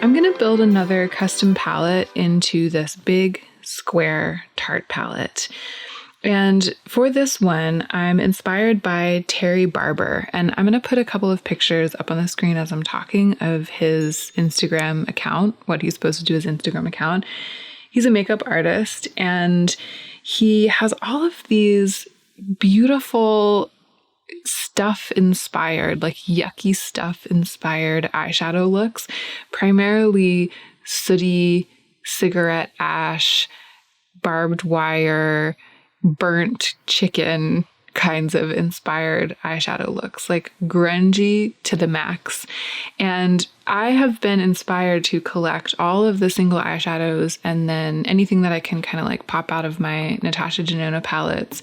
I'm going to build another custom palette into this big square Tarte palette. And for this one, I'm inspired by Terry Barber, and I'm going to put a couple of pictures up on the screen as I'm talking of his Instagram account, what he's supposed to do his Instagram account. He's a makeup artist, and he has all of these beautiful stuff inspired, like yucky stuff inspired eyeshadow looks, primarily sooty, cigarette ash, barbed wire, burnt chicken kinds of inspired eyeshadow looks, like grungy to the max. And I have been inspired to collect all of the single eyeshadows and then anything that I can kind of like pop out of my Natasha Denona palettes,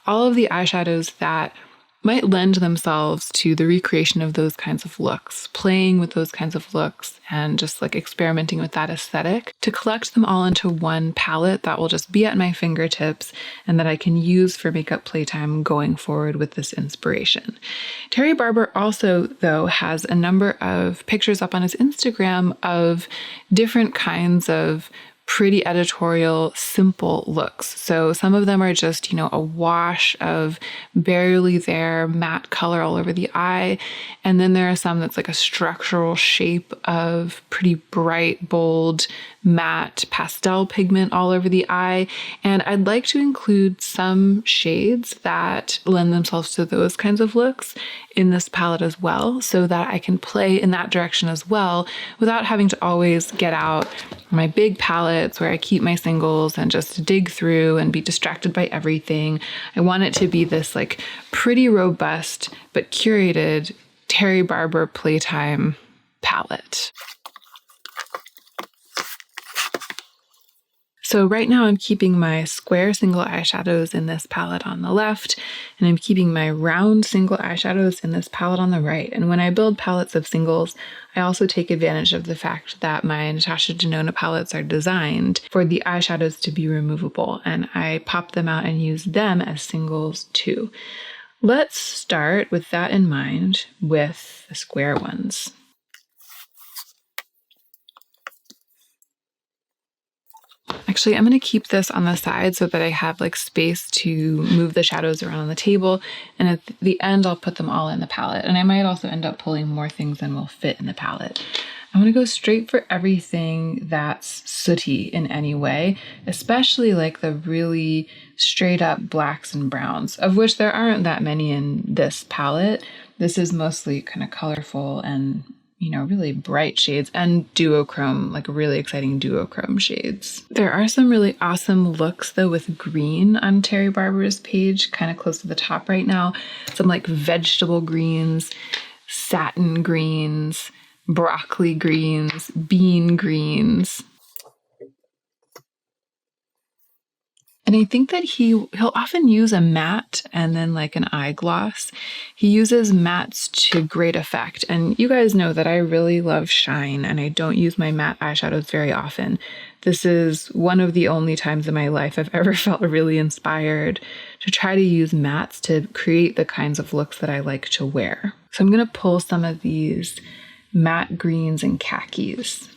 all of the eyeshadows that might lend themselves to the recreation of those kinds of looks, playing with those kinds of looks and just like experimenting with that aesthetic, to collect them all into one palette that will just be at my fingertips and that I can use for makeup playtime going forward with this inspiration. Terry Barber also, though, has a number of pictures up on his Instagram of different kinds of pretty editorial, simple looks. So some of them are just, a wash of barely there matte color all over the eye. And then there are some that's like a structural shape of pretty bright, bold, matte pastel pigment all over the eye. And I'd like to include some shades that lend themselves to those kinds of looks in this palette as well, so that I can play in that direction as well without having to always get out my big palettes where I keep my singles and just dig through and be distracted by everything. I want it to be this like pretty robust but curated Terry Barber playtime palette. So right now I'm keeping my square single eyeshadows in this palette on the left, and I'm keeping my round single eyeshadows in this palette on the right. And when I build palettes of singles, I also take advantage of the fact that my Natasha Denona palettes are designed for the eyeshadows to be removable, and I pop them out and use them as singles too. Let's start with that in mind with the square ones. Actually, I'm going to keep this on the side so that I have like space to move the shadows around on the table. And at the end, I'll put them all in the palette. And I might also end up pulling more things than will fit in the palette. I want to go straight for everything that's sooty in any way, especially like the really straight up blacks and browns, of which there aren't that many in this palette. This is mostly kind of colorful and really bright shades and duochrome, like really exciting duochrome shades. There are some really awesome looks though with green on Terry Barber's page, kind of close to the top right now. Some like vegetable greens, satin greens, broccoli greens, bean greens. And I think that he'll often use a matte and then like an eye gloss. He uses mattes to great effect. And you guys know that I really love shine and I don't use my matte eyeshadows very often. This is one of the only times in my life I've ever felt really inspired to try to use mattes to create the kinds of looks that I like to wear. So I'm going to pull some of these matte greens and khakis.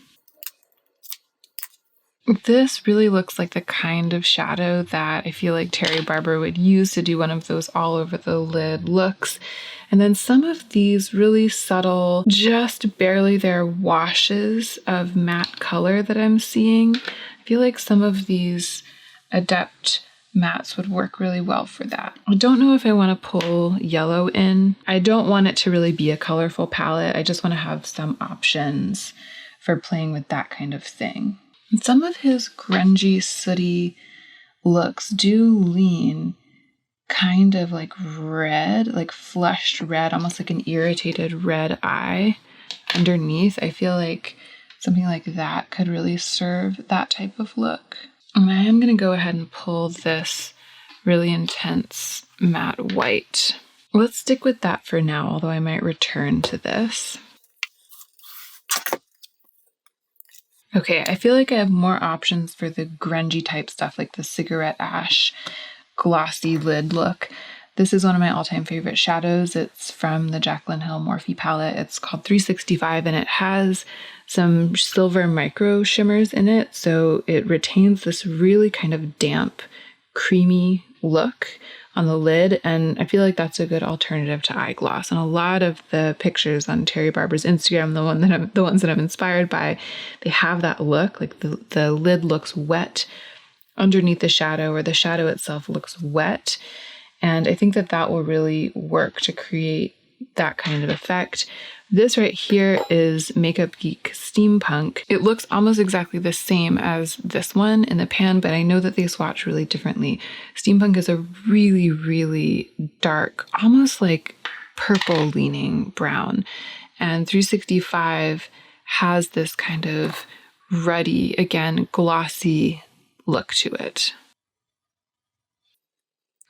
This really looks like the kind of shadow that I feel like Terry Barber would use to do one of those all over the lid looks. And then some of these really subtle, just barely there washes of matte color that I'm seeing. I feel like some of these Adept mattes would work really well for that. I don't know if I want to pull yellow in. I don't want it to really be a colorful palette. I just want to have some options for playing with that kind of thing. And some of his grungy, sooty looks do lean kind of like red, like flushed red, almost like an irritated red eye underneath. I feel like something like that could really serve that type of look. And I am going to go ahead and pull this really intense matte white. Let's stick with that for now, although I might return to this. Okay, I feel like I have more options for the grungy type stuff, like the cigarette ash glossy lid look This is one of my all-time favorite shadows. It's from the Jaclyn Hill Morphe palette. It's called 365, and it has some silver micro shimmers in it, so it retains this really kind of damp, creamy look on the lid, and I feel like that's a good alternative to eye gloss. And a lot of the pictures on Terry Barber's Instagram, the ones that I'm inspired by, they have that look, like the lid looks wet underneath the shadow, or the shadow itself looks wet. And I think that that will really work to create that kind of effect. This right here is Makeup Geek Steampunk. It looks almost exactly the same as this one in the pan, but I know that they swatch really differently. Steampunk is a really, really dark, almost like purple leaning brown. And 365 has this kind of ruddy, again, glossy look to it.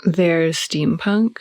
There's Steampunk,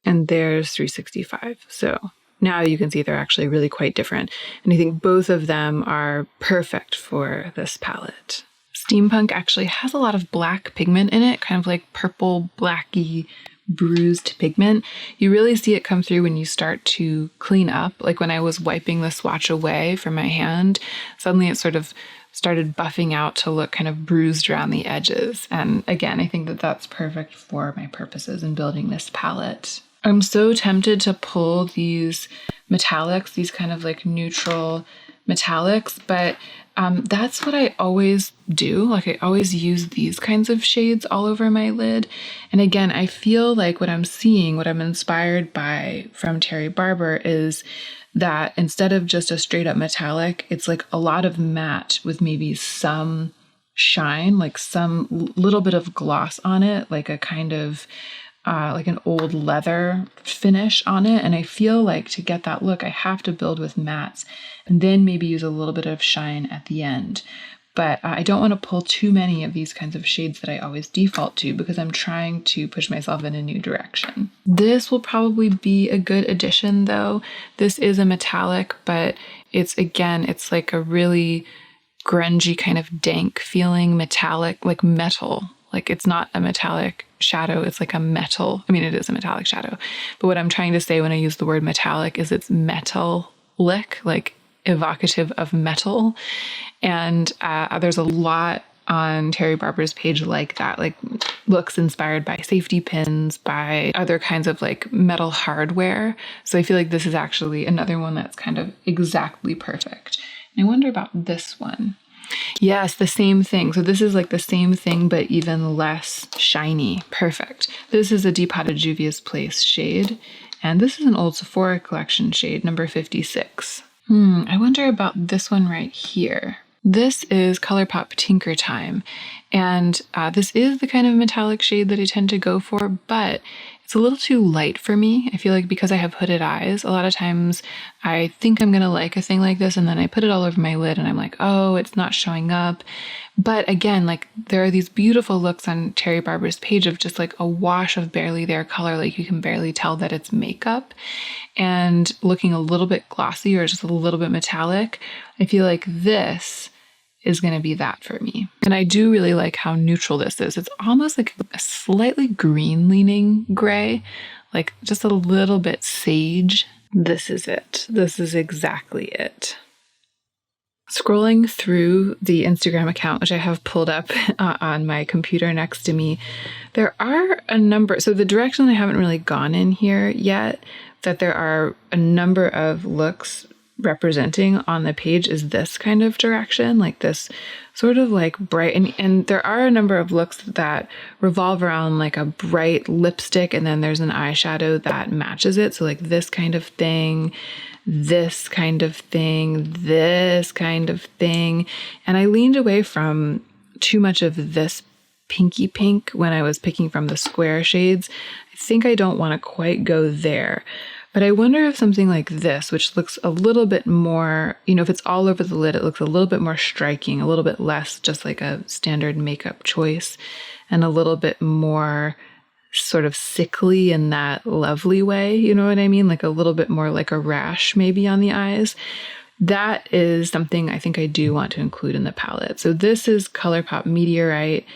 and there's 365. So now you can see they're actually really quite different. And I think both of them are perfect for this palette. Steampunk actually has a lot of black pigment in it, kind of like purple, blacky, bruised pigment. You really see it come through when you start to clean up. Like when I was wiping the swatch away from my hand, suddenly it sort of started buffing out to look kind of bruised around the edges. And again, I think that that's perfect for my purposes in building this palette. I'm so tempted to pull these metallics, these kind of like neutral metallics, but that's what I always do. Like I always use these kinds of shades all over my lid. And again, I feel like what I'm seeing, what I'm inspired by from Terry Barber is that instead of just a straight up metallic, it's like a lot of matte with maybe some shine, like some little bit of gloss on it, like a kind of like an old leather finish on it. And I feel like to get that look, I have to build with mattes and then maybe use a little bit of shine at the end. But I don't want to pull too many of these kinds of shades that I always default to because I'm trying to push myself in a new direction. This will probably be a good addition though. This is a metallic, but it's like a really grungy kind of dank feeling metallic, like metal. Like it's not a metallic shadow, it's like a metal. I mean, it is a metallic shadow. But what I'm trying to say when I use the word metallic is it's metallic, like evocative of metal. And there's a lot on Terry Barber's page like that, like looks inspired by safety pins, by other kinds of like metal hardware. So I feel like this is actually another one that's kind of exactly perfect. And I wonder about this one. Yes, the same thing. So this is like the same thing, but even less shiny. Perfect. This is a Depot de Juvia's Place shade. And this is an old Sephora collection shade, number 56. I wonder about this one right here. This is ColourPop Tinker Time, and this is the kind of metallic shade that I tend to go for, but it's a little too light for me. I feel like because I have hooded eyes, a lot of times I think I'm gonna like a thing like this, and then I put it all over my lid and I'm like, oh, it's not showing up. But again, like there are these beautiful looks on Terry Barber's page of just like a wash of barely there color, like you can barely tell that it's makeup, and looking a little bit glossy or just a little bit metallic. I feel like this is going to be that for me. And I do really like how neutral this is. It's almost like a slightly green leaning gray, like just a little bit sage. This is it. This is exactly it. Scrolling through the Instagram account, which I have pulled up on my computer next to me, there are a number, so the direction I haven't really gone in here yet, that there are a number of looks representing on the page is this kind of direction, like this sort of like bright, and there are a number of looks that revolve around like a bright lipstick, and then there's an eyeshadow that matches it. So like this kind of thing, this kind of thing, this kind of thing. And I leaned away from too much of this pinky pink when I was picking from the square shades. I think I don't want to quite go there. But I wonder if something like this, which looks a little bit more, if it's all over the lid, it looks a little bit more striking, a little bit less just like a standard makeup choice, and a little bit more sort of sickly in that lovely way, you know what I mean? Like a little bit more like a rash maybe on the eyes. That is something I think I do want to include in the palette. So this is ColourPop Meteorite,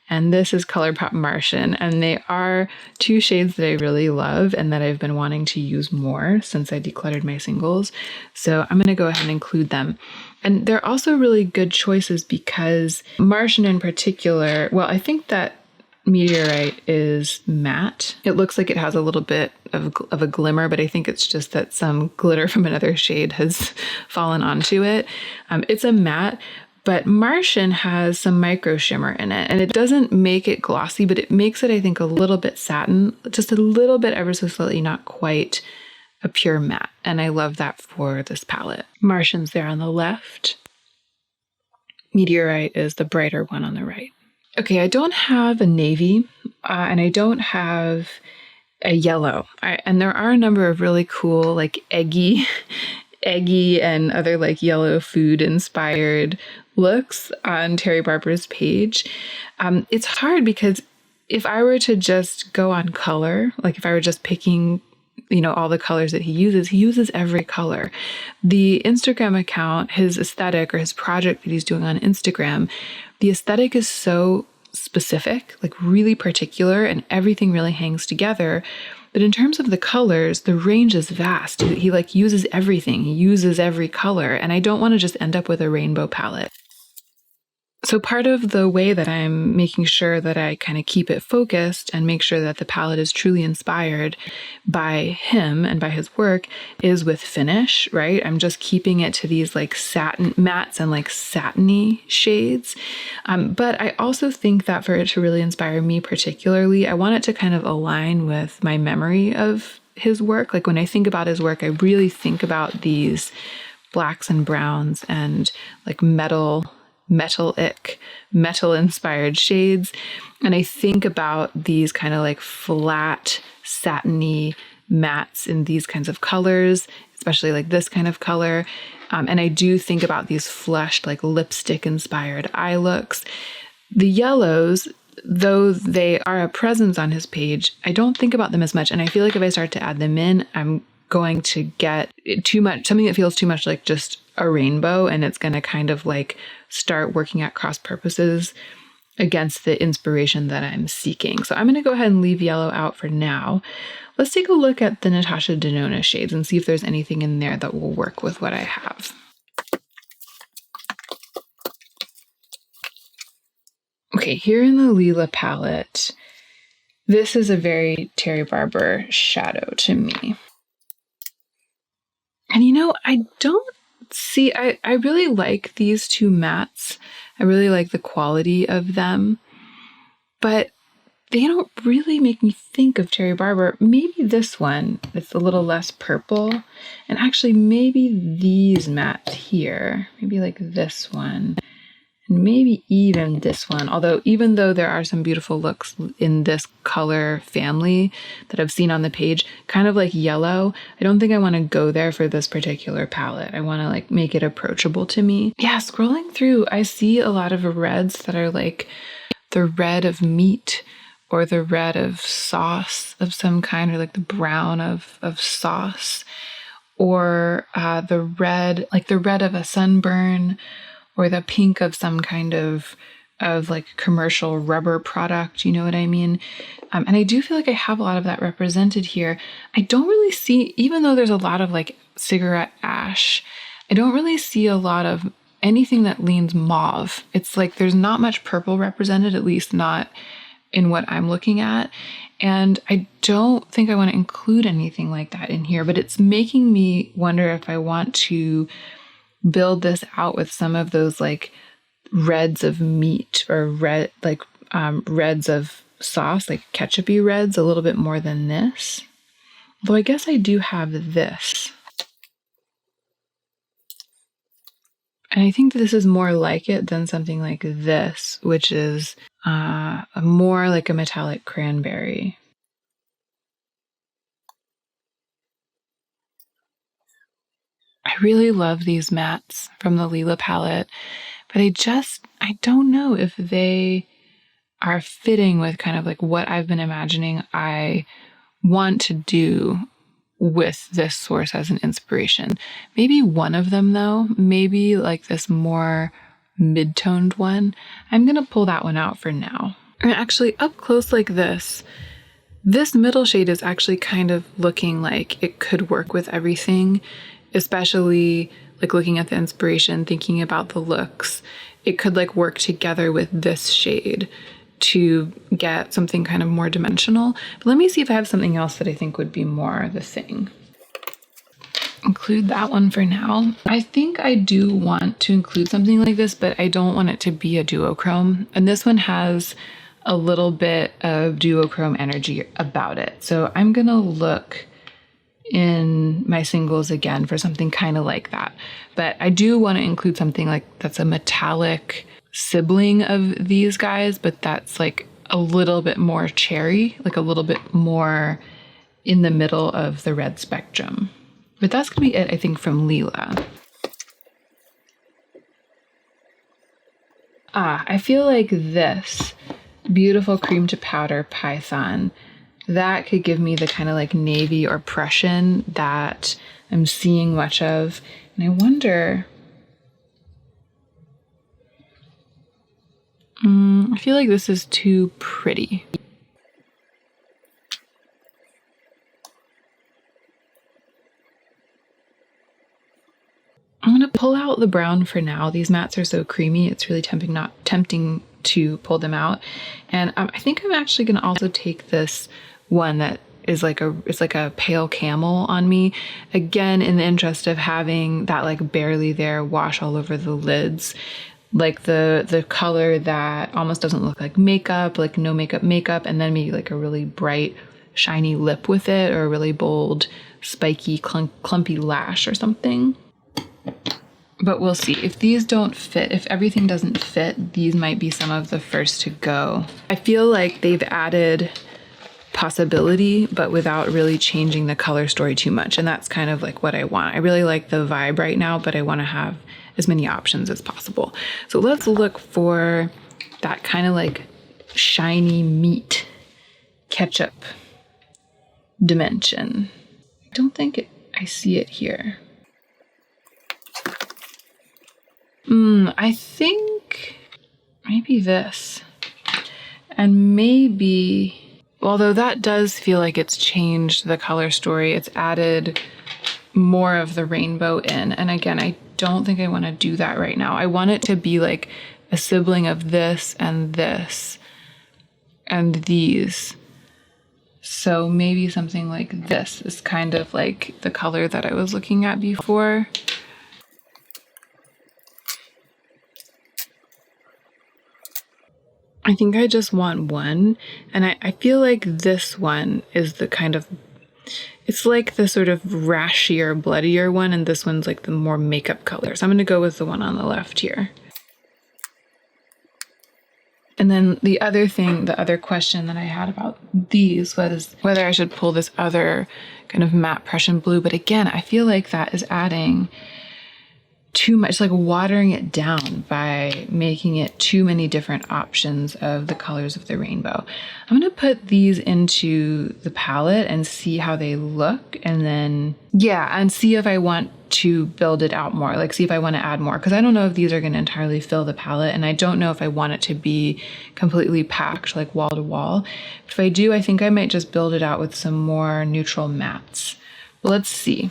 and this is ColourPop Martian. And they are two shades that I really love and that I've been wanting to use more since I decluttered my singles. So I'm going to go ahead and include them. And they're also really good choices because Martian in particular, well, I think that Meteorite is matte. It looks like it has a little bit of a glimmer, but I think it's just that some glitter from another shade has fallen onto it. It's a matte, but Martian has some micro shimmer in it, and it doesn't make it glossy, but it makes it, I think, a little bit satin, just a little bit ever so slightly, not quite a pure matte. And I love that for this palette. Martian's there on the left. Meteorite is the brighter one on the right. Okay, I don't have a navy and I don't have a yellow. And there are a number of really cool, like eggy and other like yellow food inspired looks on Terry Barber's page. It's hard because if I were to just go on color, like if I were just picking, you know, all the colors that he uses every color. The Instagram account, his aesthetic or his project that he's doing on Instagram, the aesthetic is so specific, like really particular, and everything really hangs together. But in terms of the colors, the range is vast. He like uses everything. He uses every color, and I don't want to just end up with a rainbow palette. So part of the way that I'm making sure that I kind of keep it focused and make sure that the palette is truly inspired by him and by his work is with finish, right? I'm just keeping it to these like satin mattes and like satiny shades. But I also think that for it to really inspire me particularly, I want it to kind of align with my memory of his work. Like when I think about his work, I really think about these blacks and browns and like metal-ic, metal-inspired shades. And I think about these kind of like flat, satiny mattes in these kinds of colors, especially like this kind of color. And I do think about these flushed, like lipstick-inspired eye looks. The yellows, though they are a presence on his page, I don't think about them as much. And I feel like if I start to add them in, I'm going to get too much, something that feels too much like just a rainbow, and it's going to kind of like start working at cross purposes against the inspiration that I'm seeking. So I'm going to go ahead and leave yellow out for now. Let's take a look at the NATASHA DENONA shades and see if there's anything in there that will work with what I have. Okay, here in the Lila palette, this is a very Terry Barber shadow to me. And you know, I don't see, I really like these two mattes. I really like the quality of them, but they don't really make me think of Terry Barber. Maybe this one, it's a little less purple. And actually maybe these mattes here, maybe like this one. And maybe even this one, although even though there are some beautiful looks in this color family that I've seen on the page, kind of like yellow, I don't think I want to go there for this particular palette. I want to like make it approachable to me. Yeah, scrolling through, I see a lot of reds that are like the red of meat or the red of sauce of some kind, or like the brown of sauce, or the red, like the red of a sunburn, or the pink of some kind of like commercial rubber product, you know what I mean? And I do feel like I have a lot of that represented here. I don't really see, even though there's a lot of like cigarette ash, I don't really see a lot of anything that leans mauve. It's like there's not much purple represented, at least not in what I'm looking at. And I don't think I want to include anything like that in here, but it's making me wonder if I want to build this out with some of those like reds of meat or red, like reds of sauce, like ketchupy reds a little bit more than this. Though I guess I do have this. And I think this is more like it than something like this, which is more like a metallic cranberry. I really love these mattes from the Lila palette, but I don't know if they are fitting with kind of like what I've been imagining I want to do with this source as an inspiration. Maybe one of them though, maybe like this more mid-toned one. I'm going to pull that one out for now. And actually up close like this middle shade is actually kind of looking like it could work with everything, especially like looking at the inspiration, thinking about the looks. It could like work together with this shade to get something kind of more dimensional. But let me see if I have something else that I think would be more the thing. Include that one for now. I think I do want to include something like this, but I don't want it to be a duochrome. And this one has a little bit of duochrome energy about it. So I'm gonna look in my singles again for something kind of like that. But I do want to include something like that's a metallic sibling of these guys, but that's like a little bit more cherry, like a little bit more in the middle of the red spectrum. But that's gonna be it, I think, from Lila. I feel like this beautiful cream to powder python, that could give me the kind of like navy or Prussian that I'm seeing much of. And I wonder, I feel like this is too pretty. I'm gonna pull out the brown for now. These mattes are so creamy, it's really tempting to pull them out. And I think I'm actually gonna also take this one that is like it's like a pale camel on me, again in the interest of having that like barely there wash all over the lids, like the color that almost doesn't look like makeup, like no makeup, and then maybe like a really bright shiny lip with it, or a really bold spiky clumpy lash or something. But we'll see. If these don't fit, if everything doesn't fit, these might be some of the first to go. I feel like they've added possibility, but without really changing the color story too much. And that's kind of like what I want. I really like the vibe right now, but I want to have as many options as possible. So let's look for that kind of like shiny meat ketchup dimension. I don't think I see it here. I think maybe this, and maybe, although that does feel like it's changed the color story, it's added more of the rainbow in. And again, I don't think I want to do that right now. I want it to be like a sibling of this and these. So maybe something like this is kind of like the color that I was looking at before. I think I just want one, and I feel like this one is the kind of, it's like the sort of rashier, bloodier one, and this one's like the more makeup color. So I'm going to go with the one on the left here. And then the other question that I had about these was whether I should pull this other kind of matte Prussian blue. But again, I feel like that is adding too much, like watering it down by making it too many different options of the colors of the rainbow. I'm going to put these into the palette and see how they look, and then and see if I want to build it out more, like see if I want to add more, because I don't know if these are going to entirely fill the palette, and I don't know if I want it to be completely packed like wall to wall. But if I do, I think I might just build it out with some more neutral mattes. But let's see.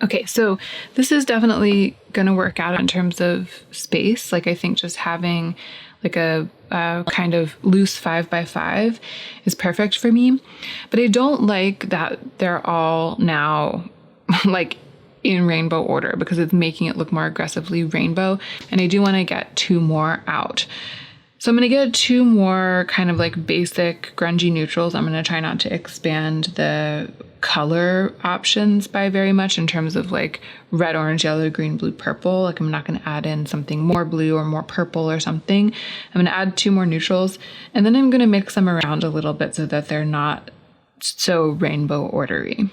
Okay, so this is definitely going to work out in terms of space. Like I think just having like a kind of loose 5x5 is perfect for me. But I don't like that they're all now like in rainbow order because it's making it look more aggressively rainbow. And I do want to get 2 more out. So I'm going to get 2 more kind of like basic grungy neutrals. I'm going to try not to expand the color options by very much in terms of like red, orange, yellow, green, blue, purple. Like I'm not going to add in something more blue or more purple or something. I'm going to add 2 more neutrals, and then I'm going to mix them around a little bit so that they're not so rainbow ordery.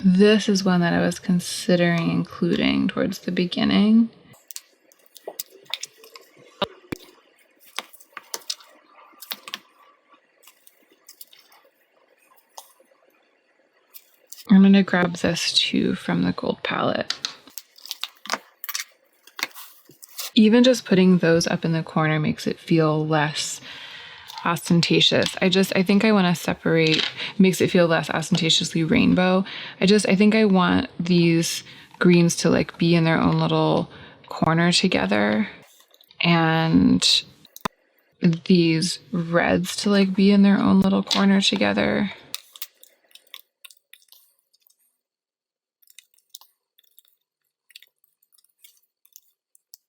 This is one that I was considering including towards the beginning. I'm going to grab this too from the gold palette. Even just putting those up in the corner makes it feel less ostentatious. I think I want to separate, makes it feel less ostentatiously rainbow. I think I want these greens to like be in their own little corner together, and these reds to like be in their own little corner together.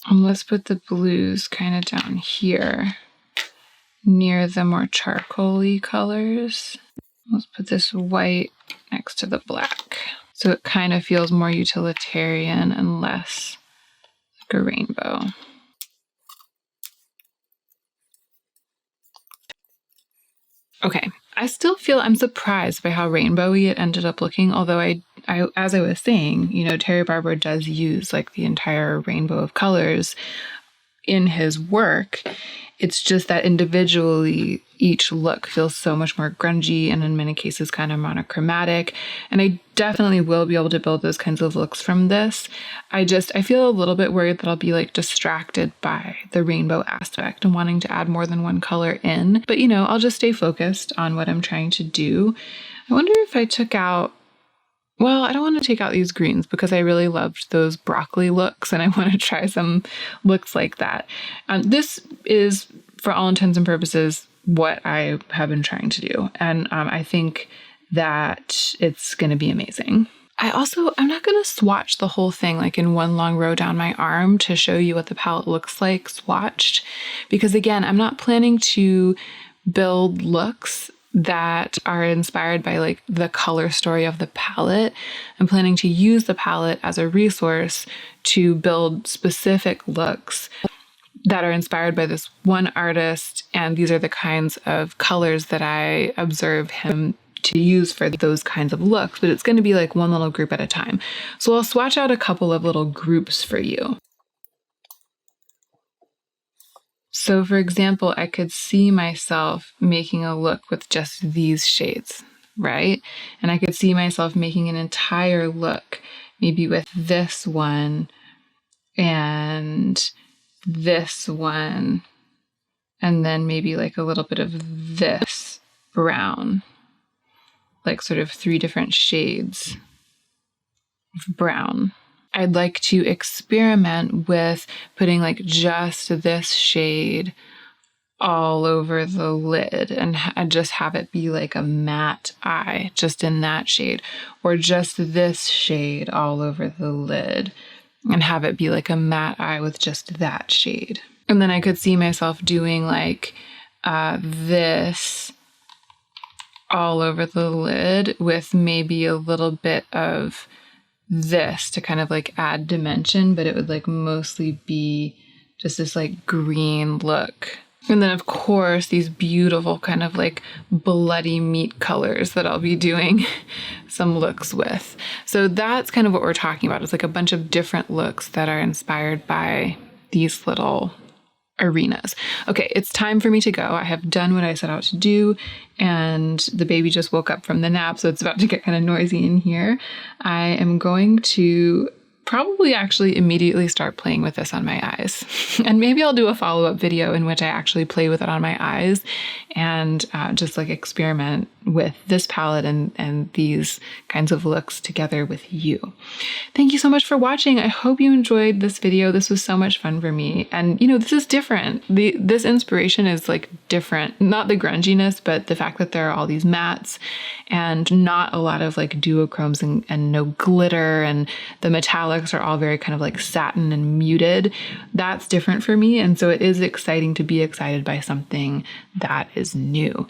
And let's put the blues kind of down here near the more charcoal-y colors. Let's put this white next to the black. So it kind of feels more utilitarian and less like a rainbow. Okay, I still feel I'm surprised by how rainbowy it ended up looking, although I as I was saying, you know, Terry Barber does use like the entire rainbow of colors in his work. It's just that individually each look feels so much more grungy and in many cases kind of monochromatic. And I definitely will be able to build those kinds of looks from this. I feel a little bit worried that I'll be like distracted by the rainbow aspect and wanting to add more than one color in. But you know, I'll just stay focused on what I'm trying to do. I wonder if I took out, well, I don't want to take out these greens because I really loved those broccoli looks and I want to try some looks like that. This is, for all intents and purposes, what I have been trying to do. And I think that it's going to be amazing. I'm not going to swatch the whole thing like in one long row down my arm to show you what the palette looks like swatched. Because again, I'm not planning to build looks that are inspired by like the color story of the palette. I'm planning to use the palette as a resource to build specific looks that are inspired by this one artist, and these are the kinds of colors that I observe him to use for those kinds of looks, but it's going to be like one little group at a time. So I'll swatch out a couple of little groups for you. So for example, I could see myself making a look with just these shades, right? And I could see myself making an entire look, maybe with this one and this one, and then maybe like a little bit of this brown, like sort of 3 different shades of brown. I'd like to experiment with putting like just this shade all over the lid and just have it be like a matte eye just in that shade, or just this shade all over the lid and have it be like a matte eye with just that shade. And then I could see myself doing like this all over the lid with maybe a little bit of this to kind of like add dimension, but it would like mostly be just this like green look. And then of course these beautiful kind of like bloody meat colors that I'll be doing some looks with. So that's kind of what we're talking about. It's like a bunch of different looks that are inspired by these little arenas. Okay, it's time for me to go. I have done what I set out to do, and the baby just woke up from the nap, so it's about to get kind of noisy in here. I am going to probably actually immediately start playing with this on my eyes. And maybe I'll do a follow-up video in which I actually play with it on my eyes and just like experiment with this palette and these kinds of looks together with you. Thank you so much for watching. I hope you enjoyed this video. This was so much fun for me. And you know, this is different. This inspiration is like different, not the grunginess, but the fact that there are all these mattes and not a lot of like duochromes and no glitter, and the metallics are all very kind of like satin and muted. That's different for me. And so it is exciting to be excited by something that is new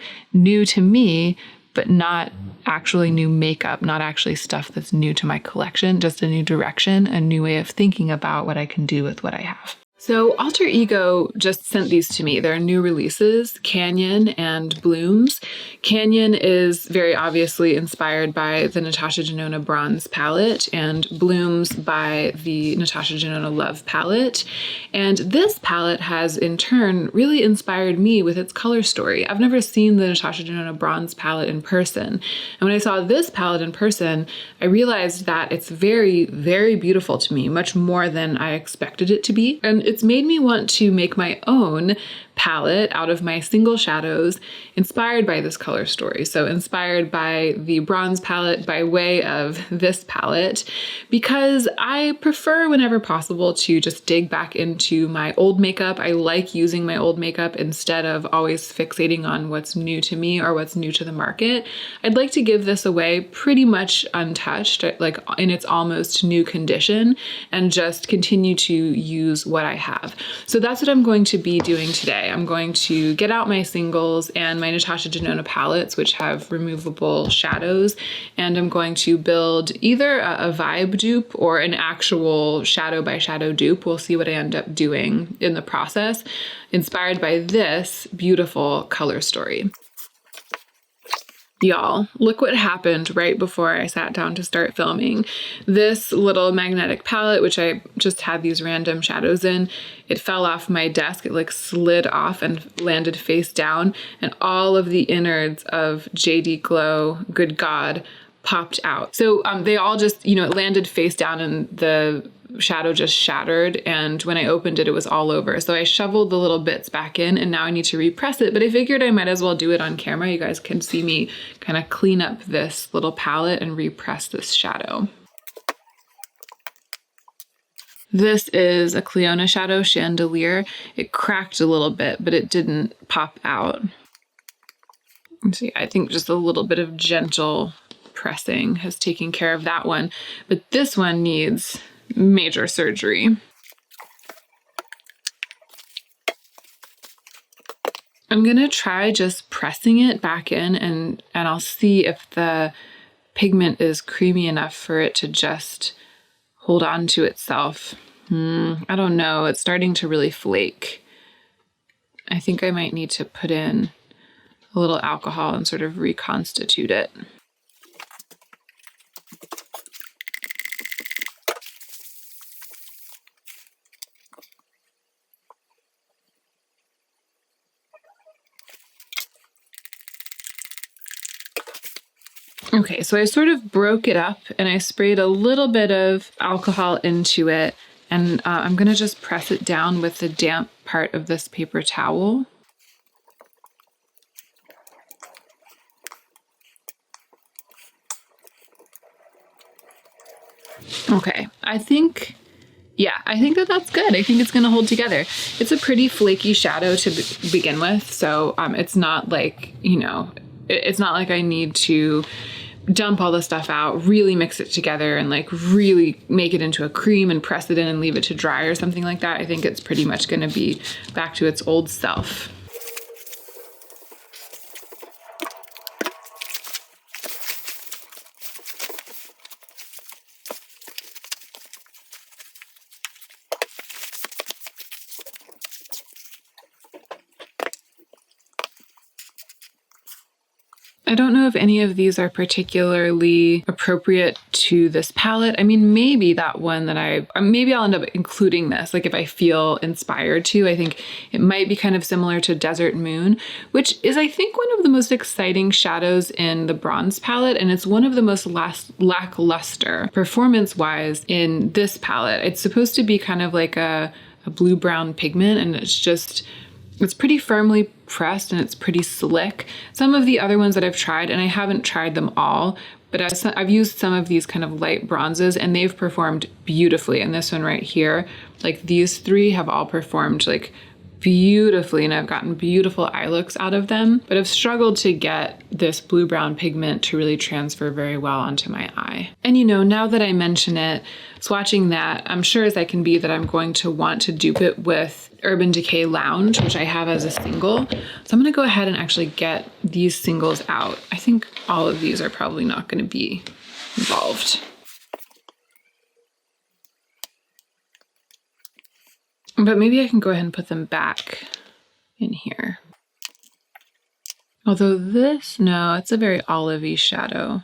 to me, but not actually new makeup, not actually stuff that's new to my collection, just a new direction, a new way of thinking about what I can do with what I have. So Alter Ego just sent these to me. They're new releases, Canyon and Blooms. Canyon is very obviously inspired by the Natasha Denona Bronze palette, and Blooms by the Natasha Denona Love palette. And this palette has in turn really inspired me with its color story. I've never seen the Natasha Denona Bronze palette in person. And when I saw this palette in person, I realized that it's very, very beautiful to me, much more than I expected it to be. And it's made me want to make my own palette out of my single shadows inspired by this color story. So inspired by the bronze palette by way of this palette, because I prefer whenever possible to just dig back into my old makeup. I like using my old makeup instead of always fixating on what's new to me or what's new to the market. I'd like to give this away pretty much untouched, like in its almost new condition, and just continue to use what I have. So that's what I'm going to be doing today. I'm going to get out my singles and my Natasha Denona palettes, which have removable shadows, and I'm going to build either a vibe dupe or an actual shadow by shadow dupe. We'll see what I end up doing in the process, inspired by this beautiful color story. Y'all, look what happened right before I sat down to start filming. This little magnetic palette, which I just had these random shadows in, it fell off my desk. It like slid off and landed face down, and all of the innards of JD Glow, Good God, popped out. So they all just, you know, it landed face down and the shadow just shattered, and when I opened it, it was all over. So I shoveled the little bits back in, and now I need to repress it, but I figured I might as well do it on camera. You guys can see me kind of clean up this little palette and repress this shadow. This is a Clionadh shadow Chandelier. It cracked a little bit, but it didn't pop out. See, I think just a little bit of gentle pressing has taken care of that one, but this one needs major surgery. I'm gonna try just pressing it back in, and I'll see if the pigment is creamy enough for it to just hold on to itself. I don't know, it's starting to really flake. I think I might need to put in a little alcohol and sort of reconstitute it. Okay, so I sort of broke it up and I sprayed a little bit of alcohol into it, and I'm gonna just press it down with the damp part of this paper towel. Okay, I think that that's good. I think it's gonna hold together. It's a pretty flaky shadow to begin with, so it's not like, you know, it's not like I need to dump all the stuff out, really mix it together, and like really make it into a cream and press it in and leave it to dry or something like that. I think it's pretty much gonna be back to its old self. I don't know if any of these are particularly appropriate to this palette. I mean, maybe that one that maybe I'll end up including this, like if I feel inspired to. I think it might be kind of similar to Desert Moon, which is, I think, one of the most exciting shadows in the bronze palette, and it's one of the most lackluster performance-wise in this palette. It's supposed to be kind of like a blue-brown pigment, and it's just It's pretty firmly pressed and it's pretty slick. Some of the other ones that I've tried, and I haven't tried them all, but I've used some of these kind of light bronzes and they've performed beautifully. And this one right here, like these three have all performed like beautifully, and I've gotten beautiful eye looks out of them, but I've struggled to get this blue-brown pigment to really transfer very well onto my eye. And you know, now that I mention it, swatching that, I'm sure as I can be that I'm going to want to dupe it with Urban Decay Lounge, which I have as a single. So I'm gonna go ahead and actually get these singles out. I think all of these are probably not gonna be involved. But maybe I can go ahead and put them back in here. Although this, no, it's a very olivey shadow.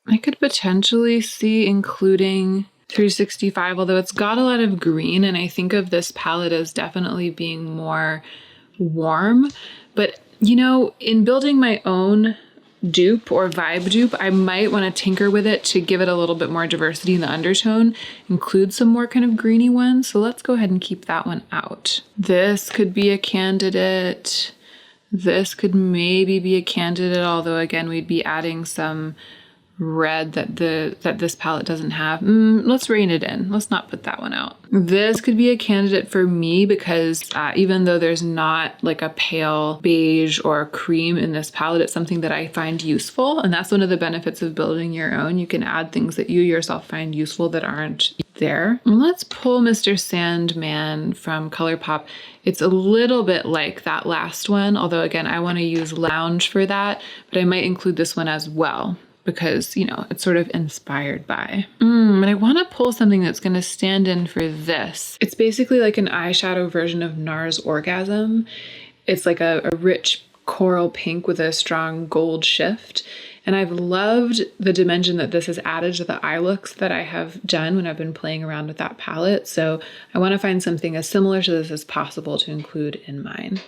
I could potentially see including 365, although it's got a lot of green, and I think of this palette as definitely being more warm. But you know, in building my own dupe or vibe dupe, I might want to tinker with it to give it a little bit more diversity in the undertone, include some more kind of greeny ones. So let's go ahead and keep that one out. This could be a candidate. This could maybe be a candidate, although again, we'd be adding some red that this palette doesn't have. Let's rein it in. Let's not put that one out. This could be a candidate for me because even though there's not like a pale beige or cream in this palette, it's something that I find useful. And that's one of the benefits of building your own. You can add things that you yourself find useful that aren't there. And let's pull Mr. Sandman from ColourPop. It's a little bit like that last one, although again, I want to use Lounge for that, but I might include this one as well, because, you know, it's sort of inspired by. And I want to pull something that's going to stand in for this. It's basically like an eyeshadow version of NARS Orgasm. It's like a rich coral pink with a strong gold shift. And I've loved the dimension that this has added to the eye looks that I have done when I've been playing around with that palette. So I want to find something as similar to this as possible to include in mine.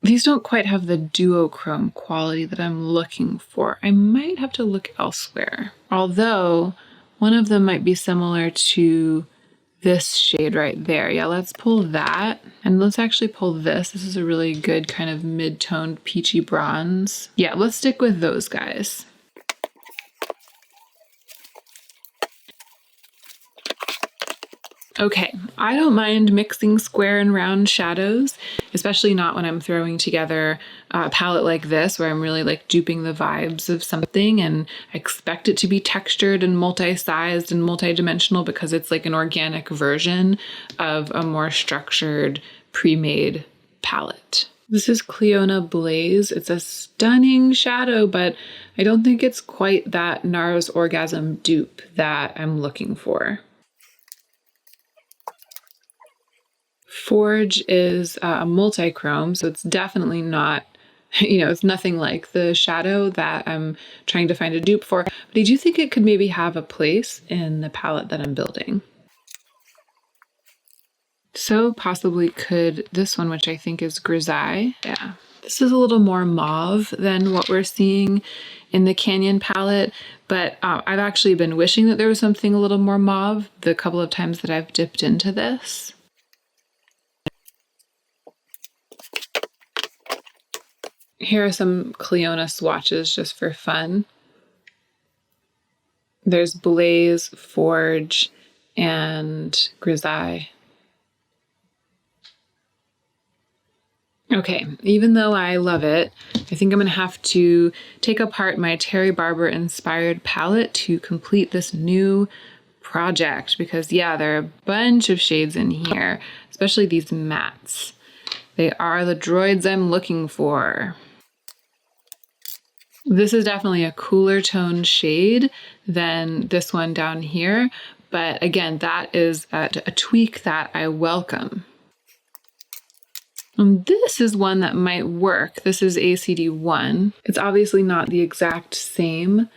These don't quite have the duochrome quality that I'm looking for. I might have to look elsewhere. Although one of them might be similar to this shade right there. Yeah, let's pull that. And let's actually pull this. This is a really good kind of mid-toned peachy bronze. Yeah, let's stick with those guys. Okay, I don't mind mixing square and round shadows, especially not when I'm throwing together a palette like this, where I'm really like duping the vibes of something and I expect it to be textured and multi-sized and multi-dimensional because it's like an organic version of a more structured, pre-made palette. This is Cleona Blaze. It's a stunning shadow, but I don't think it's quite that NARS Orgasm dupe that I'm looking for. Forge is a multi-chrome, so it's definitely not, you know, it's nothing like the shadow that I'm trying to find a dupe for, but I do think it could maybe have a place in the palette that I'm building. So possibly could this one, which I think is Grisaille. Yeah, this is a little more mauve than what we're seeing in the Canyon palette, but I've actually been wishing that there was something a little more mauve the couple of times that I've dipped into this. Here are some Cleona swatches just for fun. There's Blaze, Forge, and Grisaille. Okay, even though I love it, I think I'm gonna have to take apart my Terry Barber inspired palette to complete this new project because yeah, there are a bunch of shades in here, especially these mattes. They are the droids I'm looking for. This is definitely a cooler toned shade than this one down here, but again, that is a tweak that I welcome. And this is one that might work. This is ACD1. It's obviously not the exact same.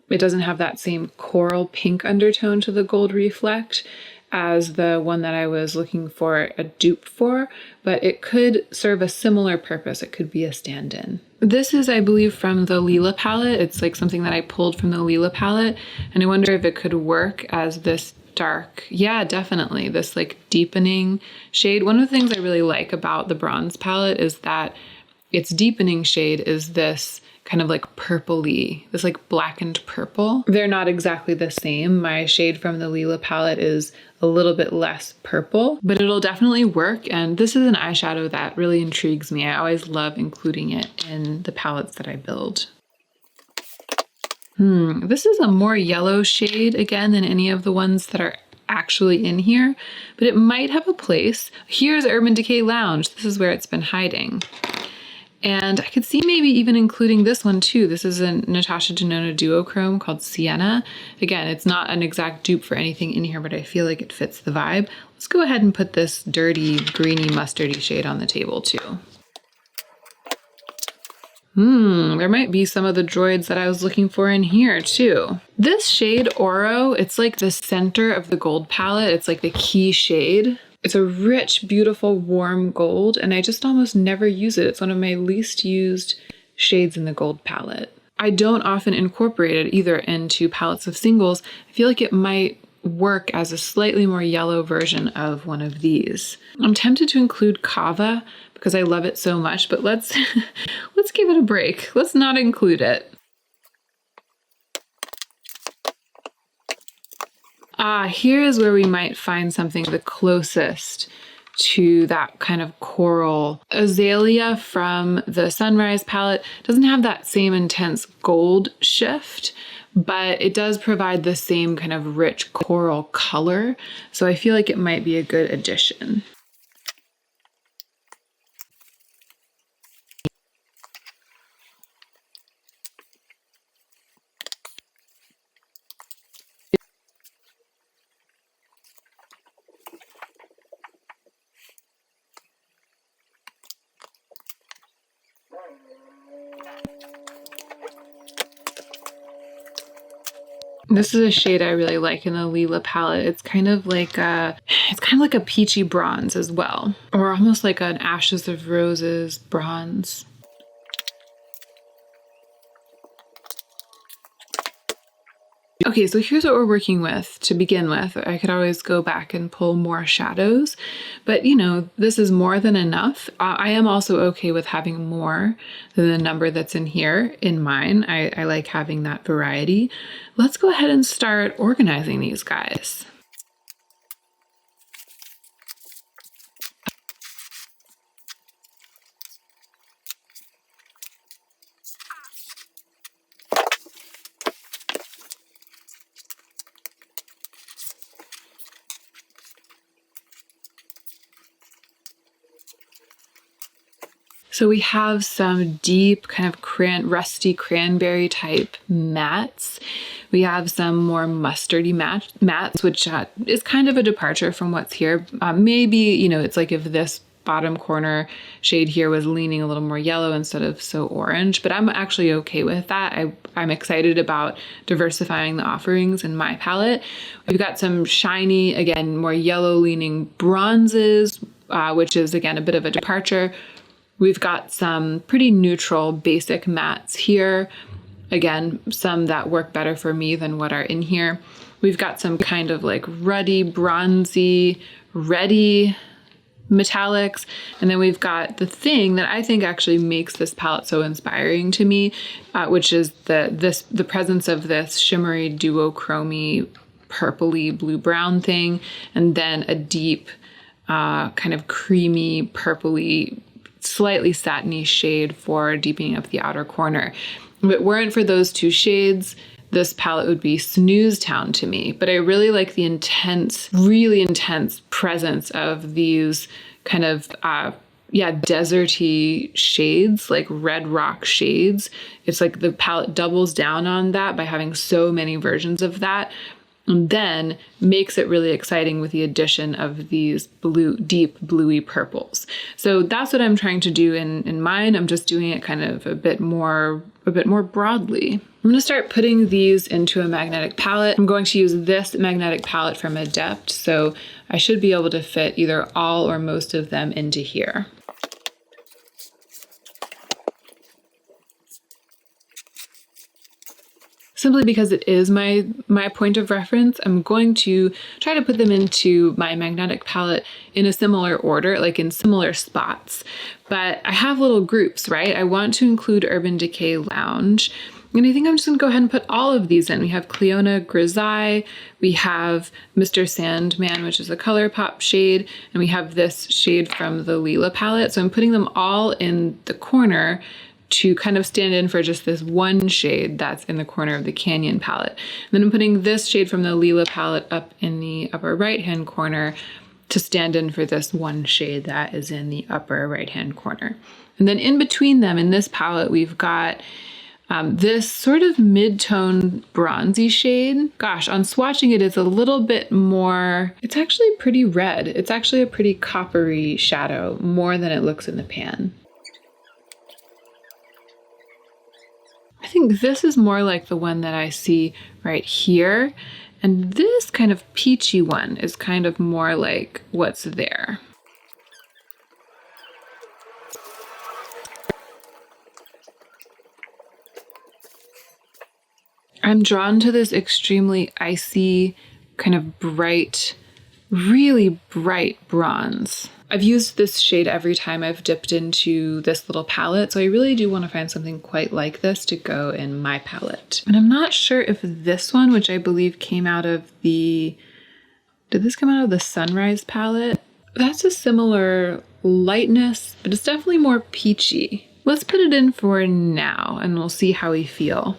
It doesn't have that same coral pink undertone to the Gold Reflect as the one that I was looking for a dupe for, but it could serve a similar purpose. It could be a stand-in. This is, I believe, from the Lila palette. It's like something that I pulled from the Lila palette, and I wonder if it could work as this dark. Yeah, definitely. This like deepening shade. One of the things I really like about the bronze palette is that its deepening shade is this kind of like purpley, this like blackened purple. They're not exactly the same. My shade from the Lila palette is a little bit less purple, but it'll definitely work. And this is an eyeshadow that really intrigues me. I always love including it in the palettes that I build. This is a more yellow shade again than any of the ones that are actually in here, but it might have a place. Here's Urban Decay Lounge. This is where it's been hiding. And I could see maybe even including this one too. This is a NATASHA Denona duochrome called Sienna. Again, it's not an exact dupe for anything in here, but I feel like it fits the vibe. Let's go ahead and put this dirty, greeny, mustardy shade on the table too. There might be some of the droids that I was looking for in here too. This shade Oro, it's like the center of the gold palette. It's like the key shade. It's a rich, beautiful, warm gold, and I just almost never use it. It's one of my least used shades in the gold palette. I don't often incorporate it either into palettes of singles. I feel like it might work as a slightly more yellow version of one of these. I'm tempted to include Kava because I love it so much, but let's give it a break. Let's not include it. Here is where we might find something the closest to that kind of coral. Azalea from the Sunrise palette doesn't have that same intense gold shift, but it does provide the same kind of rich coral color. So I feel like it might be a good addition. This is a shade I really like in the Lila palette. It's kind of like a peachy bronze as well, or almost like an Ashes of Roses bronze. Okay, so here's what we're working with to begin with. I could always go back and pull more shadows, but you know, this is more than enough. I am also okay with having more than the number that's in here in mine. I like having that variety. Let's go ahead and start organizing these guys. So we have some deep kind of rusty cranberry type mattes. We have some more mustardy mattes, which is kind of a departure from what's here. Maybe, you know, it's like if this bottom corner shade here was leaning a little more yellow instead of so orange, but I'm actually okay with that. I'm excited about diversifying the offerings in my palette. We've got some shiny, again, more yellow leaning bronzes, which is again a bit of a departure. We've got some pretty neutral basic mattes here. Again, some that work better for me than what are in here. We've got some kind of like ruddy, bronzy, reddy metallics. And then we've got the thing that I think actually makes this palette so inspiring to me, which is the presence of this shimmery duochromy purpley blue-brown thing, and then a deep kind of creamy purpley slightly satiny shade for deepening up the outer corner. If it weren't for those two shades, this palette would be snooze town to me. But I really like the intense, really intense presence of these kind of, deserty shades, like red rock shades. It's like the palette doubles down on that by having so many versions of that, and then makes it really exciting with the addition of these deep bluey purples. So that's what I'm trying to do in mine. I'm just doing it kind of a bit more broadly. I'm going to start putting these into a magnetic palette. I'm going to use this magnetic palette from Adept, so I should be able to fit either all or most of them into here. Simply because it is my point of reference, I'm going to try to put them into my magnetic palette in a similar order, like in similar spots. But I have little groups, right? I want to include Urban Decay Lounge. And I think I'm just gonna go ahead and put all of these in. We have Cleona Grisaille, we have Mr. Sandman, which is a ColourPop shade, and we have this shade from the Lila palette. So I'm putting them all in the corner to kind of stand in for just this one shade that's in the corner of the Canyon palette. And then I'm putting this shade from the Lila palette up in the upper right-hand corner to stand in for this one shade that is in the upper right-hand corner. And then in between them in this palette, we've got this sort of mid-tone bronzy shade. Gosh, on swatching it, it's a little bit more, it's actually pretty red. It's actually a pretty coppery shadow, more than it looks in the pan. I think this is more like the one that I see right here. And this kind of peachy one is kind of more like what's there. I'm drawn to this extremely icy, kind of bright, really bright bronze. I've used this shade every time I've dipped into this little palette, so I really do want to find something quite like this to go in my palette. And I'm not sure if this one, which I believe came out of the, did this come out of the Sunrise palette? That's a similar lightness, but it's definitely more peachy. Let's put it in for now, and we'll see how we feel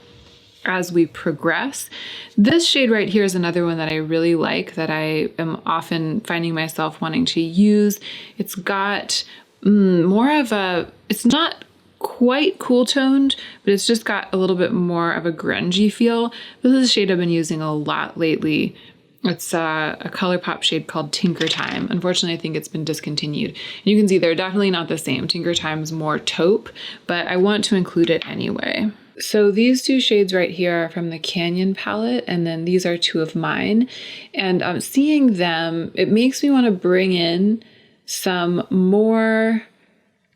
as we progress. This shade right here is another one that I really like, that I am often finding myself wanting to use. It's got more of a, it's not quite cool toned, but it's just got a little bit more of a grungy feel. This is a shade I've been using a lot lately. It's a ColourPop shade called Tinker Time. Unfortunately, I think it's been discontinued. And you can see they're definitely not the same. Tinker Time's more taupe, but I want to include it anyway. So these two shades right here are from the Canyon palette, and then these are two of mine. And seeing them, it makes me want to bring in some more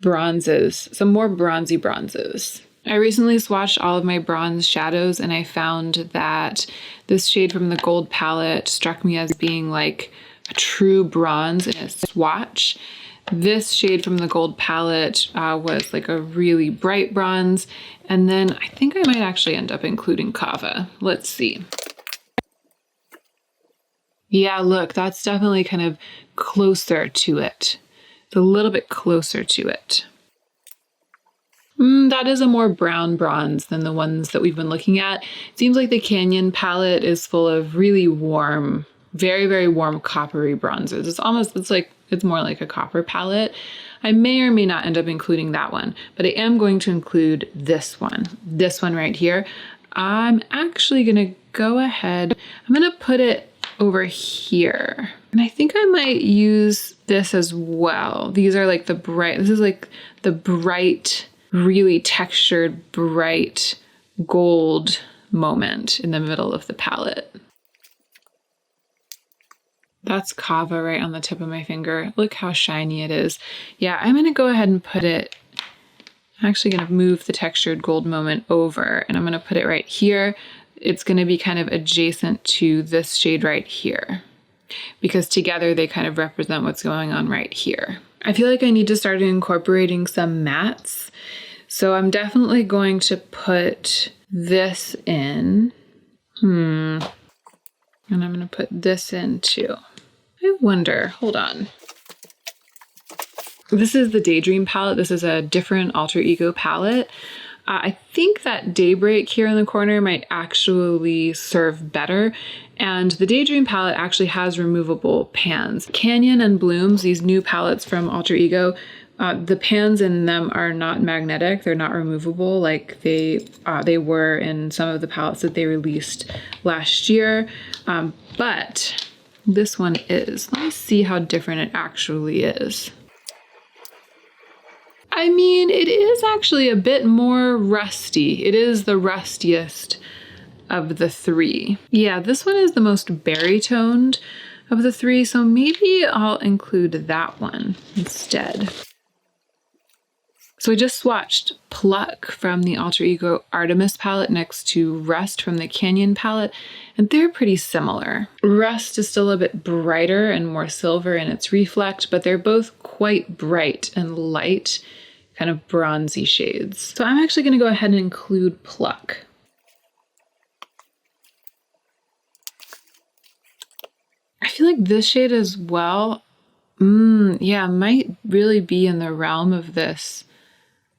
bronzes, some more bronzy bronzes. I recently swatched all of my bronze shadows, and I found that this shade from the gold palette struck me as being like a true bronze in a swatch. This shade from the gold palette was like a really bright bronze. And then I think I might actually end up including Kava. Let's see. Yeah, look, that's definitely kind of closer to it. It's a little bit closer to it. That is a more brown bronze than the ones that we've been looking at. It seems like the Canyon palette is full of really warm, very, very warm coppery bronzes. It's more like a copper palette. I may or may not end up including that one, but I am going to include this one right here. I'm actually gonna go ahead, I'm gonna put it over here. And I think I might use this as well. These are like this is like the bright, really textured, bright gold moment in the middle of the palette. That's Kava right on the tip of my finger. Look how shiny it is. Yeah, I'm gonna go ahead and put it, I'm actually gonna move the textured gold moment over, and I'm gonna put it right here. It's gonna be kind of adjacent to this shade right here, because together they kind of represent what's going on right here. I feel like I need to start incorporating some mattes. So I'm definitely going to put this in. And I'm gonna put this in too. I wonder, hold on. This is the Daydream palette. This is a different alter ego palette. I think that Daybreak here in the corner might actually serve better. And the Daydream palette actually has removable pans. Canyon and Blooms, these new palettes from Alter Ego, the pans in them are not magnetic. They're not removable like they were in some of the palettes that they released last year. But this one is. Let me see how different it actually is. I mean, it is actually a bit more rusty. It is the rustiest of the three. Yeah, this one is the most berry toned of the three, so maybe I'll include that one instead. So I just swatched Pluck from the Alter Ego Artemis palette next to Rust from the Canyon palette, and they're pretty similar. Rust is still a bit brighter and more silver in its reflect, but they're both quite bright and light, kind of bronzy shades. So I'm actually going to go ahead and include Pluck. I feel like this shade as well, yeah, might really be in the realm of this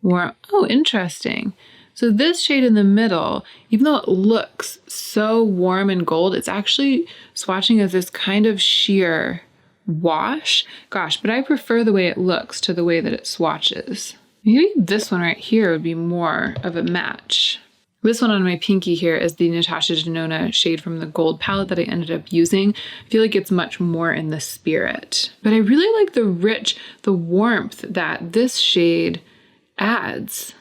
warm. Oh, interesting. So this shade in the middle, even though it looks so warm and gold, it's actually swatching as this kind of sheer wash. Gosh, but I prefer the way it looks to the way that it swatches. Maybe this one right here would be more of a match. This one on my pinky here is the Natasha Denona shade from the gold palette that I ended up using. I feel like it's much more in the spirit. But I really like the warmth that this shade adds.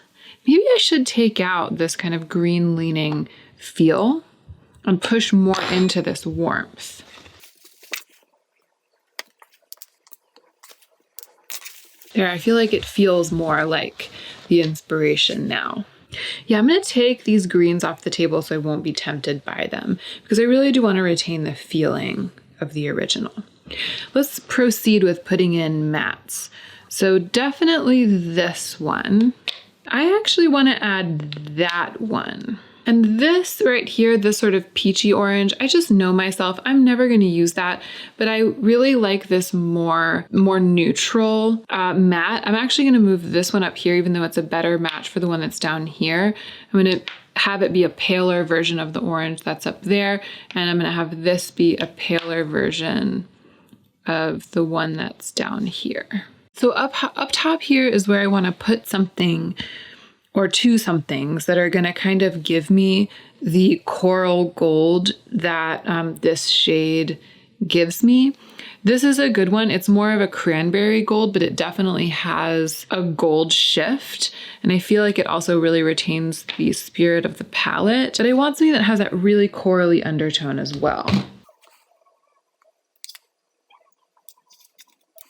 Maybe I should take out this kind of green leaning feel and push more into this warmth. There, I feel like it feels more like the inspiration now. Yeah, I'm going to take these greens off the table so I won't be tempted by them because I really do want to retain the feeling of the original. Let's proceed with putting in mattes. So definitely this one. I actually want to add that one. And this right here, this sort of peachy orange, I just know myself, I'm never going to use that, but I really like this more neutral matte. I'm actually going to move this one up here, even though it's a better match for the one that's down here. I'm going to have it be a paler version of the orange that's up there, and I'm going to have this be a paler version of the one that's down here. So up top here is where I want to put something or two somethings that are going to kind of give me the coral gold that this shade gives me. This is a good one. It's more of a cranberry gold, but it definitely has a gold shift. And I feel like it also really retains the spirit of the palette. But I want something that has that really corally undertone as well.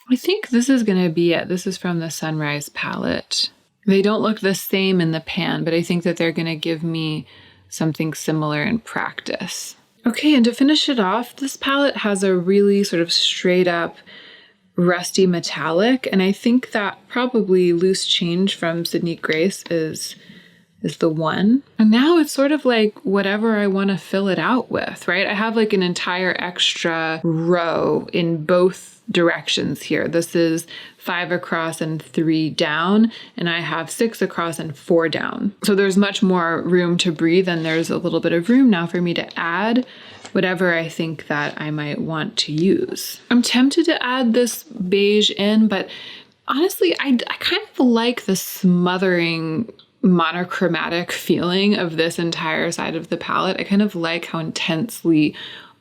I think this is going to be it. This is from the Sunrise palette. They don't look the same in the pan, but I think that they're going to give me something similar in practice. Okay, and to finish it off, this palette has a really sort of straight up rusty metallic, and I think that probably Loose Change from Sydney Grace is the one. And now it's sort of like whatever I want to fill it out with, right? I have like an entire extra row in both directions here. This is 5 across and 3 down, and I have 6 across and 4 down. So there's much more room to breathe, and there's a little bit of room now for me to add whatever I think that I might want to use. I'm tempted to add this beige in, but honestly, I kind of like the smothering monochromatic feeling of this entire side of the palette. I kind of like how intensely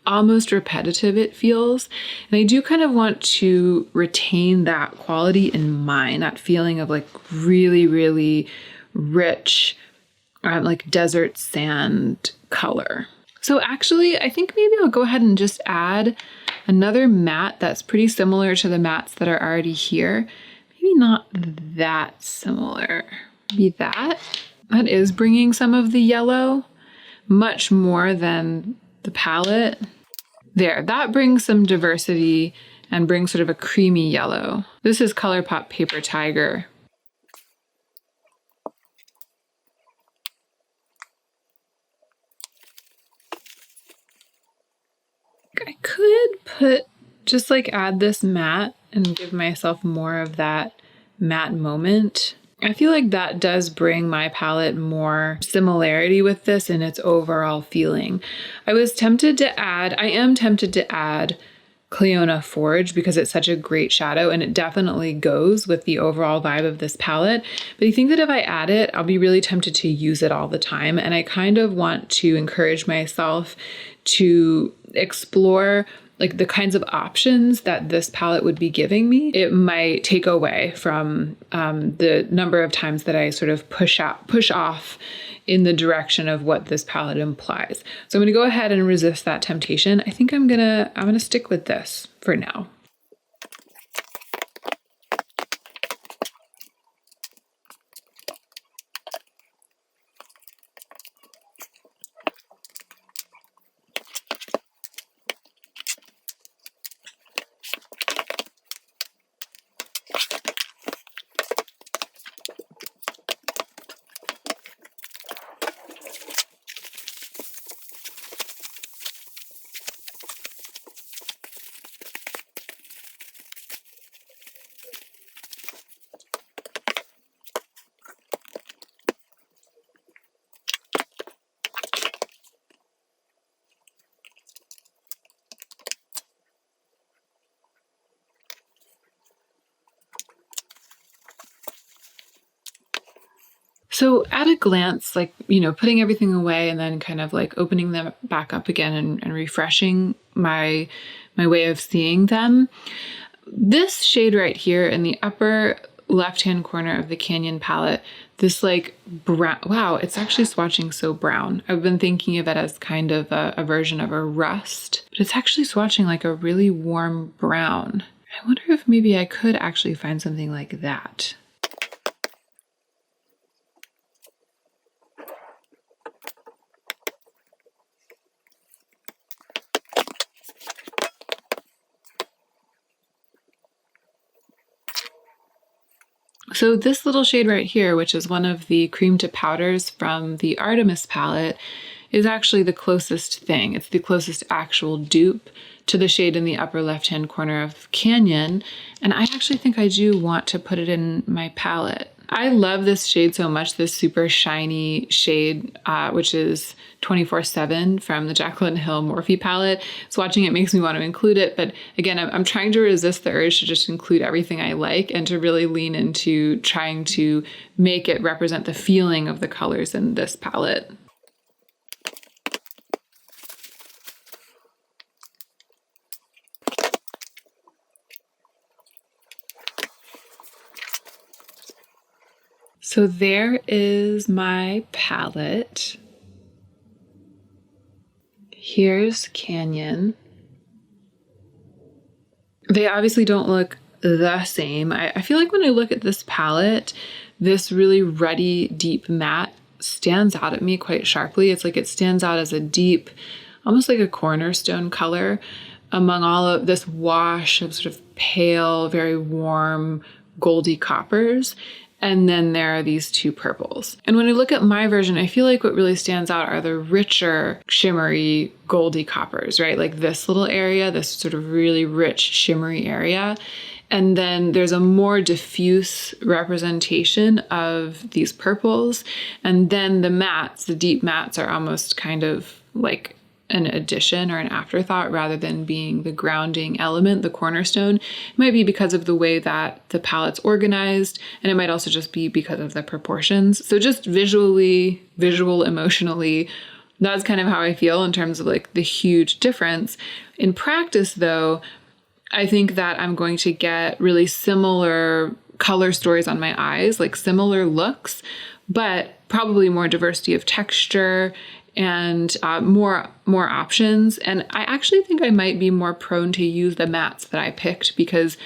almost repetitive it feels. And I do kind of want to retain that quality in mind, that feeling of like really, really rich, like desert sand color. So actually, I think maybe I'll go ahead and just add another matte that's pretty similar to the mattes that are already here. Maybe not that similar. Maybe that. That is bringing some of the yellow, much more than the palette. There, that brings some diversity and brings sort of a creamy yellow. This is ColourPop Paper Tiger. I could just like add this matte and give myself more of that matte moment. I feel like that does bring my palette more similarity with this in its overall feeling. I am tempted to add Cleona Forge because it's such a great shadow and it definitely goes with the overall vibe of this palette. But I think that if I add it, I'll be really tempted to use it all the time. And I kind of want to encourage myself to explore like the kinds of options that this palette would be giving me. It might take away from the number of times that I sort of push off in the direction of what this palette implies. So I'm going to go ahead and resist that temptation. I think I'm gonna stick with this for now. So at a glance, like, putting everything away and then kind of like opening them back up again and refreshing my way of seeing them, this shade right here in the upper left-hand corner of the Canyon palette, this like brown, wow, it's actually swatching so brown. I've been thinking of it as kind of a version of a rust, but it's actually swatching like a really warm brown. I wonder if maybe I could actually find something like that. So this little shade right here, which is one of the cream to powders from the Artemis palette, is actually the closest thing. It's the closest actual dupe to the shade in the upper left-hand corner of Canyon. And I actually think I do want to put it in my palette. I love this shade so much, this super shiny shade, which is 24/7 from the Jaclyn Hill Morphe palette. Swatching it makes me want to include it, but again, I'm trying to resist the urge to just include everything I like and to really lean into trying to make it represent the feeling of the colors in this palette. So there is my palette. Here's Canyon. They obviously don't look the same. I feel like when I look at this palette, this really ruddy, deep matte stands out at me quite sharply. It's like it stands out as a deep, almost like a cornerstone color among all of this wash of sort of pale, very warm, goldy coppers. And then there are these two purples. And when I look at my version, I feel like what really stands out are the richer, shimmery, goldy coppers, right? Like this little area, this sort of really rich, shimmery area. And then there's a more diffuse representation of these purples. And then the mattes, the deep mattes, are almost kind of like an addition or an afterthought rather than being the grounding element, the cornerstone. It might be because of the way that the palette's organized, and it might also just be because of the proportions. So just emotionally, that's kind of how I feel in terms of like the huge difference. In practice though, I think that I'm going to get really similar color stories on my eyes, like similar looks, but probably more diversity of texture and more options. And I actually think I might be more prone to use the mattes that I picked because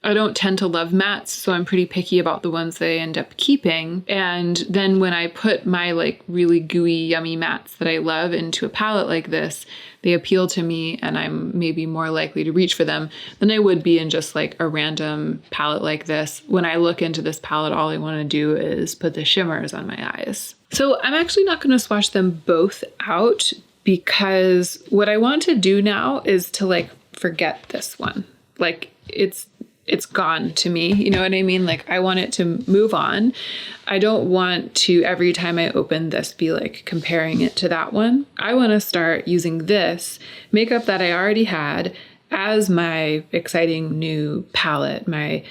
I don't tend to love mattes, so I'm pretty picky about the ones that I end up keeping. And then when I put my like really gooey, yummy mattes that I love into a palette like this, they appeal to me and I'm maybe more likely to reach for them than I would be in just like a random palette like this. When I look into this palette, all I want to do is put the shimmers on my eyes. So I'm actually not going to swatch them both out because what I want to do now is to like forget this one. Like it's gone to me. You know what I mean? Like I want it to move on. I don't want to, every time I open this, be like comparing it to that one. I want to start using this makeup that I already had as my exciting new palette, my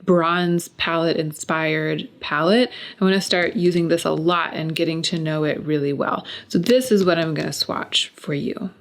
bronze palette inspired palette. I want to start using this a lot and getting to know it really well. So this is what I'm going to swatch for you.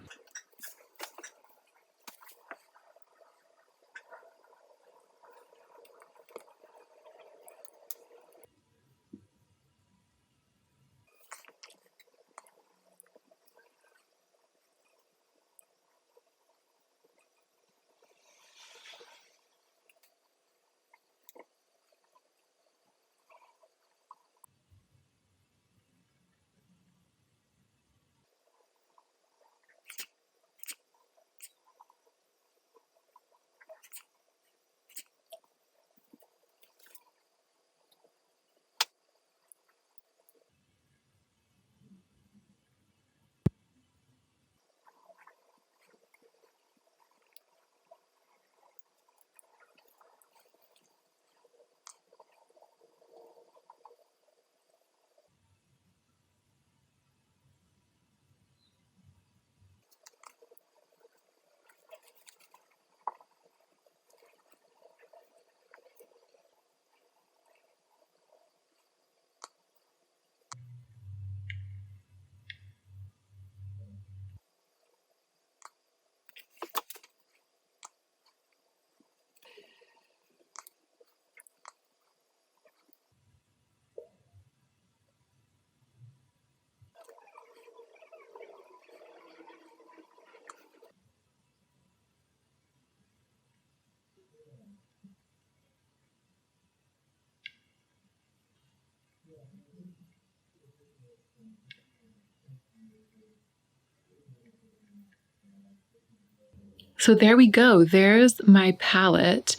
So there we go. There's my palette.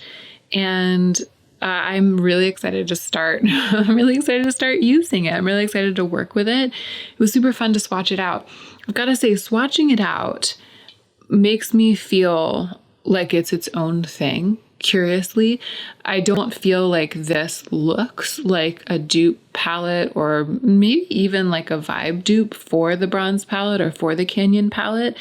And I'm really excited to start. I'm really excited to start using it. I'm really excited to work with it. It was super fun to swatch it out. I've got to say, swatching it out makes me feel like it's its own thing. Curiously, I don't feel like this looks like a dupe palette or maybe even like a vibe dupe for the bronze palette or for the Canyon palette.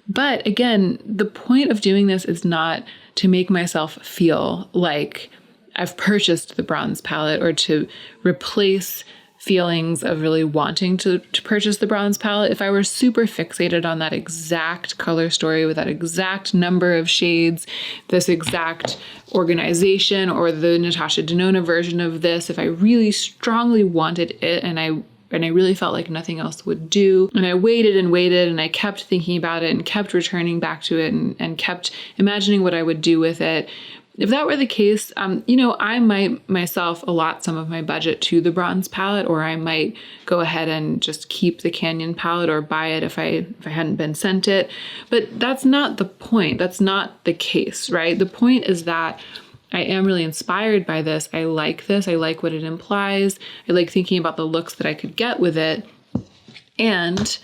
But again, the point of doing this is not to make myself feel like I've purchased the bronze palette or to replace feelings of really wanting to purchase the bronze palette. If I were super fixated on that exact color story with that exact number of shades, this exact organization, or the Natasha Denona version of this, if I really strongly wanted it and I really felt like nothing else would do, and I waited and waited and I kept thinking about it and kept returning back to it and kept imagining what I would do with it. If that were the case, I might myself allot some of my budget to the bronze palette, or I might go ahead and just keep the Canyon palette or buy it if I hadn't been sent it. But that's not the point. That's not the case, right? The point is that I am really inspired by this. I like this. I like what it implies. I like thinking about the looks that I could get with it and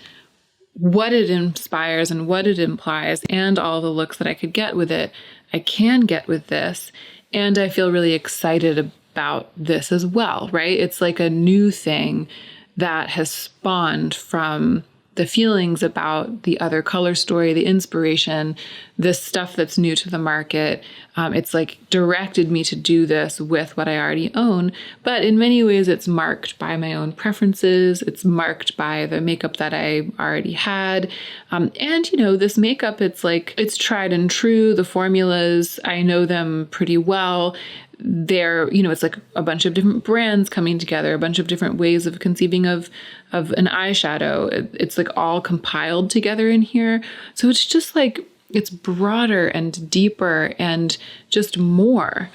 what it inspires and what it implies and all the looks that I could get with it. I can get with this, and I feel really excited about this as well, right? It's like a new thing that has spawned from the feelings about the other color story, the inspiration, this stuff that's new to the market. It's like directed me to do this with what I already own, but in many ways it's marked by my own preferences. It's marked by the makeup that I already had. This makeup, it's tried and true. The formulas, I know them pretty well. It's like a bunch of different brands coming together, a bunch of different ways of conceiving of an eyeshadow. It's like all compiled together in here. So it's just like, it's broader and deeper and just more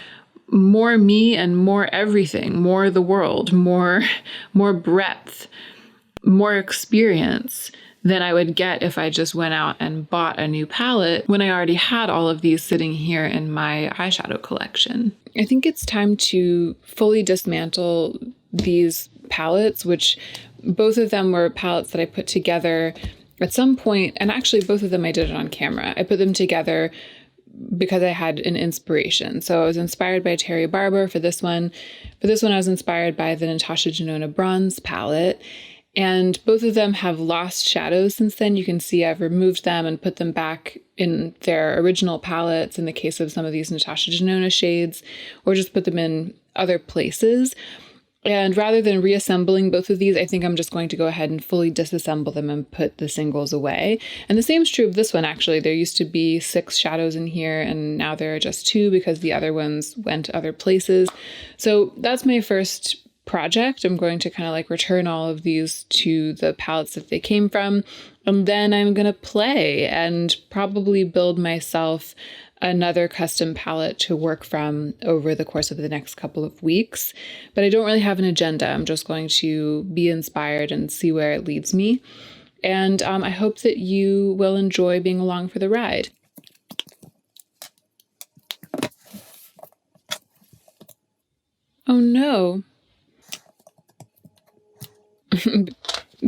me and more everything, more the world, more breadth, more experience than I would get if I just went out and bought a new palette when I already had all of these sitting here in my eyeshadow collection. I think it's time to fully dismantle these palettes, which both of them were palettes that I put together at some point, and actually both of them I did it on camera. I put them together because I had an inspiration. So I was inspired by Terry Barber for this one. For this one, I was inspired by the Natasha Denona Bronze palette. And both of them have lost shadows since then. You can see I've removed them and put them back in their original palettes in the case of some of these Natasha Denona shades, or just put them in other places. And rather than reassembling both of these, I think I'm just going to go ahead and fully disassemble them and put the singles away. And the same is true of this one, actually. There used to be 6 shadows in here, and now there are just 2 because the other ones went other places. So that's my first project. I'm going to kind of like return all of these to the palettes that they came from. And then I'm going to play and probably build myself another custom palette to work from over the course of the next couple of weeks. But I don't really have an agenda. I'm just going to be inspired and see where it leads me. And I hope that you will enjoy being along for the ride. Oh no.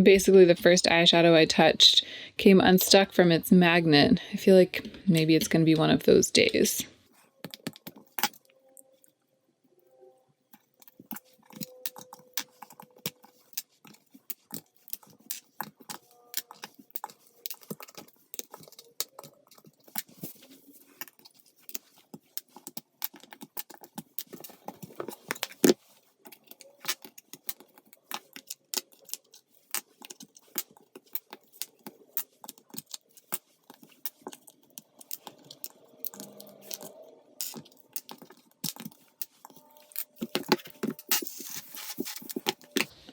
Basically, the first eyeshadow I touched came unstuck from its magnet. I feel like maybe it's going to be one of those days.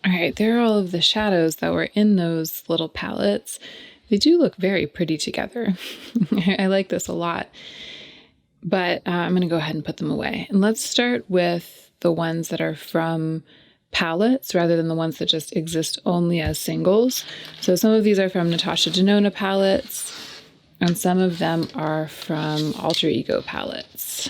All right, there are all of the shadows that were in those little palettes. They do look very pretty together. I like this a lot, but I'm going to go ahead and put them away. And let's start with the ones that are from palettes rather than the ones that just exist only as singles. So some of these are from Natasha Denona palettes. And some of them are from Alter Ego palettes.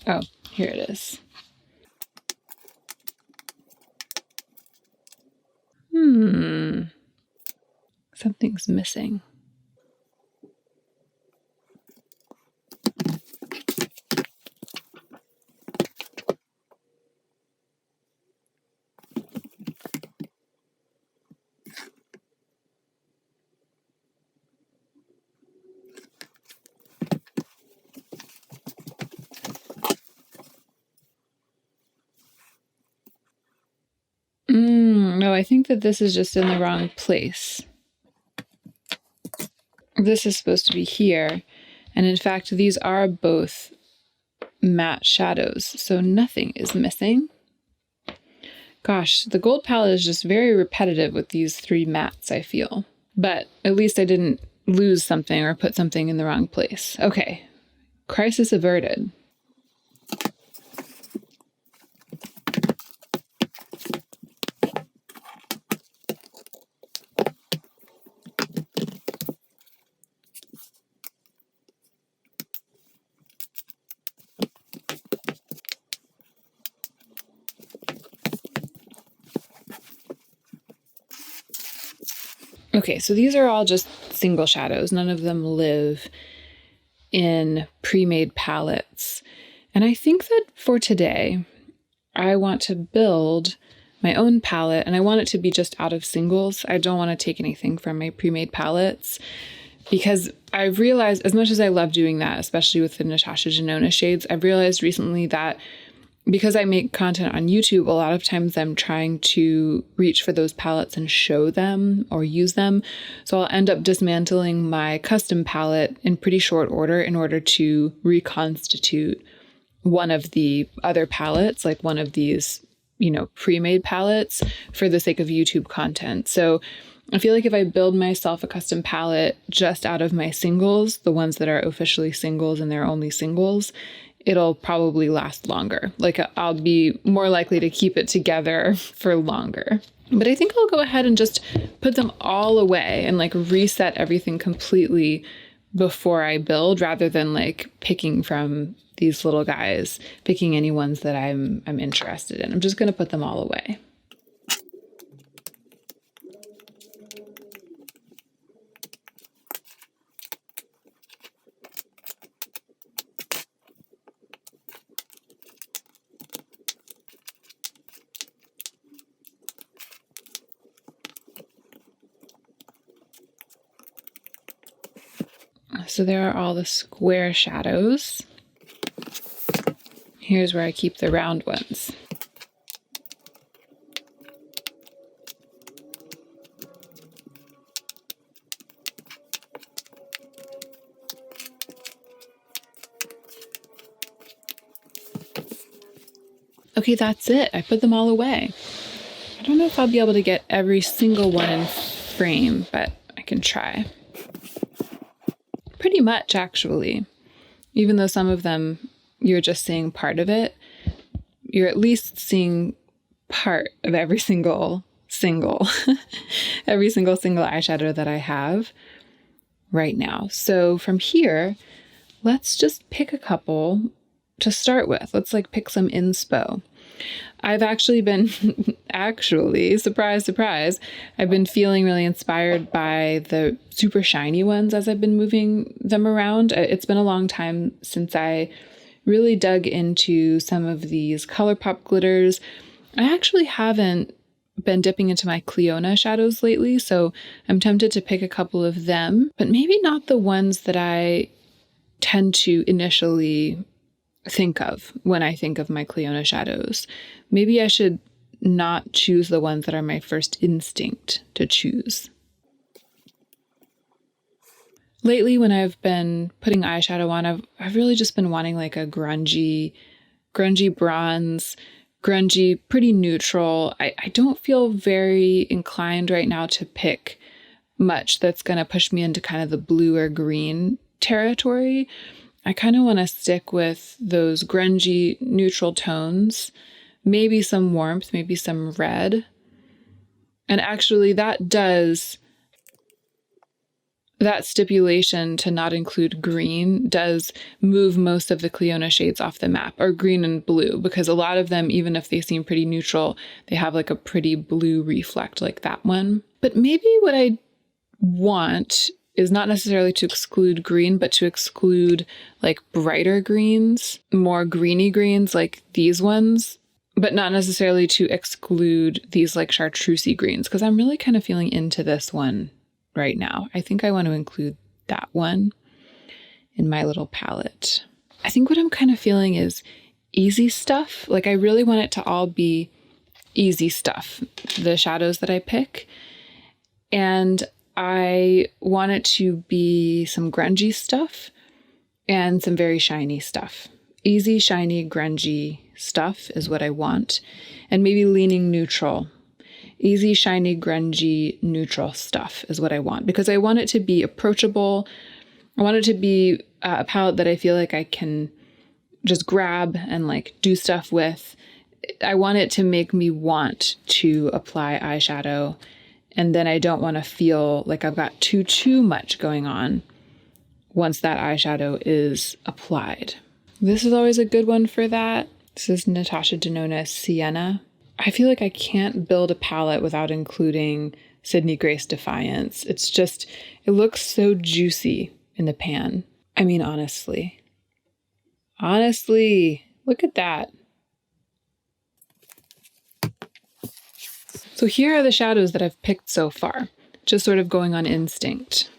Oh, here it is. Something's missing. No, I think that this is just in the wrong place. This is supposed to be here. And in fact, these are both matte shadows, so nothing is missing. Gosh, the gold palette is just very repetitive with these three mattes, I feel. But at least I didn't lose something or put something in the wrong place. Okay, crisis averted. Okay, so these are all just single shadows. None of them live in pre-made palettes. And I think that for today, I want to build my own palette, and I want it to be just out of singles. I don't want to take anything from my pre-made palettes, because I've realized, as much as I love doing that, especially with the Natasha Denona shades, I've realized recently that because I make content on YouTube, a lot of times I'm trying to reach for those palettes and show them or use them. So I'll end up dismantling my custom palette in pretty short order in order to reconstitute one of the other palettes, like one of these, pre-made palettes for the sake of YouTube content. So I feel like if I build myself a custom palette just out of my singles, the ones that are officially singles and they're only singles, it'll probably last longer. Like I'll be more likely to keep it together for longer. But I think I'll go ahead and just put them all away and reset everything completely before I build, rather than picking from these little guys, picking any ones that I'm interested in. I'm just going to put them all away. So there are all the square shadows. Here's where I keep the round ones. Okay, that's it. I put them all away. I don't know if I'll be able to get every single one in frame, but I can try. Pretty much, actually. Even though some of them you're just seeing part of it, you're at least seeing part of every single every single eyeshadow that I have right now. So from here, let's just pick a couple to start with. Let's pick some inspo. I've actually been, surprise, surprise, I've been feeling really inspired by the super shiny ones as I've been moving them around. It's been a long time since I really dug into some of these ColourPop glitters. I actually haven't been dipping into my Cliona shadows lately, so I'm tempted to pick a couple of them, but maybe not the ones that I tend to initially think of when I think of my Cliona shadows. Maybe I should not choose the ones that are my first instinct to choose. Lately, when I've been putting eyeshadow on, I've really just been wanting a grungy bronze, grungy, pretty neutral. I don't feel very inclined right now to pick much that's going to push me into kind of the blue or green territory. I kind of want to stick with those grungy neutral tones, maybe some warmth, maybe some red. And actually that stipulation to not include green does move most of the Clionadh shades off the map, or green and blue, because a lot of them, even if they seem pretty neutral, they have like a pretty blue reflect like that one. But maybe what I want is not necessarily to exclude green, but to exclude like brighter greens, more greeny greens like these ones, but not necessarily to exclude these like chartreusey greens, because I'm really kind of feeling into this one right now. I think I want to include that one in my little palette. I think what I'm kind of feeling is easy stuff. Like I really want it to all be easy stuff, the shadows that I pick. And I want it to be some grungy stuff and some very shiny stuff. Easy, shiny, grungy stuff is what I want. And maybe leaning neutral. Easy, shiny, grungy, neutral stuff is what I want, because I want it to be approachable. I want it to be a palette that I feel like I can just grab and like do stuff with. I want it to make me want to apply eyeshadow, and then I don't want to feel like I've got too much going on once that eyeshadow is applied. This is always a good one for that. This is Natasha Denona Sienna. I feel like I can't build a palette without including Sydney Grace Defiance. It's just, it looks so juicy in the pan. I mean, honestly, look at that. So here are the shadows that I've picked so far, just sort of going on instinct.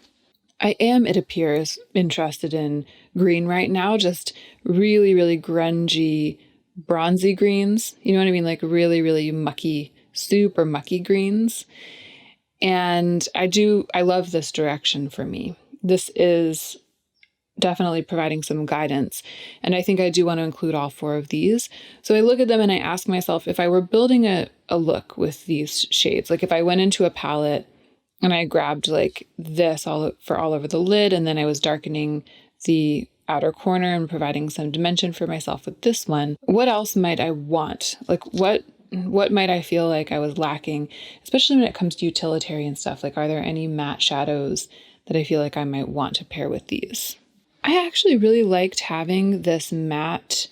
I am, it appears, interested in green right now, just really, really grungy, bronzy greens. You know what I mean? Like really, really mucky, super mucky greens. And I love this direction for me. This is definitely providing some guidance. And I think I do want to include all four of these. So I look at them and I ask myself, if I were building a look with these shades, like if I went into a palette and I grabbed like this all over the lid, and then I was darkening the outer corner and providing some dimension for myself with this one, what else might I want? Like what might I feel like I was lacking, especially when it comes to utilitarian stuff? Like, are there any matte shadows that I feel like I might want to pair with these? I actually really liked having this matte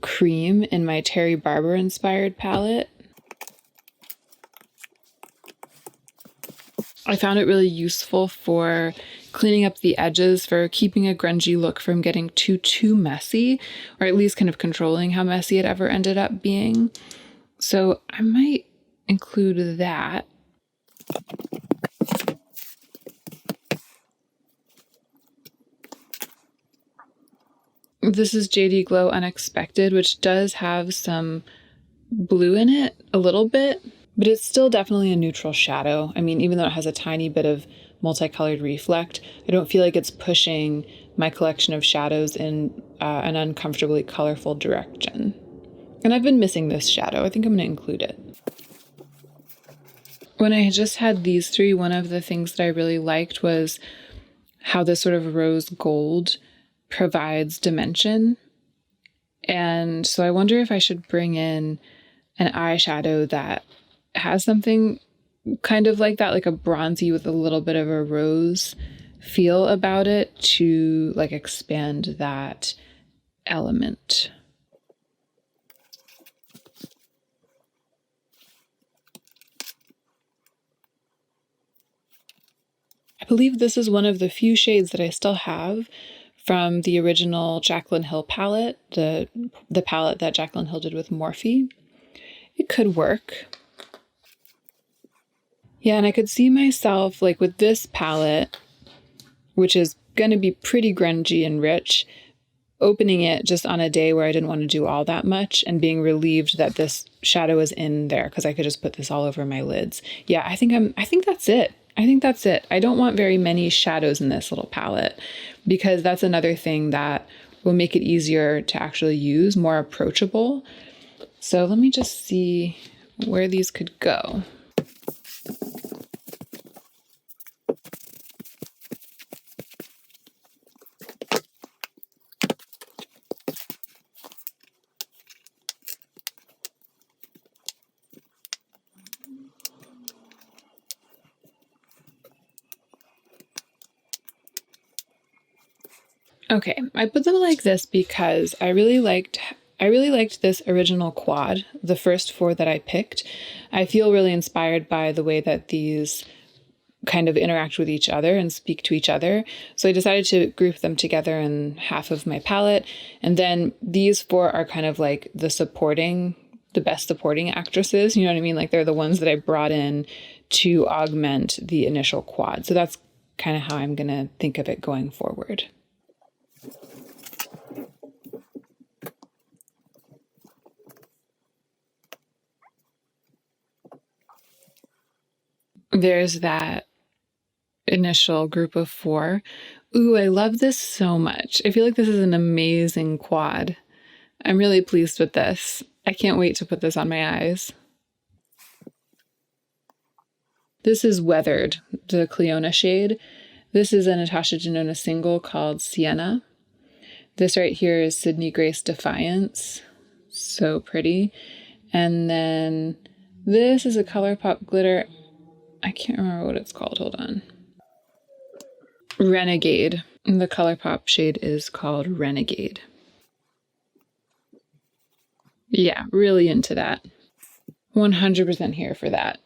cream in my Terry Barber inspired palette. I found it really useful for cleaning up the edges, for keeping a grungy look from getting too messy, or at least kind of controlling how messy it ever ended up being. So I might include that. This is JD Glow Unexpected, which does have some blue in it, a little bit, but it's still definitely a neutral shadow. I mean, even though it has a tiny bit of multicolored reflect, I don't feel like it's pushing my collection of shadows in an uncomfortably colorful direction. And I've been missing this shadow. I think I'm going to include it. When I just had these three, one of the things that I really liked was how this sort of rose gold provides dimension. And so I wonder if I should bring in an eyeshadow that has something kind of like that, like a bronzy with a little bit of a rose feel about it, to like expand that element. I believe this is one of the few shades that I still have from the original Jaclyn Hill palette, the palette that Jaclyn Hill did with Morphe. It could work. Yeah, and I could see myself like with this palette, which is going to be pretty grungy and rich, opening it just on a day where I didn't want to do all that much and being relieved that this shadow is in there because I could just put this all over my lids. Yeah, I think that's it. I think that's it. I don't want very many shadows in this little palette, because that's another thing that will make it easier to actually use, more approachable. So let me just see where these could go. Okay, I put them like this because I really liked this original quad, the first 4 that I picked. I feel really inspired by the way that these kind of interact with each other and speak to each other. So I decided to group them together in half of my palette. And then these 4 are kind of like the best supporting actresses. You know what I mean? Like they're the ones that I brought in to augment the initial quad. So that's kind of how I'm going to think of it going forward. There's that initial group of 4. Ooh, I love this so much. I feel like this is an amazing quad. I'm really pleased with this. I can't wait to put this on my eyes. This is Weathered, the Cleona shade. This is a Natasha Denona single called Sienna. This right here is Sydney Grace Defiance. So pretty. And then this is a ColourPop glitter. I can't remember what it's called. Hold on. Renegade. The ColourPop shade is called Renegade. Yeah, really into that. 100% here for that.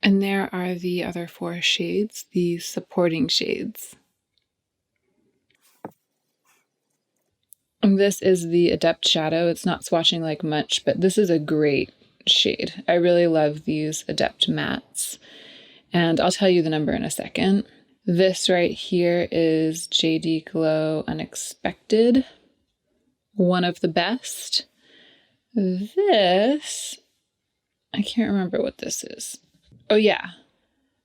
And there are the other 4 shades, the supporting shades. And this is the Adept Shadow. It's not swatching like much, but this is a great shade. I really love these Adept mattes. And I'll tell you the number in a second. This right here is JD Glow Unexpected. One of the best. This, I can't remember what this is. Oh yeah,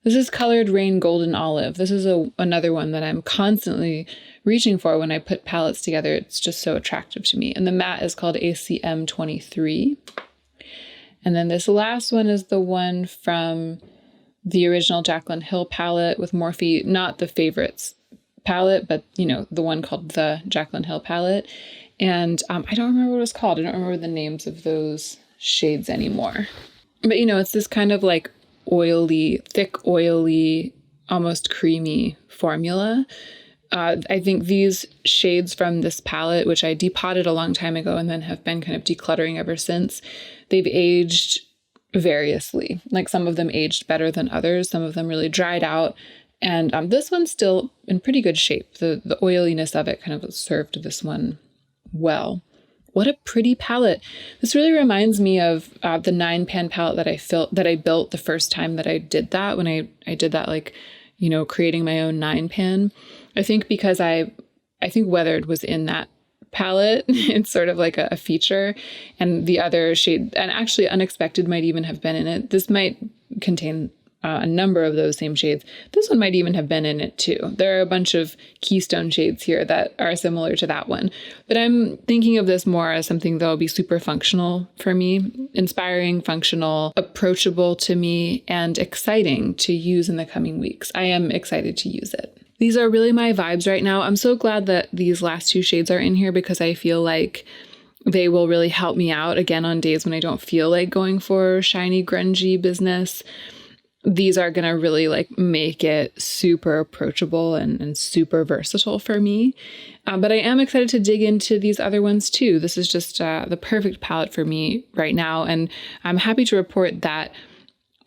this is Colored Rain Golden Olive. This is another one that I'm constantly reaching for when I put palettes together. It's just so attractive to me. And the matte is called ACM 23. And then this last one is the one from the original Jaclyn Hill palette with Morphe, not the favorites palette, but you know, the one called the Jaclyn Hill palette. And I don't remember what it was called. I don't remember the names of those shades anymore. But you know, it's this kind of like oily, thick, oily, almost creamy formula. I think these shades from this palette, which I depotted a long time ago and then have been kind of decluttering ever since, they've aged variously. Like some of them aged better than others. Some of them really dried out. And this one's still in pretty good shape. The oiliness of it kind of served this one well. What a pretty palette. This really reminds me of the 9-pan palette that I built the first time that I did that, when I did that, like, you know, creating my own 9-pan. I think because I think Weathered was in that palette. It's sort of like a feature, and the other shade, and actually Unexpected might even have been in it. This might contain a number of those same shades. This one might even have been in it too. There are a bunch of keystone shades here that are similar to that one. But I'm thinking of this more as something that will be super functional for me, inspiring, functional, approachable to me, and exciting to use in the coming weeks. I am excited to use it. These are really my vibes right now. I'm so glad that these last 2 shades are in here because I feel like they will really help me out again on days when I don't feel like going for shiny, grungy business. These are going to really like make it super approachable and super versatile for me. But I am excited to dig into these other ones too. This is just the perfect palette for me right now. And I'm happy to report that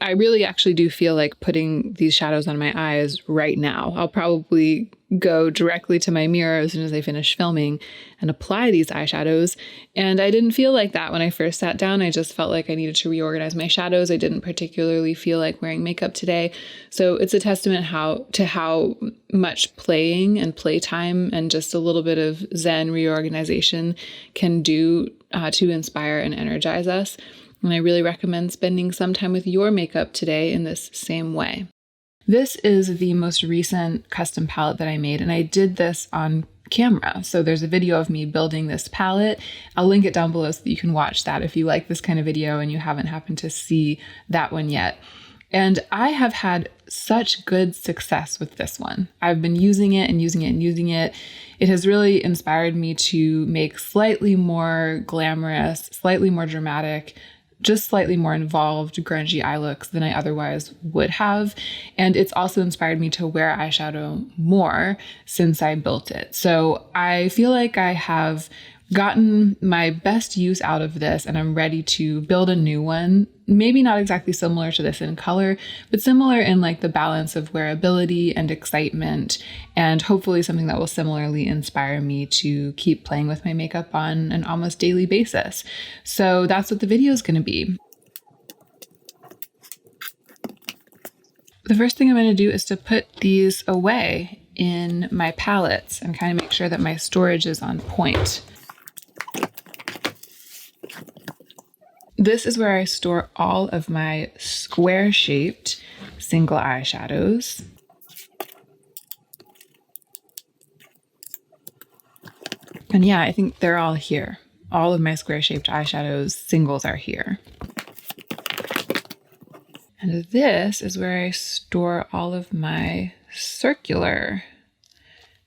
I really actually do feel like putting these shadows on my eyes right now. I'll probably go directly to my mirror as soon as I finish filming and apply these eyeshadows. And I didn't feel like that when I first sat down. I just felt like I needed to reorganize my shadows. I didn't particularly feel like wearing makeup today. So it's a testament to how much playing and playtime and just a little bit of Zen reorganization can do to inspire and energize us. And I really recommend spending some time with your makeup today in this same way. This is the most recent custom palette that I made, and I did this on camera. So there's a video of me building this palette. I'll link it down below so that you can watch that if you like this kind of video and you haven't happened to see that one yet. And I have had such good success with this one. I've been using it and using it and using it. It has really inspired me to make slightly more glamorous, slightly more dramatic just slightly more involved grungy eye looks than I otherwise would have. And it's also inspired me to wear eyeshadow more since I built it. So I feel like I have gotten my best use out of this and I'm ready to build a new one. Maybe not exactly similar to this in color, but similar in like the balance of wearability and excitement, and hopefully something that will similarly inspire me to keep playing with my makeup on an almost daily basis. So that's what the video is going to be. The first thing I'm going to do is to put these away in my palettes and kind of make sure that my storage is on point. This is where I store all of my square-shaped single eyeshadows. And yeah, I think they're all here. All of my square-shaped eyeshadows singles are here. And this is where I store all of my circular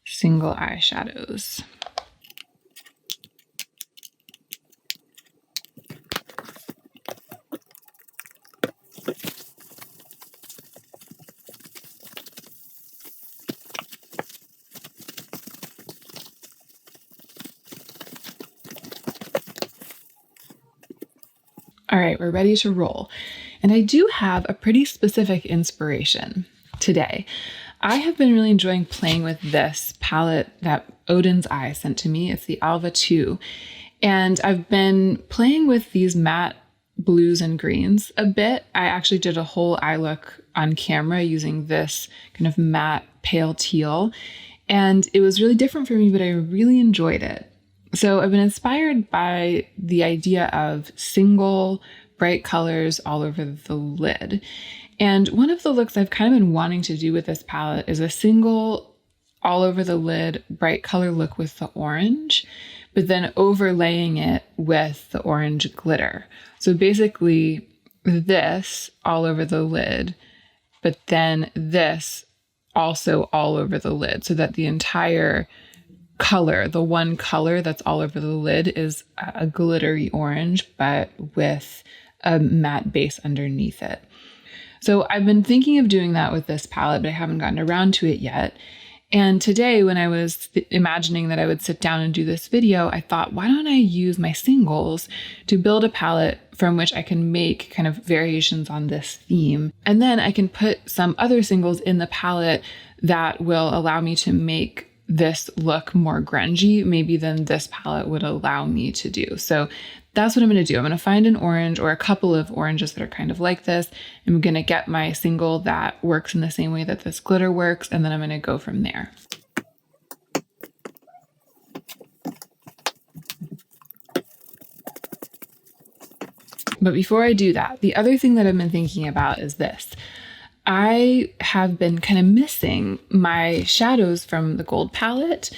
single eyeshadows. All right, we're ready to roll. And I do have a pretty specific inspiration today. I have been really enjoying playing with this palette that Odin's Eye sent to me. It's the Alva 2. And I've been playing with these matte blues and greens a bit. I actually did a whole eye look on camera using this kind of matte pale teal. And it was really different for me, but I really enjoyed it. So I've been inspired by the idea of single bright colors all over the lid. And one of the looks I've kind of been wanting to do with this palette is a single all over the lid bright color look with the orange, but then overlaying it with the orange glitter. So basically this all over the lid, but then this also all over the lid, so that the entire color, the one color that's all over the lid, is a glittery orange, but with a matte base underneath it. So I've been thinking of doing that with this palette, but I haven't gotten around to it yet. And today, when I was imagining that I would sit down and do this video, I thought, why don't I use my singles to build a palette from which I can make kind of variations on this theme. And then I can put some other singles in the palette that will allow me to make this look more grungy, maybe than this palette would allow me to do. So that's what I'm going to do. I'm going to find an orange or a couple of oranges that are kind of like this. I'm going to get my single that works in the same way that this glitter works, and then I'm going to go from there. But before I do that, the other thing that I've been thinking about is this. I have been kind of missing my shadows from the gold palette.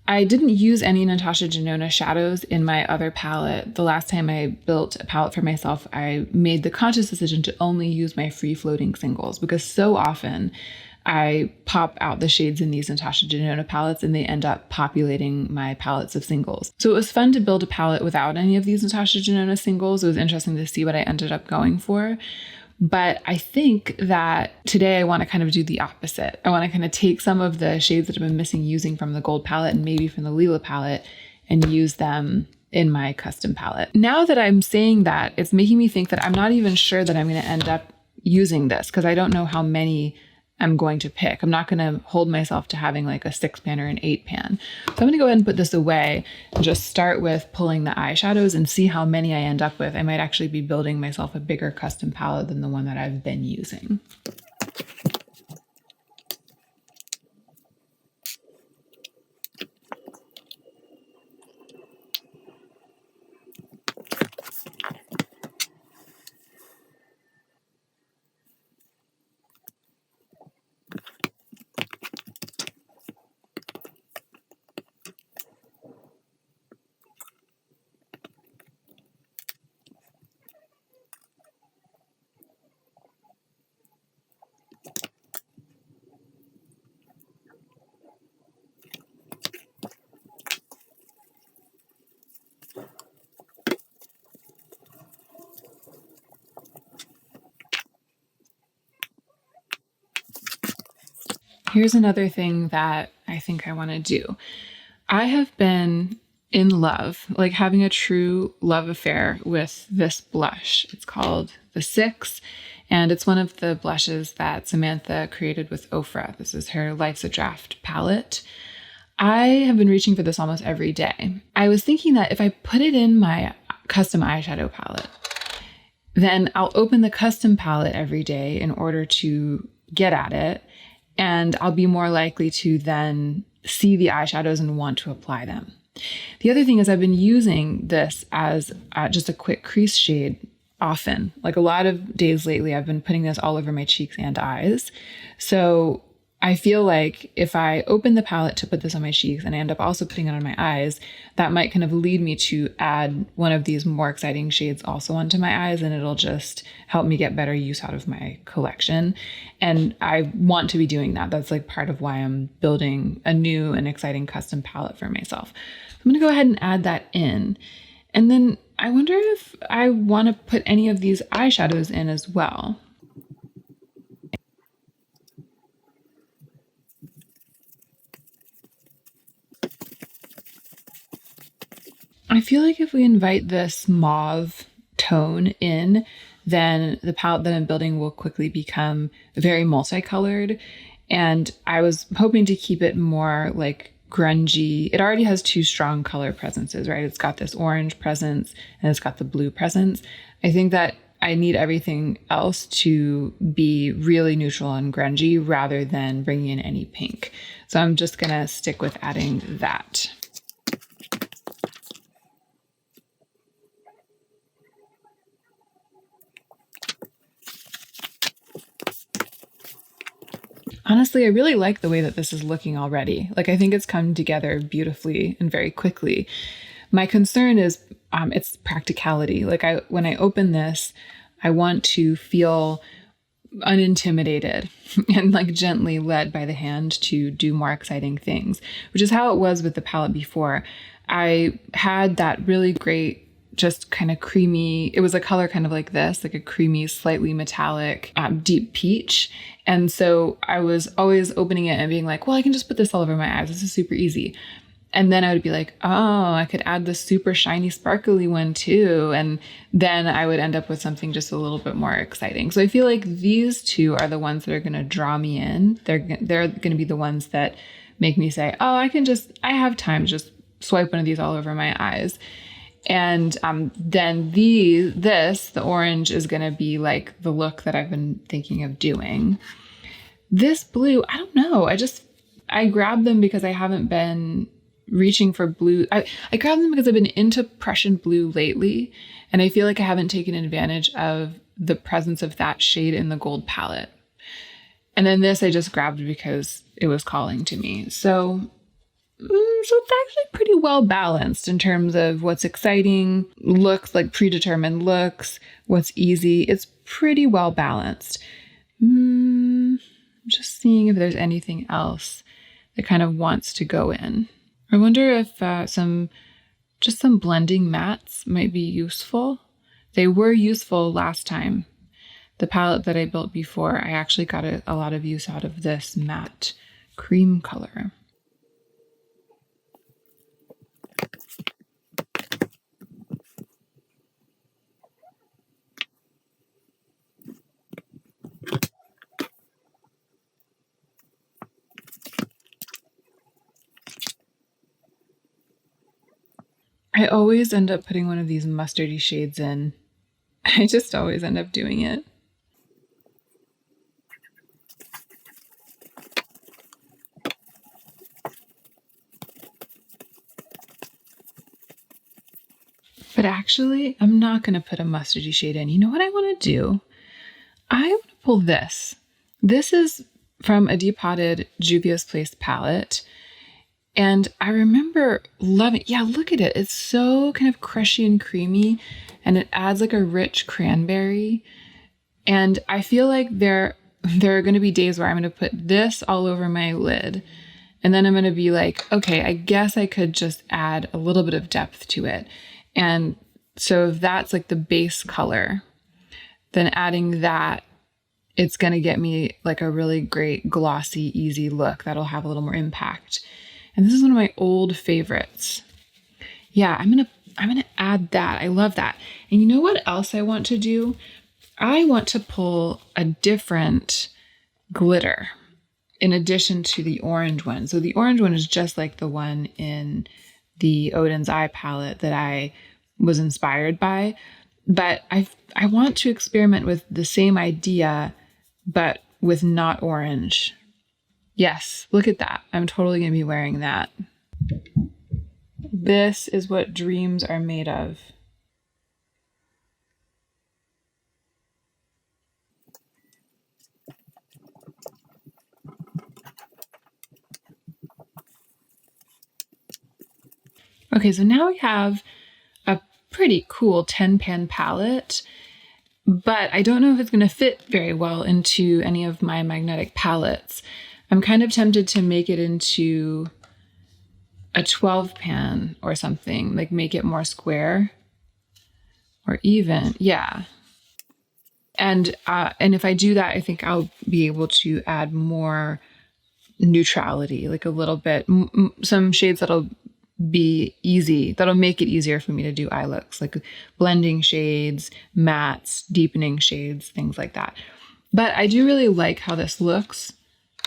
I didn't use any Natasha Denona shadows in my other palette. The last time I built a palette for myself, I made the conscious decision to only use my free-floating singles, because so often I pop out the shades in these Natasha Denona palettes and they end up populating my palettes of singles. So it was fun to build a palette without any of these Natasha Denona singles. It was interesting to see what I ended up going for. But I think that today I want to kind of do the opposite. I want to kind of take some of the shades that I've been missing using from the gold palette and maybe from the Lila palette and use them in my custom palette. Now that I'm saying that, it's making me think that I'm not even sure that I'm going to end up using this, because I don't know how many I'm going to pick. I'm not going to hold myself to having like a 6-pan or an 8-pan. So I'm going to go ahead and put this away and just start with pulling the eyeshadows and see how many I end up with. I might actually be building myself a bigger custom palette than the one that I've been using. Here's another thing that I think I want to do. I have been in love, like having a true love affair with this blush. It's called the 6, and it's one of the blushes that Samantha created with Ofra. This is her Life's a Draft palette. I have been reaching for this almost every day. I was thinking that if I put it in my custom eyeshadow palette, then I'll open the custom palette every day in order to get at it, and I'll be more likely to then see the eyeshadows and want to apply them. The other thing is I've been using this as just a quick crease shade often. Like a lot of days lately, I've been putting this all over my cheeks and eyes. So I feel like if I open the palette to put this on my cheeks and I end up also putting it on my eyes, that might kind of lead me to add one of these more exciting shades also onto my eyes, and it'll just help me get better use out of my collection. And I want to be doing that. That's like part of why I'm building a new and exciting custom palette for myself. I'm going to go ahead and add that in. And then I wonder if I want to put any of these eyeshadows in as well. I feel like if we invite this mauve tone in, then the palette that I'm building will quickly become very multicolored. And I was hoping to keep it more like grungy. It already has 2 strong color presences, right? It's got this orange presence and it's got the blue presence. I think that I need everything else to be really neutral and grungy rather than bringing in any pink. So I'm just gonna stick with adding that. Honestly, I really like the way that this is looking already. Like, I think it's come together beautifully and very quickly. My concern is its practicality. Like, when I open this, I want to feel unintimidated and like gently led by the hand to do more exciting things, which is how it was with the palette before. I had that really great, just kind of creamy, it was a color kind of like this, like a creamy, slightly metallic, deep peach. And so I was always opening it and being like, well, I can just put this all over my eyes. This is super easy. And then I would be like, oh, I could add this super shiny, sparkly one too. And then I would end up with something just a little bit more exciting. So I feel like these 2 are the ones that are going to draw me in. They're going to be the ones that make me say, oh, I have time to just swipe one of these all over my eyes. And then the orange is going to be like the look that I've been thinking of doing. This blue, I don't know. I grabbed them because I haven't been reaching for blue. I grabbed them because I've been into Prussian blue lately. And I feel like I haven't taken advantage of the presence of that shade in the gold palette. And then this I just grabbed because it was calling to me. So it's actually pretty well balanced in terms of what's exciting, looks like predetermined looks, what's easy. It's pretty well balanced. Just seeing if there's anything else that kind of wants to go in. I wonder if some blending mattes might be useful. They were useful last time. The palette that I built before, I actually got a lot of use out of this matte cream color. I always end up putting one of these mustardy shades in. I just always end up doing it. But actually, I'm not going to put a mustardy shade in. You know what I want to do? I want to pull this. This is from a Depotted Juvia's Place palette. And I remember loving, yeah, look at it. It's so kind of crushy and creamy, and it adds like a rich cranberry. And I feel like there are going to be days where I'm going to put this all over my lid. And then I'm going to be like, okay, I guess I could just add a little bit of depth to it. And so if that's like the base color, then adding that it's going to get me like a really great glossy, easy look that'll have a little more impact. And this is one of my old favorites. Yeah, I'm going to add that. I love that. And you know what else I want to do? I want to pull a different glitter in addition to the orange one. So the orange one is just like the one in the Odin's Eye palette that I was inspired by. But I want to experiment with the same idea, but with not orange. Yes, look at that. I'm totally going to be wearing that. This is what dreams are made of. Okay, so now we have a pretty cool 10-pan palette, but I don't know if it's going to fit very well into any of my magnetic palettes. I'm kind of tempted to make it into a 12-pan or something, like make it more square or even, yeah. And if I do that, I think I'll be able to add more neutrality, like a little bit, some shades that'll be easy, that'll make it easier for me to do eye looks, like blending shades, mattes, deepening shades, things like that. But I do really like how this looks,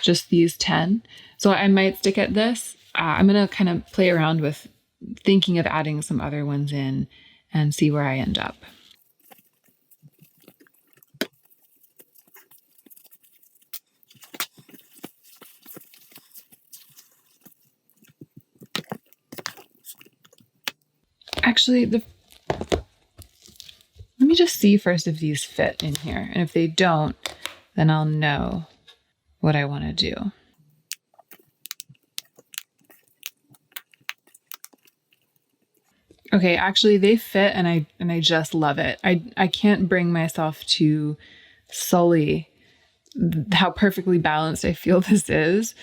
just these 10. So I might stick at this. I'm going to kind of play around with thinking of adding some other ones in and see where I end up. Actually, let me just see first if these fit in here. And if they don't, then I'll know what I want to do. Okay, actually they fit and I just love it. I can't bring myself to sully how perfectly balanced I feel this is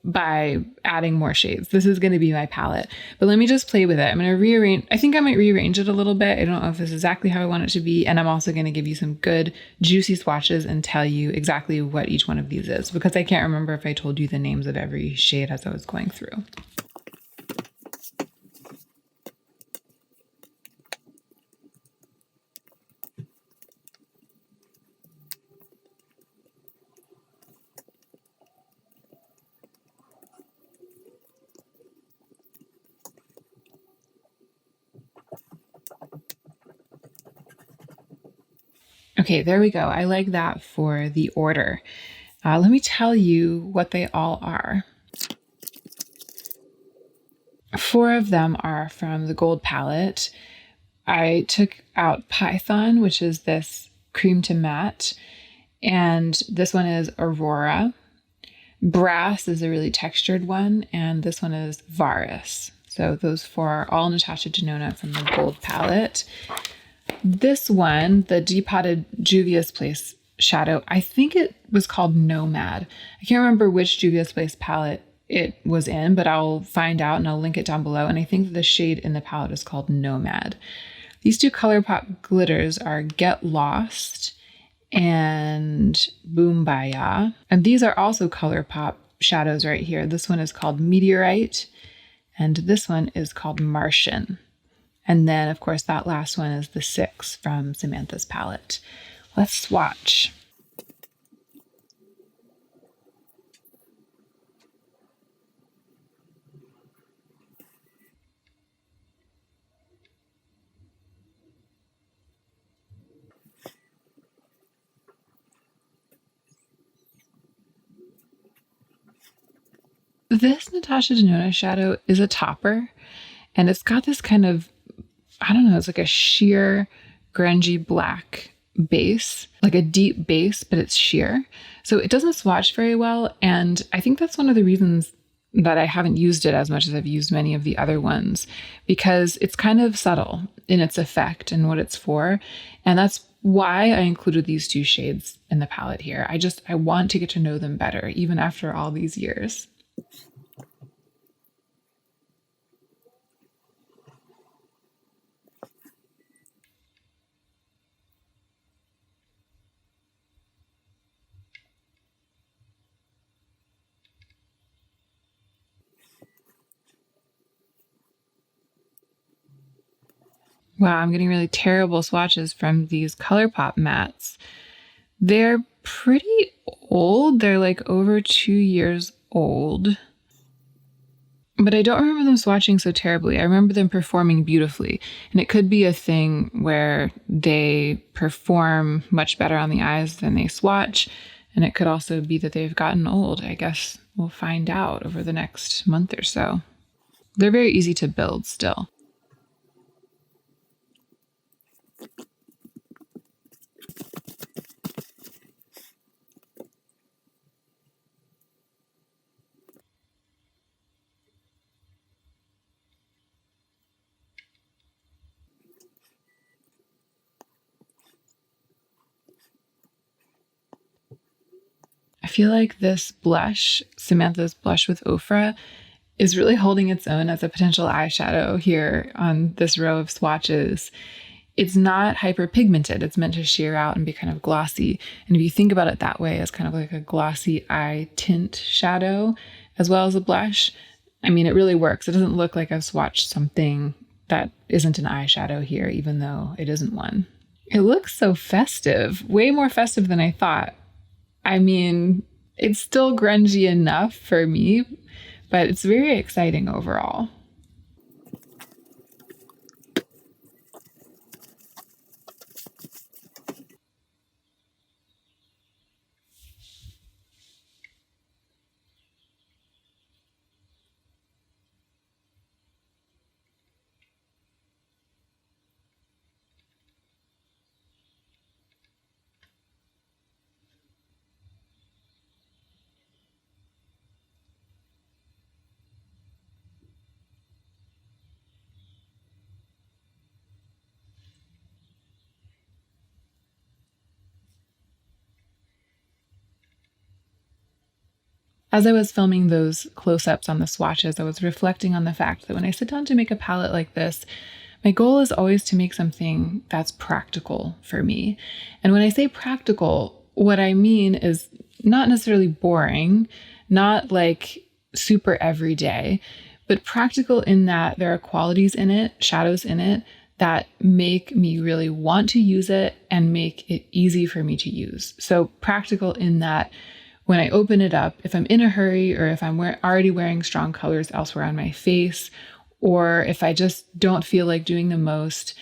by adding more shades. This is going to be my palette, but let me just play with it. I'm going to rearrange. I think I might rearrange it a little bit. I don't know if this is exactly how I want it to be. And I'm also going to give you some good juicy swatches and tell you exactly what each one of these is, because I can't remember if I told you the names of every shade as I was going through. Okay, there we go. I like that for the order. Let me tell you what they all are. 4 of them are from the gold palette. I took out Python, which is this cream to matte, and this one is Aurora. Brass is a really textured one, and this one is Varus. So those 4 are all Natasha Denona from the gold palette. This one, the Depotted Juvia's Place shadow, I think it was called Nomad. I can't remember which Juvia's Place palette it was in, but I'll find out and I'll link it down below. And I think the shade in the palette is called Nomad. These 2 ColourPop glitters are Get Lost and Boombaya. And these are also ColourPop shadows right here. This one is called Meteorite, and this one is called Martian. And then, of course, that last one is the 6 from Samantha's palette. Let's swatch. This Natasha Denona shadow is a topper, and it's got this kind of, I don't know, it's like a sheer grungy black base, like a deep base, but it's sheer. So it doesn't swatch very well. And I think that's one of the reasons that I haven't used it as much as I've used many of the other ones, because it's kind of subtle in its effect and what it's for. And that's why I included these 2 shades in the palette here. I want to get to know them better, even after all these years. Wow, I'm getting really terrible swatches from these ColourPop mats. They're pretty old. They're like over 2 years old. But I don't remember them swatching so terribly. I remember them performing beautifully. And it could be a thing where they perform much better on the eyes than they swatch. And it could also be that they've gotten old. I guess we'll find out over the next month or so. They're very easy to build still. I feel like this blush, Samantha's blush with Ofra, is really holding its own as a potential eyeshadow here on this row of swatches. It's not hyperpigmented. It's meant to sheer out and be kind of glossy. And if you think about it that way, as kind of like a glossy eye tint shadow, as well as a blush, I mean, it really works. It doesn't look like I've swatched something that isn't an eyeshadow here, even though it isn't one. It looks so festive, way more festive than I thought. I mean, it's still grungy enough for me, but it's very exciting overall. As I was filming those close-ups on the swatches, I was reflecting on the fact that when I sit down to make a palette like this, my goal is always to make something that's practical for me. And when I say practical, what I mean is not necessarily boring, not like super everyday, but practical in that there are qualities in it, shadows in it, that make me really want to use it and make it easy for me to use. So practical in that when I open it up, if I'm in a hurry or if I'm already wearing strong colors elsewhere on my face, or if I just don't feel like doing the most,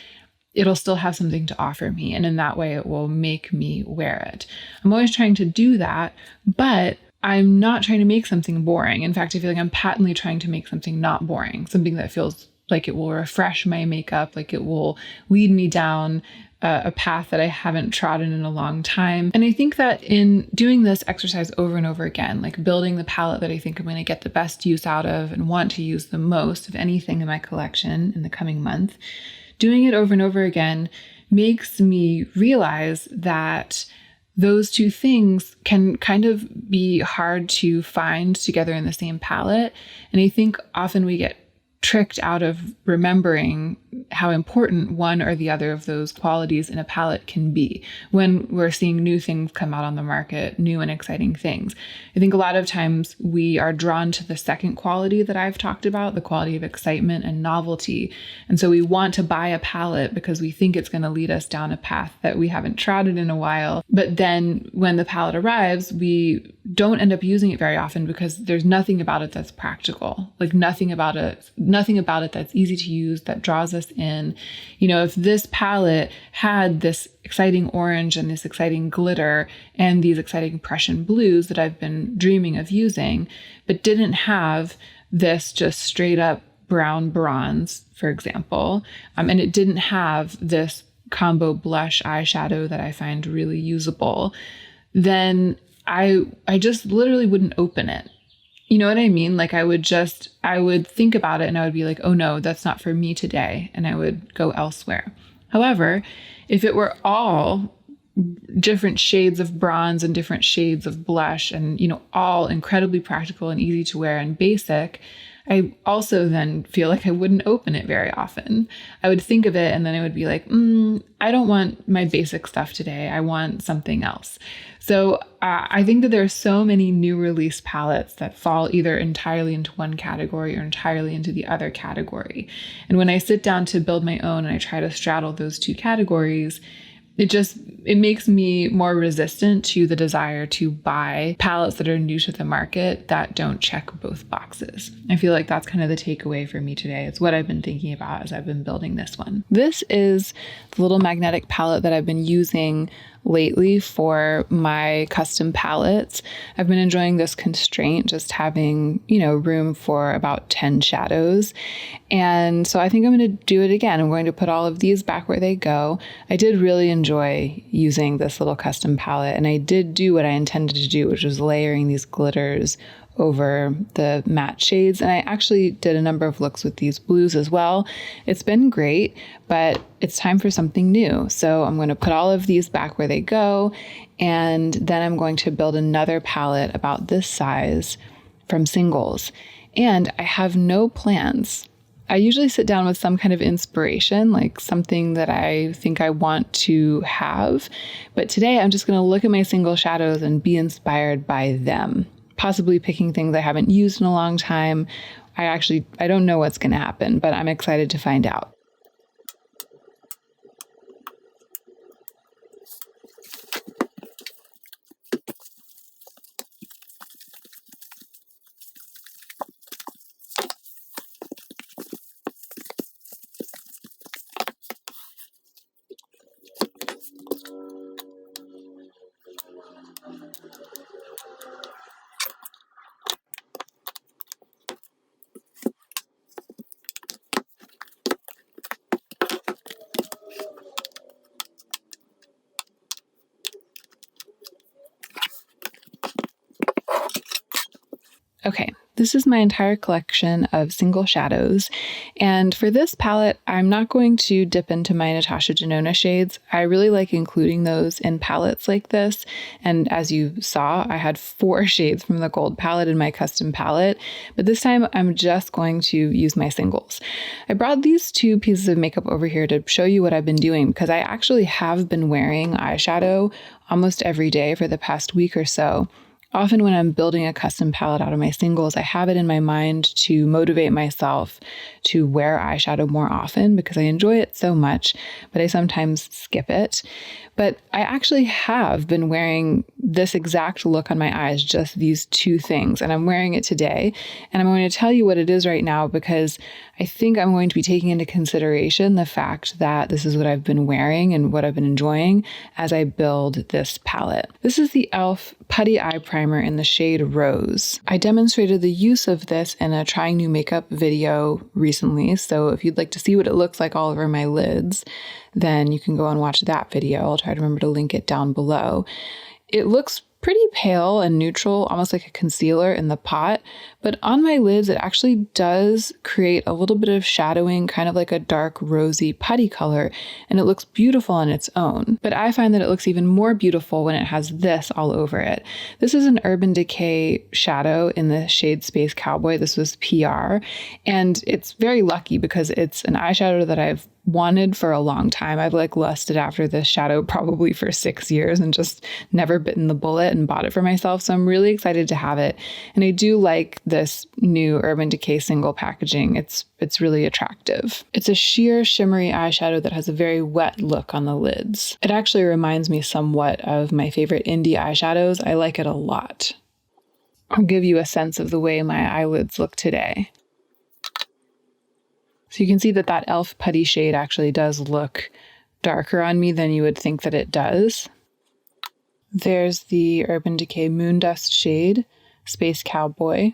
it'll still have something to offer me. And in that way, it will make me wear it. I'm always trying to do that, but I'm not trying to make something boring. In fact, I feel like I'm patently trying to make something not boring, something that feels like it will refresh my makeup, like it will lead me down a path that I haven't trodden in a long time. And I think that in doing this exercise over and over again, like building the palette that I think I'm going to get the best use out of and want to use the most of anything in my collection in the coming month, doing it over and over again makes me realize that those two things can kind of be hard to find together in the same palette. And I think often we get tricked out of remembering how important one or the other of those qualities in a palette can be when we're seeing new things come out on the market, new and exciting things. I think a lot of times we are drawn to the second quality that I've talked about, the quality of excitement and novelty. And so we want to buy a palette because we think it's going to lead us down a path that we haven't trodden in a while. But then when the palette arrives, we don't end up using it very often because there's nothing about it that's practical, like nothing about it that's easy to use, that draws us in. You know, if this palette had this exciting orange and this exciting glitter and these exciting Prussian blues that I've been dreaming of using, but didn't have this just straight up brown bronze, for example, and it didn't have this combo blush eyeshadow that I find really usable, then I just literally wouldn't open it. You know what I mean? Like I would think about it and I would be like, oh no, that's not for me today. And I would go elsewhere. However, if it were all different shades of bronze and different shades of blush and, you know, all incredibly practical and easy to wear and basic, I also then feel like I wouldn't open it very often. I would think of it and then I would be like, I don't want my basic stuff today. I want something else. So I think that there are so many new release palettes that fall either entirely into one category or entirely into the other category. And when I sit down to build my own and I try to straddle those two categories, it makes me more resistant to the desire to buy palettes that are new to the market that don't check both boxes. I feel like that's kind of the takeaway for me today. It's what I've been thinking about as I've been building this one. This is the little magnetic palette that I've been using lately for my custom palettes. I've been enjoying this constraint, just having, room for about 10 shadows. And so I think I'm going to do it again. I'm going to put all of these back where they go. I did really enjoy using this little custom palette, and I did do what I intended to do, which was layering these glitters over the matte shades. And I actually did a number of looks with these blues as well. It's been great, but it's time for something new. So I'm going to put all of these back where they go. And then I'm going to build another palette about this size from singles. And I have no plans. I usually sit down with some kind of inspiration, like something that I think I want to have. But today I'm just going to look at my single shadows and be inspired by them. Possibly picking things I haven't used in a long time. I don't know what's going to happen, but I'm excited to find out. Okay, this is my entire collection of single shadows. And for this palette, I'm not going to dip into my Natasha Denona shades. I really like including those in palettes like this. And as you saw, I had 4 shades from the gold palette in my custom palette. But this time I'm just going to use my singles. I brought these 2 pieces of makeup over here to show you what I've been doing, because I actually have been wearing eyeshadow almost every day for the past week or so. Often when I'm building a custom palette out of my singles, I have it in my mind to motivate myself to wear eyeshadow more often because I enjoy it so much, but I sometimes skip it. But I actually have been wearing this exact look on my eyes, just these 2 things, and I'm wearing it today. And I'm going to tell you what it is right now because I think I'm going to be taking into consideration the fact that this is what I've been wearing and what I've been enjoying as I build this palette. This is the e.l.f. Putty Eye Primer in the shade Rose. I demonstrated the use of this in a trying new makeup video recently, so if you'd like to see what it looks like all over my lids, then you can go and watch that video. I'll try to remember to link it down below. It looks pretty pale and neutral, almost like a concealer in the pot, but on my lids, it actually does create a little bit of shadowing, kind of like a dark rosy putty color, and it looks beautiful on its own. But I find that it looks even more beautiful when it has this all over it. This is an Urban Decay shadow in the shade Space Cowboy. This was PR, and it's very lucky because it's an eyeshadow that I've wanted for a long time. I've lusted after this shadow probably for 6 years and just never bitten the bullet and bought it for myself. So I'm really excited to have it. And I do like this new Urban Decay single packaging. It's really attractive. It's a sheer shimmery eyeshadow that has a very wet look on the lids. It actually reminds me somewhat of my favorite indie eyeshadows. I like it a lot. I'll give you a sense of the way my eyelids look today. So you can see that e.l.f. putty shade actually does look darker on me than you would think that it does. There's the Urban Decay Moondust shade, Space Cowboy.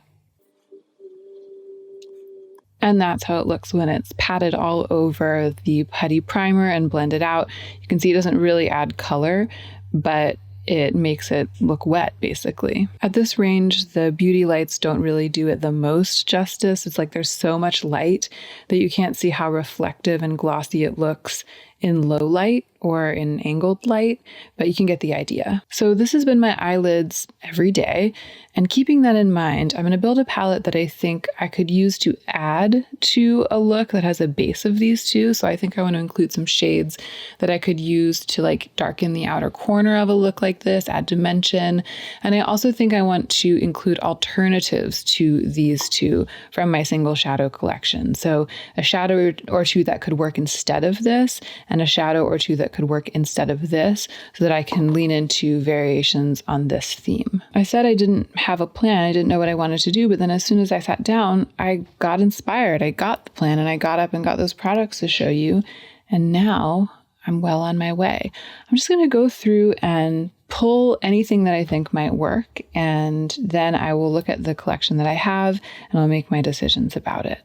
And that's how it looks when it's patted all over the putty primer and blended out. You can see it doesn't really add color, but it makes it look wet, basically. At this range, the beauty lights don't really do it the most justice. It's like there's so much light that you can't see how reflective and glossy it looks in low light or in angled light, but you can get the idea. So this has been my eyelids every day. And keeping that in mind, I'm going to build a palette that I think I could use to add to a look that has a base of these two. So I think I want to include some shades that I could use to like darken the outer corner of a look like this, add dimension. And I also think I want to include alternatives to these two from my single shadow collection. So a shadow or two that could work instead of this, and a shadow or two that could work instead of this, so that I can lean into variations on this theme. I said I didn't have a plan. I didn't know what I wanted to do, but then as soon as I sat down, I got inspired. I got the plan and I got up and got those products to show you. And now I'm well on my way. I'm just going to go through and pull anything that I think might work. And then I will look at the collection that I have and I'll make my decisions about it.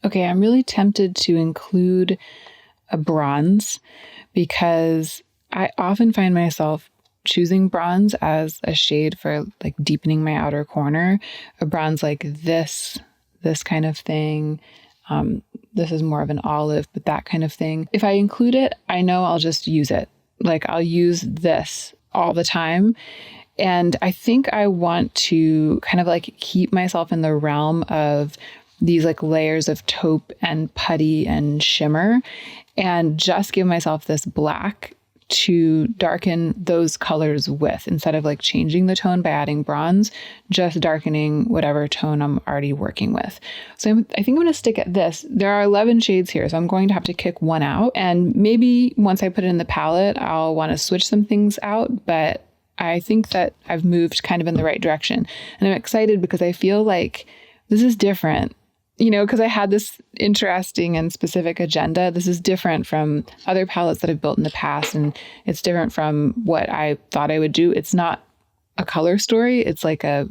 Okay, I'm really tempted to include a bronze because I often find myself choosing bronze as a shade for like deepening my outer corner. A bronze like this kind of thing. This is more of an olive, but that kind of thing. If I include it, I know I'll just use it. Like I'll use this all the time. And I think I want to kind of like keep myself in the realm of these like layers of taupe and putty and shimmer, and just give myself this black to darken those colors with, instead of like changing the tone by adding bronze, just darkening whatever tone I'm already working with. So I think I'm going to stick at this. There are 11 shades here, so I'm going to have to kick one out. And maybe once I put it in the palette, I'll want to switch some things out, but I think that I've moved kind of in the right direction. And I'm excited because I feel like this is different. You know, because I had this interesting and specific agenda. This is different from other palettes that I've built in the past, and it's different from what I thought I would do. It's not a color story. It's like a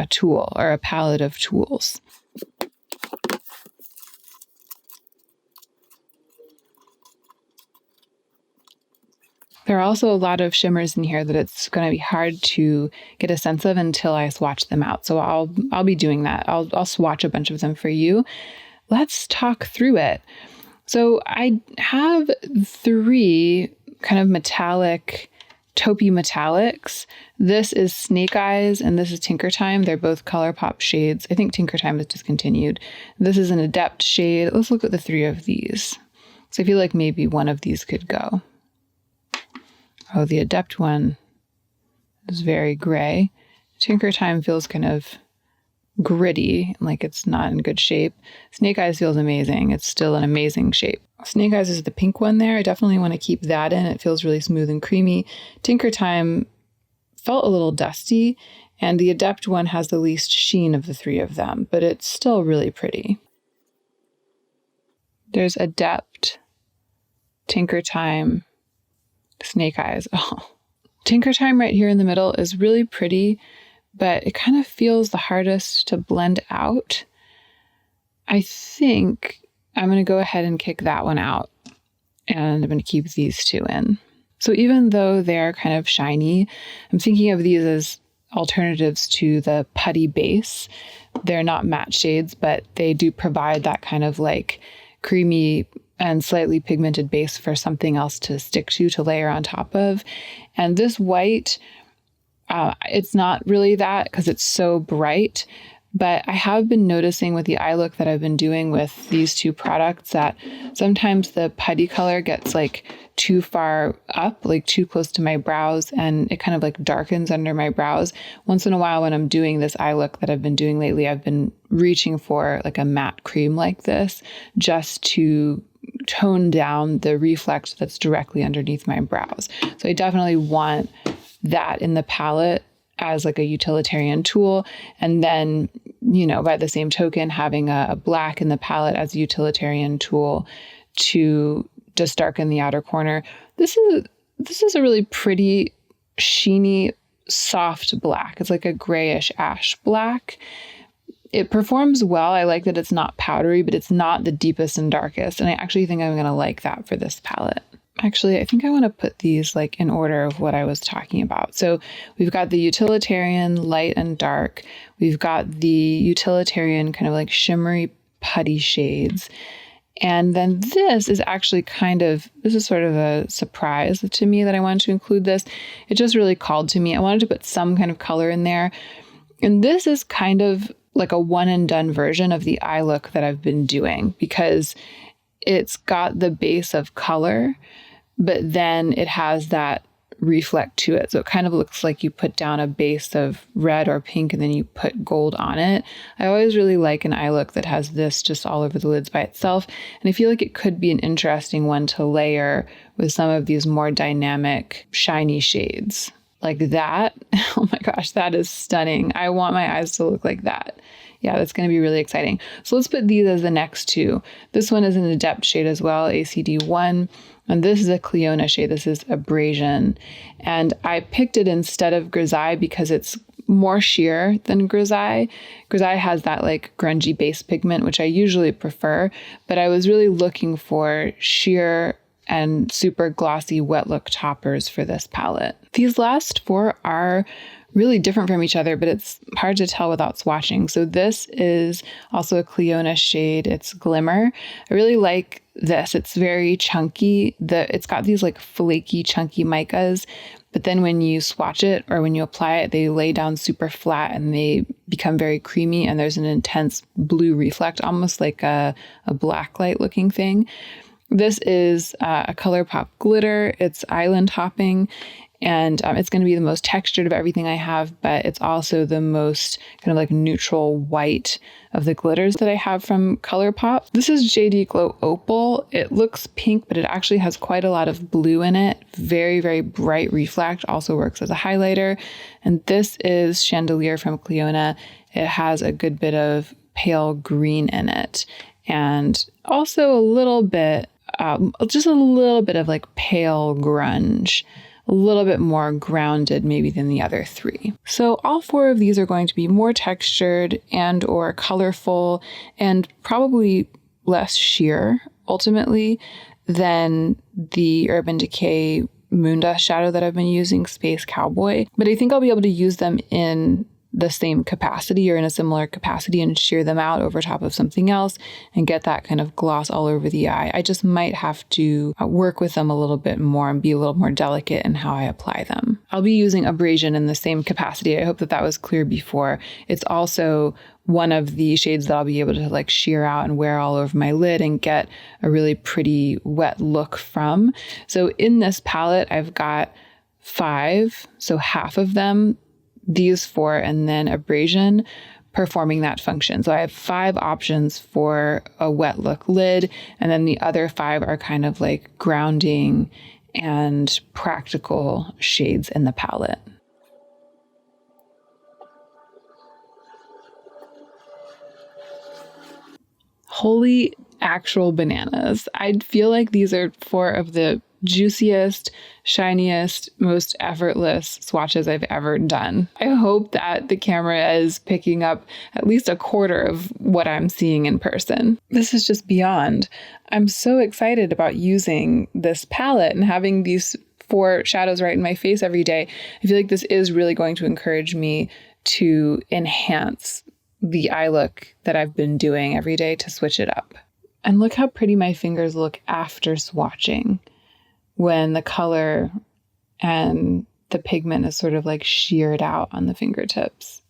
tool or a palette of tools. There are also a lot of shimmers in here that it's going to be hard to get a sense of until I swatch them out. So I'll be doing that. I'll swatch a bunch of them for you. Let's talk through it. So I have 3 kind of metallic, taupey metallics. This is Snake Eyes and this is Tinker Time. They're both ColourPop shades. I think Tinker Time is discontinued. This is an Adept shade. Let's look at the 3 of these. So I feel like maybe one of these could go. Oh, the Adept one is very gray. Tinker Time feels kind of gritty, like it's not in good shape. Snake Eyes feels amazing. It's still an amazing shape. Snake Eyes is the pink one there. I definitely want to keep that in. It feels really smooth and creamy. Tinker Time felt a little dusty, and the Adept one has the least sheen of the 3 of them, but it's still really pretty. There's Adept, Tinker Time, Snake Eyes. Oh, Tinker Time right here in the middle is really pretty, but it kind of feels the hardest to blend out. I think I'm going to go ahead and kick that one out, and I'm going to keep these 2 in. So even though they're kind of shiny, I'm thinking of these as alternatives to the putty base. They're not matte shades, but they do provide that kind of like creamy and slightly pigmented base for something else to stick to layer on top of. And this white, it's not really that because it's so bright, But I have been noticing with the eye look that I've been doing with these two products that sometimes the putty color gets like too far up, like too close to my brows, and it kind of like darkens under my brows. Once in a while when I'm doing this eye look that I've been doing lately, I've been reaching for like a matte cream like this just to tone down the reflect that's directly underneath my brows. So I definitely want that in the palette as like a utilitarian tool. And then, you know, by the same token, having a black in the palette as a utilitarian tool to just darken the outer corner. This is a really pretty, sheeny, soft black. It's like a grayish ash black. It performs well. I like that it's not powdery, but it's not the deepest and darkest. And I actually think I'm going to like that for this palette. Actually, I think I want to put these like in order of what I was talking about. So we've got the utilitarian light and dark. We've got the utilitarian kind of like shimmery putty shades. And then this is actually this is sort of a surprise to me that I wanted to include this. It just really called to me. I wanted to put some kind of color in there. And this is kind of like a one and done version of the eye look that I've been doing because it's got the base of color, but then it has that reflect to it. So it kind of looks like you put down a base of red or pink and then you put gold on it. I always really like an eye look that has this just all over the lids by itself. And I feel like it could be an interesting one to layer with some of these more dynamic, shiny shades. Like that. Oh my gosh, that is stunning. I want my eyes to look like that. Yeah, that's going to be really exciting. So let's put these as the next two. This one is an Adept shade as well, ACD1. And this is a Cleona shade. This is Abrasion. And I picked it instead of Grisaille because it's more sheer than Grisaille. Grisaille has that like grungy base pigment, which I usually prefer. But I was really looking for sheer and super glossy wet look toppers for this palette. These last four are really different from each other, but it's hard to tell without swatching. So this is also a Cleona shade. It's Glimmer. I really like this. It's very chunky. It's got these like flaky, chunky micas, but then when you swatch it or when you apply it, they lay down super flat and they become very creamy. And there's an intense blue reflect, almost like a black light looking thing. This is a ColourPop glitter. It's island hopping. And it's going to be the most textured of everything I have, but it's also the most kind of like neutral white of the glitters that I have from ColourPop. This is JD Glow Opal. It looks pink, but it actually has quite a lot of blue in it. Very, very bright reflect, also works as a highlighter. And this is Chandelier from Cleona. It has a good bit of pale green in it. And also a little bit, just a little bit of like pale grunge. A little bit more grounded maybe than the other three. So all four of these are going to be more textured and or colorful and probably less sheer ultimately than the Urban Decay Moondust shadow that I've been using, Space Cowboy. But I think I'll be able to use them in the same capacity or in a similar capacity and shear them out over top of something else and get that kind of gloss all over the eye. I just might have to work with them a little bit more and be a little more delicate in how I apply them. I'll be using Abrasion in the same capacity. I hope that was clear before. It's also one of the shades that I'll be able to like shear out and wear all over my lid and get a really pretty wet look from. So in this palette, I've got 5, so half of them, these 4, and then Abrasion performing that function. So I have 5 options for a wet look lid, and then the other 5 are kind of like grounding and practical shades in the palette. Holy actual bananas. I feel like these are 4 of the juiciest, shiniest, most effortless swatches I've ever done. I hope that the camera is picking up at least a quarter of what I'm seeing in person. This is just beyond. I'm so excited about using this palette and having these 4 shadows right in my face every day. I feel like this is really going to encourage me to enhance the eye look that I've been doing every day to switch it up. And look how pretty my fingers look after swatching, when the color and the pigment is sort of like sheared out on the fingertips.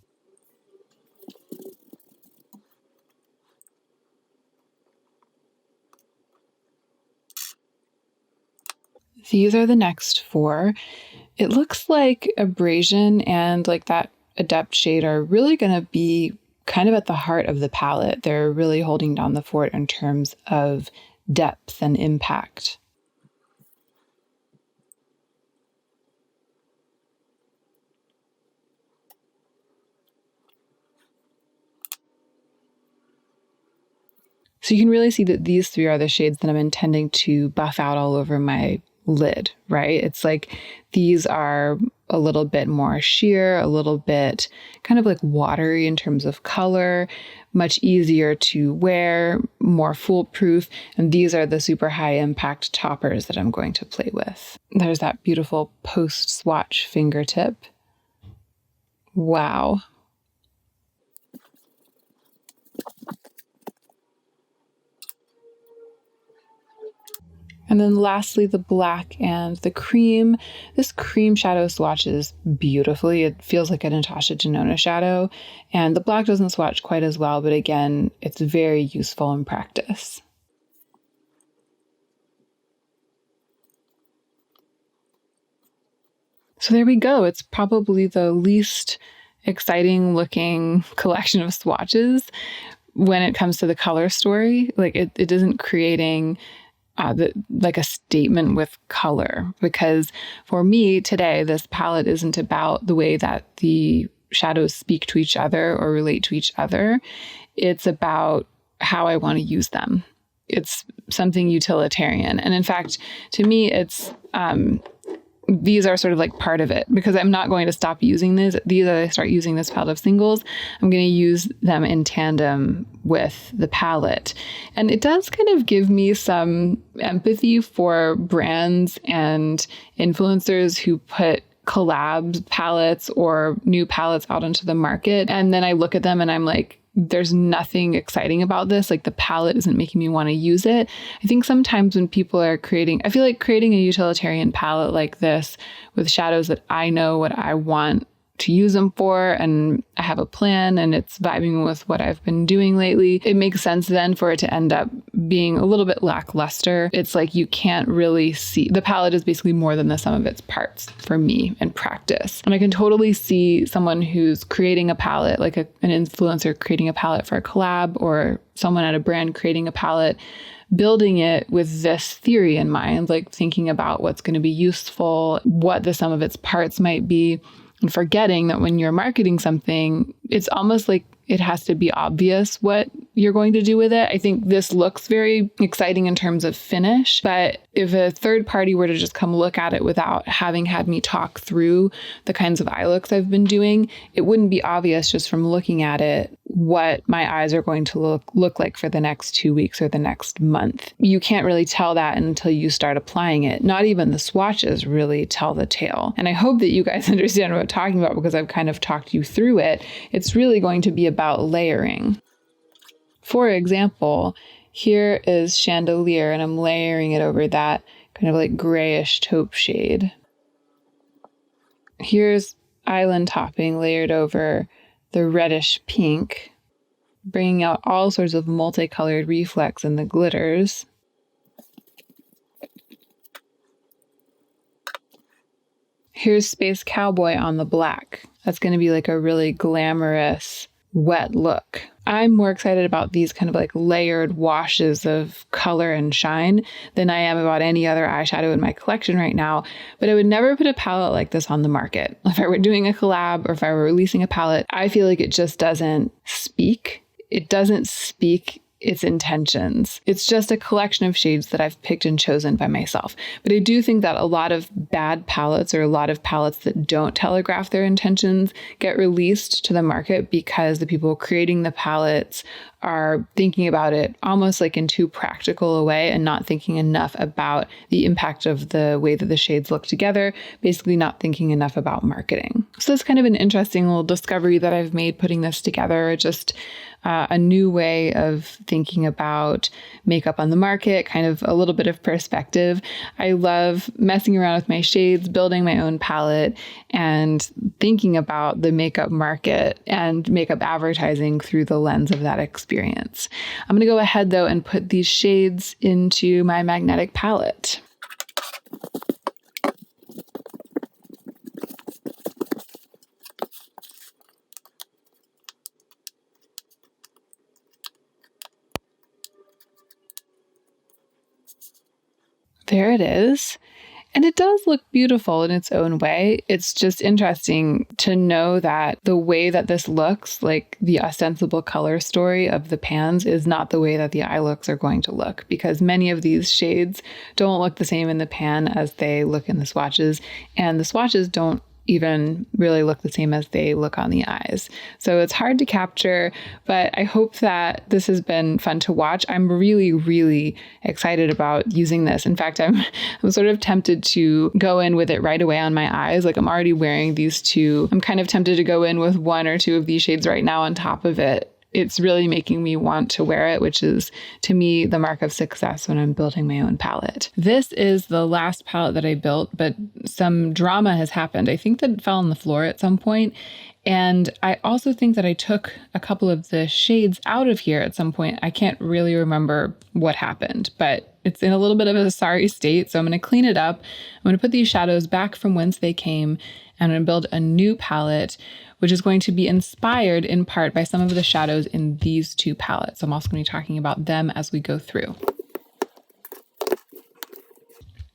These are the next 4. It looks like abrasion and like that Adept shade are really going to be kind of at the heart of the palette. They're really holding down the fort in terms of depth and impact. So you can really see that these 3 are the shades that I'm intending to buff out all over my lid, right? It's like these are a little bit more sheer, a little bit kind of like watery in terms of color, much easier to wear, more foolproof. And these are the super high impact toppers that I'm going to play with. There's that beautiful post swatch fingertip. Wow. And then lastly, the black and the cream. This cream shadow swatches beautifully. It feels like a NATASHA DENONA shadow. And the black doesn't swatch quite as well, but again, it's very useful in practice. So there we go. It's probably the least exciting looking collection of swatches when it comes to the color story. Like it isn't creating like a statement with color, because for me today, this palette isn't about the way that the shadows speak to each other or relate to each other. It's about how I want to use them. It's something utilitarian. And in fact, to me, it's these are sort of like part of it, because I'm not going to stop using these. As I start using this palette of singles, I'm going to use them in tandem with the palette. And it does kind of give me some empathy for brands and influencers who put collab palettes or new palettes out into the market. And then I look at them and I'm like, there's nothing exciting about this. Like the palette isn't making me want to use it. I think sometimes when people are I feel like creating a utilitarian palette like this with shadows that I know what I want to use them for, and I have a plan and it's vibing with what I've been doing lately, it makes sense then for it to end up being a little bit lackluster. It's like you can't really see, the palette is basically more than the sum of its parts for me in practice. And I can totally see someone who's creating a palette, like an influencer creating a palette for a collab, or someone at a brand creating a palette, building it with this theory in mind, like thinking about what's going to be useful, what the sum of its parts might be, and forgetting that when you're marketing something, it's almost like it has to be obvious what you're going to do with it. I think this looks very exciting in terms of finish, but if a third party were to just come look at it without having had me talk through the kinds of eye looks I've been doing, it wouldn't be obvious just from looking at it what my eyes are going to look like for the next 2 weeks or the next month. You can't really tell that until you start applying it. Not even the swatches really tell the tale. And I hope that you guys understand what I'm talking about, because I've kind of talked you through it. It's really going to be about layering. For example, here is Chandelier, and I'm layering it over that kind of like grayish taupe shade. Here's Island Topping layered over the reddish pink, bringing out all sorts of multicolored reflex in the glitters. Here's Space Cowboy on the black. That's going to be like a really glamorous, wet look. I'm more excited about these kind of like layered washes of color and shine than I am about any other eyeshadow in my collection right now. But I would never put a palette like this on the market. If I were doing a collab or if I were releasing a palette, I feel like it just doesn't speak. It doesn't speak its intentions. It's just a collection of shades that I've picked and chosen by myself. But I do think that a lot of bad palettes, or a lot of palettes that don't telegraph their intentions, get released to the market because the people creating the palettes are thinking about it almost like in too practical a way and not thinking enough about the impact of the way that the shades look together, basically not thinking enough about marketing. So that's kind of an interesting little discovery that I've made putting this together, just a new way of thinking about makeup on the market, kind of a little bit of perspective. I love messing around with my shades, building my own palette, and thinking about the makeup market and makeup advertising through the lens of that experience. I'm going to go ahead though and put these shades into my magnetic palette. There it is. And it does look beautiful in its own way. It's just interesting to know that the way that this looks, like the ostensible color story of the pans, is not the way that the eye looks are going to look, because many of these shades don't look the same in the pan as they look in the swatches, and the swatches don't even really look the same as they look on the eyes. So it's hard to capture, but I hope that this has been fun to watch. I'm really, really excited about using this. In fact, I'm sort of tempted to go in with it right away on my eyes. Like, I'm already wearing these two. I'm kind of tempted to go in with one or two of these shades right now on top of it. It's really making me want to wear it, which is, to me, the mark of success when I'm building my own palette. This is the last palette that I built, but some drama has happened. I think that it fell on the floor at some point. And I also think that I took a couple of the shades out of here at some point. I can't really remember what happened, but it's in a little bit of a sorry state. So I'm going to clean it up. I'm going to put these shadows back from whence they came, and I'm going to build a new palette, which is going to be inspired in part by some of the shadows in these two palettes. So I'm also going to be talking about them as we go through.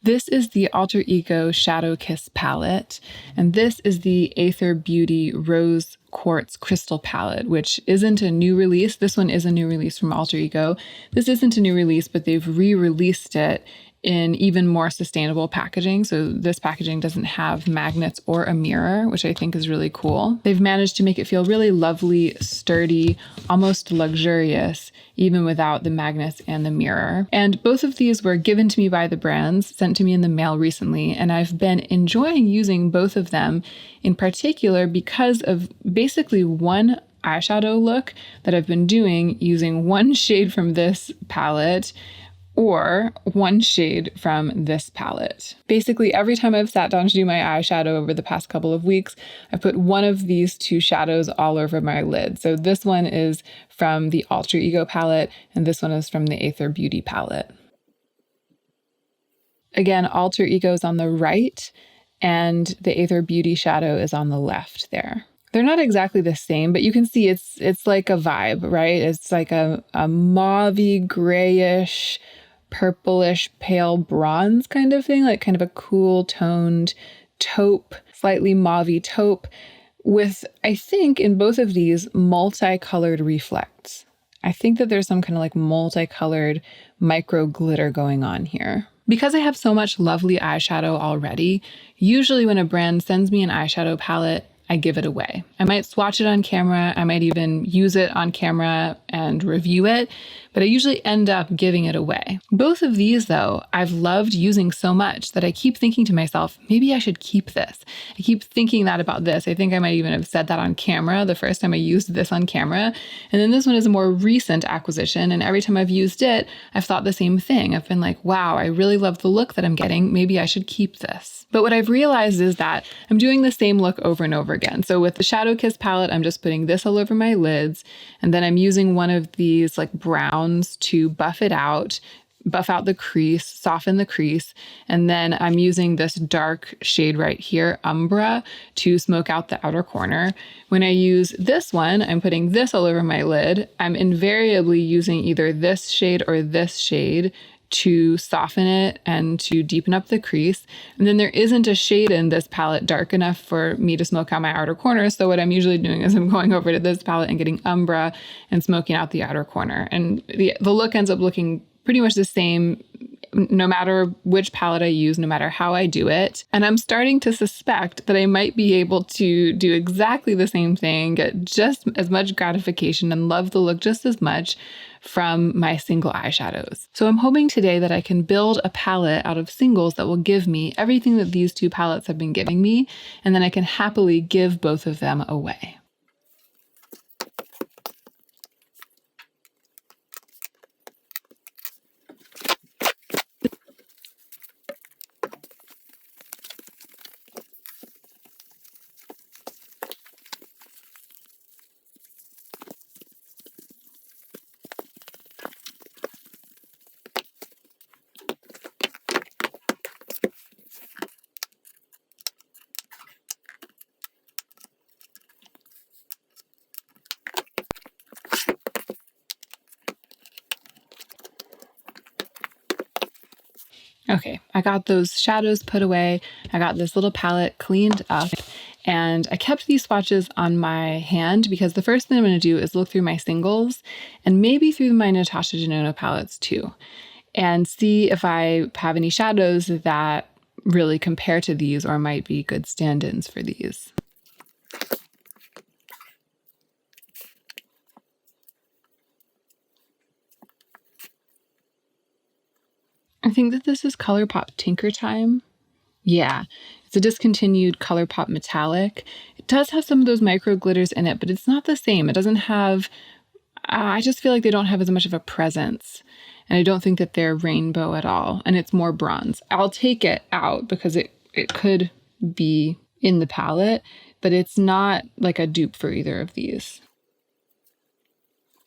This is the Alter Ego Shadow Kiss palette, and this is the Aether Beauty Rose Quartz Crystal palette, which isn't a new release. This one is a new release from Alter Ego. This isn't a new release, but they've re-released it in even more sustainable packaging. So this packaging doesn't have magnets or a mirror, which I think is really cool. They've managed to make it feel really lovely, sturdy, almost luxurious, even without the magnets and the mirror. And both of these were given to me by the brands, sent to me in the mail recently, and I've been enjoying using both of them in particular because of basically one eyeshadow look that I've been doing using one shade from this palette or one shade from this palette. Basically, every time I've sat down to do my eyeshadow over the past couple of weeks, I've put one of these two shadows all over my lid. So this one is from the Alter Ego palette, and this one is from the Aether Beauty palette. Again, Alter Ego is on the right, and the Aether Beauty shadow is on the left there. They're not exactly the same, but you can see it's like a vibe, right? It's like a mauvey, grayish, purplish, pale bronze kind of thing, like kind of a cool toned taupe, slightly mauvey taupe with, I think in both of these, multicolored reflects. I think that there's some kind of like multicolored micro glitter going on here. Because I have so much lovely eyeshadow already, usually when a brand sends me an eyeshadow palette, I give it away. I might swatch it on camera. I might even use it on camera and review it, but I usually end up giving it away. Both of these, though, I've loved using so much that I keep thinking to myself, maybe I should keep this. I keep thinking that about this. I think I might even have said that on camera the first time I used this on camera. And then this one is a more recent acquisition. And every time I've used it, I've thought the same thing. I've been like, wow, I really love the look that I'm getting. Maybe I should keep this. But what I've realized is that I'm doing the same look over and over again. So with the Shadow Kiss palette, I'm just putting this all over my lids. And then I'm using one of these like browns to buff it out, buff out the crease, soften the crease. And then I'm using this dark shade right here, Umbra, to smoke out the outer corner. When I use this one, I'm putting this all over my lid. I'm invariably using either this shade or this shade to soften it and to deepen up the crease. And then there isn't a shade in this palette dark enough for me to smoke out my outer corner. So what I'm usually doing is I'm going over to this palette and getting Umbra and smoking out the outer corner. And the look ends up looking pretty much the same no matter which palette I use, no matter how I do it. And I'm starting to suspect that I might be able to do exactly the same thing, get just as much gratification and love the look just as much from my single eyeshadows. So I'm hoping today that I can build a palette out of singles that will give me everything that these two palettes have been giving me, and then I can happily give both of them away. Okay, I got those shadows put away. I got this little palette cleaned up, and I kept these swatches on my hand because the first thing I'm going to do is look through my singles and maybe through my Natasha Denona palettes too, and see if I have any shadows that really compare to these or might be good stand-ins for these. I think that this is ColourPop Tinker Time. Yeah, it's a discontinued ColourPop metallic. It does have some of those micro glitters in it, but it's not the same. It doesn't have, I just feel like they don't have as much of a presence. And I don't think that they're rainbow at all. And it's more bronze. I'll take it out because it could be in the palette, but it's not like a dupe for either of these.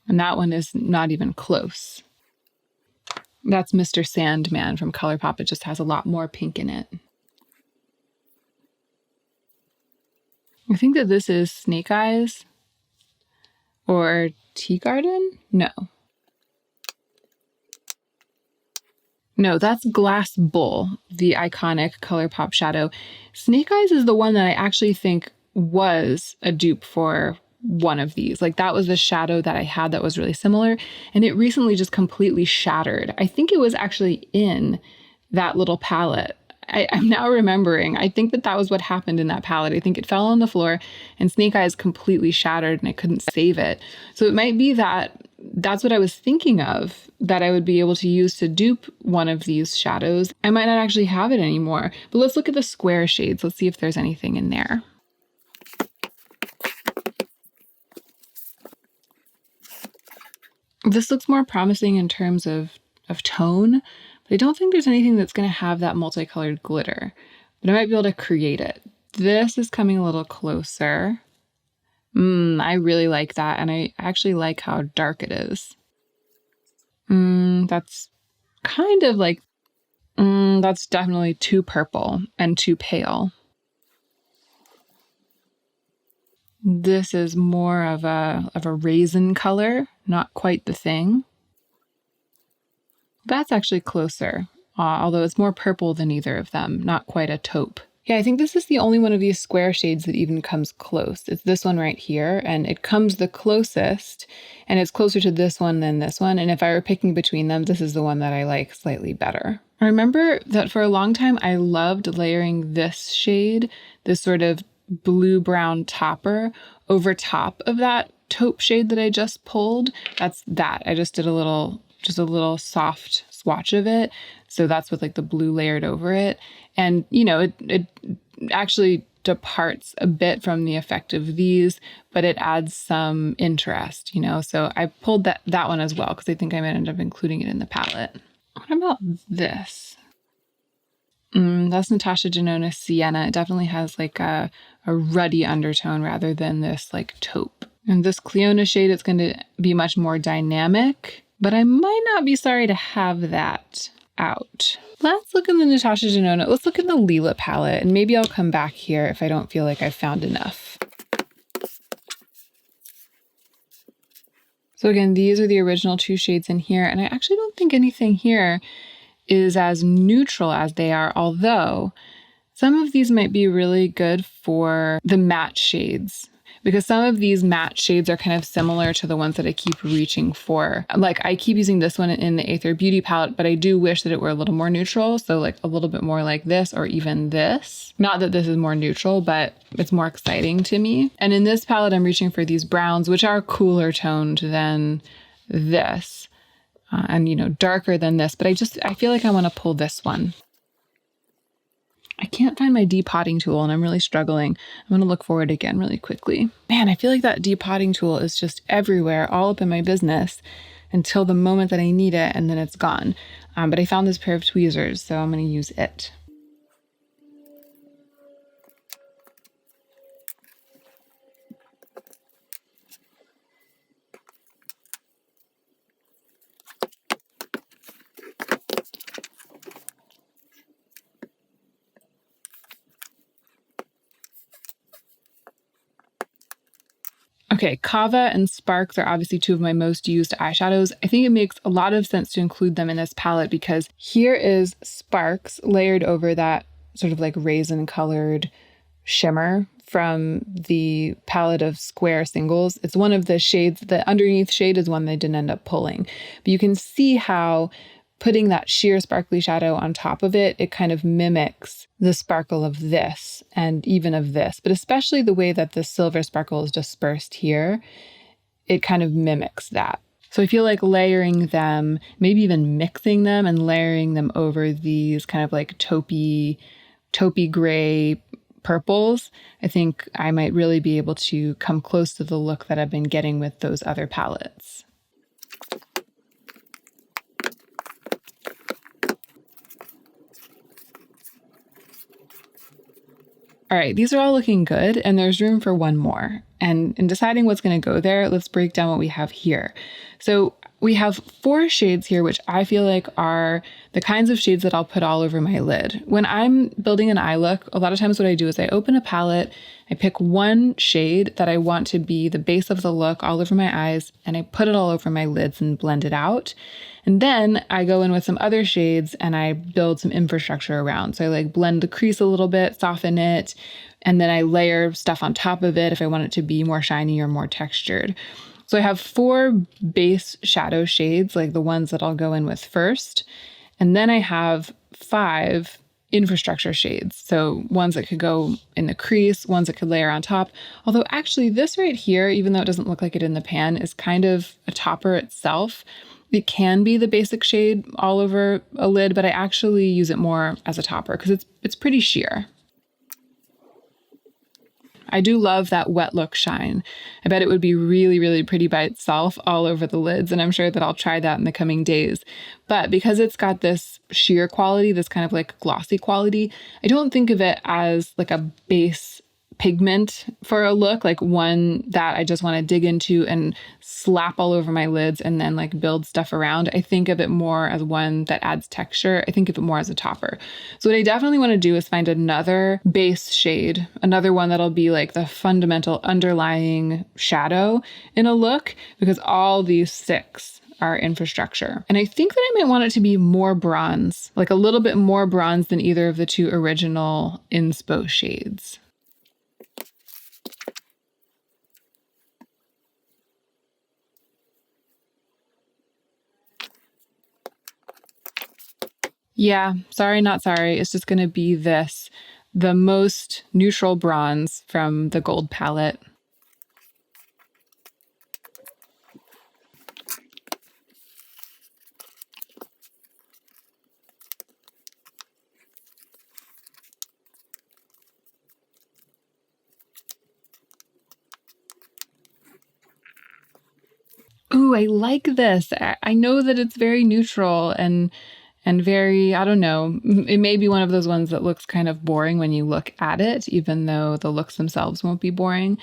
And that one is not even close. That's Mr. Sandman from ColourPop. It just has a lot more pink in it. I think that this is Snake Eyes or Tea Garden? No. No, that's Glass Bull, the iconic ColourPop shadow. Snake Eyes is the one that I actually think was a dupe for one of these. Like that was the shadow that I had that was really similar, and it recently just completely shattered. I think it was actually in that little palette. I'm now remembering. I think that was what happened in that palette. I think it fell on the floor and Snake Eyes completely shattered and I couldn't save it. So it might be that that's what I was thinking of, that I would be able to use to dupe one of these shadows. I might not actually have it anymore. But let's look at the square shades. Let's see if there's anything in there. This looks more promising in terms of tone, but I don't think there's anything that's going to have that multicolored glitter, but I might be able to create it. This is coming a little closer. I really like that, and I actually like how dark it is. That's kind of like, that's definitely too purple and too pale. This is more of a raisin color, not quite the thing. That's actually closer, although it's more purple than either of them, not quite a taupe. Yeah, I think this is the only one of these square shades that even comes close. It's this one right here, and it comes the closest, and it's closer to this one than this one. And if I were picking between them, this is the one that I like slightly better. I remember that for a long time, I loved layering this shade, this sort of blue-brown topper, over top of that taupe shade that I just pulled. That's that. I just did a little soft swatch of it. So that's with like the blue layered over it. And, you know, it actually departs a bit from the effect of these, but it adds some interest, you know. So I pulled that one as well because I think I might end up including it in the palette. What about this? That's Natasha Denona Sienna. It definitely has like a ruddy undertone rather than this like taupe. And this Cleona shade, it's going to be much more dynamic, but I might not be sorry to have that out. Let's look in the Natasha Denona. Let's look in the Lila palette, and maybe I'll come back here if I don't feel like I've found enough. So again, these are the original two shades in here, and I actually don't think anything here is as neutral as they are, although some of these might be really good for the matte shades, because some of these matte shades are kind of similar to the ones that I keep reaching for. Like I keep using this one in the Aether Beauty palette, but I do wish that it were a little more neutral. So like a little bit more like this or even this. Not that this is more neutral, but it's more exciting to me. And in this palette, I'm reaching for these browns, which are cooler toned than this. And, you know, darker than this, but I feel like I want to pull this one. I can't find my depotting tool and I'm really struggling. I'm going to look for it again really quickly. Man, I feel like that depotting tool is just everywhere, all up in my business until the moment that I need it, and then it's gone. But I found this pair of tweezers, so I'm going to use it. Okay, Kava and Sparks are obviously two of my most used eyeshadows. I think it makes a lot of sense to include them in this palette because here is Sparks layered over that sort of like raisin colored shimmer from the palette of square singles. It's one of the shades, the underneath shade is one they didn't end up pulling. But you can see how putting that sheer sparkly shadow on top of it, it kind of mimics the sparkle of this and even of this, but especially the way that the silver sparkle is dispersed here, it kind of mimics that. So I feel like layering them, maybe even mixing them and layering them over these kind of like taupey gray purples, I think I might really be able to come close to the look that I've been getting with those other palettes. All right, these are all looking good, and there's room for one more. And in deciding what's going to go there, let's break down what we have here. So we have 4 shades here, which I feel like are the kinds of shades that I'll put all over my lid. When I'm building an eye look, a lot of times what I do is I open a palette, I pick one shade that I want to be the base of the look all over my eyes, and I put it all over my lids and blend it out. And then I go in with some other shades and I build some infrastructure around. So I like blend the crease a little bit, soften it, and then I layer stuff on top of it if I want it to be more shiny or more textured. So I have 4 base shadow shades, like the ones that I'll go in with first. And then I have 5 infrastructure shades. So ones that could go in the crease, ones that could layer on top. Although actually this right here, even though it doesn't look like it in the pan, is kind of a topper itself. It can be the basic shade all over a lid, but I actually use it more as a topper because it's pretty sheer. I do love that wet look shine. I bet it would be really, really pretty by itself all over the lids, and I'm sure that I'll try that in the coming days. But because it's got this sheer quality, this kind of like glossy quality, I don't think of it as like a base pigment for a look, like one that I just want to dig into and slap all over my lids and then like build stuff around. I think of it more as one that adds texture. I think of it more as a topper. So what I definitely want to do is find another base shade, another one that'll be like the fundamental underlying shadow in a look, because all these 6 are infrastructure. And I think that I might want it to be more bronze, like a little bit more bronze than either of the 2 original inspo shades. Yeah, sorry, not sorry. It's just going to be this, the most neutral bronze from the gold palette. Ooh, I like this. I know that it's very neutral and very, I don't know, it may be one of those ones that looks kind of boring when you look at it, even though the looks themselves won't be boring.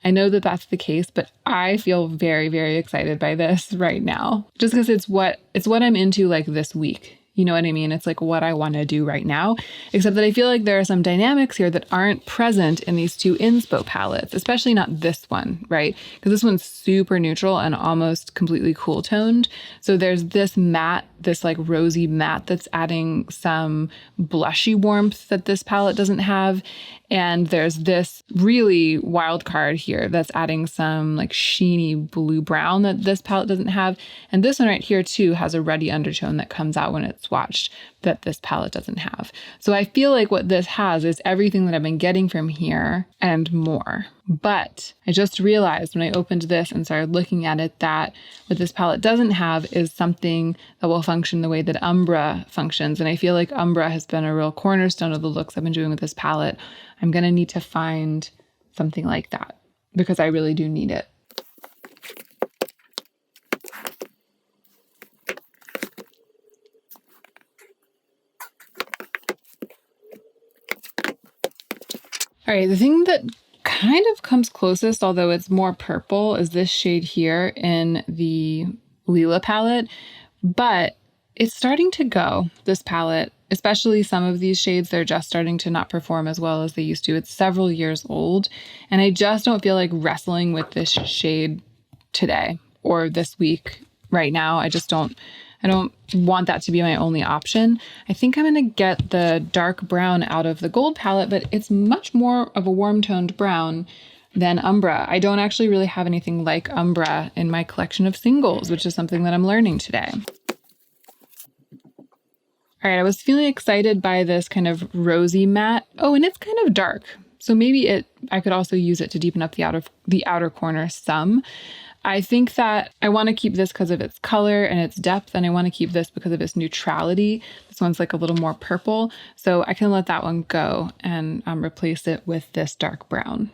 I know that that's the case, but I feel very, very excited by this right now, just because it's what I'm into like this week. You know what I mean? It's like what I want to do right now, except that I feel like there are some dynamics here that aren't present in these 2 inspo palettes, especially not this one, right? Because this one's super neutral and almost completely cool toned. So there's this matte, this like rosy matte that's adding some blushy warmth that this palette doesn't have. And there's this really wild card here that's adding some like sheeny blue brown that this palette doesn't have. And this one right here too has a ruddy undertone that comes out when it's swatched that this palette doesn't have. So I feel like what this has is everything that I've been getting from here and more. But I just realized when I opened this and started looking at it that what this palette doesn't have is something that will function the way that Umbra functions. And I feel like Umbra has been a real cornerstone of the looks I've been doing with this palette. I'm going to need to find something like that because I really do need it. All right, the thing that kind of comes closest, although it's more purple, is this shade here in the Lila palette, but it's starting to go, this palette, especially some of these shades, they're just starting to not perform as well as they used to. It's several years old, and I just don't feel like wrestling with this shade today or this week right now. I don't want that to be my only option. I think I'm going to get the dark brown out of the gold palette, but it's much more of a warm toned brown than Umbra. I don't actually really have anything like Umbra in my collection of singles, which is something that I'm learning today. All right, I was feeling excited by this kind of rosy matte. Oh, and it's kind of dark. So maybe I could also use it to deepen up the outer corner some. I think that I want to keep this because of its color and its depth, and I want to keep this because of its neutrality. This one's like a little more purple, so I can let that one go and replace it with this dark brown.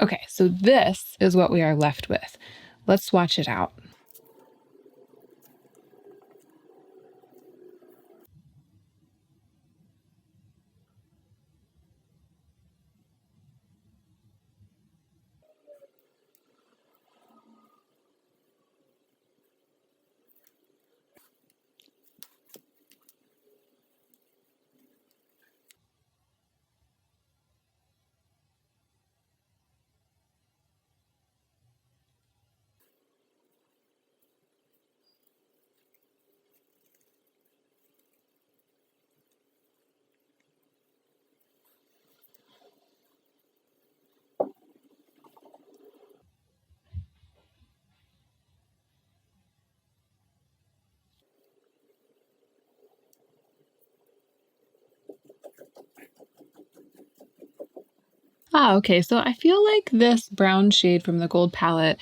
Okay, so this is what we are left with. Let's swatch it out. Okay, so I feel like this brown shade from the gold palette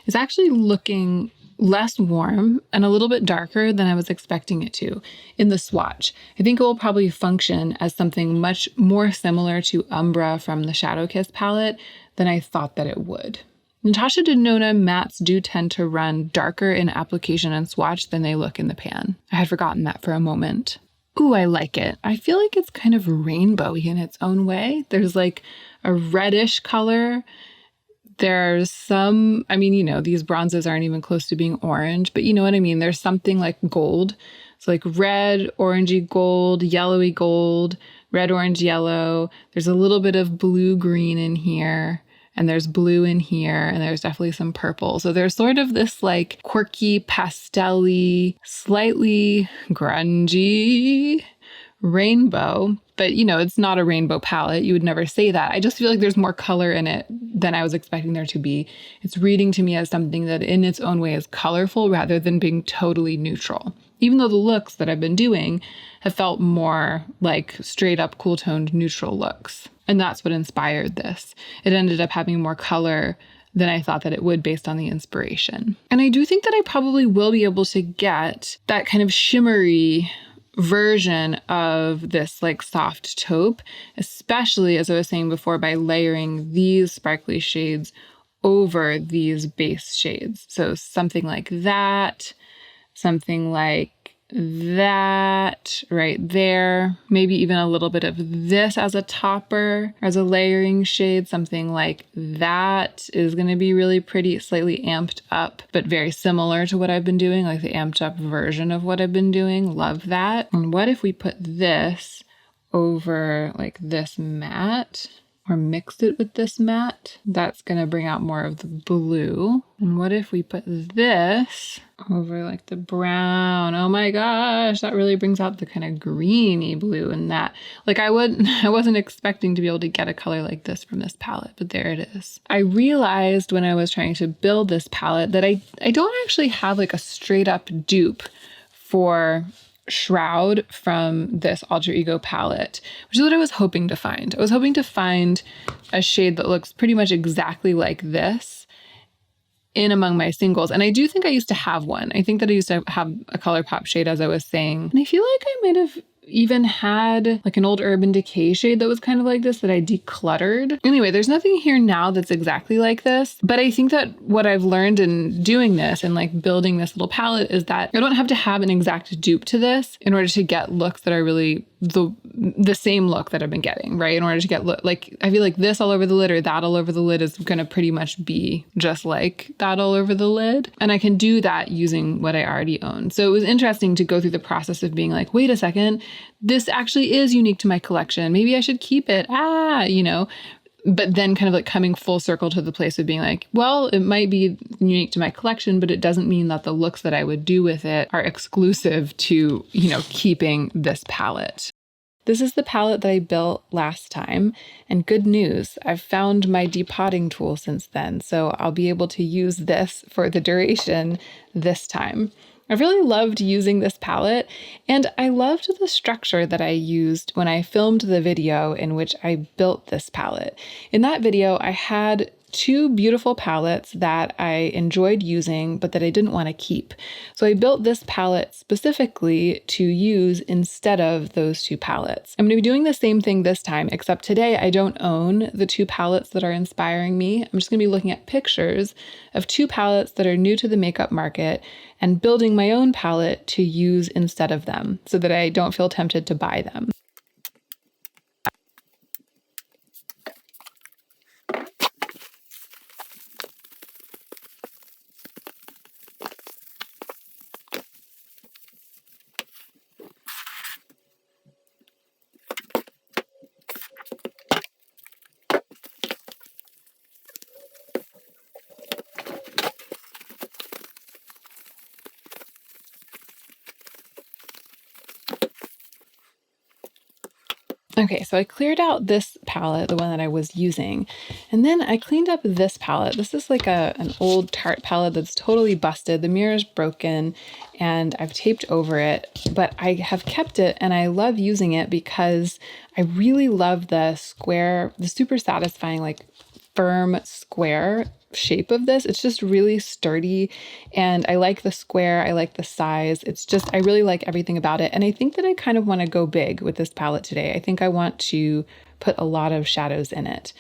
is actually looking less warm and a little bit darker than I was expecting it to in the swatch. I think it will probably function as something much more similar to Umbra from the Shadow Kiss palette than I thought that it would. Natasha Denona mattes do tend to run darker in application and swatch than they look in the pan. I had forgotten that for a moment. Ooh, I like it. I feel like it's kind of rainbowy in its own way. There's like a reddish color. There's some, I mean, you know, these bronzes aren't even close to being orange, but you know what I mean? There's something like gold. So like red, orangey gold, yellowy gold, red, orange, yellow. There's a little bit of blue green in here. And there's blue in here, and there's definitely some purple. So there's sort of this like quirky, pastel-y, slightly grungy rainbow. But you know, it's not a rainbow palette. You would never say that. I just feel like there's more color in it than I was expecting there to be. It's reading to me as something that in its own way is colorful rather than being totally neutral. Even though the looks that I've been doing have felt more like straight up cool toned neutral looks. And that's what inspired this. It ended up having more color than I thought that it would based on the inspiration. And I do think that I probably will be able to get that kind of shimmery version of this like soft taupe, especially as I was saying before, by layering these sparkly shades over these base shades. So something like that, something like that right there, maybe even a little bit of this as a topper, as a layering shade. Something like that is going to be really pretty, slightly amped up, but very similar to what I've been doing, like the amped up version of what I've been doing. Love that. And what if we put this over like this matte, or mix it with this matte? That's going to bring out more of the blue. And what if we put this over like the brown? Oh my gosh, that really brings out the kind of greeny blue in that. Like I wasn't expecting to be able to get a color like this from this palette, but there it is. I realized when I was trying to build this palette that I don't actually have like a straight up dupe for Shroud from this Alter Ego palette, which is what I was hoping to find. I was hoping to find a shade that looks pretty much exactly like this in among my singles. And I do think I used to have one. I think that I used to have a ColourPop shade, as I was saying. And I feel like I might have even had like an old Urban Decay shade that was kind of like this that I decluttered. Anyway, there's nothing here now that's exactly like this, but I think that what I've learned in doing this and like building this little palette is that I don't have to have an exact dupe to this in order to get looks that are really the same look that I've been getting, right? In order to get like, I feel like this all over the lid or that all over the lid is going to pretty much be just like that all over the lid. And I can do that using what I already own. So it was interesting to go through the process of being like, wait a second, this actually is unique to my collection. Maybe I should keep it. But then kind of like coming full circle to the place of being like, well, it might be unique to my collection, but it doesn't mean that the looks that I would do with it are exclusive to, keeping this palette. This is the palette that I built last time, and good news, I've found my depotting tool since then, so I'll be able to use this for the duration this time. I really loved using this palette, and I loved the structure that I used when I filmed the video in which I built this palette. In that video, I had two beautiful palettes that I enjoyed using, but that I didn't want to keep. So I built this palette specifically to use instead of those two palettes. I'm going to be doing the same thing this time, except today I don't own the two palettes that are inspiring me. I'm just going to be looking at pictures of two palettes that are new to the makeup market and building my own palette to use instead of them so that I don't feel tempted to buy them. Okay, so I cleared out this palette, the one that I was using, and then I cleaned up this palette. This is like an old Tarte palette that's totally busted. The mirror is broken and I've taped over it, but I have kept it and I love using it because I really love the square, the super satisfying, like firm square shape of this. It's just really sturdy and I like the square. I like the size. I really like everything about it. And I think that I kind of want to go big with this palette today. I think I want to put a lot of shadows in it.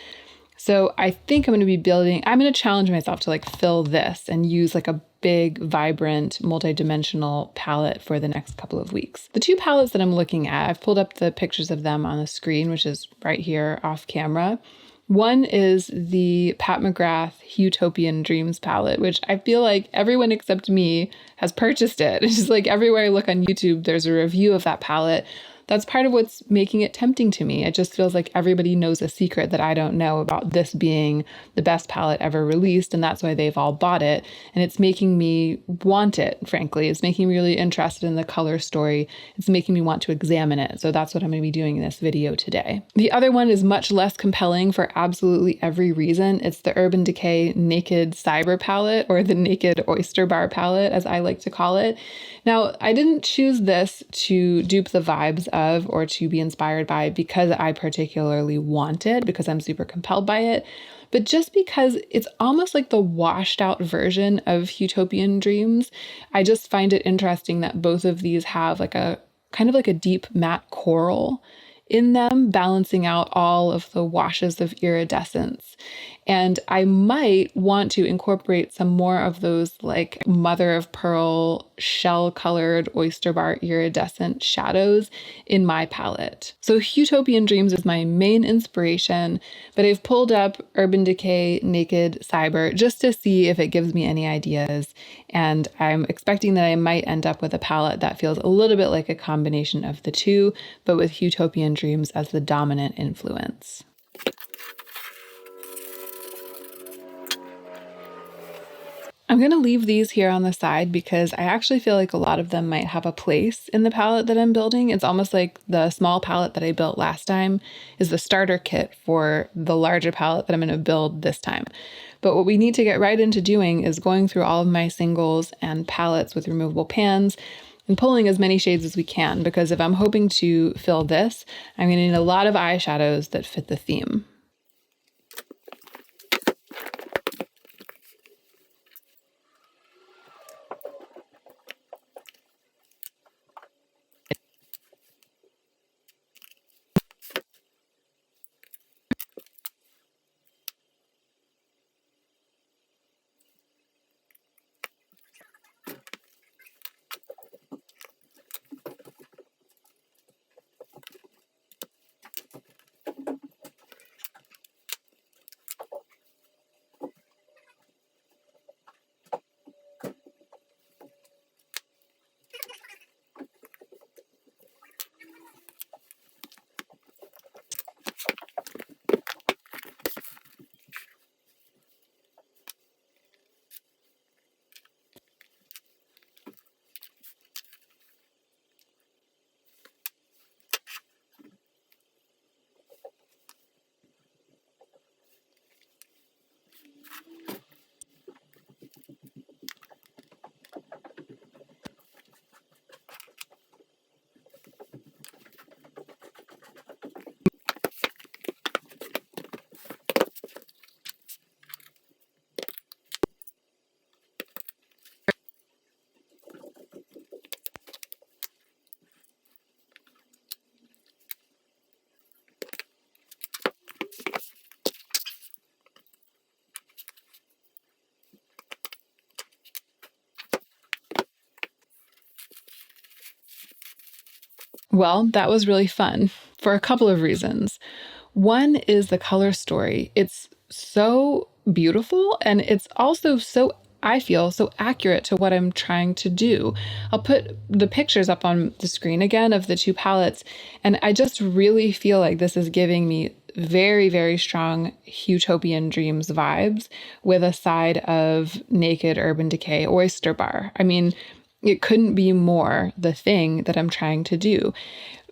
So I think I'm going to challenge myself to like fill this and use like a big, vibrant, multi-dimensional palette for the next couple of weeks. The two palettes that I'm looking at, I've pulled up the pictures of them on the screen, which is right here off camera. One is the Pat McGrath Utopian Dreams palette, which I feel like everyone except me has purchased it. It's just like everywhere I look on YouTube, there's a review of that palette. That's part of what's making it tempting to me. It just feels like everybody knows a secret that I don't know about this being the best palette ever released, and that's why they've all bought it. And it's making me want it, frankly. It's making me really interested in the color story. It's making me want to examine it. So that's what I'm going to be doing in this video today. The other one is much less compelling for absolutely every reason. It's the Urban Decay Naked Cyber palette, or the Naked Oyster Bar palette, as I like to call it. Now, I didn't choose this to dupe the vibes of or to be inspired by because I particularly want it, because I'm super compelled by it, but just because it's almost like the washed out version of Utopian Dreams. I just find it interesting that both of these have like a kind of like a deep matte coral in them, balancing out all of the washes of iridescence. And I might want to incorporate some more of those like mother of pearl shell colored oyster bar iridescent shadows in my palette. So Utopian Dreams is my main inspiration, but I've pulled up Urban Decay Naked Cyber just to see if it gives me any ideas. And I'm expecting that I might end up with a palette that feels a little bit like a combination of the two, but with Utopian Dreams as the dominant influence. I'm going to leave these here on the side because I actually feel like a lot of them might have a place in the palette that I'm building. It's almost like the small palette that I built last time is the starter kit for the larger palette that I'm going to build this time. But what we need to get right into doing is going through all of my singles and palettes with removable pans and pulling as many shades as we can, because if I'm hoping to fill this, I'm going to need a lot of eyeshadows that fit the theme. Well, that was really fun for a couple of reasons. One is the color story. It's so beautiful, and it's also so, I feel, so accurate to what I'm trying to do. I'll put the pictures up on the screen again of the two palettes, and I just really feel like this is giving me very, very strong Utopian Dreams vibes with a side of Naked Urban Decay Oyster Bar. I mean, it couldn't be more the thing that I'm trying to do.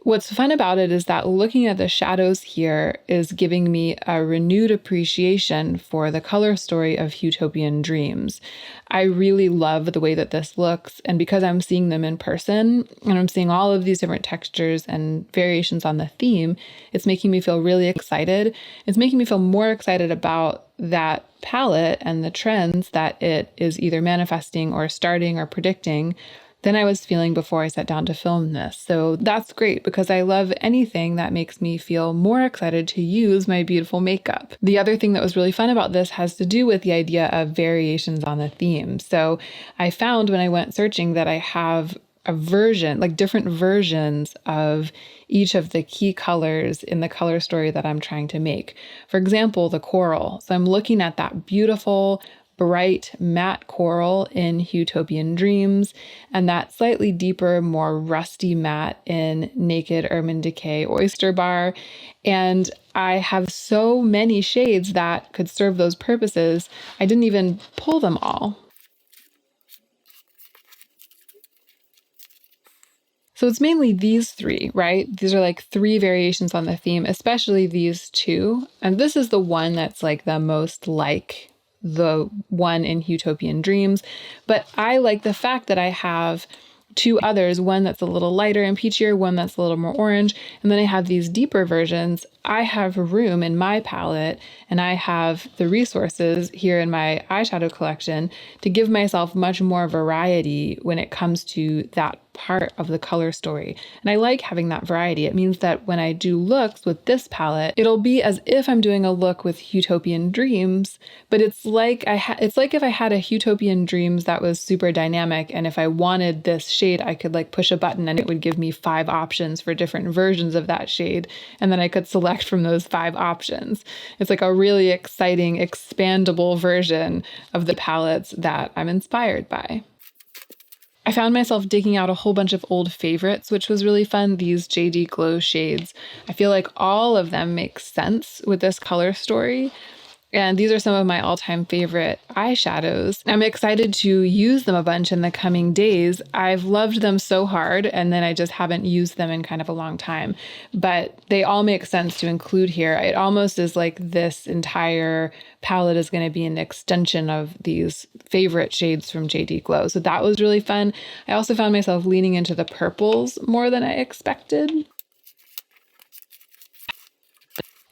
What's fun about it is that looking at the shadows here is giving me a renewed appreciation for the color story of Utopian Dreams. I really love the way that this looks, and because I'm seeing them in person and I'm seeing all of these different textures and variations on the theme, it's making me feel really excited. It's making me feel more excited about that palette and the trends that it is either manifesting or starting or predicting than I was feeling before I sat down to film this. So that's great because I love anything that makes me feel more excited to use my beautiful makeup. The other thing that was really fun about this has to do with the idea of variations on the theme. So I found when I went searching that I have a version, like different versions of each of the key colors in the color story that I'm trying to make. For example, the coral. So I'm looking at that beautiful bright matte coral in Utopian Dreams, and that slightly deeper, more rusty matte in Naked Urban Decay Oyster Bar. And I have so many shades that could serve those purposes, I didn't even pull them all. So it's mainly these three, right? These are like three variations on the theme, especially these two. And this is the one that's like the most like the one in Utopian Dreams. But I like the fact that I have two others, one that's a little lighter and peachier, one that's a little more orange, and then I have these deeper versions. I have room in my palette and I have the resources here in my eyeshadow collection to give myself much more variety when it comes to that part of the color story. And I like having that variety. It means that when I do looks with this palette, it'll be as if I'm doing a look with Utopian Dreams, but it's like if I had a Utopian Dreams that was super dynamic, and if I wanted this shade, I could like push a button and it would give me 5 options for different versions of that shade, and then I could select from those 5 options. It's like a really exciting, expandable version of the palettes that I'm inspired by. I found myself digging out a whole bunch of old favorites, which was really fun. These JD Glow shades. I feel like all of them make sense with this color story. And these are some of my all-time favorite eyeshadows. I'm excited to use them a bunch in the coming days. I've loved them so hard, and then I just haven't used them in kind of a long time. But they all make sense to include here. It almost is like this entire palette is going to be an extension of these favorite shades from JD Glow. So that was really fun. I also found myself leaning into the purples more than I expected.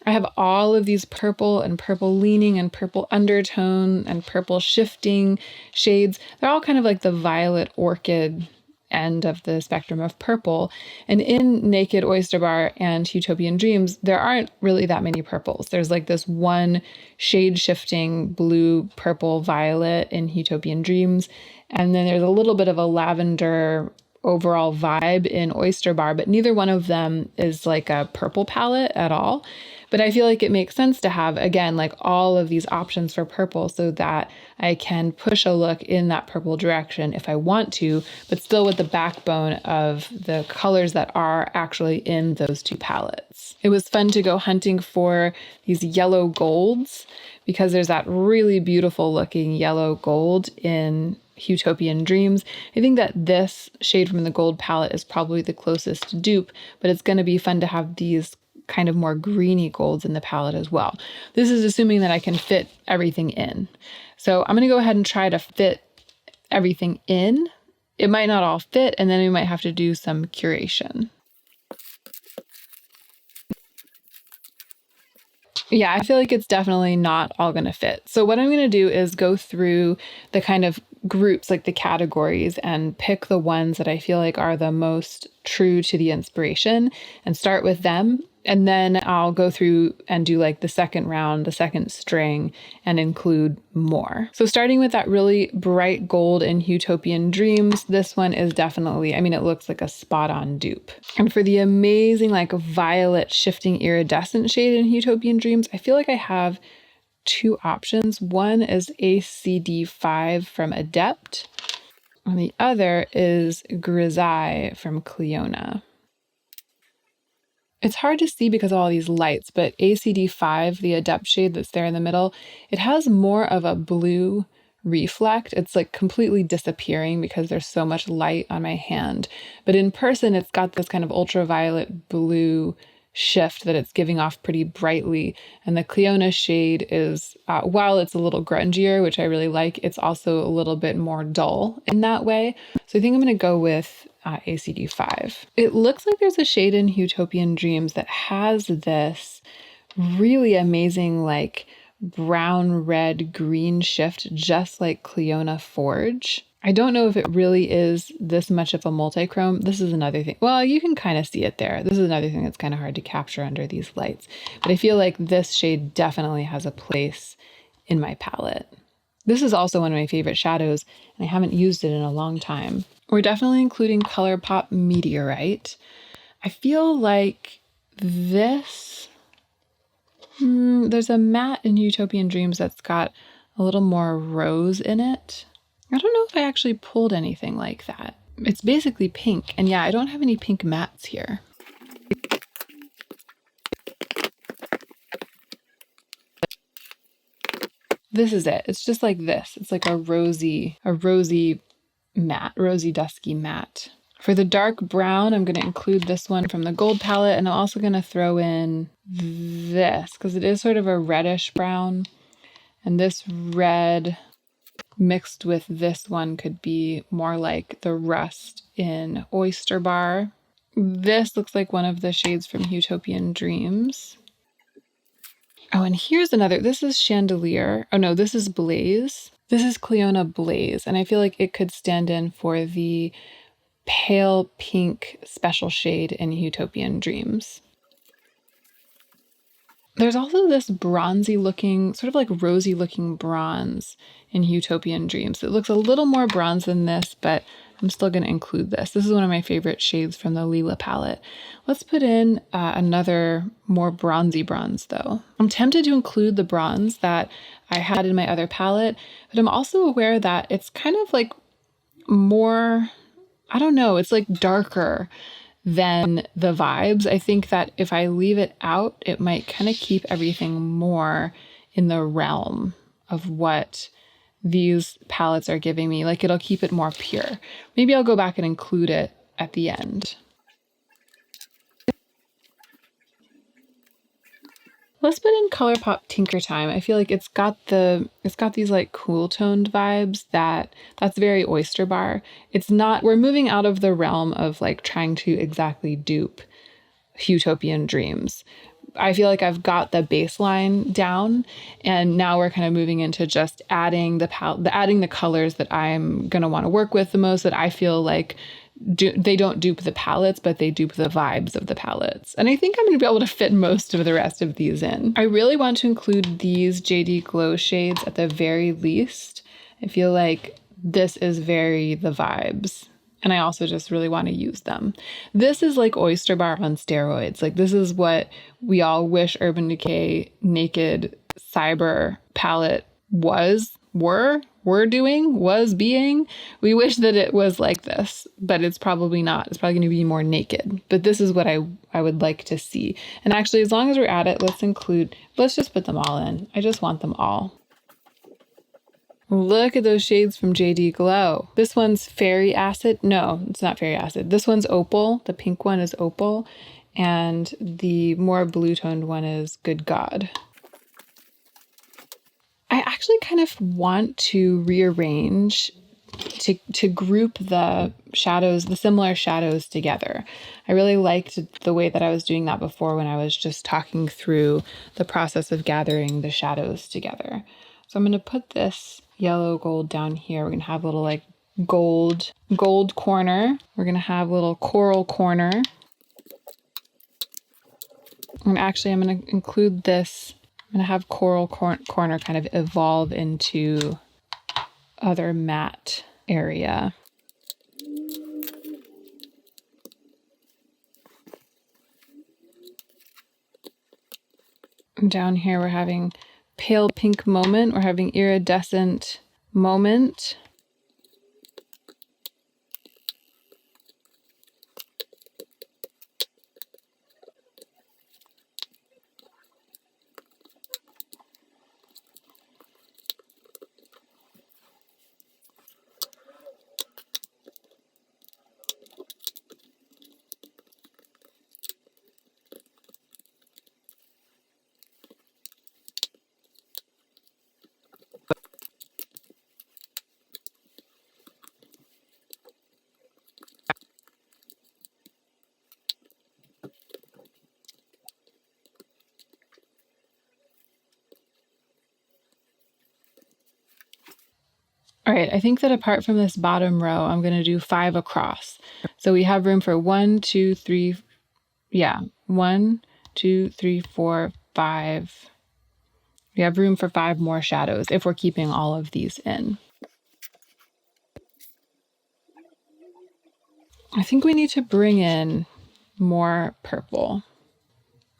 I have all of these purple and purple leaning and purple undertone and purple shifting shades. They're all kind of like the violet orchid end of the spectrum of purple. And in Naked Oyster Bar and Utopian Dreams, there aren't really that many purples. There's like this one shade shifting blue, purple, violet in Utopian Dreams. And then there's a little bit of a lavender overall vibe in Oyster Bar, but neither one of them is like a purple palette at all. But I feel like it makes sense to have, again, like all of these options for purple so that I can push a look in that purple direction if I want to, but still with the backbone of the colors that are actually in those two palettes. It was fun to go hunting for these yellow golds because there's that really beautiful looking yellow gold in Utopian Dreams. I think that this shade from the gold palette is probably the closest to dupe, but it's going to be fun to have these kind of more greeny golds in the palette as well. This is assuming that I can fit everything in. So I'm going to go ahead and try to fit everything in. It might not all fit, and then we might have to do some curation. Yeah, I feel like it's definitely not all going to fit. So what I'm going to do is go through the kind of groups, like the categories, and pick the ones that I feel like are the most true to the inspiration and start with them And then I'll go through and do like the second round, the second string, and include more. So starting with that really bright gold in Utopian Dreams, this one is definitely, I mean, it looks like a spot on dupe. And for the amazing like violet shifting iridescent shade in Utopian Dreams, I feel like I have two options. One is ACD5 from Adept, and the other is Grisaille from Cliona. It's hard to see because of all these lights, but ACD5, the Adept shade that's there in the middle, it has more of a blue reflect. It's like completely disappearing because there's so much light on my hand. But in person, it's got this kind of ultraviolet blue shift that it's giving off pretty brightly. And the Cliona shade is, while it's a little grungier, which I really like, it's also a little bit more dull in that way. So I think I'm going to go with ACD5. It looks like there's a shade in Utopian Dreams that has this really amazing like brown, red, green shift, just like Cliona Forge. I don't know if it really is this much of a multichrome. This is another thing. Well, you can kind of see it there. This is another thing that's kind of hard to capture under these lights. But I feel like this shade definitely has a place in my palette. This is also one of my favorite shadows, and I haven't used it in a long time. We're definitely including ColourPop Meteorite. I feel like this, there's a matte in Utopian Dreams that's got a little more rose in it. I don't know if I actually pulled anything like that. It's basically pink, and yeah, I don't have any pink mattes here. This is it. It's just like this. It's like a rosy matte, rosy dusky matte. For the dark brown, I'm going to include this one from the gold palette, and I'm also going to throw in this because it is sort of a reddish brown, and this red mixed with this one could be more like the rust in Oyster Bar. This looks like one of the shades from Utopian Dreams. Oh, and here's another. This is Chandelier. Oh no, this is Blaze. This is Cliona Blaze, and I feel like it could stand in for the pale pink special shade in Utopian Dreams. There's also this bronzy looking, sort of like rosy looking bronze in Utopian Dreams. It looks a little more bronze than this, but I'm still going to include this. This is one of my favorite shades from the Lila palette. Let's put in another more bronzy bronze though. I'm tempted to include the bronze that I had in my other palette, but I'm also aware that it's kind of like more, I don't know, it's like darker than the vibes. I think that if I leave it out, it might kind of keep everything more in the realm of what these palettes are giving me. Like it'll keep it more pure. Maybe I'll go back and include it at the end. Let's put in ColourPop Tinker Time. I feel like it's got these like cool toned vibes that's very Oyster Bar. It's not, we're moving out of the realm of like trying to exactly dupe Utopian Dreams. I feel like I've got the baseline down, and now we're kind of moving into just adding the colors that I'm going to want to work with the most, that I feel like they don't dupe the palettes, but they dupe the vibes of the palettes. And I think I'm going to be able to fit most of the rest of these in. I really want to include these JD Glow shades at the very least. I feel like this is very the vibes. And I also just really want to use them. This is like Oyster Bar on steroids. Like this is what we all wish Urban Decay Naked Cyber palette were being. We wish that it was like this, but it's probably not. It's probably going to be more naked. But this is what I would like to see. And actually, as long as we're at it, let's just put them all in. I just want them all. Look at those shades from JD Glow. This one's Fairy Acid. No, it's not Fairy Acid. This one's Opal. The pink one is Opal. And the more blue toned one is Good God. I actually kind of want to rearrange to group the shadows, the similar shadows together. I really liked the way that I was doing that before when I was just talking through the process of gathering the shadows together. So I'm going to put this yellow gold down here. We're going to have a little like gold corner. We're going to have a little coral corner. And actually, I'm going to include this. I'm going to have Coral Corner kind of evolve into other matte area. And down here, we're having Pale Pink Moment. We're having Iridescent Moment. All right, I think that apart from this bottom row, I'm going to do 5 across. So we have room for 1, 2, 3, 1, 2, 3, 4, 5. We have room for 5 more shadows if we're keeping all of these in. I think we need to bring in more purple.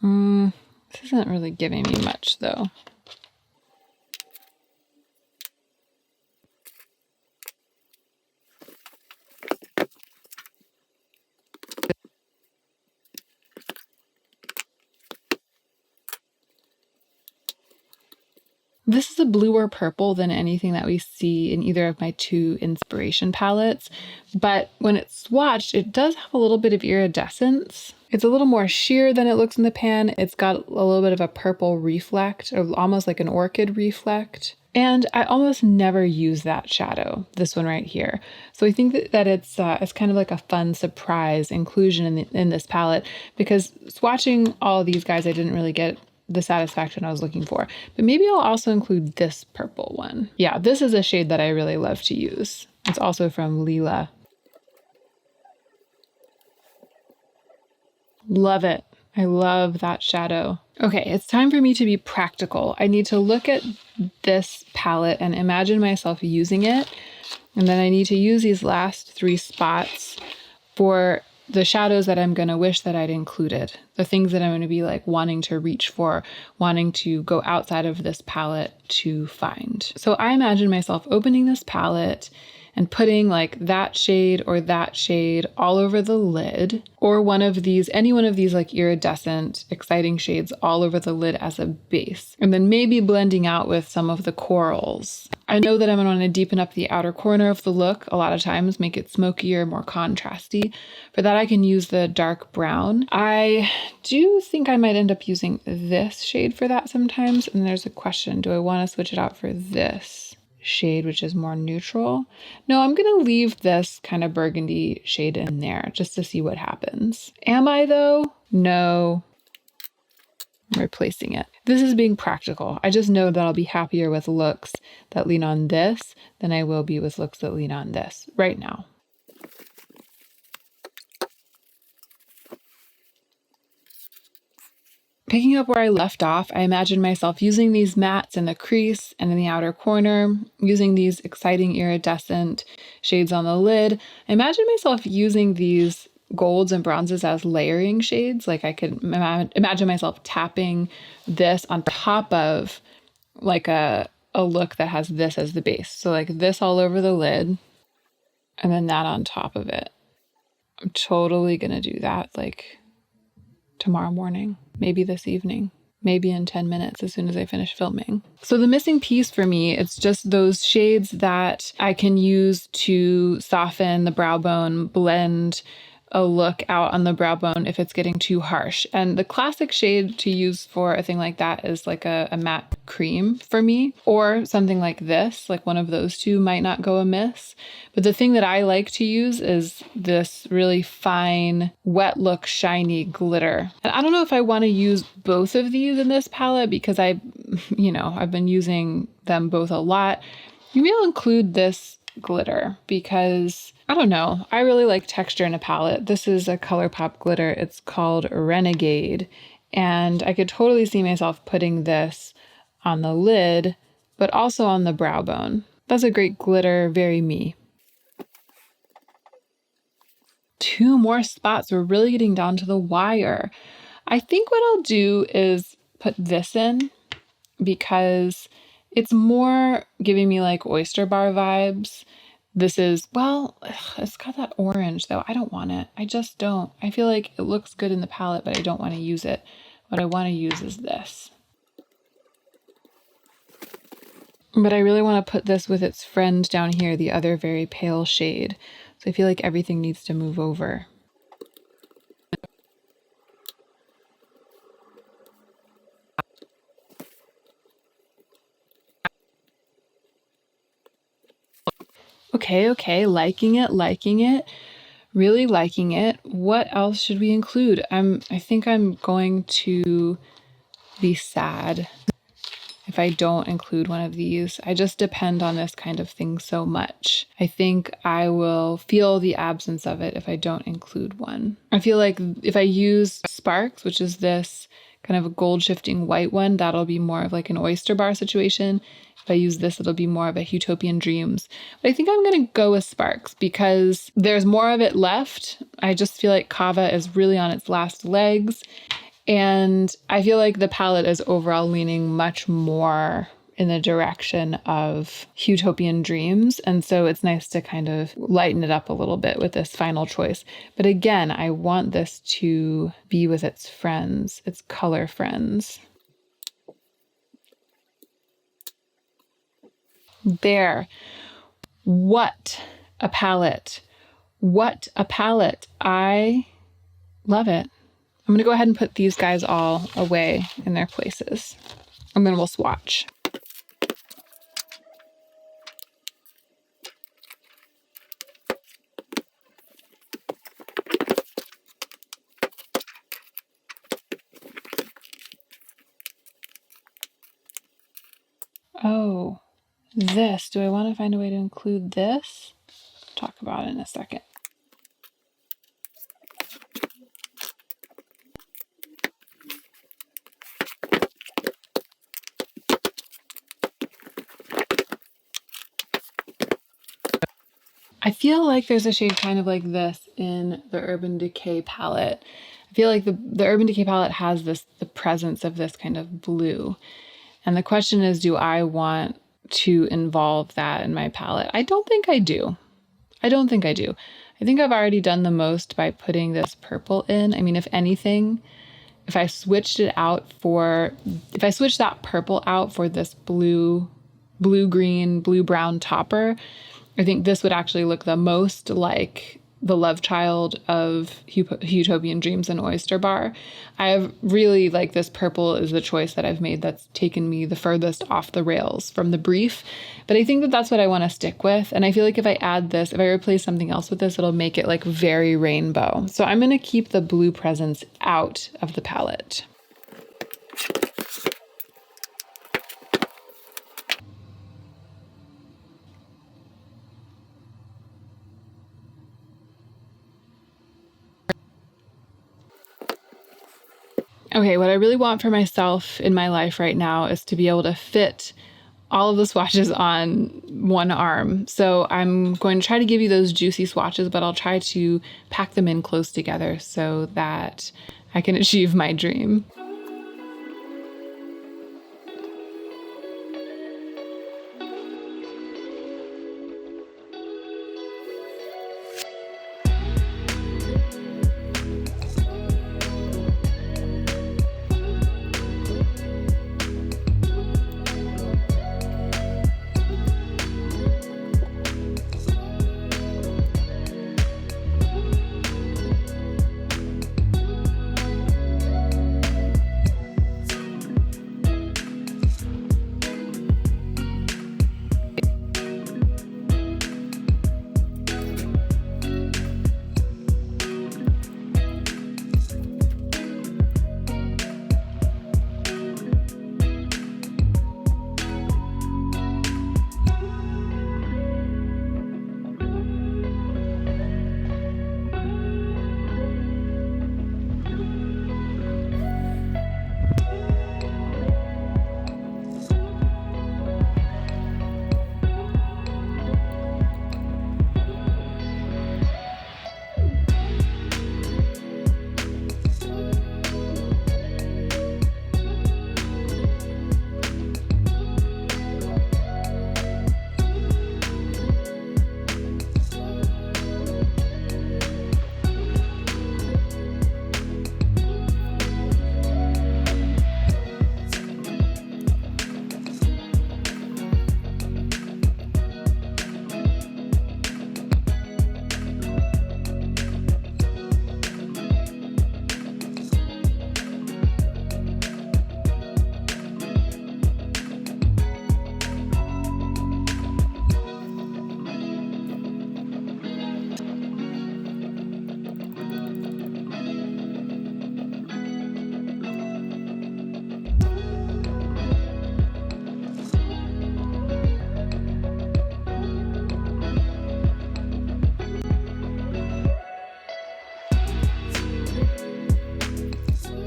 This isn't really giving me much though. This is a bluer purple than anything that we see in either of my 2 inspiration palettes, but when it's swatched, it does have a little bit of iridescence. It's a little more sheer than it looks in the pan. It's got a little bit of a purple reflect, or almost like an orchid reflect. And I almost never use that shadow, this one right here. So I think that it's kind of like a fun surprise inclusion in this palette, because swatching all of these guys, I didn't really get the satisfaction I was looking for. But maybe I'll also include this purple one. Yeah, this is a shade that I really love to use. It's also from Lila. Love it. I love that shadow. Okay, it's time for me to be practical. I need to look at this palette and imagine myself using it. And then I need to use these last 3 spots for the shadows that I'm going to wish that I'd included, the things that I'm going to be like wanting to reach for, wanting to go outside of this palette to find. So I imagine myself opening this palette and putting like that shade or that shade all over the lid, or one of these, any one of these like iridescent, exciting shades all over the lid as a base, and then maybe blending out with some of the corals. I know that I'm going to want to deepen up the outer corner of the look a lot of times, make it smokier, more contrasty. For that, I can use the dark brown. I do think I might end up using this shade for that sometimes. And there's a question, do I want to switch it out for this shade, which is more neutral? No, I'm going to leave this kind of burgundy shade in there just to see what happens. Am I though? No. I'm replacing it. This is being practical. I just know that I'll be happier with looks that lean on this than I will be with looks that lean on this right now. Picking up where I left off, I imagine myself using these mattes in the crease and in the outer corner, using these exciting iridescent shades on the lid. I imagine myself using these golds and bronzes as layering shades. Like I could imagine myself tapping this on top of like a look that has this as the base. So like this all over the lid and then that on top of it. I'm totally gonna do that like tomorrow morning, maybe this evening, maybe in 10 minutes as soon as I finish filming. So the missing piece for me, it's just those shades that I can use to soften the brow bone, blend a look out on the brow bone if it's getting too harsh. And the classic shade to use for a thing like that is like a matte cream for me, or something like this, like one of those two might not go amiss. But the thing that I like to use is this really fine, wet look, shiny glitter. And I don't know if I want to use both of these in this palette because I've been using them both a lot. Maybe I'll include this glitter because I don't know. I really like texture in a palette. This is a ColourPop glitter. It's called Renegade. And I could totally see myself putting this on the lid, but also on the brow bone. That's a great glitter, very me. 2 more spots. We're really getting down to the wire. I think what I'll do is put this in because it's more giving me like oyster bar vibes. This is, well, it's got that orange though. I don't want it. I just don't. I feel like it looks good in the palette, but I don't want to use it. What I want to use is this. But I really want to put this with its friend down here, the other very pale shade. So I feel like everything needs to move over. Okay, liking it, really liking it. What else should we include? I think I'm going to be sad if I don't include one of these. I just depend on this kind of thing so much. I think I will feel the absence of it if I don't include one. I feel like if I use Sparks, which is this kind of a gold shifting white one, that'll be more of like an oyster bar situation. If I use this, it'll be more of a Utopian Dreams. But I think I'm going to go with Sparks because there's more of it left. I just feel like Kava is really on its last legs. And I feel like the palette is overall leaning much more in the direction of Utopian Dreams. And so it's nice to kind of lighten it up a little bit with this final choice. But again, I want this to be with its friends, its color friends. There. What a palette. What a palette. I love it. I'm going to go ahead and put these guys all away in their places. And then we'll swatch. Oh, this. Do I want to find a way to include this? Talk about it in a second. I feel like there's a shade kind of like this in the Urban Decay palette. I feel like the Urban Decay palette has the presence of this kind of blue. And the question is, do I want to involve that in my palette? I don't think I do. I think I've already done the most by putting this purple in. I mean, if anything, if I switched that purple out for this blue-green, blue-brown topper, I think this would actually look the most like the love child of Utopian Dreams and Oyster Bar. I have really like this purple is the choice that I've made that's taken me the furthest off the rails from the brief. But I think that that's what I want to stick with. And I feel like if I add this, if I replace something else with this, it'll make it like very rainbow. So I'm going to keep the blue presence out of the palette. Okay, what I really want for myself in my life right now is to be able to fit all of the swatches on one arm. So I'm going to try to give you those juicy swatches, but I'll try to pack them in close together so that I can achieve my dream.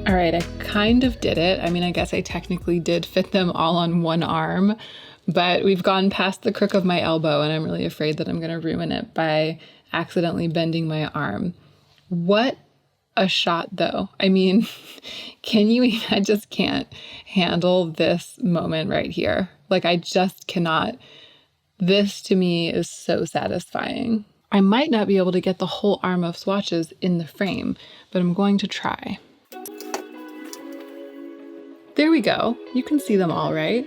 All right, I kind of did it. I mean, I guess I technically did fit them all on one arm, but we've gone past the crook of my elbow and I'm really afraid that I'm going to ruin it by accidentally bending my arm. What a shot though. I mean, I just can't handle this moment right here. Like, I just cannot. This to me is so satisfying. I might not be able to get the whole arm of swatches in the frame, but I'm going to try. There we go. You can see them all, right?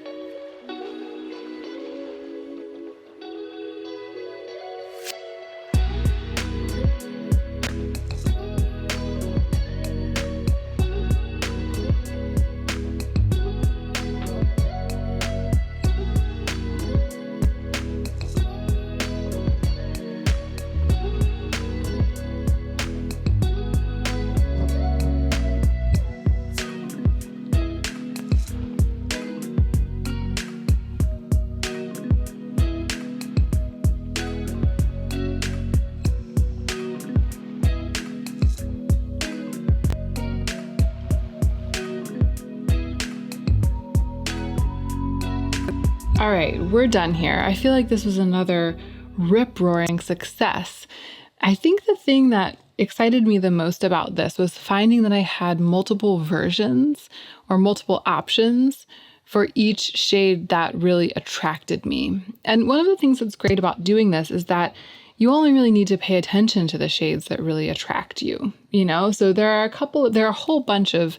All right, we're done here. I feel like this was another rip-roaring success. I think the thing that excited me the most about this was finding that I had multiple versions or multiple options for each shade that really attracted me. And one of the things that's great about doing this is that you only really need to pay attention to the shades that really attract you, you know? So there are a whole bunch of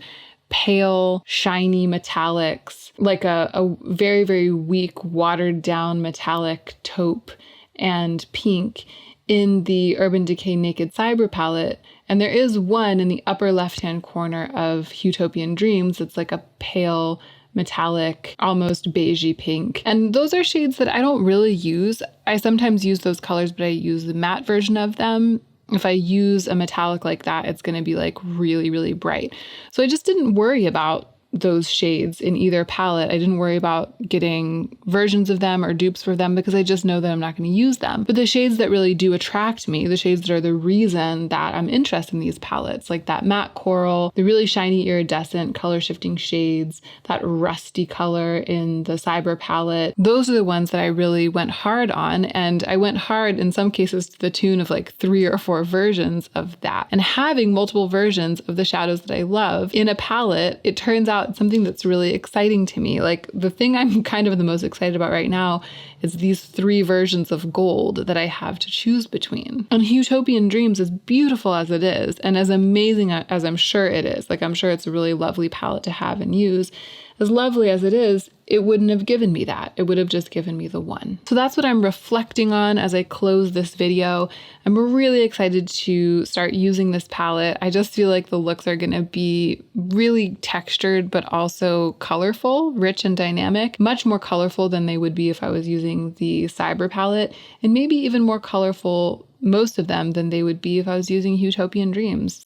pale, shiny metallics, like a very, very weak, watered down metallic taupe and pink in the Urban Decay Naked Cyber palette. And there is one in the upper left-hand corner of Utopian Dreams. It's like a pale, metallic, almost beigey pink. And those are shades that I don't really use. I sometimes use those colors, but I use the matte version of them. If I use a metallic like that, it's going to be like really, really bright. So I just didn't worry about those shades in either palette. I didn't worry about getting versions of them or dupes for them because I just know that I'm not going to use them. But the shades that really do attract me, the shades that are the reason that I'm interested in these palettes, like that matte coral, the really shiny iridescent color shifting shades, that rusty color in the Cyber palette, those are the ones that I really went hard on. And I went hard in some cases to the tune of like 3 or 4 versions of that. And having multiple versions of the shadows that I love in a palette, it turns out something that's really exciting to me. Like, the thing I'm kind of the most excited about right now is these 3 versions of gold that I have to choose between. And Utopian Dreams, as beautiful as it is, and as amazing as I'm sure it is, like I'm sure it's a really lovely palette to have and use, as lovely as it is, it wouldn't have given me that. It would have just given me the one. So that's what I'm reflecting on as I close this video. I'm really excited to start using this palette. I just feel like the looks are gonna be really textured, but also colorful, rich and dynamic, much more colorful than they would be if I was using the Cyber palette, and maybe even more colorful, most of them, than they would be if I was using Utopian Dreams.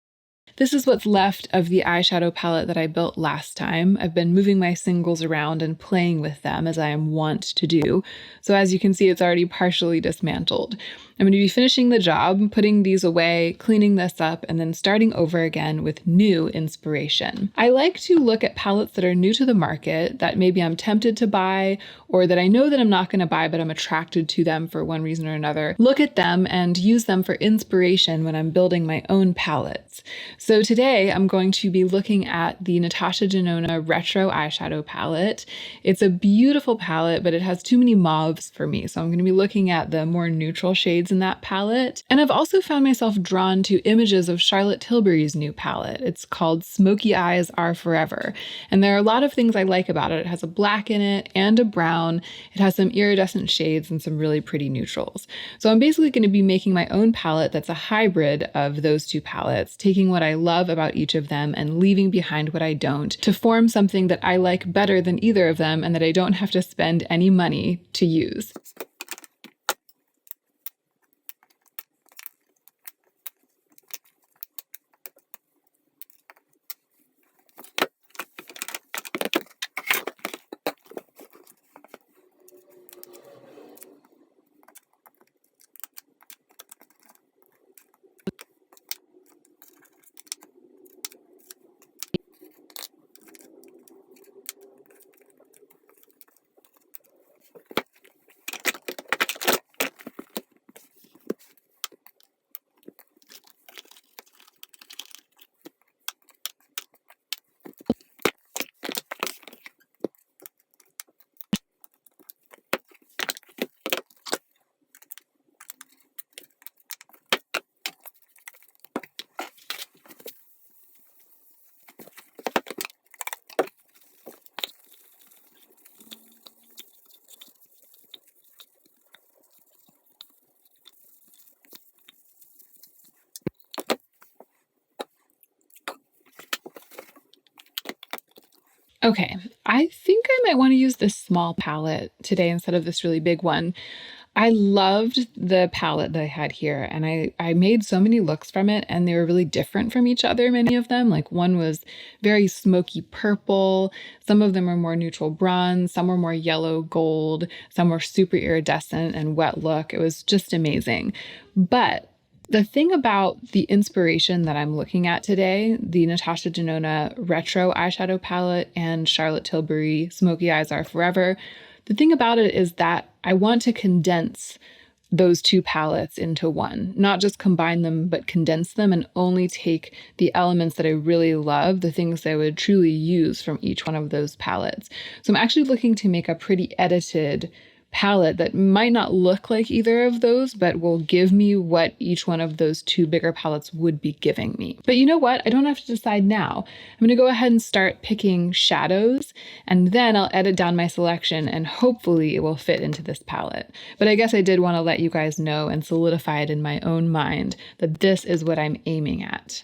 This is what's left of the eyeshadow palette that I built last time. I've been moving my singles around and playing with them as I am wont to do. So as you can see, it's already partially dismantled. I'm going to be finishing the job, putting these away, cleaning this up, and then starting over again with new inspiration. I like to look at palettes that are new to the market that maybe I'm tempted to buy, or that I know that I'm not going to buy, but I'm attracted to them for one reason or another. Look at them and use them for inspiration when I'm building my own palettes. So today I'm going to be looking at the NATASHA DENONA Retro Eyeshadow Palette. It's a beautiful palette, but it has too many mauves for me. So I'm going to be looking at the more neutral shades in that palette. And I've also found myself drawn to images of Charlotte Tilbury's new palette. It's called Smoky Eyes Are Forever. And there are a lot of things I like about it. It has a black in it and a brown. It has some iridescent shades and some really pretty neutrals. So I'm basically going to be making my own palette that's a hybrid of those 2 palettes, taking what I love about each of them and leaving behind what I don't, to form something that I like better than either of them and that I don't have to spend any money to use. Okay, I think I might want to use this small palette today instead of this really big one. I loved the palette that I had here, and I made so many looks from it, and they were really different from each other, many of them. Like one was very smoky purple, some of them were more neutral bronze, some were more yellow gold, some were super iridescent and wet look. It was just amazing. But the thing about the inspiration that I'm looking at today, the Natasha Denona Retro Eyeshadow Palette and Charlotte Tilbury Smoky Eyes Are Forever, the thing about it is that I want to condense those two palettes into one, not just combine them, but condense them and only take the elements that I really love, the things that I would truly use from each one of those palettes. So I'm actually looking to make a pretty edited palette that might not look like either of those, but will give me what each one of those two bigger palettes would be giving me. But you know what? I don't have to decide now. I'm going to go ahead and start picking shadows, and then I'll edit down my selection, and hopefully it will fit into this palette. But I guess I did want to let you guys know and solidify it in my own mind that this is what I'm aiming at.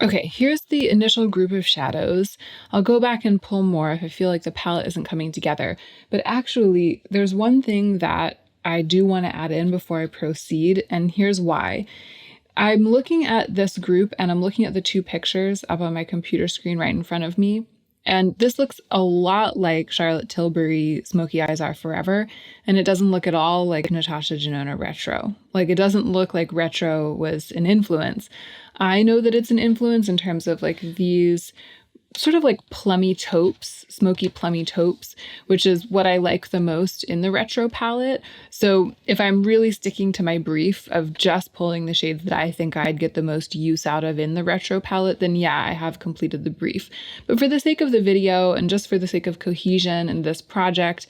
Okay, here's the initial group of shadows. I'll go back and pull more if I feel like the palette isn't coming together. But actually, there's one thing that I do want to add in before I proceed, and here's why. I'm looking at this group and I'm looking at the two pictures up on my computer screen right in front of me. And this looks a lot like Charlotte Tilbury Smoky Eyes Are Forever, and it doesn't look at all like Natasha Denona Retro. Like, it doesn't look like Retro was an influence. I know that it's an influence in terms of like these sort of like plummy taupes, smoky plummy taupes, which is what I like the most in the Retro palette. So if I'm really sticking to my brief of just pulling the shades that I think I'd get the most use out of in the Retro palette, then yeah, I have completed the brief. But for the sake of the video and just for the sake of cohesion in this project,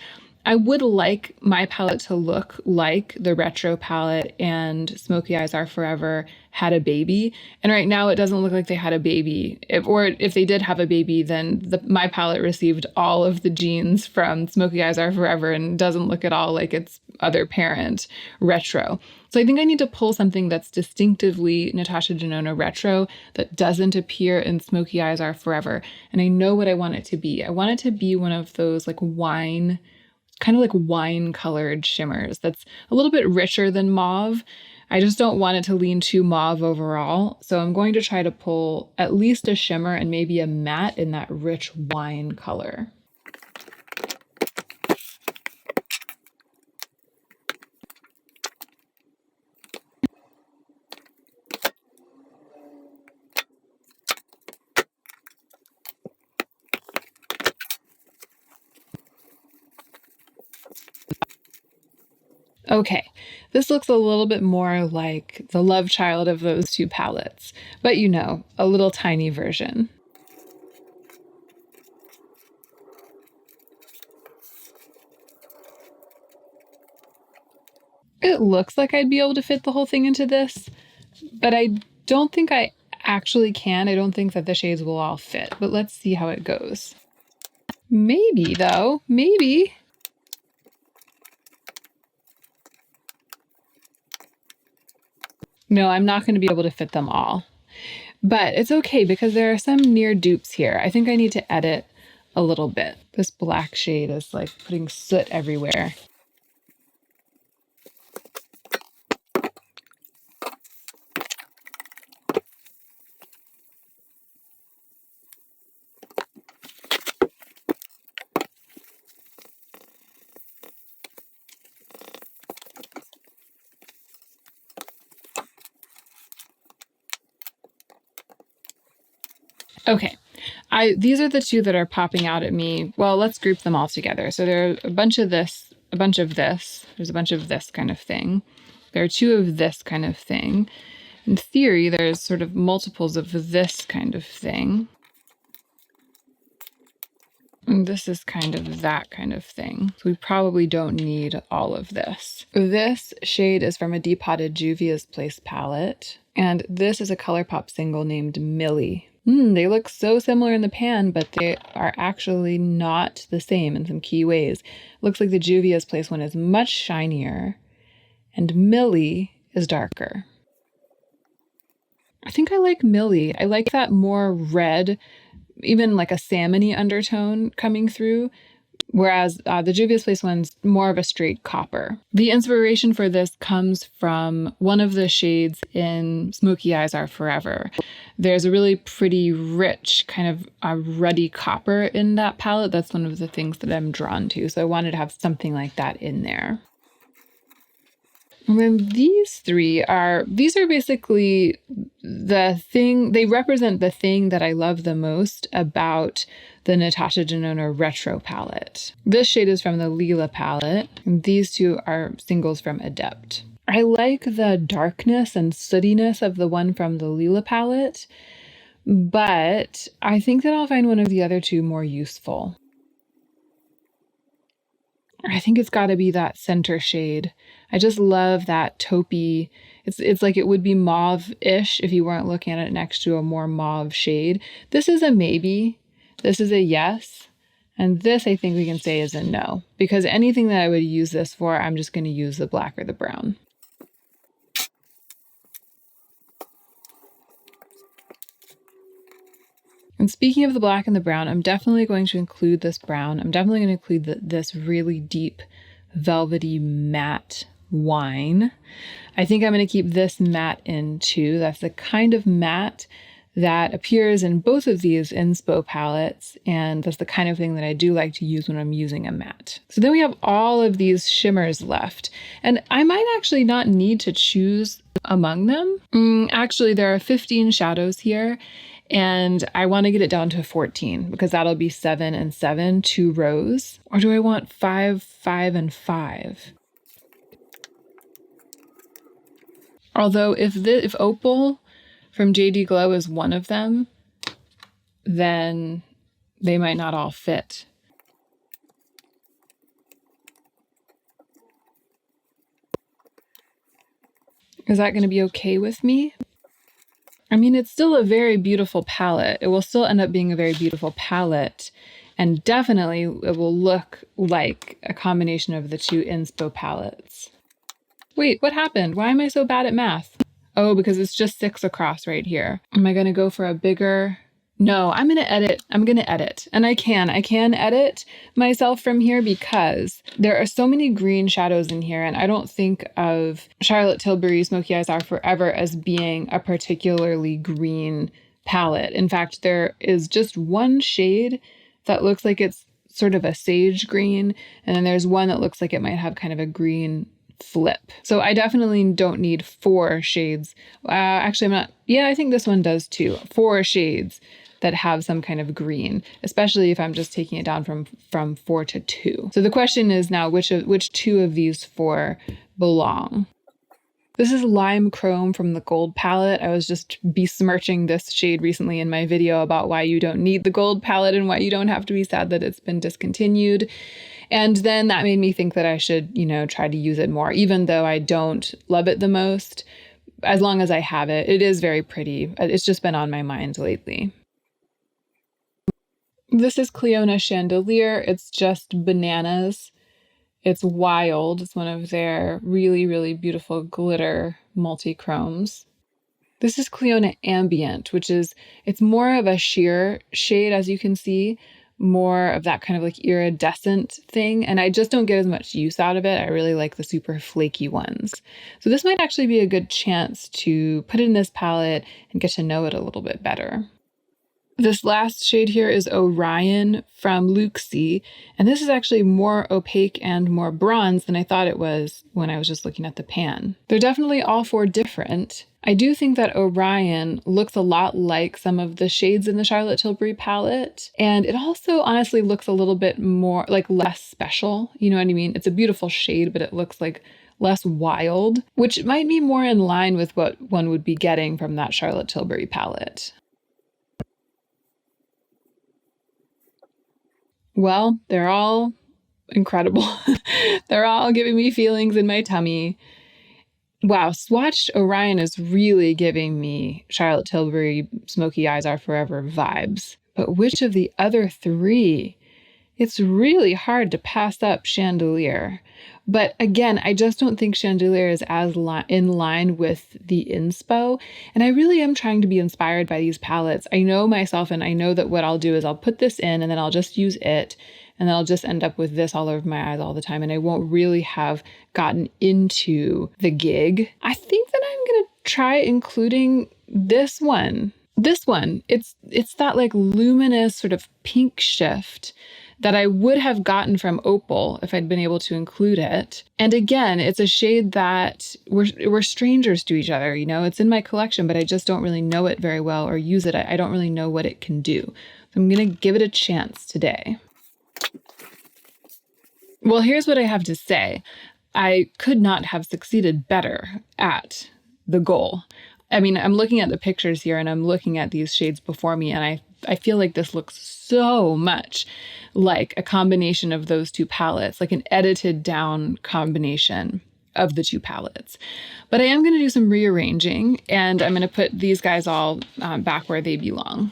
I would like my palette to look like the Retro palette and Smoky Eyes Are Forever had a baby. And right now it doesn't look like they had a baby. If they did have a baby, then my palette received all of the genes from Smoky Eyes Are Forever and doesn't look at all like its other parent, Retro. So I think I need to pull something that's distinctively Natasha Denona Retro that doesn't appear in Smoky Eyes Are Forever. And I know what I want it to be. I want it to be one of those like wine colored shimmers that's a little bit richer than mauve. I just don't want it to lean too mauve overall. So I'm going to try to pull at least a shimmer and maybe a matte in that rich wine color. Okay, this looks a little bit more like the love child of those two palettes, but you know, a little tiny version. It looks like I'd be able to fit the whole thing into this, but I don't think I actually can. I don't think that the shades will all fit, but let's see how it goes. Maybe though, maybe. No, I'm not going to be able to fit them all. But it's okay because there are some near dupes here. I think I need to edit a little bit. This black shade is like putting soot everywhere. Okay, these are the two that are popping out at me. Well, let's group them all together. So there are a bunch of this, a bunch of this. There's a bunch of this kind of thing. There are two of this kind of thing. In theory, there's sort of multiples of this kind of thing. And this is kind of that kind of thing. So we probably don't need all of this. This shade is from a Depotted Juvia's Place palette. And this is a ColourPop single named Millie. They look so similar in the pan, but they are actually not the same in some key ways. Looks like the Juvia's Place one is much shinier, and Millie is darker. I think I like Millie. I like that more red, even like a salmony undertone coming through, whereas the Juvia's Place one's more of a straight copper. The inspiration for this comes from one of the shades in Smoky Eyes Are Forever. There's a really pretty rich kind of a ruddy copper in that palette. That's one of the things that I'm drawn to. So I wanted to have something like that in there. And then these are basically the thing, they represent the thing that I love the most about the Natasha Denona Retro palette. This shade is from the Lila palette, and these two are singles from Adept. I like the darkness and sootiness of the one from the Lila palette, but I think that I'll find one of the other two more useful. I think it's got to be that center shade. I just love that taupey. It's like it would be mauve-ish if you weren't looking at it next to a more mauve shade. This is a maybe. This is a yes. And this I think we can say is a no. Because anything that I would use this for, I'm just going to use the black or the brown. And speaking of the black and the brown, I'm definitely going to include this brown. I'm definitely going to include this really deep, velvety matte wine. I think I'm going to keep this matte in too. That's the kind of matte that appears in both of these inspo palettes, and that's the kind of thing that I do like to use when I'm using a matte. So then we have all of these shimmers left, and I might actually not need to choose among them. Actually, there are 15 shadows here, and I want to get it down to 14 because that'll be 7 and 7, 2 rows. Or do I want 5, 5, and 5? Although if Opal from JD Glow is one of them, then they might not all fit. Is that going to be okay with me? I mean, it's still a very beautiful palette. It will still end up being a very beautiful palette. And definitely it will look like a combination of the two inspo palettes. Wait, what happened? Why am I so bad at math? Oh, because it's just 6 across right here. Am I going to go for a bigger? No, I'm going to edit. I'm going to edit. And I can edit myself from here because there are so many green shadows in here. And I don't think of Charlotte Tilbury Smoky Eyes Are Forever as being a particularly green palette. In fact, there is just one shade that looks like it's sort of a sage green. And then there's one that looks like it might have kind of a green flip. So I definitely don't need 4 shades. Actually, I'm not. Yeah, I think this one does too. 4 shades that have some kind of green, especially if I'm just taking it down from 4 to 2. So the question is now which 2 of these 4 belong. This is Lime Chrome from the Gold palette. I was just besmirching this shade recently in my video about why you don't need the Gold palette and why you don't have to be sad that it's been discontinued. And then that made me think that I should, try to use it more, even though I don't love it the most. As long as I have it, it is very pretty. It's just been on my mind lately. This is Cleona Chandelier. It's just bananas. It's Wild. It's one of their really, really beautiful glitter multi-chromes. This is Cleona Ambient, which is, it's more of a sheer shade, as you can see, more of that kind of like iridescent thing. And I just don't get as much use out of it. I really like the super flaky ones. So this might actually be a good chance to put it in this palette and get to know it a little bit better. This last shade here is Orion from Luxie, and this is actually more opaque and more bronze than I thought it was when I was just looking at the pan. They're definitely all four different. I do think that Orion looks a lot like some of the shades in the Charlotte Tilbury palette, and it also honestly looks a little bit more, like less special, you know what I mean? It's a beautiful shade, but it looks like less wild, which might be more in line with what one would be getting from that Charlotte Tilbury palette. Well, they're all incredible. They're all giving me feelings in my tummy. Wow, swatched Orion is really giving me Charlotte Tilbury Smoky Eyes Are Forever vibes. But which of the other three? It's really hard to pass up Chandelier. But again, I just don't think Chandelier is as in line with the inspo. And I really am trying to be inspired by these palettes. I know myself, and I know that what I'll do is I'll put this in and then I'll just use it. And then I'll just end up with this all over my eyes all the time. And I won't really have gotten into the gig. I think that I'm going to try including this one. This one, it's that like luminous sort of pink shift that I would have gotten from Opal if I'd been able to include it. And again, it's a shade that we're strangers to each other, you know, it's in my collection, but I just don't really know it very well or use it. I don't really know what it can do. So I'm gonna give it a chance today. Well, here's what I have to say. I could not have succeeded better at the goal. I mean, I'm looking at the pictures here and I'm looking at these shades before me, and I feel like this looks so much like a combination of those two palettes, like an edited down combination of the two palettes. But I am going to do some rearranging, and I'm going to put these guys all back where they belong.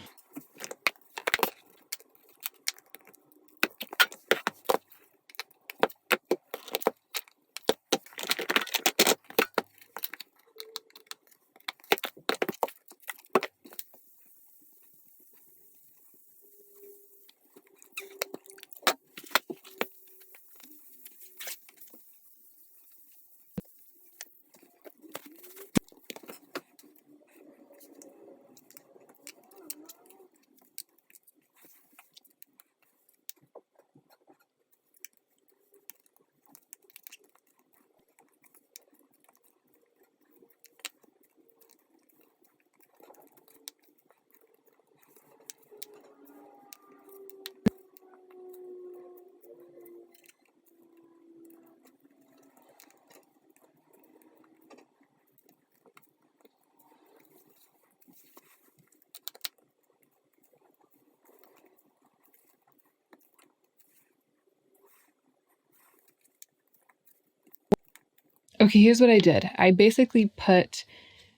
Okay, here's what I did. I basically put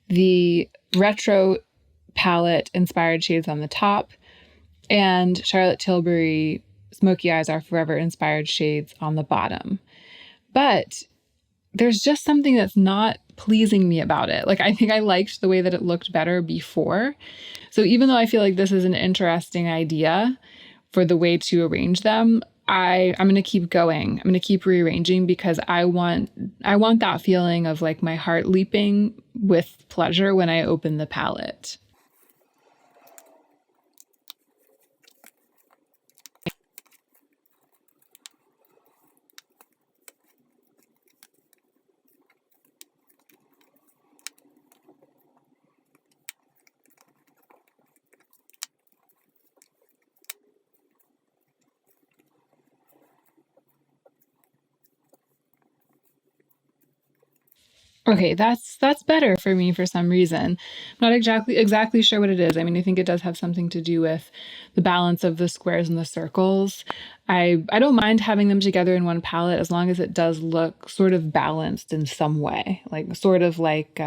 the retro palette inspired shades on the top and Charlotte Tilbury Smoky Eyes Are Forever inspired shades on the bottom. But there's just something that's not pleasing me about it. Like, I think I liked the way that it looked better before. So even though I feel like this is an interesting idea for the way to arrange them, I'm going to keep going. I'm going to keep rearranging because I want that feeling of like my heart leaping with pleasure when I open the palette. Okay, that's better for me for some reason. I'm not exactly sure what it is. I mean, I think it does have something to do with the balance of the squares and the circles. I don't mind having them together in one palette as long as it does look sort of balanced in some way, like sort of like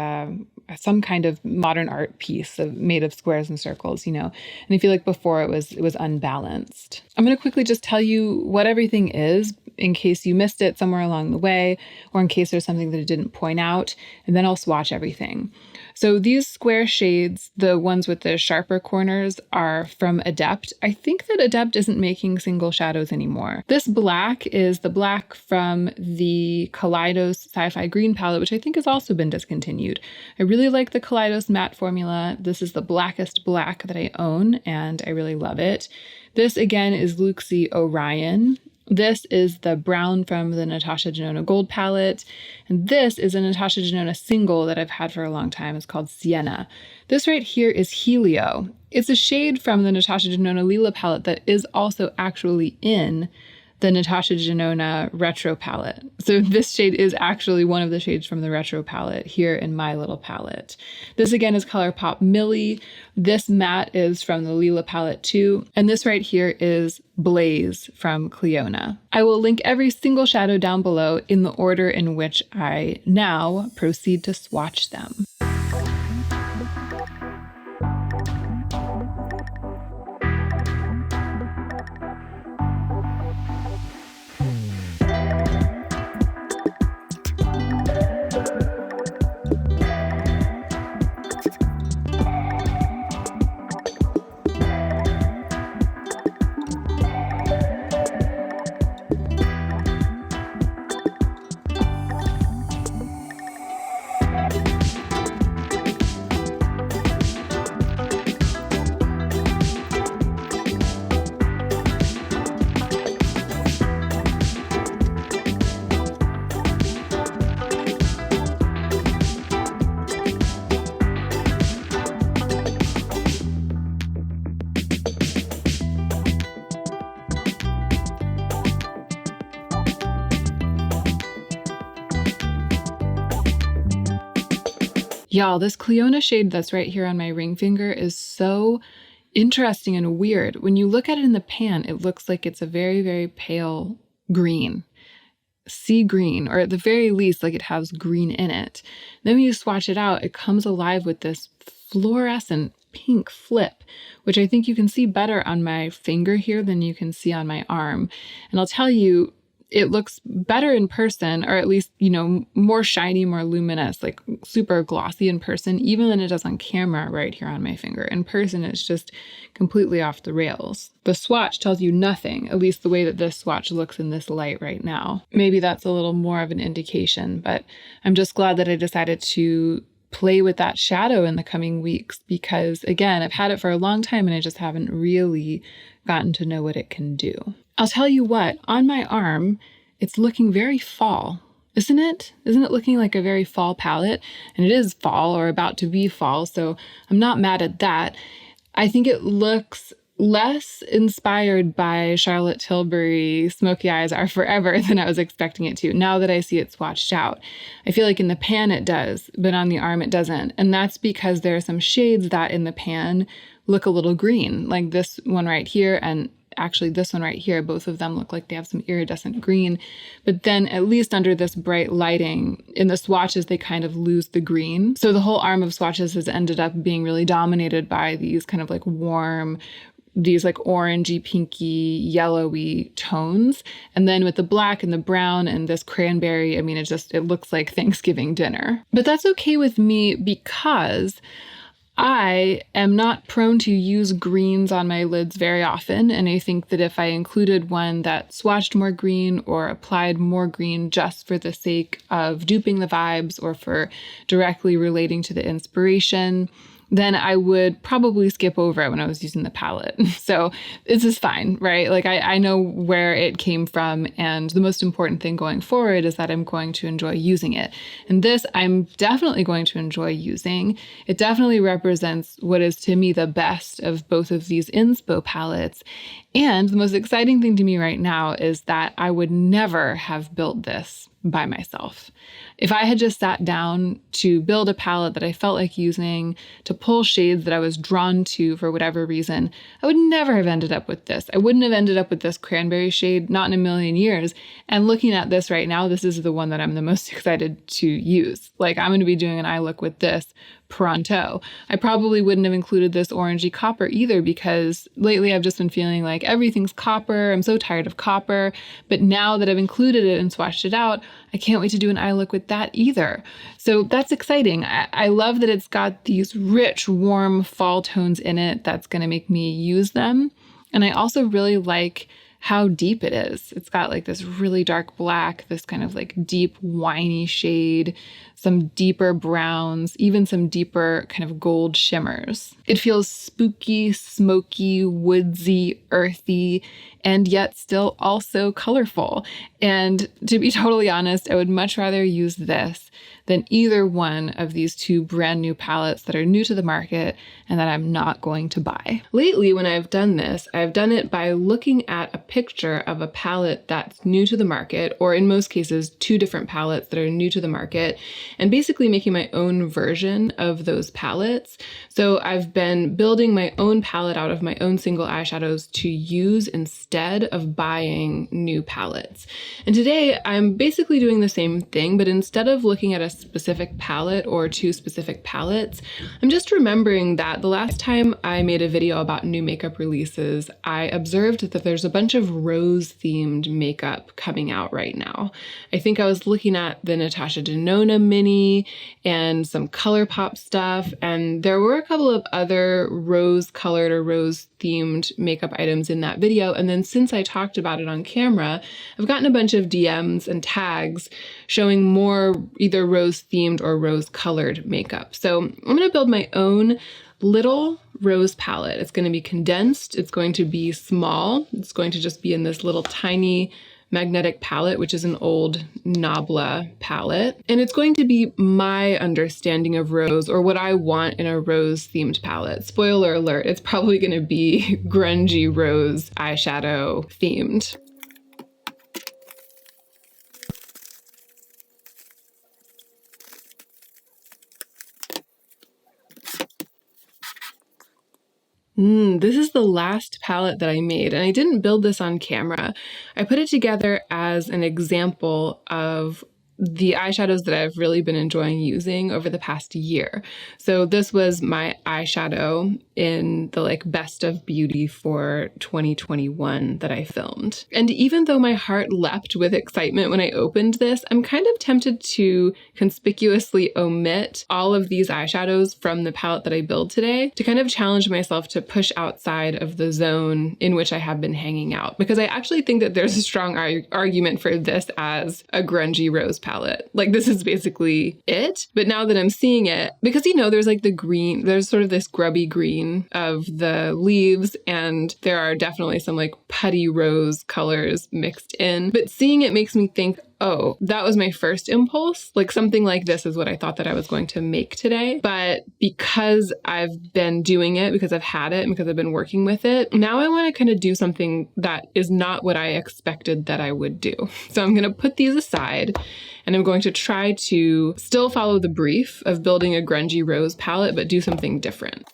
some kind of modern art piece made of squares and circles, And I feel like before it was unbalanced. I'm going to quickly just tell you what everything is in case you missed it somewhere along the way, or in case there's something that I didn't point out, and then I'll swatch everything. So these square shades, the ones with the sharper corners, are from Adept. I think that Adept isn't making single shadows anymore. This black is the black from the Kaleidos Sci-Fi Green palette, which I think has also been discontinued. I really like the Kaleidos matte formula. This is the blackest black that I own, and I really love it. This, again, is Luxie Orion. This is the brown from the Natasha Denona Gold palette. And this is a Natasha Denona single that I've had for a long time. It's called Sienna. This right here is Helio. It's a shade from the Natasha Denona Lila palette that is also actually in the Natasha Denona Retro palette. So this shade is actually one of the shades from the Retro palette here in my little palette. This again is ColourPop Millie. This matte is from the Lila palette too. And this right here is Blaze from Cleona. I will link every single shadow down below in the order in which I now proceed to swatch them. Y'all, this Cleona shade that's right here on my ring finger is so interesting and weird. When you look at it in the pan, it looks like it's a very, very pale green, sea green, or at the very least, like it has green in it. Then when you swatch it out, it comes alive with this fluorescent pink flip, which I think you can see better on my finger here than you can see on my arm. And I'll tell you, it looks better in person, or at least, more shiny, more luminous, like super glossy in person, even than it does on camera right here on my finger. In person, it's just completely off the rails. The swatch tells you nothing, at least the way that this swatch looks in this light right now. Maybe that's a little more of an indication, but I'm just glad that I decided to play with that shadow in the coming weeks because, again, I've had it for a long time and I just haven't really gotten to know what it can do. I'll tell you what, on my arm, it's looking very fall, isn't it? Isn't it looking like a very fall palette? And it is fall or about to be fall, so I'm not mad at that. I think it looks less inspired by Charlotte Tilbury Smoky Eyes Are Forever than I was expecting it to, now that I see it swatched out. I feel like in the pan it does, but on the arm it doesn't. And that's because there are some shades that in the pan look a little green, like this one right here and actually this one right here. Both of them look like they have some iridescent green, but then at least under this bright lighting in the swatches, they kind of lose the green. So the whole arm of swatches has ended up being really dominated by these kind of like warm, these like orangey, pinky, yellowy tones. And then with the black and the brown and this cranberry, I mean, it looks like Thanksgiving dinner. But that's okay with me because I am not prone to use greens on my lids very often, and I think that if I included one that swatched more green or applied more green just for the sake of duping the vibes or for directly relating to the inspiration, then I would probably skip over it when I was using the palette. So this is fine, right? Like I know where it came from, and the most important thing going forward is that I'm going to enjoy using it. And this I'm definitely going to enjoy using. It definitely represents what is to me the best of both of these inspo palettes. And the most exciting thing to me right now is that I would never have built this by myself. If I had just sat down to build a palette that I felt like using, to pull shades that I was drawn to for whatever reason, I would never have ended up with this. I wouldn't have ended up with this cranberry shade, not in a million years. And looking at this right now, this is the one that I'm the most excited to use. Like, I'm going to be doing an eye look with this pronto. I probably wouldn't have included this orangey copper either, because lately I've just been feeling like everything's copper. I'm so tired of copper. But now that I've included it and swatched it out, I can't wait to do an eye look with that either. So that's exciting. I love that it's got these rich, warm fall tones in it. That's going to make me use them. And I also really like how deep it is. It's got like this really dark black, this kind of like deep winey shade, some deeper browns, even some deeper kind of gold shimmers. It feels spooky, smoky, woodsy, earthy, and yet still also colorful. And to be totally honest, I would much rather use this than either one of these two brand new palettes that are new to the market and that I'm not going to buy. Lately, when I've done this, I've done it by looking at a picture of a palette that's new to the market, or in most cases, two different palettes that are new to the market, and basically making my own version of those palettes. So I've been building my own palette out of my own single eyeshadows to use instead of buying new palettes. And today I'm basically doing the same thing, but instead of looking at a specific palette or two specific palettes, I'm just remembering that the last time I made a video about new makeup releases, I observed that there's a bunch of rose-themed makeup coming out right now. I think I was looking at the Natasha DENONA mini and some ColourPop stuff, and there were a couple of other rose-colored or rose-themed makeup items in that video. And then since I talked about it on camera, I've gotten a bunch of DMs and tags showing more either rose-themed or rose-colored makeup. So I'm going to build my own little rose palette. It's going to be condensed. It's going to be small. It's going to just be in this little tiny magnetic palette, which is an old Nabla palette. And it's going to be my understanding of rose, or what I want in a rose-themed palette. Spoiler alert, it's probably going to be grungy rose eyeshadow themed. This is the last palette that I made, and I didn't build this on camera. I put it together as an example of the eyeshadows that I've really been enjoying using over the past year. So this was my eyeshadow in the like best of beauty for 2021 that I filmed. And even though my heart leapt with excitement when I opened this, I'm kind of tempted to conspicuously omit all of these eyeshadows from the palette that I build today to kind of challenge myself to push outside of the zone in which I have been hanging out, because I actually think that there's a strong argument for this as a grungy rose palette. Like, this is basically it. But now that I'm seeing it, because you know, there's like the green, there's sort of this grubby green of the leaves, and there are definitely some like putty rose colors mixed in. But seeing it makes me think, oh, that was my first impulse. Like, something like this is what I thought that I was going to make today. But because I've been doing it, because I've had it, and because I've been working with it, now I want to kind of do something that is not what I expected that I would do. So I'm going to put these aside, and I'm going to try to still follow the brief of building a grungy rose palette, but do something different.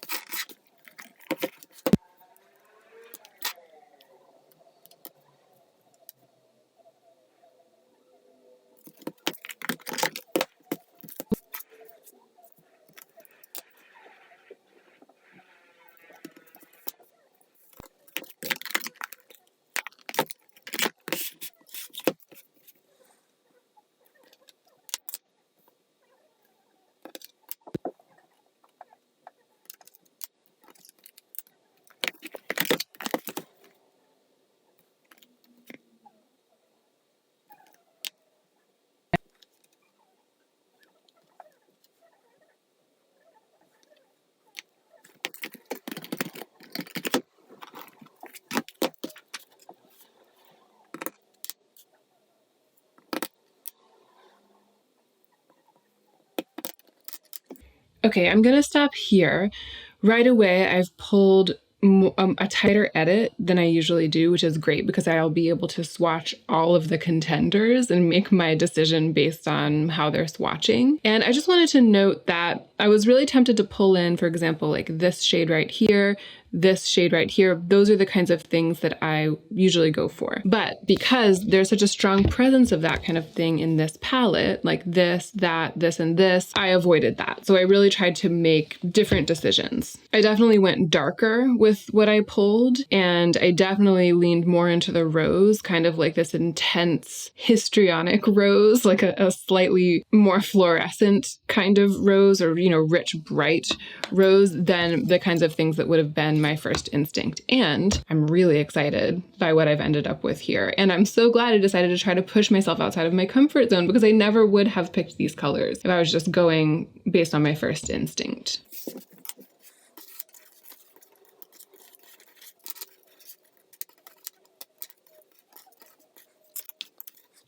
Okay, I'm gonna stop here. Right away, I've pulled a tighter edit than I usually do, which is great because I'll be able to swatch all of the contenders and make my decision based on how they're swatching. And I just wanted to note that I was really tempted to pull in, for example, like this shade right here, this shade right here. Those are the kinds of things that I usually go for. But because there's such a strong presence of that kind of thing in this palette, like this, that, this, and this, I avoided that. So I really tried to make different decisions. I definitely went darker with what I pulled, and I definitely leaned more into the rose, kind of like this intense histrionic rose, like a slightly more fluorescent kind of rose, or, you know, rich, bright rose than the kinds of things that would have been my first instinct. And I'm really excited by what I've ended up with here. And I'm so glad I decided to try to push myself outside of my comfort zone, because I never would have picked these colors if I was just going based on my first instinct.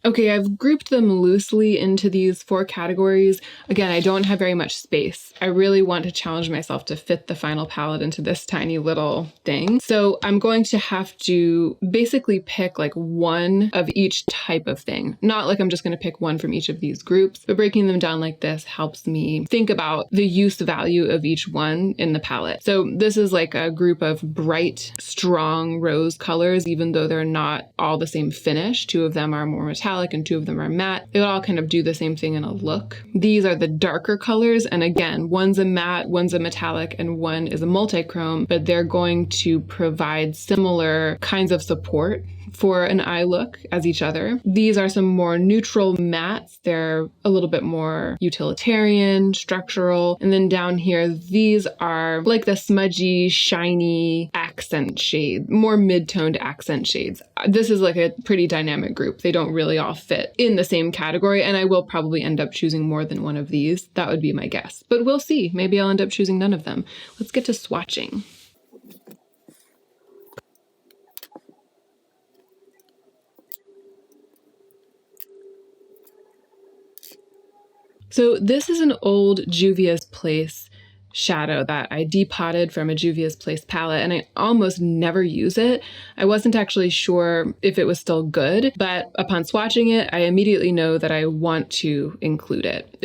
Okay, I've grouped them loosely into these 4 categories. Again, I don't have very much space. I really want to challenge myself to fit the final palette into this tiny little thing. So I'm going to have to basically pick like one of each type of thing. Not like I'm just going to pick one from each of these groups, but breaking them down like this helps me think about the use value of each one in the palette. So this is like a group of bright, strong rose colors, even though they're not all the same finish. 2 of them are more metallic and 2 of them are matte. They would all kind of do the same thing in a look. These are the darker colors, and again, one's a matte, one's a metallic, and one is a multi-chrome, but they're going to provide similar kinds of support for an eye look as each other. These are some more neutral mattes. They're a little bit more utilitarian, structural. And then down here, these are like the smudgy, shiny accent shade, more mid-toned accent shades. This is like a pretty dynamic group. They don't really all fit in the same category, and I will probably end up choosing more than one of these. That would be my guess. But we'll see. Maybe I'll end up choosing none of them. Let's get to swatching. So this is an old Juvia's Place shadow that I depotted from a Juvia's Place palette, and I almost never use it. I wasn't actually sure if it was still good, but upon swatching it, I immediately know that I want to include it.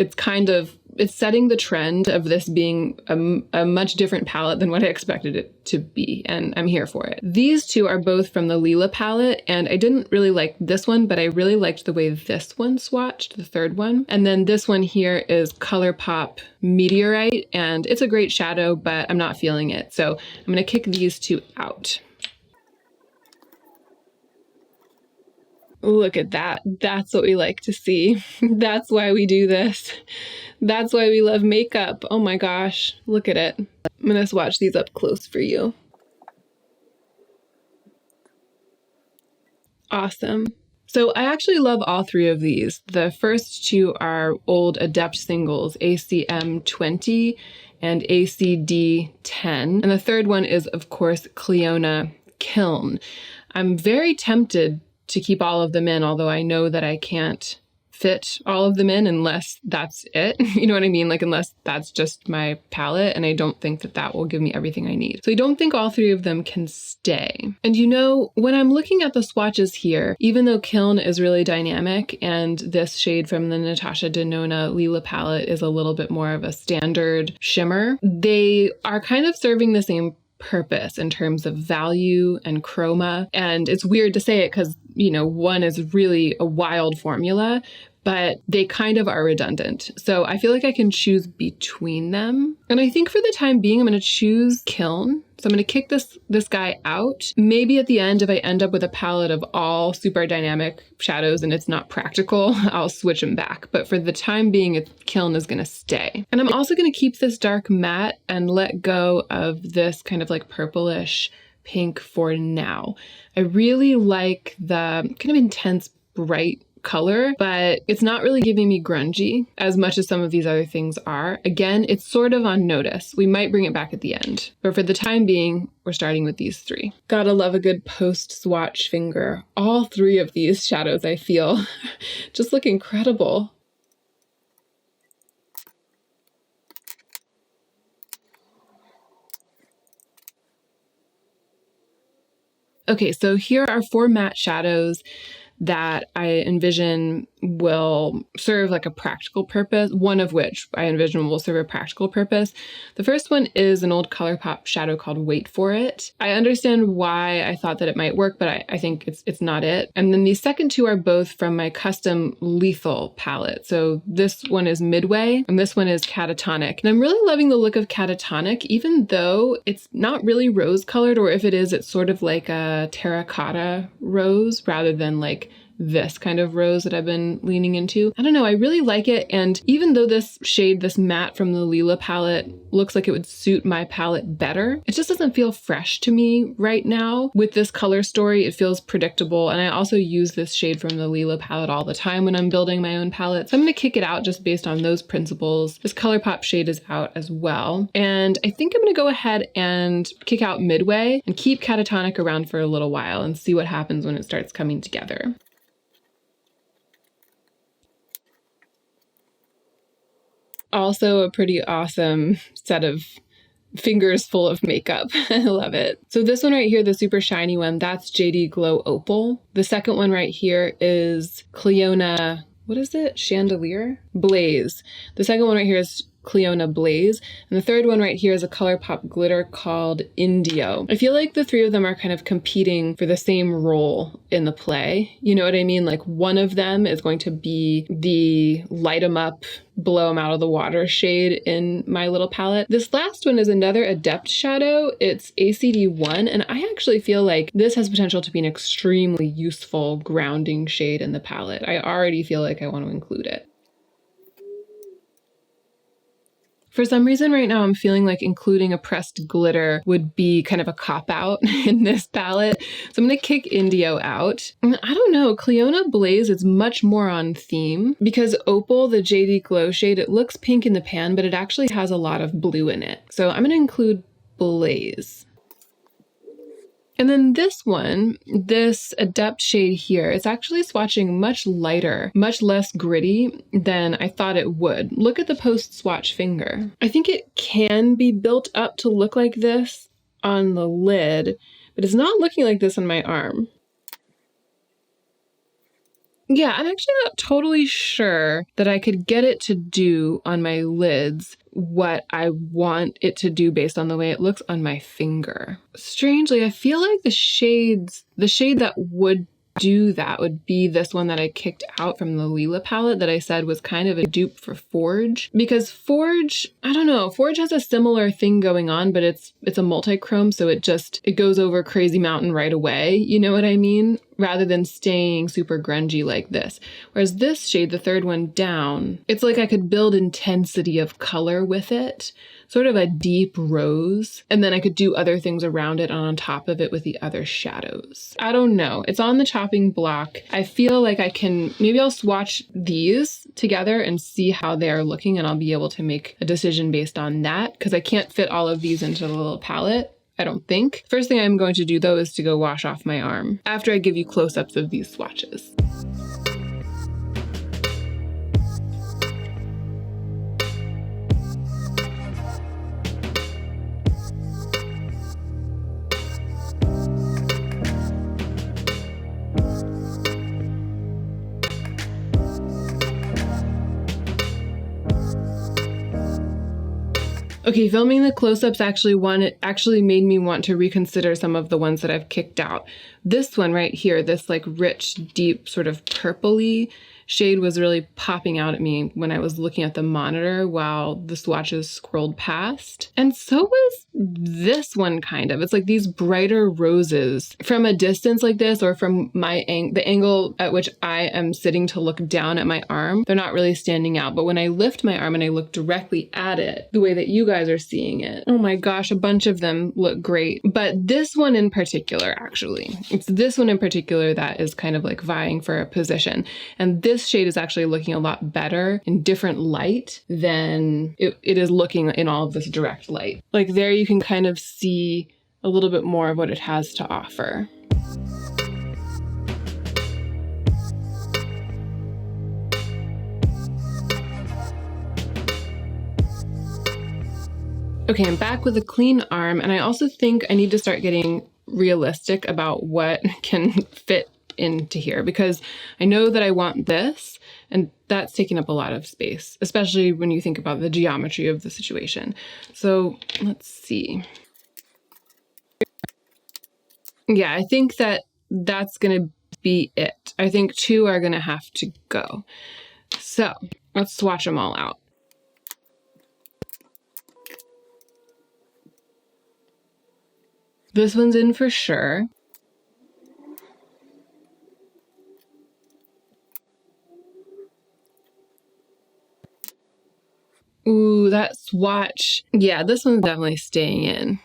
It's setting the trend of this being a much different palette than what I expected it to be, and I'm here for it. These 2 are both from the Lila palette, and I didn't really like this one, but I really liked the way this one swatched, the 3rd one. And then this one here is ColourPop Meteorite, and it's a great shadow, but I'm not feeling it. So I'm gonna kick these 2 out. Look at that. That's what we like to see. That's why we do this. That's why we love makeup. Oh my gosh, look at it. I'm gonna swatch these up close for you. Awesome. So I actually love all 3 of these. The first 2 are old Adept singles, ACM 20 and ACD 10. And the 3rd one is, of course, Cleona Kiln. I'm very tempted to keep all of them in, although I know that I can't fit all of them in unless that's it. You know what I mean? Like, unless that's just my palette, and I don't think that that will give me everything I need. So I don't think all 3 of them can stay. And you know, when I'm looking at the swatches here, even though Kiln is really dynamic and this shade from the Natasha Denona Lila palette is a little bit more of a standard shimmer, they are kind of serving the same purpose in terms of value and chroma. And it's weird to say it because, you know, one is really a wild formula, but they kind of are redundant. So I feel like I can choose between them. And I think for the time being, I'm going to choose Kiln. So I'm going to kick this guy out. Maybe at the end, if I end up with a palette of all super dynamic shadows and it's not practical, I'll switch them back. But for the time being, Kiln is going to stay. And I'm also going to keep this dark matte and let go of this kind of like purplish pink for now. I really like the kind of intense, bright color, but it's not really giving me grungy as much as some of these other things are. Again, it's sort of on notice. We might bring it back at the end, but for the time being, we're starting with these 3. Gotta love a good post-swatch finger. All 3 of these shadows, I feel, just look incredible. Okay, so here are 4 matte shadows that I envision will serve like a practical purpose, one of which I envision will serve a practical purpose. The first one is an old ColourPop shadow called Wait For It. I understand why I thought that it might work, but I think it's not it. And then these second 2 are both from my custom Lethal palette. So this one is Midway and this one is Catatonic. And I'm really loving the look of Catatonic, even though it's not really rose colored, or if it is, it's sort of like a terracotta rose rather than like this kind of rose that I've been leaning into. I don't know, I really like it. And even though this shade, this matte from the Lila palette, looks like it would suit my palette better, it just doesn't feel fresh to me right now. With this color story, it feels predictable. And I also use this shade from the Lila palette all the time when I'm building my own palette. So I'm gonna kick it out just based on those principles. This ColourPop shade is out as well. And I think I'm gonna go ahead and kick out Midway and keep Catatonic around for a little while and see what happens when it starts coming together. Also a pretty awesome set of fingers full of makeup. I love it. So this one right here, the super shiny one, that's JD Glow Opal. The second one right here is Cleona, what is it? Chandelier? Blaze. The second one right here is Cleona Blaze. And the third one right here is a ColourPop glitter called Indio. I feel like the 3 of them are kind of competing for the same role in the play. You know what I mean? Like one of them is going to be the light 'em up, blow them out of the water shade in my little palette. This last one is another Adept shadow. It's ACD1, and I actually feel like this has potential to be an extremely useful grounding shade in the palette. I already feel like I want to include it. For some reason right now, I'm feeling like including a pressed glitter would be kind of a cop-out in this palette. So I'm gonna kick Indio out. And I don't know, Cleona Blaze is much more on theme because Opal, the JD Glow shade, it looks pink in the pan, but it actually has a lot of blue in it. So I'm gonna include Blaze. And then this one, this Adept shade here, it's actually swatching much lighter, much less gritty than I thought it would. Look at the post-swatch finger. I think it can be built up to look like this on the lid, but it's not looking like this on my arm. Yeah, I'm actually not totally sure that I could get it to do on my lids what I want it to do based on the way it looks on my finger. Strangely, I feel like the shade that would do that would be this one that I kicked out from the Lila palette that I said was kind of a dupe for Forge. Because Forge, I don't know, Forge has a similar thing going on, but it's a multi-chrome, so it goes over Crazy Mountain right away, you know what I mean? Rather than staying super grungy like this. Whereas this shade, the third one down, it's like I could build intensity of color with it, sort of a deep rose, and then I could do other things around it and on top of it with the other shadows. I don't know. It's on the chopping block. I feel like maybe I'll swatch these together and see how they're looking, and I'll be able to make a decision based on that, because I can't fit all of these into the little palette. I don't think. First thing I'm going to do though is to go wash off my arm after I give you close-ups of these swatches. Okay, filming the close-ups actually made me want to reconsider some of the ones that I've kicked out. This one right here, this like rich, deep, sort of purpley shade was really popping out at me when I was looking at the monitor while the swatches scrolled past. And so was this one kind of. It's like these brighter roses. From a distance like this, or from the angle at which I am sitting to look down at my arm, they're not really standing out. But when I lift my arm and I look directly at it, the way that you guys are seeing it, oh my gosh, a bunch of them look great. But this one in particular, actually, it's this one in particular that is kind of like vying for a position. And this shade is actually looking a lot better in different light than it is looking in all of this direct light. Like there you can kind of see a little bit more of what it has to offer. Okay, I'm back with a clean arm, and I also think I need to start getting realistic about what can fit into here, because I know that I want this, and that's taking up a lot of space, especially when you think about the geometry of the situation. So let's see. Yeah, I think that that's gonna be it. I think 2 are gonna have to go. So let's swatch them all out. This one's in for sure. Ooh, that swatch. Yeah, this one's definitely staying in.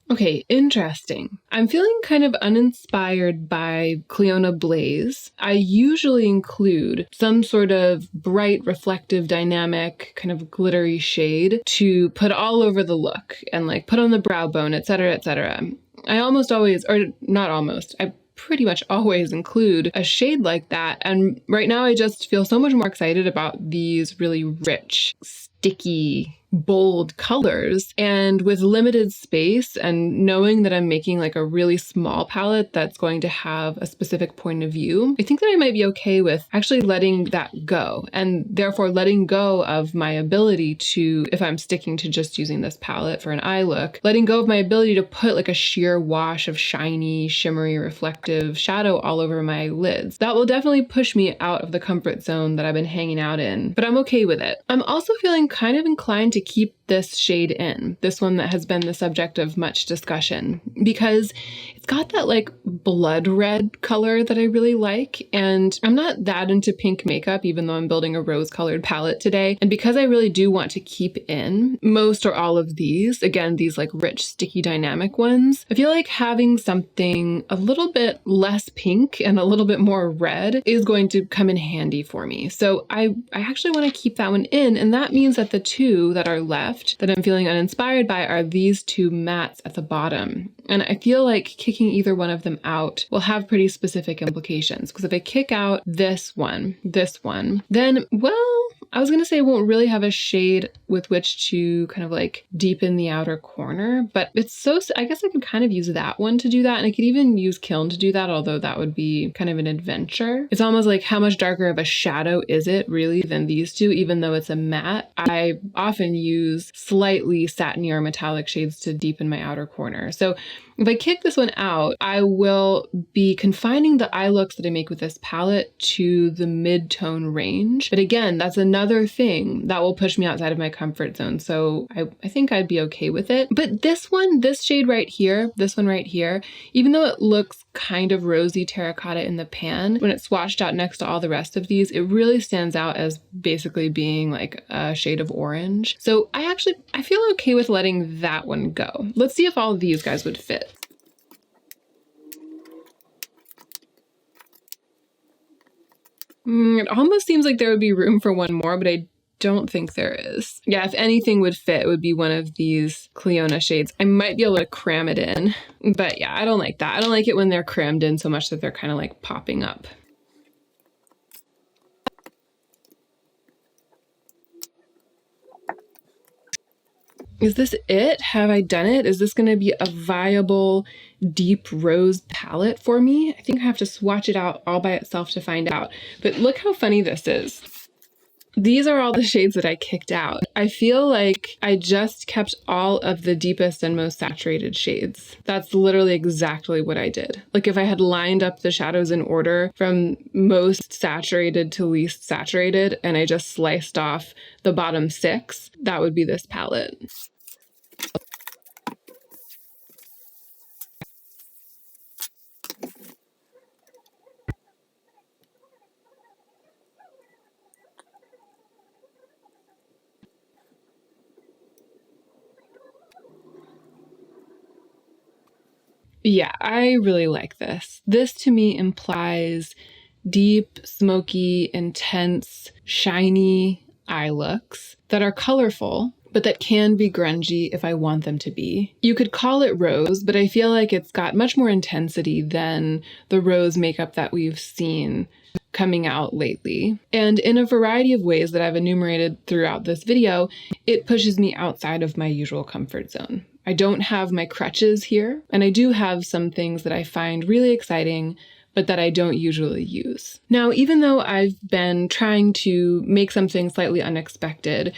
Okay, interesting. I'm feeling kind of uninspired by Cleona Blaze. I usually include some sort of bright, reflective, dynamic, kind of glittery shade to put all over the look and like put on the brow bone, etc., etc. I almost always, or not almost, I pretty much always include a shade like that. And right now I just feel so much more excited about these really rich, sticky, bold colors, and with limited space and knowing that I'm making like a really small palette that's going to have a specific point of view, I think that I might be okay with actually letting that go, and therefore letting go of my ability to, if I'm sticking to just using this palette for an eye look, letting go of my ability to put like a sheer wash of shiny, shimmery, reflective shadow all over my lids. That will definitely push me out of the comfort zone that I've been hanging out in, but I'm okay with it. I'm also feeling kind of inclined to keep this shade in, this one that has been the subject of much discussion, because it's got that like blood red color that I really like, and I'm not that into pink makeup, even though I'm building a rose colored palette today. And because I really do want to keep in most or all of these, again, these like rich, sticky, dynamic ones, I feel like having something a little bit less pink and a little bit more red is going to come in handy for me. So I actually want to keep that one in, and that means that the 2 that are left that I'm feeling uninspired by are these 2 mattes at the bottom. And I feel like kicking either one of them out will have pretty specific implications, because if I kick out this one, then, well, I was going to say I won't really have a shade with which to kind of like deepen the outer corner, but it's so, I guess I could kind of use that one to do that. And I could even use Kiln to do that, although that would be kind of an adventure. It's almost like how much darker of a shadow is it really than these 2, even though it's a matte. I often use slightly satiny or metallic shades to deepen my outer corner. So if I kick this one out, I will be confining the eye looks that I make with this palette to the mid-tone range. But again, that's another thing that will push me outside of my comfort zone. So I think I'd be okay with it. But this one, this shade right here, this one right here, even though it looks kind of rosy terracotta in the pan, when it's swatched out next to all the rest of these, it really stands out as basically being like a shade of orange. So I feel okay with letting that one go. Let's see if all of these guys would fit. It almost seems like there would be room for one more, but I don't think there is. Yeah, if anything would fit, it would be one of these Cleona shades. I might be able to cram it in, but yeah, I don't like that. I don't like it when they're crammed in so much that they're kind of like popping up. Is this it? Have I done it? Is this going to be a viable deep rose palette for me? I think I have to swatch it out all by itself to find out. But look how funny this is. These are all the shades that I kicked out. I feel like I just kept all of the deepest and most saturated shades. That's literally exactly what I did. Like if I had lined up the shadows in order from most saturated to least saturated, and I just sliced off the bottom 6, that would be this palette. Yeah, I really like this. This to me implies deep, smoky, intense, shiny eye looks that are colorful, but that can be grungy if I want them to be. You could call it rose, but I feel like it's got much more intensity than the rose makeup that we've seen coming out lately. And in a variety of ways that I've enumerated throughout this video, it pushes me outside of my usual comfort zone. I don't have my crutches here, and I do have some things that I find really exciting, but that I don't usually use. Now, even though I've been trying to make something slightly unexpected,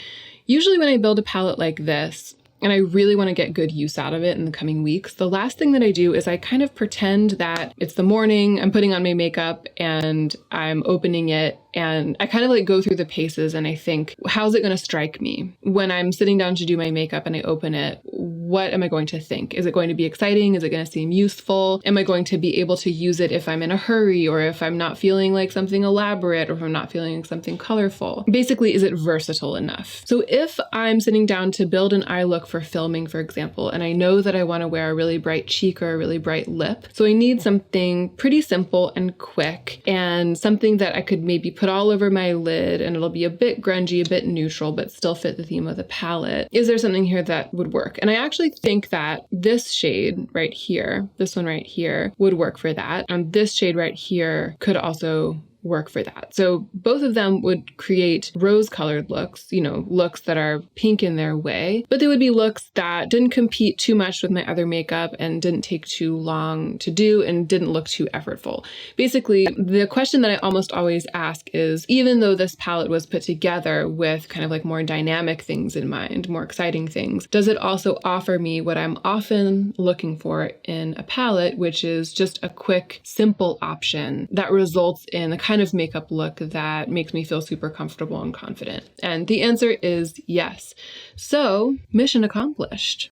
usually when I build a palette like this, and I really want to get good use out of it in the coming weeks, the last thing that I do is I kind of pretend that it's the morning, I'm putting on my makeup, and I'm opening it, and I kind of like go through the paces and I think, how's it going to strike me? When I'm sitting down to do my makeup and I open it, what am I going to think? Is it going to be exciting? Is it going to seem useful? Am I going to be able to use it if I'm in a hurry, or if I'm not feeling like something elaborate, or if I'm not feeling like something colorful? Basically, is it versatile enough? So if I'm sitting down to build an eye look for filming, for example, and I know that I want to wear a really bright cheek or a really bright lip, so I need something pretty simple and quick, and something that I could maybe put all over my lid and it'll be a bit grungy, a bit neutral, but still fit the theme of the palette. Is there something here that would work? And I actually think that this shade right here, this one right here, would work for that. And this shade right here could also work for that. So both of them would create rose-colored looks, you know, looks that are pink in their way, but they would be looks that didn't compete too much with my other makeup and didn't take too long to do and didn't look too effortful. Basically, the question that I almost always ask is, even though this palette was put together with kind of like more dynamic things in mind, more exciting things, does it also offer me what I'm often looking for in a palette, which is just a quick, simple option that results in the kind of makeup look that makes me feel super comfortable and confident? And the answer is yes. So, mission accomplished.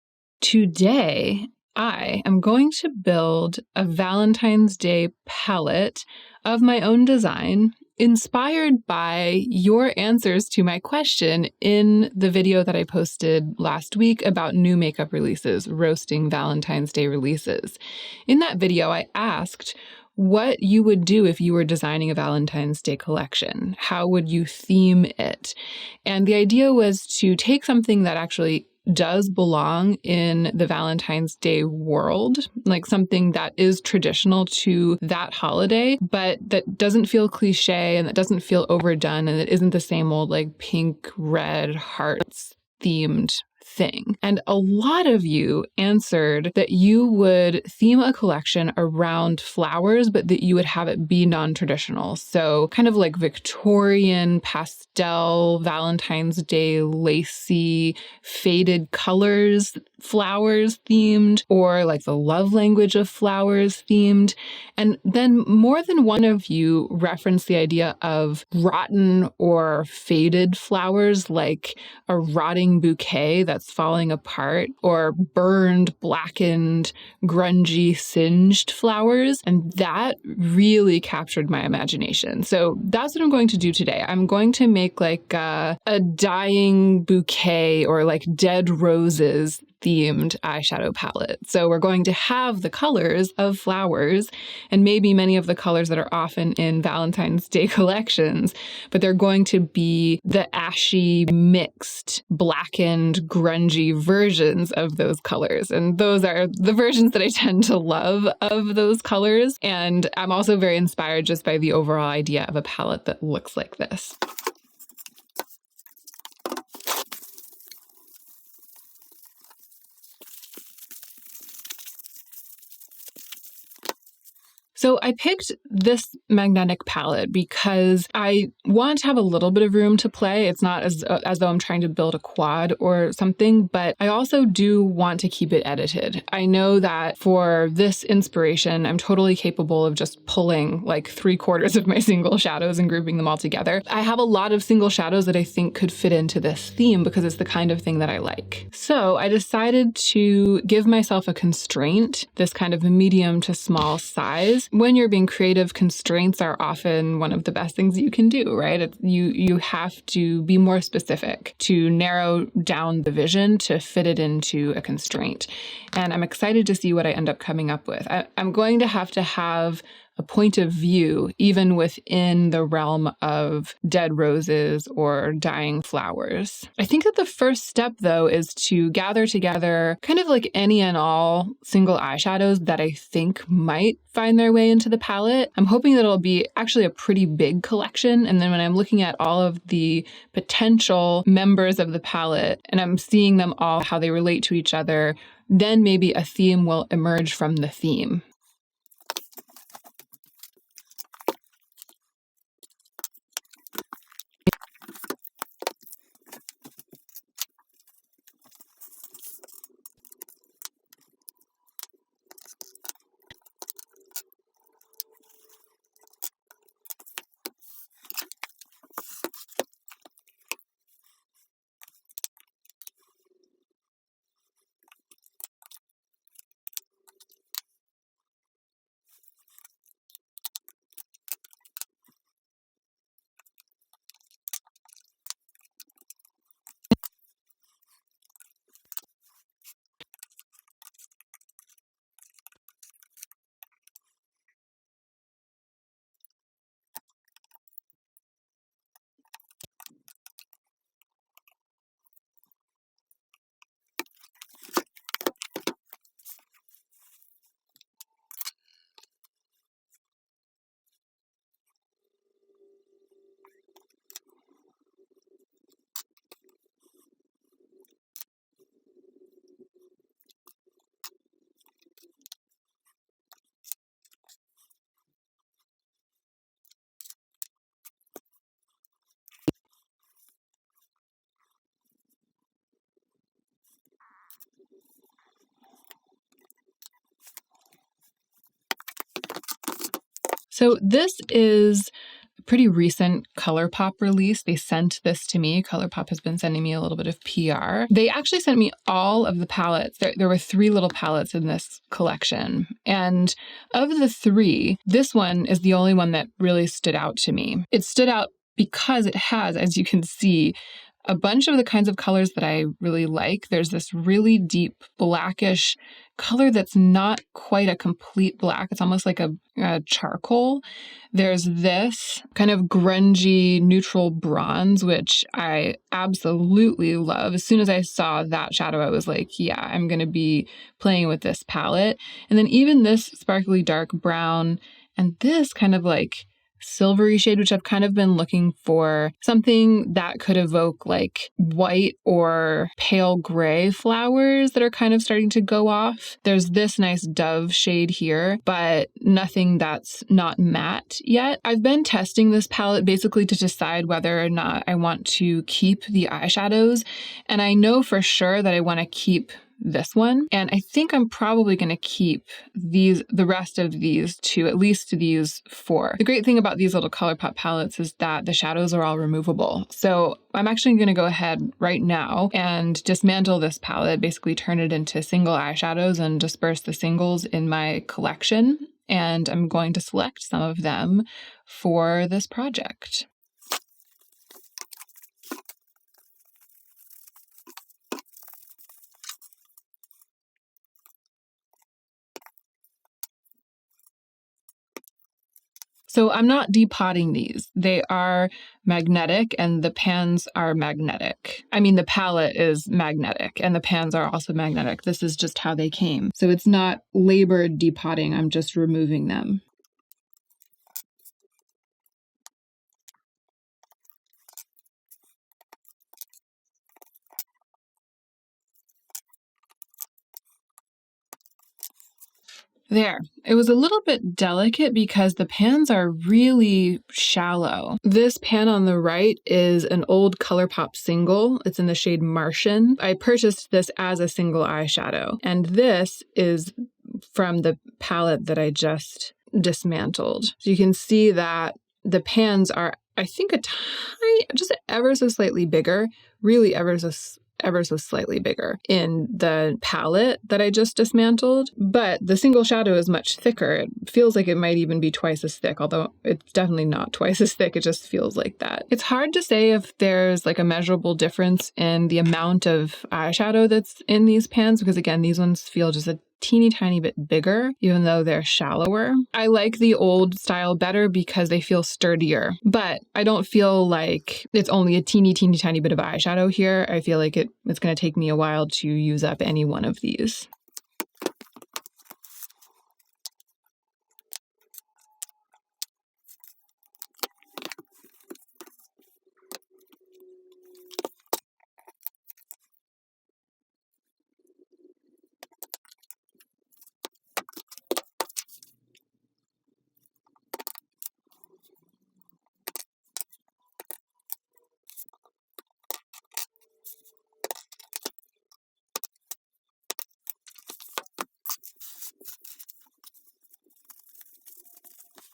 Today, I am going to build a Valentine's Day palette of my own design, inspired by your answers to my question in the video that I posted last week about new makeup releases, roasting Valentine's Day releases. In that video, I asked what you would do if you were designing a Valentine's Day collection. How would you theme it? And the idea was to take something that actually does belong in the Valentine's Day world, like something that is traditional to that holiday, but that doesn't feel cliche and that doesn't feel overdone and it isn't the same old like pink, red, hearts themed thing. And a lot of you answered that you would theme a collection around flowers, but that you would have it be non-traditional. So kind of like Victorian, pastel, Valentine's Day, lacy, faded colors, flowers themed, or like the love language of flowers themed. And then more than one of you referenced the idea of rotten or faded flowers, like a rotting bouquet that's falling apart, or burned, blackened, grungy, singed flowers. And that really captured my imagination. So that's what I'm going to do today. I'm going to make like a dying bouquet or like dead roses themed eyeshadow palette. So we're going to have the colors of flowers and maybe many of the colors that are often in Valentine's Day collections, but they're going to be the ashy, mixed, blackened, grungy versions of those colors. And those are the versions that I tend to love of those colors. And I'm also very inspired just by the overall idea of a palette that looks like this. So I picked this magnetic palette because I want to have a little bit of room to play. It's not as though I'm trying to build a quad or something, but I also do want to keep it edited. I know that for this inspiration, I'm totally capable of just pulling like 3/4 of my single shadows and grouping them all together. I have a lot of single shadows that I think could fit into this theme because it's the kind of thing that I like. So I decided to give myself a constraint, this kind of a medium to small size. When you're being creative, constraints are often one of the best things that you can do, right? You have to be more specific to narrow down the vision to fit it into a constraint. And I'm excited to see what I end up coming up with. I'm going to have a point of view, even within the realm of dead roses or dying flowers. I think that the first step, though, is to gather together kind of like any and all single eyeshadows that I think might find their way into the palette. I'm hoping that it'll be actually a pretty big collection, and then when I'm looking at all of the potential members of the palette and I'm seeing them all, how they relate to each other, then maybe a theme will emerge from the theme. So this is a pretty recent ColourPop release. They sent this to me. ColourPop has been sending me a little bit of PR. They actually sent me all of the palettes. There were 3 little palettes in this collection. And of the 3, this one is the only one that really stood out to me. It stood out because it has, as you can see, a bunch of the kinds of colors that I really like. There's this really deep blackish color that's not quite a complete black. It's almost like a charcoal. There's this kind of grungy neutral bronze, which I absolutely love. As soon as I saw that shadow, I was like, yeah, I'm going to be playing with this palette. And then even this sparkly dark brown and this kind of like silvery shade, which I've kind of been looking for something that could evoke like white or pale gray flowers that are kind of starting to go off. There's this nice dove shade here, but nothing that's not matte yet. I've been testing this palette basically to decide whether or not I want to keep the eyeshadows, and I know for sure that I want to keep this one. And I think I'm probably going to keep the rest of these 2, at least these 4. The great thing about these little ColourPop palettes is that the shadows are all removable. So I'm actually going to go ahead right now and dismantle this palette, basically turn it into single eyeshadows and disperse the singles in my collection. And I'm going to select some of them for this project. So I'm not depotting these. They are magnetic and the pans are magnetic. I mean, the palette is magnetic and the pans are also magnetic. This is just how they came. So it's not labored depotting. I'm just removing them. There. It was a little bit delicate because the pans are really shallow. This pan on the right is an old ColourPop single. It's in the shade Martian. I purchased this as a single eyeshadow. And this is from the palette that I just dismantled. So you can see that the pans are, I think, just ever so slightly bigger, really ever so slightly bigger in the palette that I just dismantled, but the single shadow is much thicker. It feels like it might even be twice as thick, although it's definitely not twice as thick. It just feels like that. It's hard to say if there's like a measurable difference in the amount of eyeshadow that's in these pans, because again, these ones feel just a teeny tiny bit bigger, even though they're shallower. I like the old style better because they feel sturdier, but I don't feel like it's only a teeny tiny bit of eyeshadow here. I feel like it's going to take me a while to use up any one of these.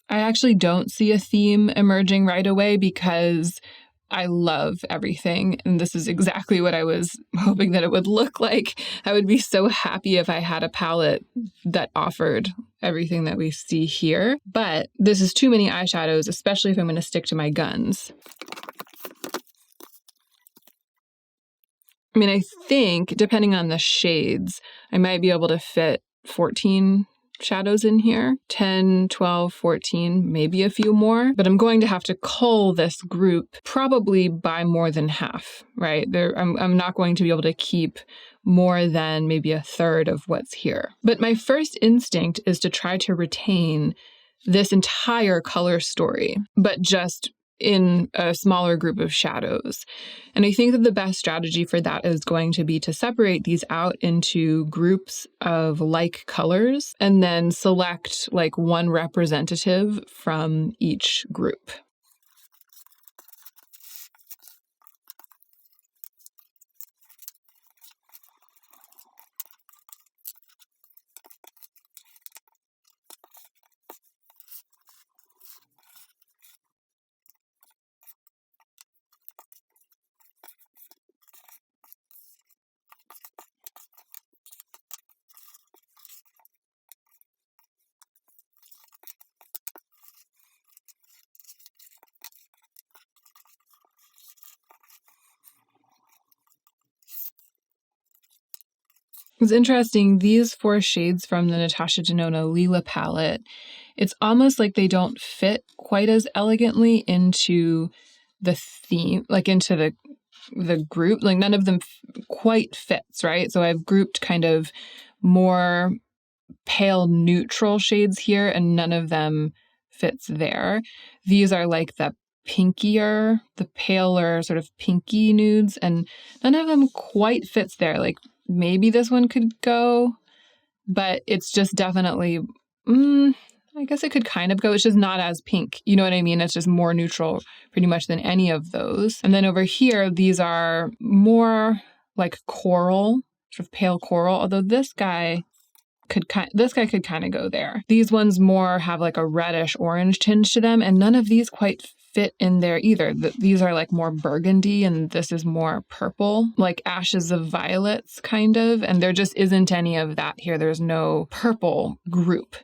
I actually don't see a theme emerging right away because I love everything. And this is exactly what I was hoping that it would look like. I would be so happy if I had a palette that offered everything that we see here. But this is too many eyeshadows, especially if I'm going to stick to my guns. I mean, I think, depending on the shades, I might be able to fit 14 shadows in here, 10, 12, 14, maybe a few more, but I'm going to have to cull this group probably by more than half, right? I'm not going to be able to keep more than maybe a third of what's here. But my first instinct is to try to retain this entire color story, but just in a smaller group of shadows. And I think that the best strategy for that is going to be to separate these out into groups of like colors and then select like one representative from each group. It's interesting, these 4 shades from the Natasha Denona Lila palette, it's almost like they don't fit quite as elegantly into the theme, like into the group. Like none of them quite fits, right? So I've grouped kind of more pale neutral shades here and none of them fits there. These are like the pinkier, the paler sort of pinky nudes, and none of them quite fits there. Like maybe this one could go, but it's just definitely, I guess it could kind of go. It's just not as pink. You know what I mean? It's just more neutral pretty much than any of those. And then over here, these are more like coral, sort of pale coral, although this guy could kind of go there. These ones more have like a reddish orange tinge to them, and none of these quite fit in there either. These are like more burgundy and this is more purple, like ashes of violets kind of, and there just isn't any of that here. There's no purple group.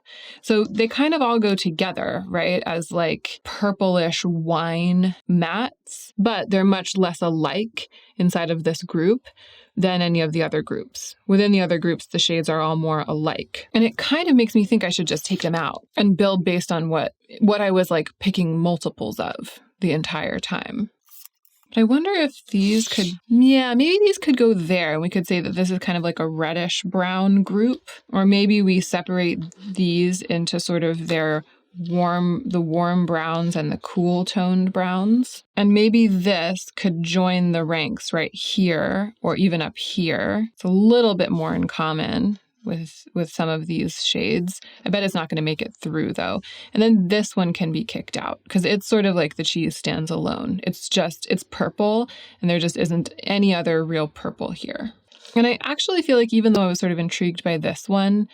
So they kind of all go together, right, as like purplish wine mattes, but they're much less alike inside of this group than any of the other groups. Within the other groups, the shades are all more alike. And it kind of makes me think I should just take them out and build based on what I was like picking multiples of the entire time. But I wonder if these could, maybe these could go there. And we could say that this is kind of like a reddish brown group. Or maybe we separate these into sort of the warm browns and the cool toned browns. And maybe this could join the ranks right here or even up here. It's a little bit more in common with some of these shades. I bet it's not going to make it through though. And then this one can be kicked out because it's sort of like the cheese stands alone. It's purple and there just isn't any other real purple here. And I actually feel like even though I was sort of intrigued by this one,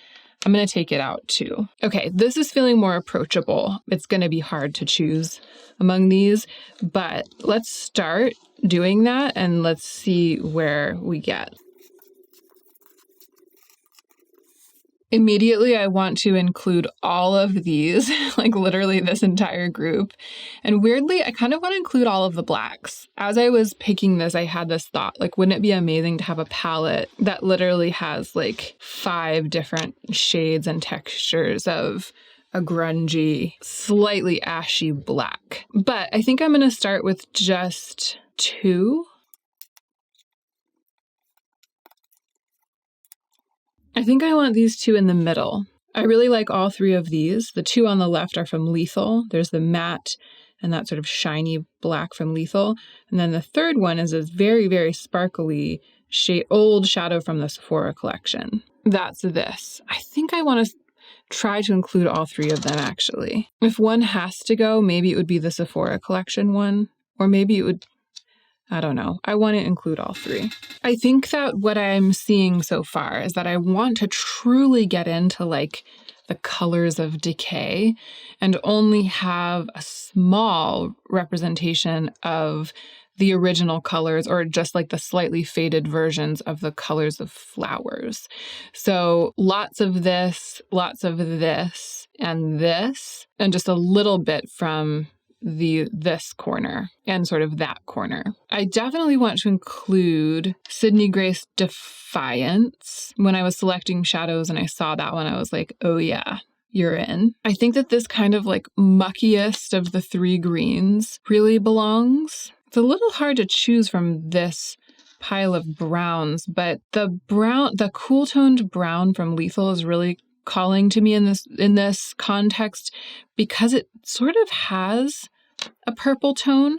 I'm going to take it out too. Okay, this is feeling more approachable. It's going to be hard to choose among these, but let's start doing that and let's see where we get. Immediately, I want to include all of these, like literally this entire group. And weirdly, I kind of want to include all of the blacks. As I was picking this, I had this thought, like, wouldn't it be amazing to have a palette that literally has like 5 different shades and textures of a grungy, slightly ashy black. But I think I'm going to start with just 2. I think I want these 2 in the middle. I really like all 3 of these. The 2 on the left are from Lethal. There's the matte and that sort of shiny black from Lethal. And then the third one is this very, very sparkly old shadow from the Sephora collection. That's this. I think I want to try to include all 3 of them, actually. If one has to go, maybe it would be the Sephora collection one, or maybe it would, I don't know. I want to include all 3. I think that what I'm seeing so far is that I want to truly get into like the colors of decay and only have a small representation of the original colors, or just like the slightly faded versions of the colors of flowers. So lots of this, and just a little bit from this corner and sort of that corner. I definitely want to include Sydney Grace Defiance. When I was selecting shadows and I saw that one, I was like, oh yeah, you're in. I think that this kind of like muckiest of the 3 greens really belongs. It's a little hard to choose from this pile of browns, but the cool toned brown from Lethal is really calling to me in this context because it sort of has a purple tone.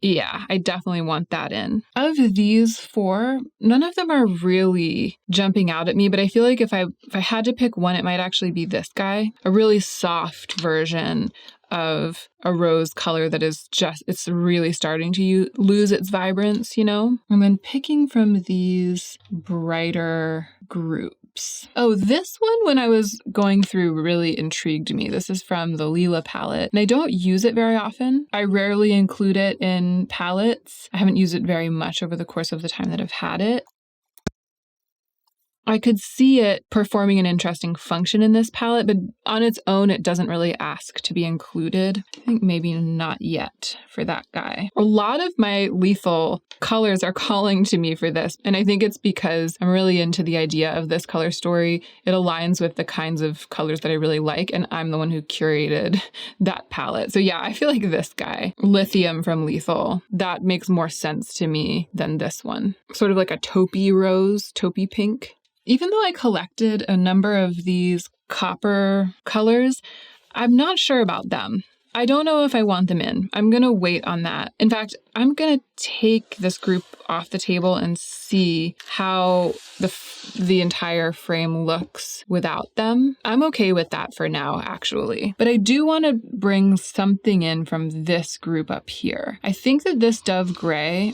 Yeah, I definitely want that in. Of these 4, none of them are really jumping out at me, but I feel like if I had to pick one, it might actually be this guy, a really soft version of a rose color that is it's really starting to lose its vibrance, you know? And then picking from these brighter groups. Oh, this one, when I was going through, really intrigued me. This is from the Lila palette, and I don't use it very often. I rarely include it in palettes. I haven't used it very much over the course of the time that I've had it. I could see it performing an interesting function in this palette, but on its own, it doesn't really ask to be included. I think maybe not yet for that guy. A lot of my Lethal colors are calling to me for this, and I think it's because I'm really into the idea of this color story. It aligns with the kinds of colors that I really like, and I'm the one who curated that palette. So yeah, I feel like this guy, Lithium from Lethal, that makes more sense to me than this one. Sort of like a taupey rose, taupey pink. Even though I collected a number of these copper colors, I'm not sure about them. I don't know if I want them in. I'm going to wait on that. In fact, I'm going to take this group off the table and see how the entire frame looks without them. I'm okay with that for now, actually. But I do want to bring something in from this group up here. I think that this Dove Gray,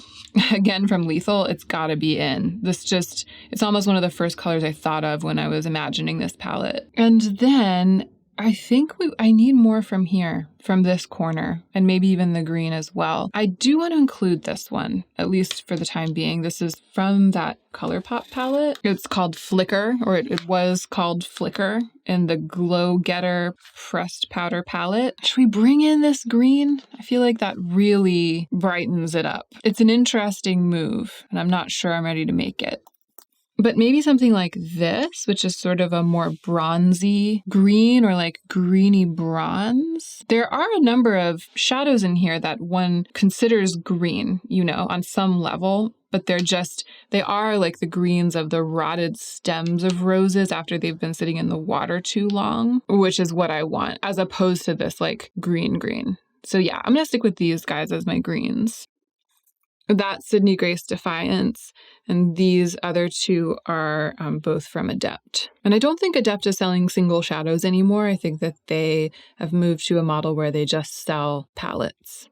again from Lethal, it's got to be in. It's almost one of the first colors I thought of when I was imagining this palette. And then I think I need more from here, from this corner, and maybe even the green as well. I do want to include this one, at least for the time being. This is from that ColourPop palette. It's called Flicker, or it was called Flicker in the Glow Getter Pressed Powder palette. Should we bring in this green? I feel like that really brightens it up. It's an interesting move, and I'm not sure I'm ready to make it. But maybe something like this, which is sort of a more bronzy green or like greeny bronze. There are a number of shadows in here that one considers green, you know, on some level, but they are like the greens of the rotted stems of roses after they've been sitting in the water too long, which is what I want, as opposed to this like green. So yeah, I'm going to stick with these guys as my greens. That's Sydney Grace Defiance, and these other 2 are both from Adept. And I don't think Adept is selling single shadows anymore. I think that they have moved to a model where they just sell palettes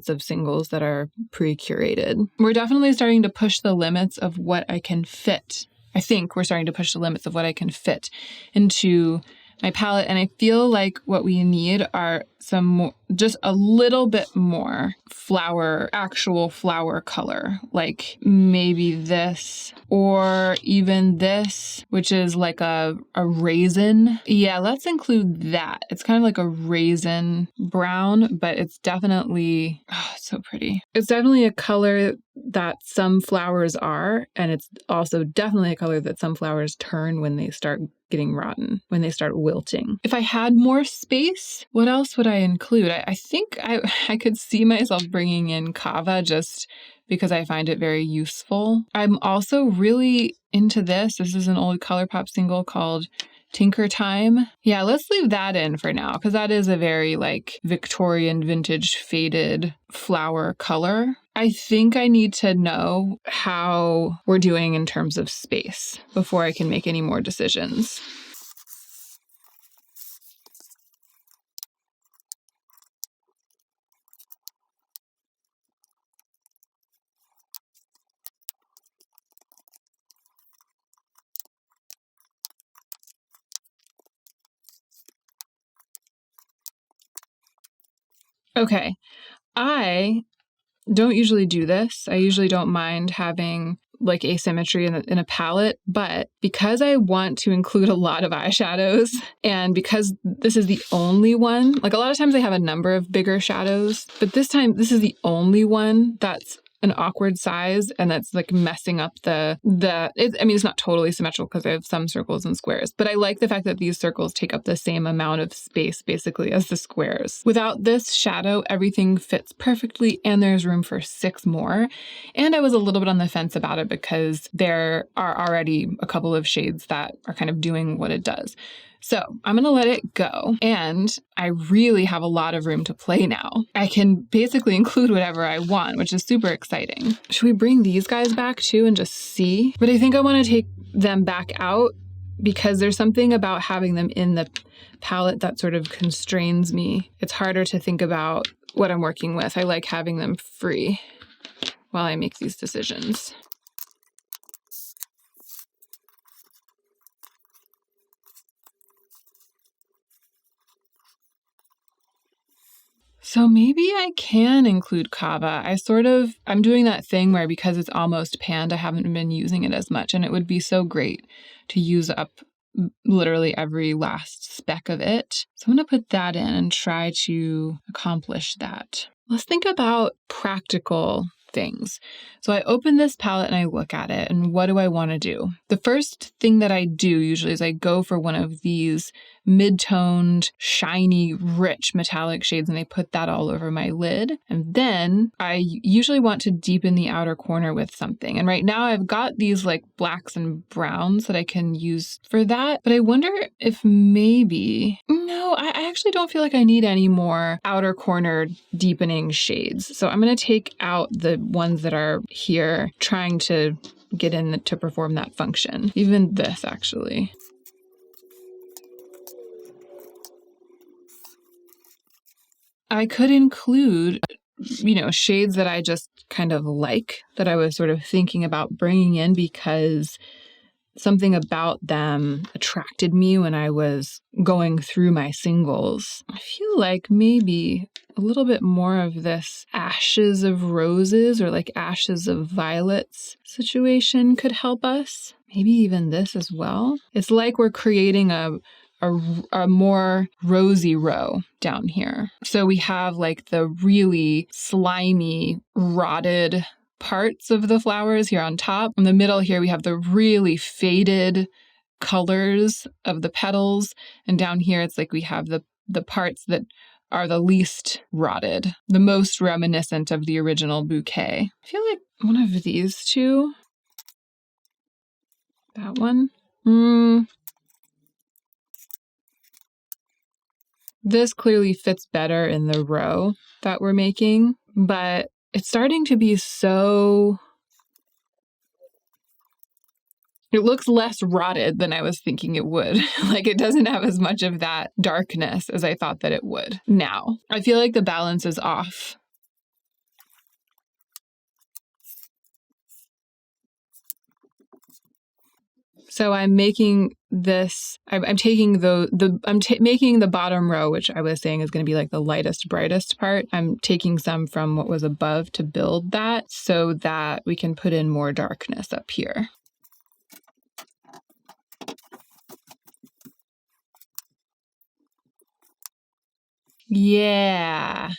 of singles that are pre-curated. We're definitely starting to push the limits of what I can fit. I think we're starting to push the limits of what I can fit into my palette, and I feel like what we need are some more, just a little bit more flower, actual flower color, like maybe this or even this, which is like a raisin. Yeah, let's include that. It's kind of like a raisin brown, but it's definitely, oh, it's so pretty. It's definitely a color that some flowers are, and it's also definitely a color that some flowers turn when they start getting rotten, when they start wilting. If I had more space, what else would I include? I think I could see myself bringing in kava just because I find it very useful. I'm also really into this. This is an old ColourPop single called Tinker Time. Yeah, let's leave that in for now because that is a very like Victorian vintage faded flower color. I think I need to know how we're doing in terms of space before I can make any more decisions. Okay, I don't usually do this. I usually don't mind having like asymmetry in a palette, but because I want to include a lot of eyeshadows and because this is the only one, like a lot of times I have a number of bigger shadows, but this time this is the only one that's an awkward size and that's like messing up I mean, it's not totally symmetrical because I have some circles and squares, but I like the fact that these circles take up the same amount of space basically as the squares. Without this shadow, everything fits perfectly and there's room for 6 more. And I was a little bit on the fence about it because there are already a couple of shades that are kind of doing what it does. So I'm going to let it go. And I really have a lot of room to play now. I can basically include whatever I want, which is super exciting. Should we bring these guys back too and just see? But I think I want to take them back out because there's something about having them in the palette that sort of constrains me. It's harder to think about what I'm working with. I like having them free while I make these decisions. So maybe I can include kava. I'm doing that thing where because it's almost panned, I haven't been using it as much, and it would be so great to use up literally every last speck of it. So I'm going to put that in and try to accomplish that. Let's think about practical things. So I open this palette and I look at it, and what do I want to do? The first thing that I do usually is I go for one of these mid-toned, shiny, rich metallic shades, and I put that all over my lid. And then I usually want to deepen the outer corner with something. And right now I've got these like blacks and browns that I can use for that. But I wonder if maybe, no, I actually don't feel like I need any more outer corner deepening shades. So I'm going to take out the ones that are here, trying to get in to perform that function. Even this actually. I could include, shades that I just kind of like, that I was sort of thinking about bringing in because something about them attracted me when I was going through my singles. I feel like maybe a little bit more of this ashes of roses or like ashes of violets situation could help us. Maybe even this as well. It's like we're creating a more rosy row down here. So we have like the really slimy, rotted parts of the flowers here on top. In the middle here, we have the really faded colors of the petals. And down here, it's like we have the parts that are the least rotted, the most reminiscent of the original bouquet. I feel like one of these two, that one, this clearly fits better in the row that we're making, but it's starting to be so... It looks less rotted than I was thinking it would. Like it doesn't have as much of that darkness as I thought that it would. Now, I feel like the balance is off. So I'm making this, I'm taking making the bottom row, which I was saying is going to be like the lightest, brightest part. I'm taking some from what was above to build that so that we can put in more darkness up here. Yeah.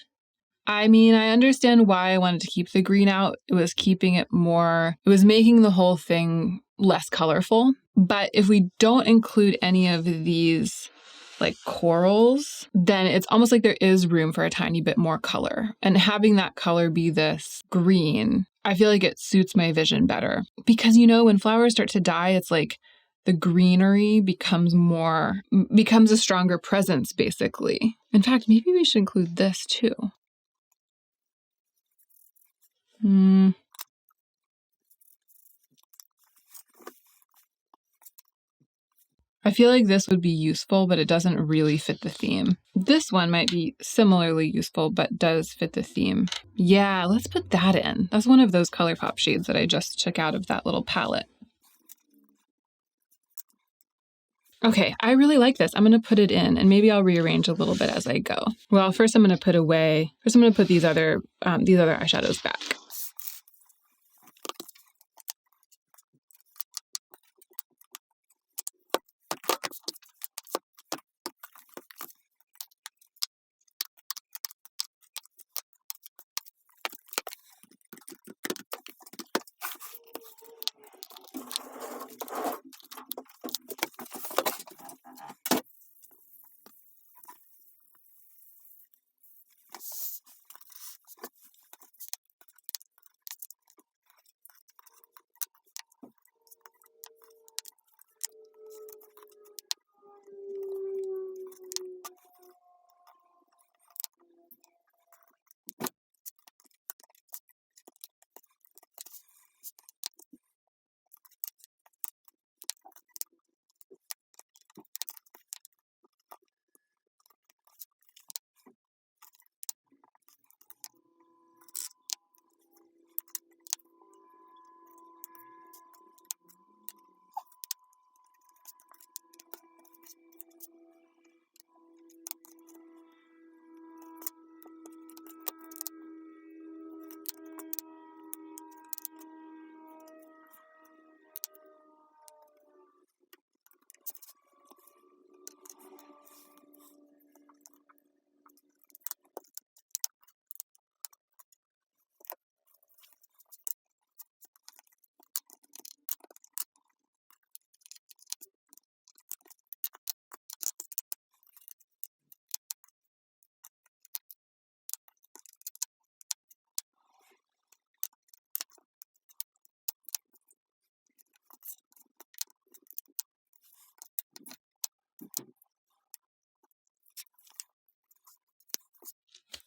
I mean, I understand why I wanted to keep the green out. It was keeping it more, it was making the whole thing less colorful. But if we don't include any of these like corals, then it's almost like there is room for a tiny bit more color. And having that color be this green, I feel like it suits my vision better. Because, you know, when flowers start to die, it's like the greenery becomes a stronger presence, basically. In fact, maybe we should include this too. I feel like this would be useful, but it doesn't really fit the theme. This one might be similarly useful, but does fit the theme. Yeah, let's put that in. That's one of those ColourPop shades that I just took out of that little palette. Okay, I really like this. I'm going to put it in, and maybe I'll rearrange a little bit as I go. Well, first I'm going to put these other eyeshadows back.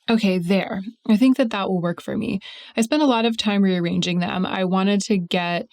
Okay, there. I think that will work for me. I spent a lot of time rearranging them. I wanted to get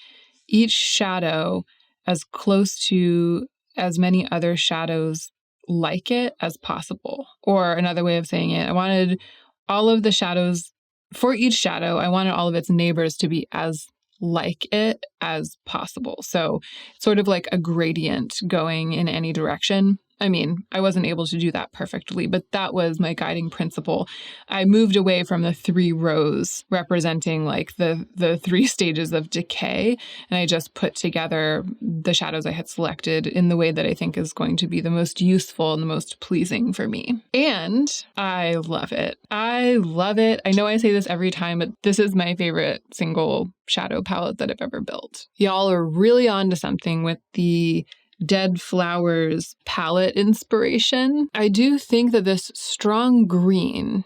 each shadow as close to as many other shadows like it as possible. Or another way of saying it, I wanted all of the shadows, for each shadow, I wanted all of its neighbors to be as like it as possible. So sort of like a gradient going in any direction. I mean, I wasn't able to do that perfectly, but that was my guiding principle. I moved away from the 3 rows representing like the 3 stages of decay, and I just put together the shadows I had selected in the way that I think is going to be the most useful and the most pleasing for me. And I love it. I love it. I know I say this every time, but this is my favorite single shadow palette that I've ever built. Y'all are really onto something with the Dead Flowers palette inspiration. I do think that this strong green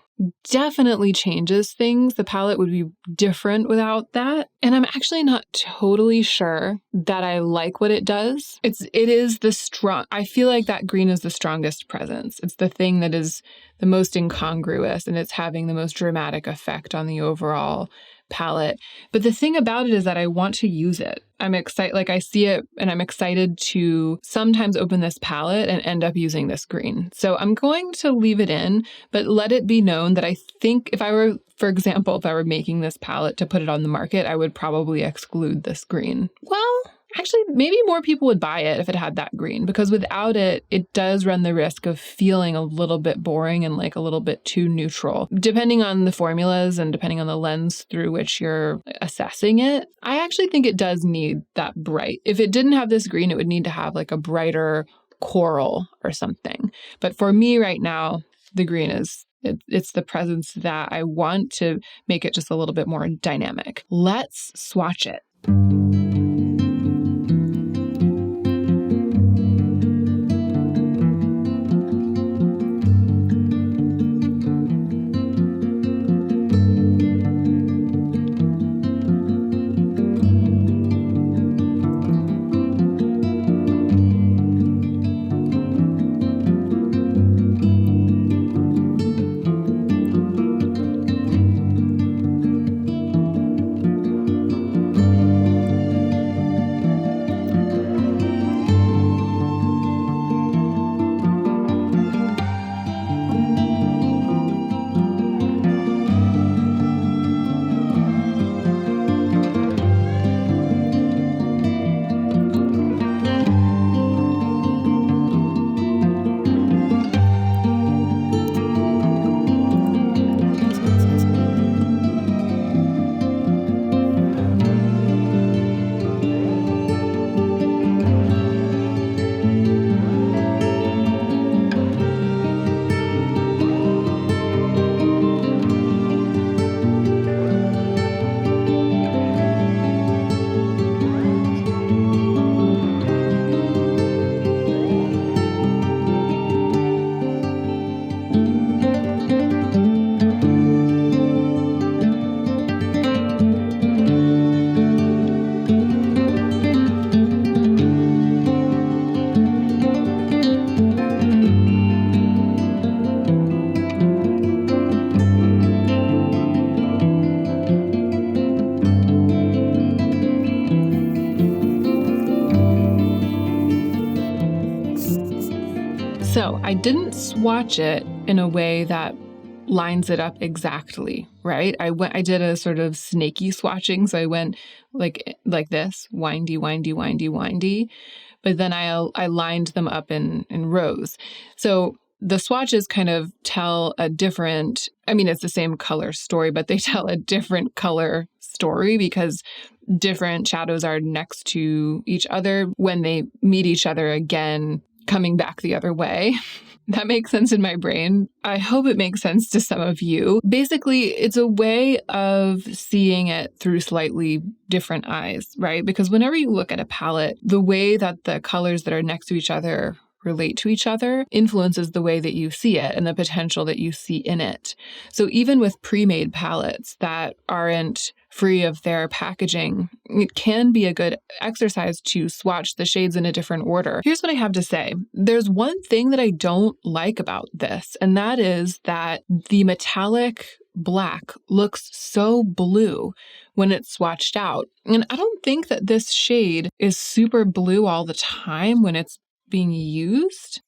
definitely changes things. The palette would be different without that. And I'm actually not totally sure that I like what it does. It is the strong, I feel like that green is the strongest presence. It's the thing that is the most incongruous, and it's having the most dramatic effect on the overall palette. But the thing about it is that I want to use it. I'm excited, like I see it and I'm excited to sometimes open this palette and end up using this green. So I'm going to leave it in, but let it be known that I think if I were, for example, if I were making this palette to put it on the market, I would probably exclude this green. Well, Actually, maybe more people would buy it if it had that green, because without it, it does run the risk of feeling a little bit boring and like a little bit too neutral. Depending on the formulas and depending on the lens through which you're assessing it, I actually think it does need that bright. If it didn't have this green, it would need to have like a brighter coral or something. But for me right now, the green it's the presence that I want to make it just a little bit more dynamic. Let's swatch it. So I didn't swatch it in a way that lines it up exactly, right? I did a sort of snaky swatching. So I went like this, windy, windy, windy, windy. But then I lined them up in rows. So the swatches kind of tell a different, I mean, it's the same color story, but they tell a different color story because different shadows are next to each other when they meet each other again, coming back the other way. That makes sense in my brain. I hope it makes sense to some of you. Basically, it's a way of seeing it through slightly different eyes, right? Because whenever you look at a palette, the way that the colors that are next to each other relate to each other influences the way that you see it and the potential that you see in it. So even with pre-made palettes that aren't free of their packaging, it can be a good exercise to swatch the shades in a different order. Here's what I have to say. There's one thing that I don't like about this, and that is that the metallic black looks so blue when it's swatched out. And I don't think that this shade is super blue all the time when it's being used.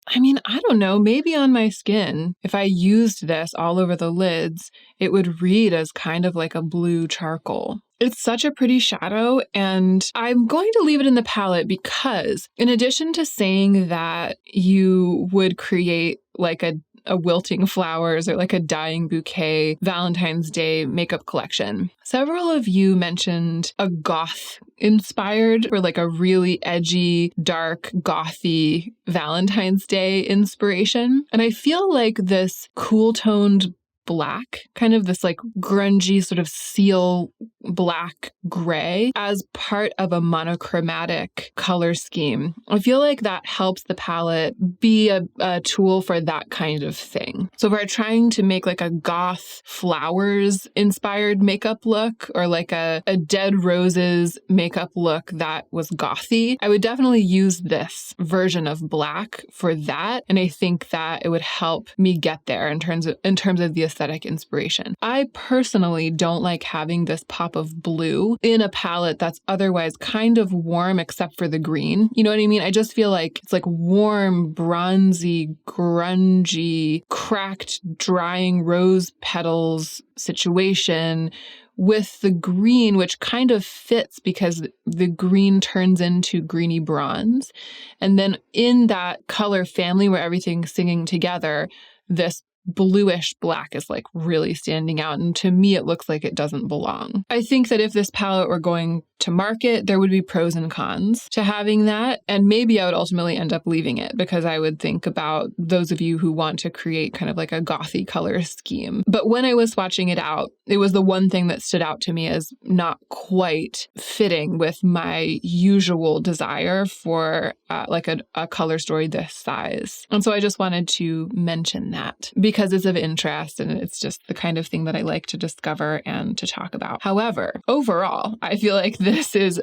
I mean, I don't know, maybe on my skin, if I used this all over the lids, it would read as kind of like a blue charcoal. It's such a pretty shadow, and I'm going to leave it in the palette because in addition to saying that you would create like a wilting flowers or like a dying bouquet Valentine's Day makeup collection, several of you mentioned a goth inspired or like a really edgy, dark, gothy Valentine's Day inspiration. And I feel like this cool toned black, kind of this like grungy sort of seal black gray as part of a monochromatic color scheme. I feel like that helps the palette be a tool for that kind of thing. So if we're trying to make like a goth flowers inspired makeup look or like a dead roses makeup look that was gothy, I would definitely use this version of black for that. And I think that it would help me get there in terms of the aesthetic inspiration. I personally don't like having this pop of blue in a palette that's otherwise kind of warm except for the green. You know what I mean? I just feel like it's like warm, bronzy, grungy, cracked, drying rose petals situation with the green, which kind of fits because the green turns into greeny bronze. And then in that color family where everything's singing together, this bluish black is like really standing out. And to me, it looks like it doesn't belong. I think that if this palette were going to market, there would be pros and cons to having that. And maybe I would ultimately end up leaving it because I would think about those of you who want to create kind of like a gothy color scheme. But when I was swatching it out, it was the one thing that stood out to me as not quite fitting with my usual desire for like a color story this size. And so I just wanted to mention that because it's of interest and it's just the kind of thing that I like to discover and to talk about. However, overall, I feel like this is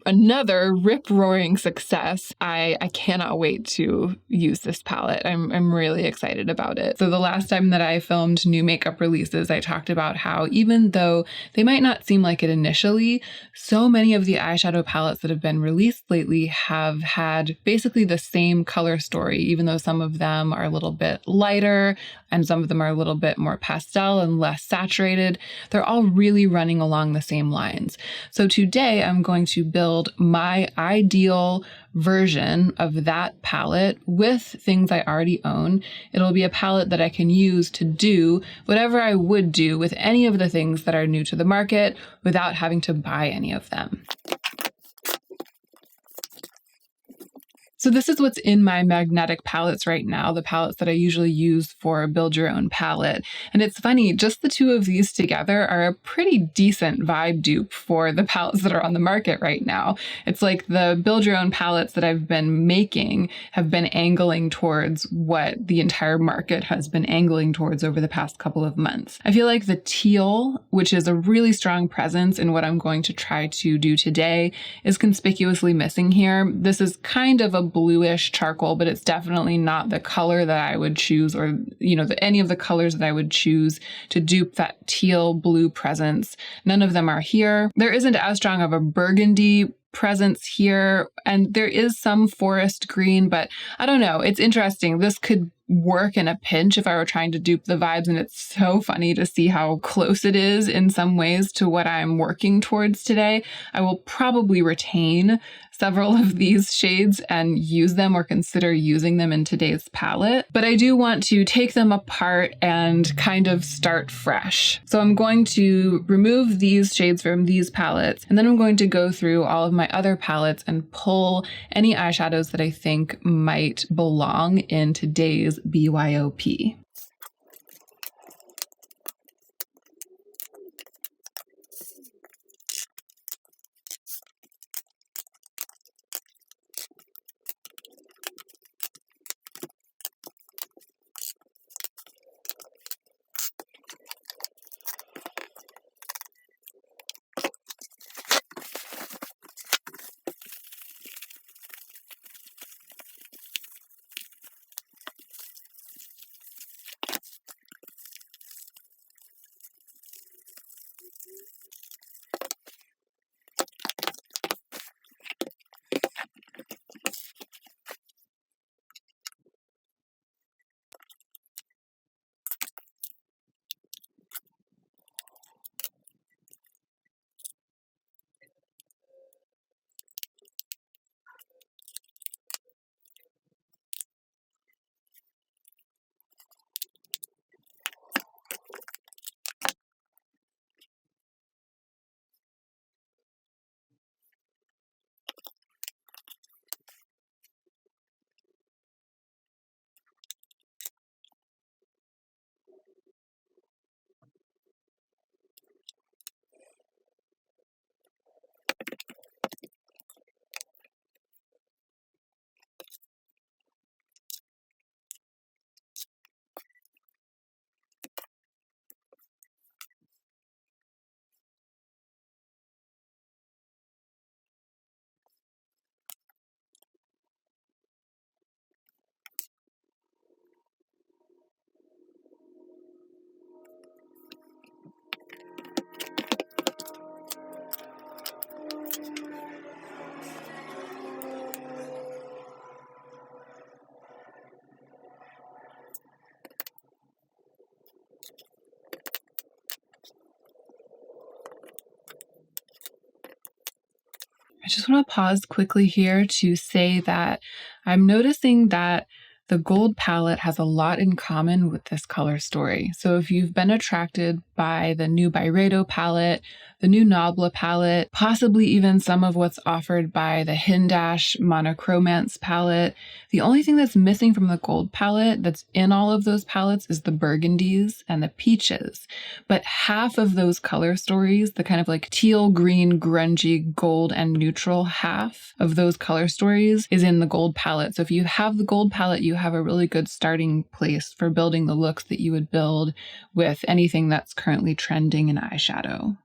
another rip-roaring success. I cannot wait to use this palette. I'm really excited about it. So the last time that I filmed new makeup releases, I talked about how even though they might not seem like it initially, so many of the eyeshadow palettes that have been released lately have had basically the same color story, even though some of them are a little bit lighter and some of them are a little bit more pastel and less saturated. They're all really running along the same lines. So today I'm going to build my ideal version of that palette with things I already own. It'll be a palette that I can use to do whatever I would do with any of the things that are new to the market without having to buy any of them. So this is what's in my magnetic palettes right now, the palettes that I usually use for Build Your Own Palette. And it's funny, just the two of these together are a pretty decent vibe dupe for the palettes that are on the market right now. It's like the Build Your Own palettes that I've been making have been angling towards what the entire market has been angling towards over the past couple of months. I feel like the teal, which is a really strong presence in what I'm going to try to do today, is conspicuously missing here. This is kind of a bluish charcoal, but it's definitely not the color that I would choose or, you know, any of the colors that I would choose to dupe that teal blue presence. None of them are here. There isn't as strong of a burgundy presence here, and there is some forest green, but I don't know. It's interesting. This could work in a pinch if I were trying to dupe the vibes, and it's so funny to see how close it is in some ways to what I'm working towards today. I will probably retain several of these shades and use them or consider using them in today's palette, but I do want to take them apart and kind of start fresh. So I'm going to remove these shades from these palettes, and then I'm going to go through all of my other palettes and pull any eyeshadows that I think might belong in today's BYOP. just want to pause quickly here to say that I'm noticing that the gold palette has a lot in common with this color story. So if you've been attracted by the new Byredo palette, the new Nabla palette, possibly even some of what's offered by the Hindash Monochromance palette, the only thing that's missing from the gold palette that's in all of those palettes is the burgundies and the peaches. But half of those color stories, the kind of like teal, green, grungy, gold, and neutral half of those color stories is in the gold palette. So if you have the gold palette, you have a really good starting place for building the looks that you would build with anything that's currently trending in eyeshadow.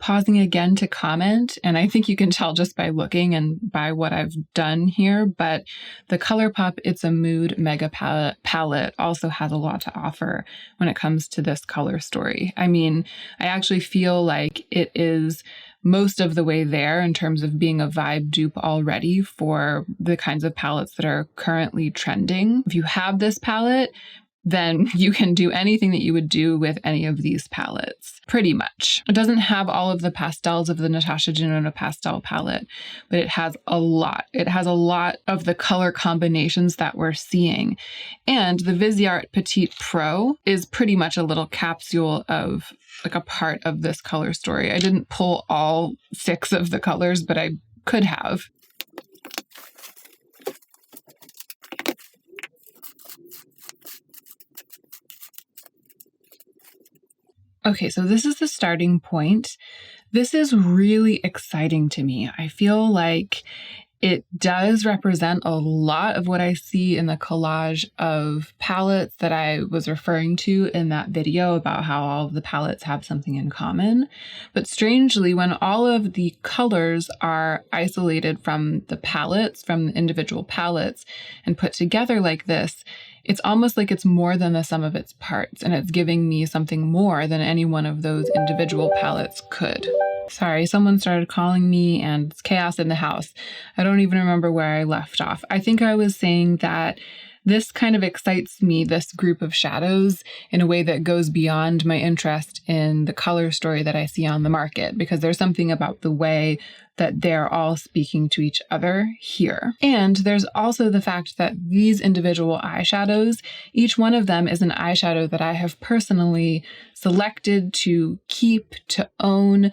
Pausing again to comment, and I think you can tell just by looking and by what I've done here, but the ColourPop It's a Mood Mega palette also has a lot to offer when it comes to this color story. I mean, I actually feel like it is most of the way there in terms of being a vibe dupe already for the kinds of palettes that are currently trending. If you have this palette, then you can do anything that you would do with any of these palettes, pretty much. It doesn't have all of the pastels of the Natasha Denona pastel palette, but it has a lot. It has a lot of the color combinations that we're seeing. And the Viseart Petite Pro is pretty much a little capsule of like a part of this color story. I didn't pull all 6 of the colors, but I could have. Okay, so this is the starting point. This is really exciting to me. I feel like it does represent a lot of what I see in the collage of palettes that I was referring to in that video about how all of the palettes have something in common. But strangely, when all of the colors are isolated from the palettes, from the individual palettes, and put together like this, it's almost like it's more than the sum of its parts, and it's giving me something more than any one of those individual palettes could. Sorry, someone started calling me and it's chaos in the house. I don't even remember where I left off. I think I was saying that this kind of excites me, this group of shadows, in a way that goes beyond my interest in the color story that I see on the market, because there's something about the way that they're all speaking to each other here. And there's also the fact that these individual eyeshadows, each one of them is an eyeshadow that I have personally selected to keep, to own,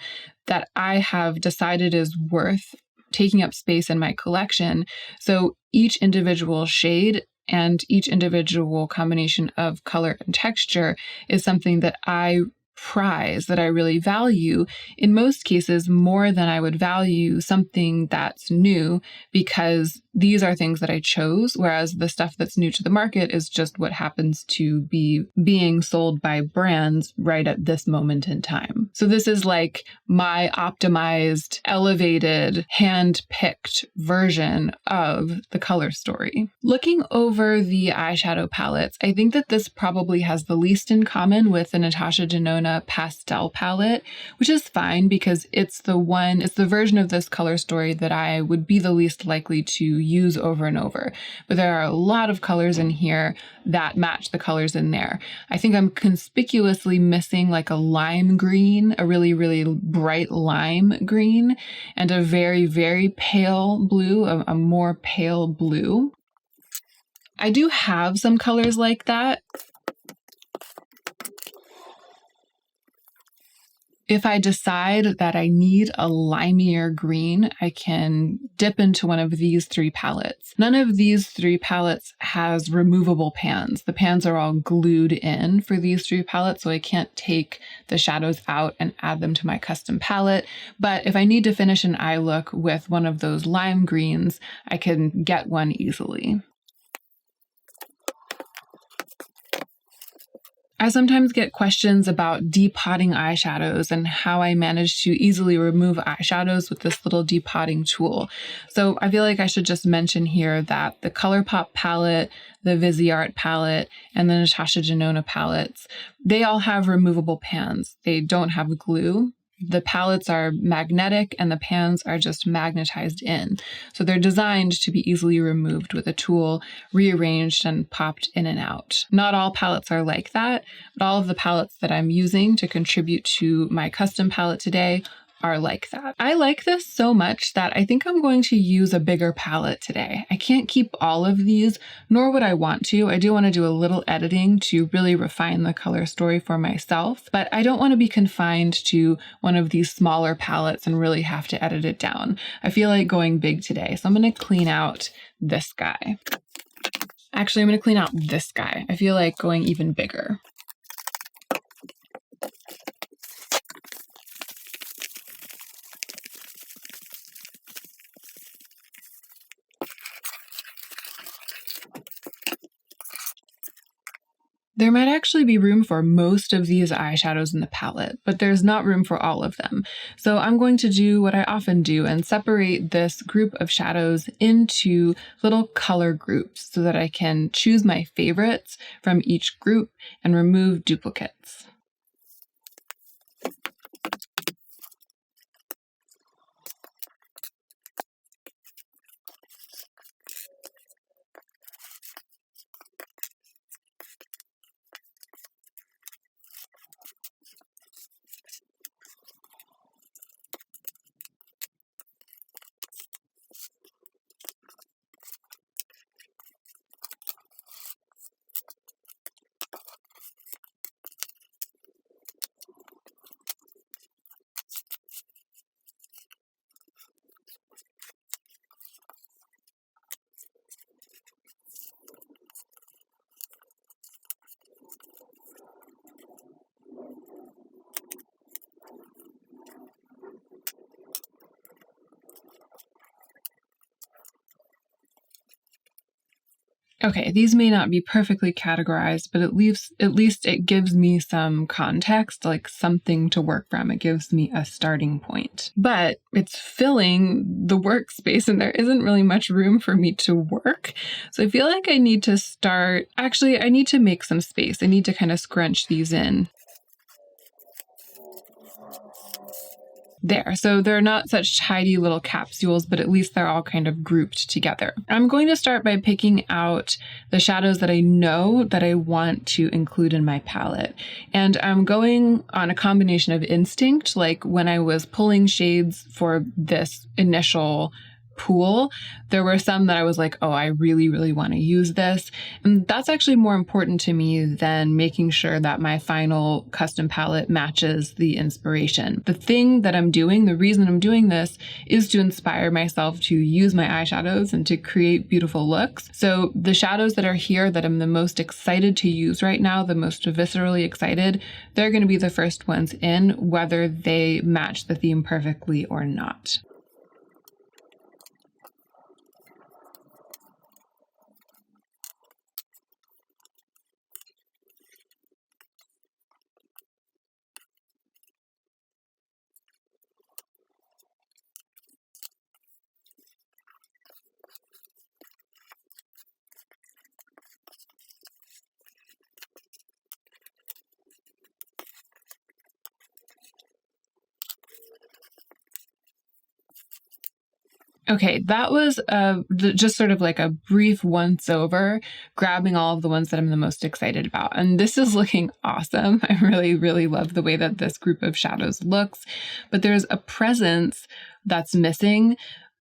that I have decided is worth taking up space in my collection. So each individual shade and each individual combination of color and texture is something that I prize, that I really value, in most cases more than I would value something that's new, because these are things that I chose, whereas the stuff that's new to the market is just what happens to be being sold by brands right at this moment in time. So this is like my optimized, elevated, hand-picked version of the color story. Looking over the eyeshadow palettes, I think that this probably has the least in common with the Natasha Denona pastel palette, which is fine because it's the version of this color story that I would be the least likely to use over and over. But there are a lot of colors in here that match the colors in there. I think I'm conspicuously missing like a lime green, a really, really bright lime green, and a very, very pale blue, a more pale blue. I do have some colors like that. If I decide that I need a limier green, I can dip into one of these 3 palettes. None of these 3 palettes has removable pans. The pans are all glued in for these 3 palettes, so I can't take the shadows out and add them to my custom palette. But if I need to finish an eye look with one of those lime greens, I can get one easily. I sometimes get questions about depotting eyeshadows and how I manage to easily remove eyeshadows with this little depotting tool. So I feel like I should just mention here that the ColourPop palette, the Viseart palette, and the Natasha Denona palettes, they all have removable pans. They don't have glue. The palettes are magnetic and the pans are just magnetized in. So they're designed to be easily removed with a tool, rearranged and popped in and out. Not all palettes are like that, but all of the palettes that I'm using to contribute to my custom palette today are like that. I like this so much that I think I'm going to use a bigger palette today. I can't keep all of these, nor would I want to. I do want to do a little editing to really refine the color story for myself, but I don't want to be confined to one of these smaller palettes and really have to edit it down. I feel like going big today, so I'm going to clean out this guy. Actually, I'm going to clean out this guy. I feel like going even bigger. There might actually be room for most of these eyeshadows in the palette, but there's not room for all of them. So I'm going to do what I often do and separate this group of shadows into little color groups so that I can choose my favorites from each group and remove duplicates. Okay, these may not be perfectly categorized, but at least it gives me some context, like something to work from. It gives me a starting point. But it's filling the workspace and there isn't really much room for me to work. So I feel like I need to start, actually, I need to make some space. I need to kind of scrunch these in. There, so they're not such tidy little capsules, but at least they're all kind of grouped together. I'm going to start by picking out the shadows that I know that I want to include in my palette. And I'm going on a combination of instinct, like when I was pulling shades for this initial pool, there were some that I was like, oh, I really, really want to use this. And that's actually more important to me than making sure that my final custom palette matches the inspiration. The thing that I'm doing, the reason I'm doing this is to inspire myself to use my eyeshadows and to create beautiful looks. So the shadows that are here that I'm the most excited to use right now, the most viscerally excited, they're going to be the first ones in, whether they match the theme perfectly or not. Okay, that was just sort of like a brief once over, grabbing all of the ones that I'm the most excited about. And this is looking awesome. I really, really love the way that this group of shadows looks, but there's a presence that's missing.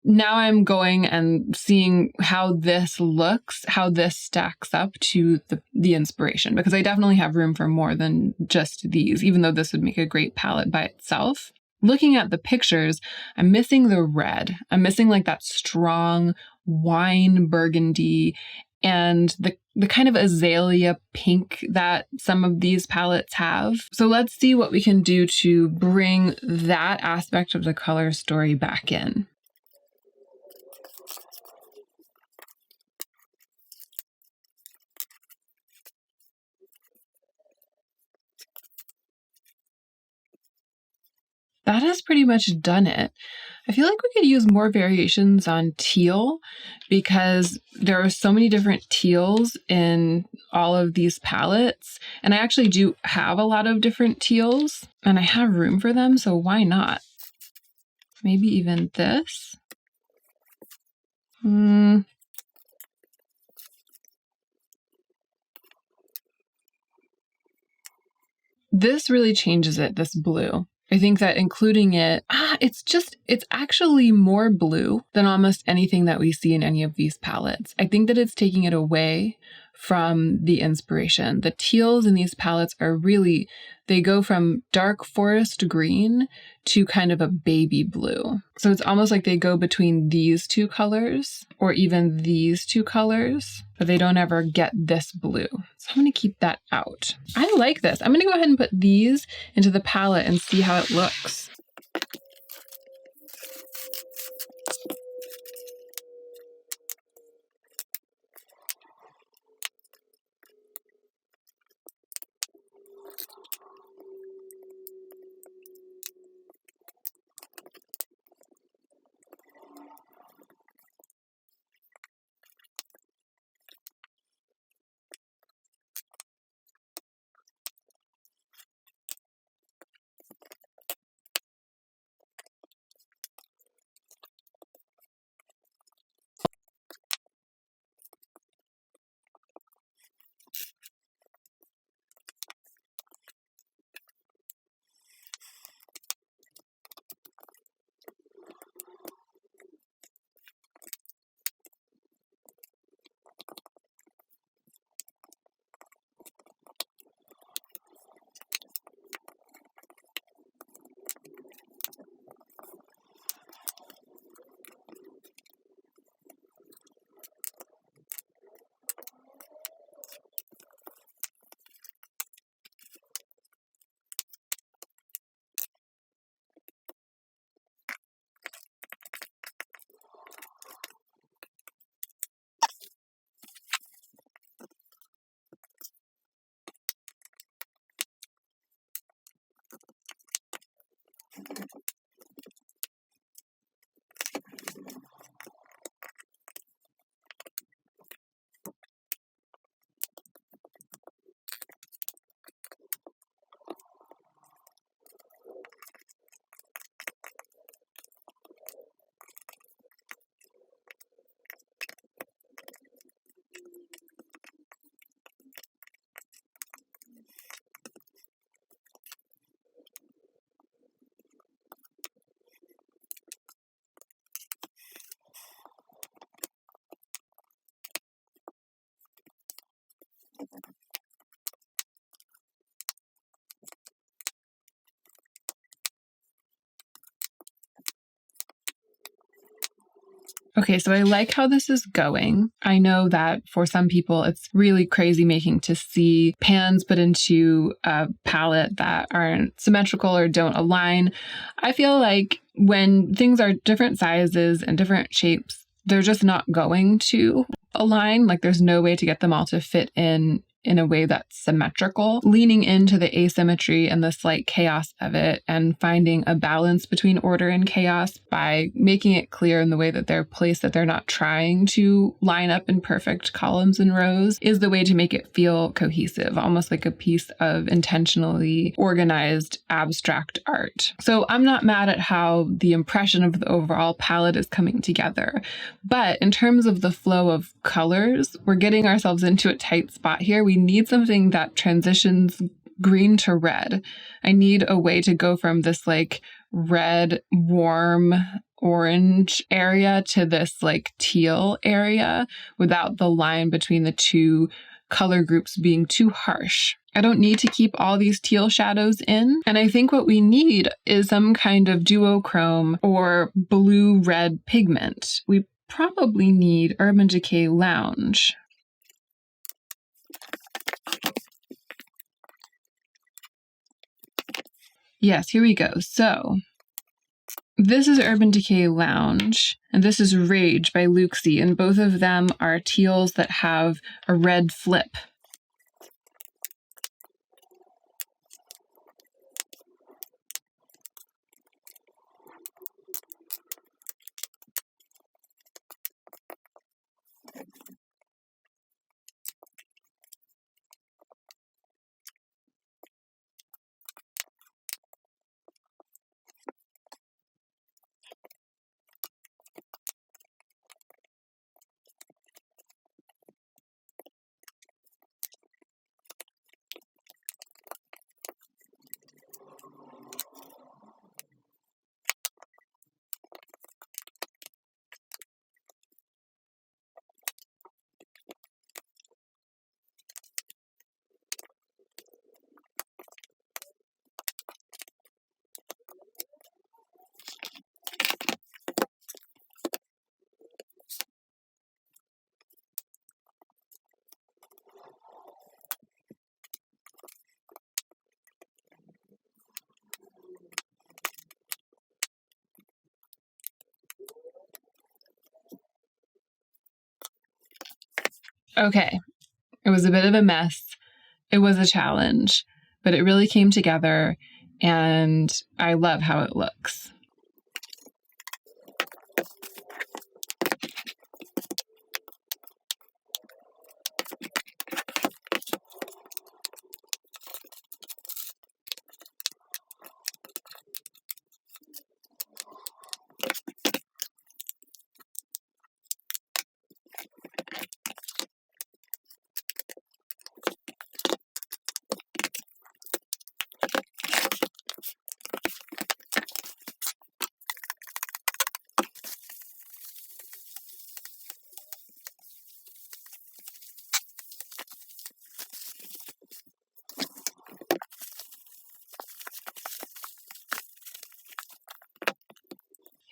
Now I'm going and seeing how this looks, how this stacks up to the inspiration, because I definitely have room for more than just these, even though this would make a great palette by itself. Looking at the pictures, I'm missing the red. I'm missing like that strong wine burgundy and the kind of azalea pink that some of these palettes have. So let's see what we can do to bring that aspect of the color story back in. That has pretty much done it. I feel like we could use more variations on teal because there are so many different teals in all of these palettes. And I actually do have a lot of different teals and I have room for them, so why not? Maybe even this. This really changes it, this blue. I think that including it, it's actually more blue than almost anything that we see in any of these palettes. I think that it's taking it away from the inspiration. The teals in these palettes are really, they go from dark forest green to kind of a baby blue. So it's almost like they go between these two colors or even these two colors, but they don't ever get this blue. So I'm going to keep that out. I like this. I'm going to go ahead and put these into the palette and see how it looks. Okay, so I like how this is going. I know that for some people, it's really crazy making to see pans put into a palette that aren't symmetrical or don't align. I feel like when things are different sizes and different shapes, they're just not going to align. Like there's no way to get them all to fit in in a way that's symmetrical, leaning into the asymmetry and the slight chaos of it and finding a balance between order and chaos by making it clear in the way that they're placed, that they're not trying to line up in perfect columns and rows, is the way to make it feel cohesive, almost like a piece of intentionally organized abstract art. So I'm not mad at how the impression of the overall palette is coming together, but in terms of the flow of colors, we're getting ourselves into a tight spot here. We need something that transitions green to red. I need a way to go from this like red, warm orange area to this like teal area without the line between the two color groups being too harsh. I don't need to keep all these teal shadows in. And I think what we need is some kind of duochrome or blue-red pigment. We probably need Urban Decay Lounge. Yes, here we go. So this is Urban Decay Lounge, and this is Rage by Luxie, and both of them are teals that have a red flip. Okay, it was a bit of a mess. It was a challenge, but it really came together, and I love how it looks.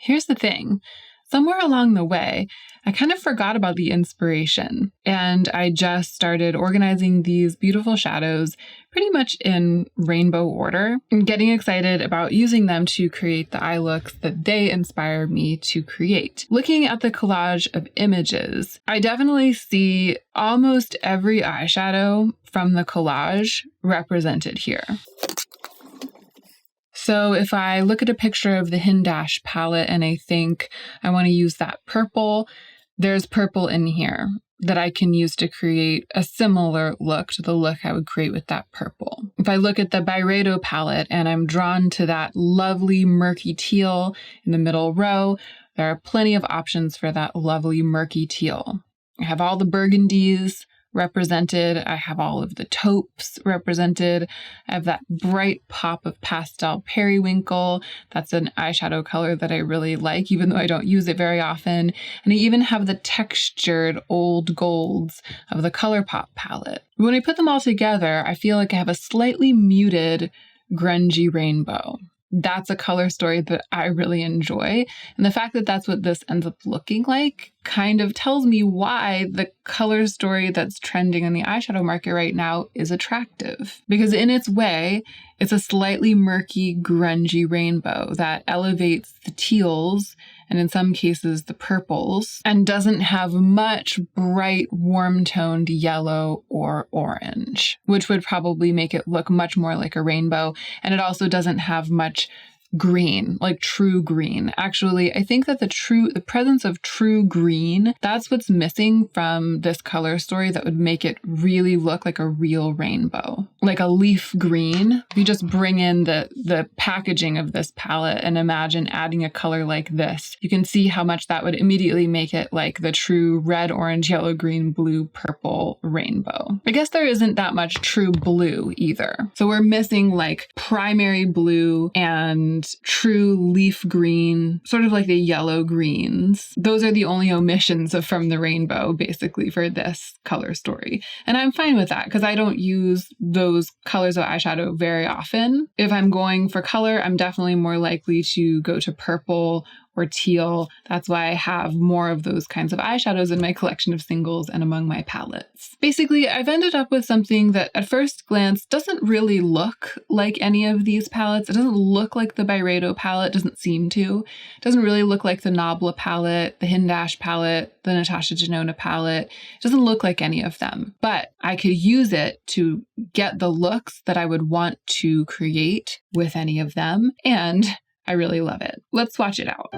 Here's the thing. Somewhere along the way, I kind of forgot about the inspiration, and I just started organizing these beautiful shadows pretty much in rainbow order and getting excited about using them to create the eye looks that they inspire me to create. Looking at the collage of images, I definitely see almost every eyeshadow from the collage represented here. So if I look at a picture of the Hindash palette and I think I want to use that purple, there's purple in here that I can use to create a similar look to the look I would create with that purple. If I look at the Byredo palette and I'm drawn to that lovely murky teal in the middle row, there are plenty of options for that lovely murky teal. I have all the burgundies represented. I have all of the taupes represented. I have that bright pop of pastel periwinkle. That's an eyeshadow color that I really like, even though I don't use it very often. And I even have the textured old golds of the ColourPop palette. When I put them all together, I feel like I have a slightly muted grungy rainbow. That's a color story that I really enjoy. And the fact that that's what this ends up looking like kind of tells me why the color story that's trending in the eyeshadow market right now is attractive. Because in its way, it's a slightly murky, grungy rainbow that elevates the teals and in some cases the purples, and doesn't have much bright, warm-toned yellow or orange, which would probably make it look much more like a rainbow. And it also doesn't have much green, like true green. Actually, I think that the presence of true green, that's what's missing from this color story that would make it really look like a real rainbow. Like a leaf green. If you just bring in the packaging of this palette and imagine adding a color like this, you can see how much that would immediately make it like the true red, orange, yellow, green, blue, purple rainbow. I guess there isn't that much true blue either. So we're missing like primary blue and true leaf green, sort of like the yellow greens. Those are the only omissions from the rainbow, basically, for this color story. And I'm fine with that because I don't use those colors of eyeshadow very often. If I'm going for color, I'm definitely more likely to go to purple or teal. That's why I have more of those kinds of eyeshadows in my collection of singles and among my palettes. Basically, I've ended up with something that at first glance doesn't really look like any of these palettes. It doesn't look like the Byredo palette, doesn't seem to. It doesn't really look like the Nabla palette, the Hindash palette, the Natasha Denona palette. It doesn't look like any of them, but I could use it to get the looks that I would want to create with any of them, and I really love it. Let's swatch it out.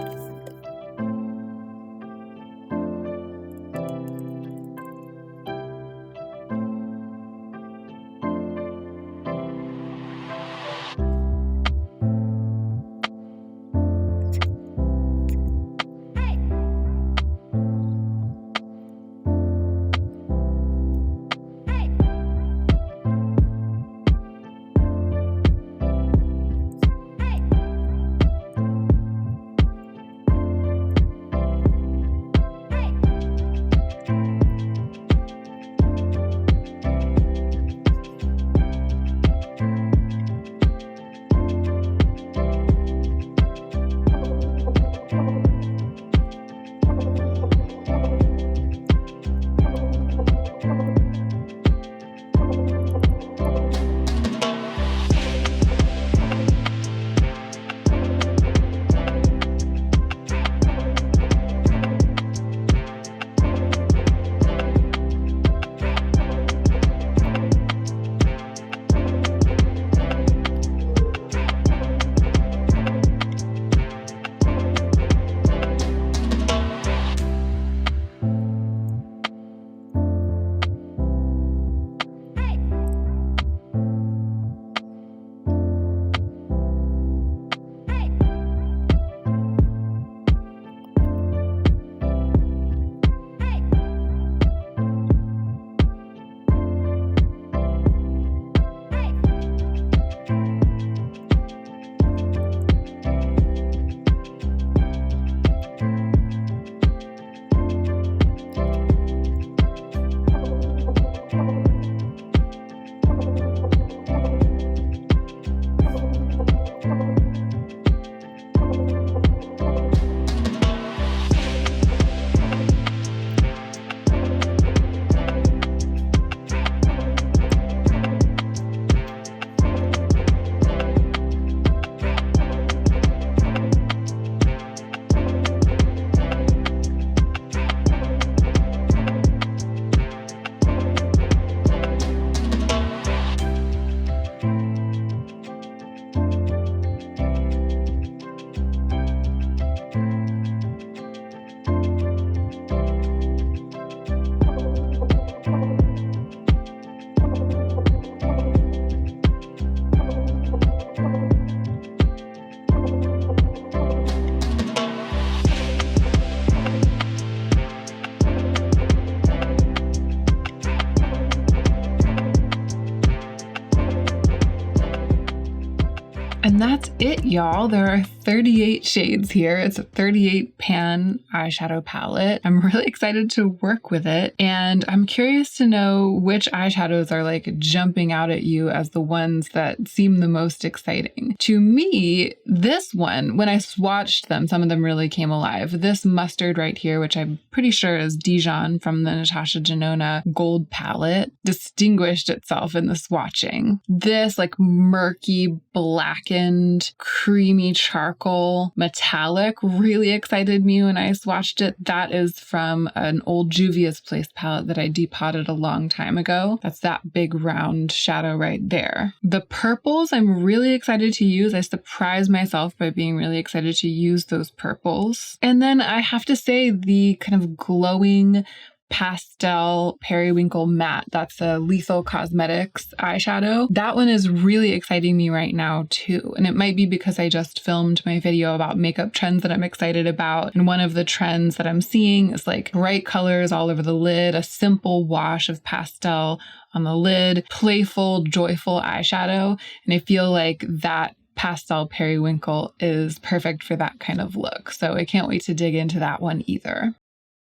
And that's it, y'all. There are 38 shades here. It's a 38 pan eyeshadow palette. I'm really excited to work with it. And I'm curious to know which eyeshadows are like jumping out at you as the ones that seem the most exciting. To me, this one, when I swatched them, some of them really came alive. This mustard right here, which I'm pretty sure is Dijon from the Natasha Denona gold palette, distinguished itself in the swatching. This like murky, blackened, creamy charcoal sparkle metallic really excited me when I swatched it. That is from an old Juvia's Place palette that I depotted a long time ago. That's that big round shadow right there. The purples I'm really excited to use. I surprised myself by being really excited to use those purples. And then I have to say the kind of glowing pastel periwinkle matte. That's a Lethal Cosmetics eyeshadow. That one is really exciting me right now too. And it might be because I just filmed my video about makeup trends that I'm excited about. And one of the trends that I'm seeing is like bright colors all over the lid, a simple wash of pastel on the lid, playful, joyful eyeshadow. And I feel like that pastel periwinkle is perfect for that kind of look. So I can't wait to dig into that one either.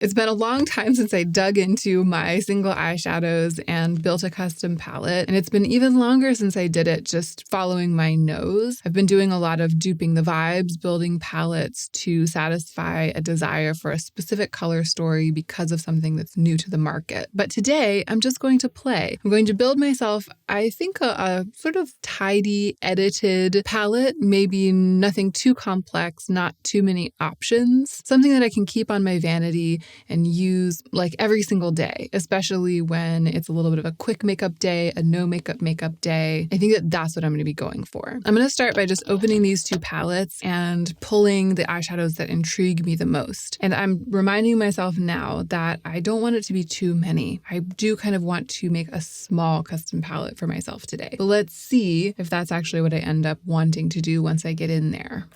It's been a long time since I dug into my single eyeshadows and built a custom palette, and it's been even longer since I did it just following my nose. I've been doing a lot of duping the vibes, building palettes to satisfy a desire for a specific color story because of something that's new to the market. But today, I'm just going to play. I'm going to build myself, I think, a sort of tidy, edited palette, maybe nothing too complex, not too many options, something that I can keep on my vanity and use like every single day, especially when it's a little bit of a quick makeup day, a no makeup day. I think that that's what I'm going to be going for. I'm going to start by just opening these two palettes and pulling the eyeshadows that intrigue me the most. And I'm reminding myself now that I don't want it to be too many. I do kind of want to make a small custom palette for myself today. But let's see if that's actually what I end up wanting to do once I get in there.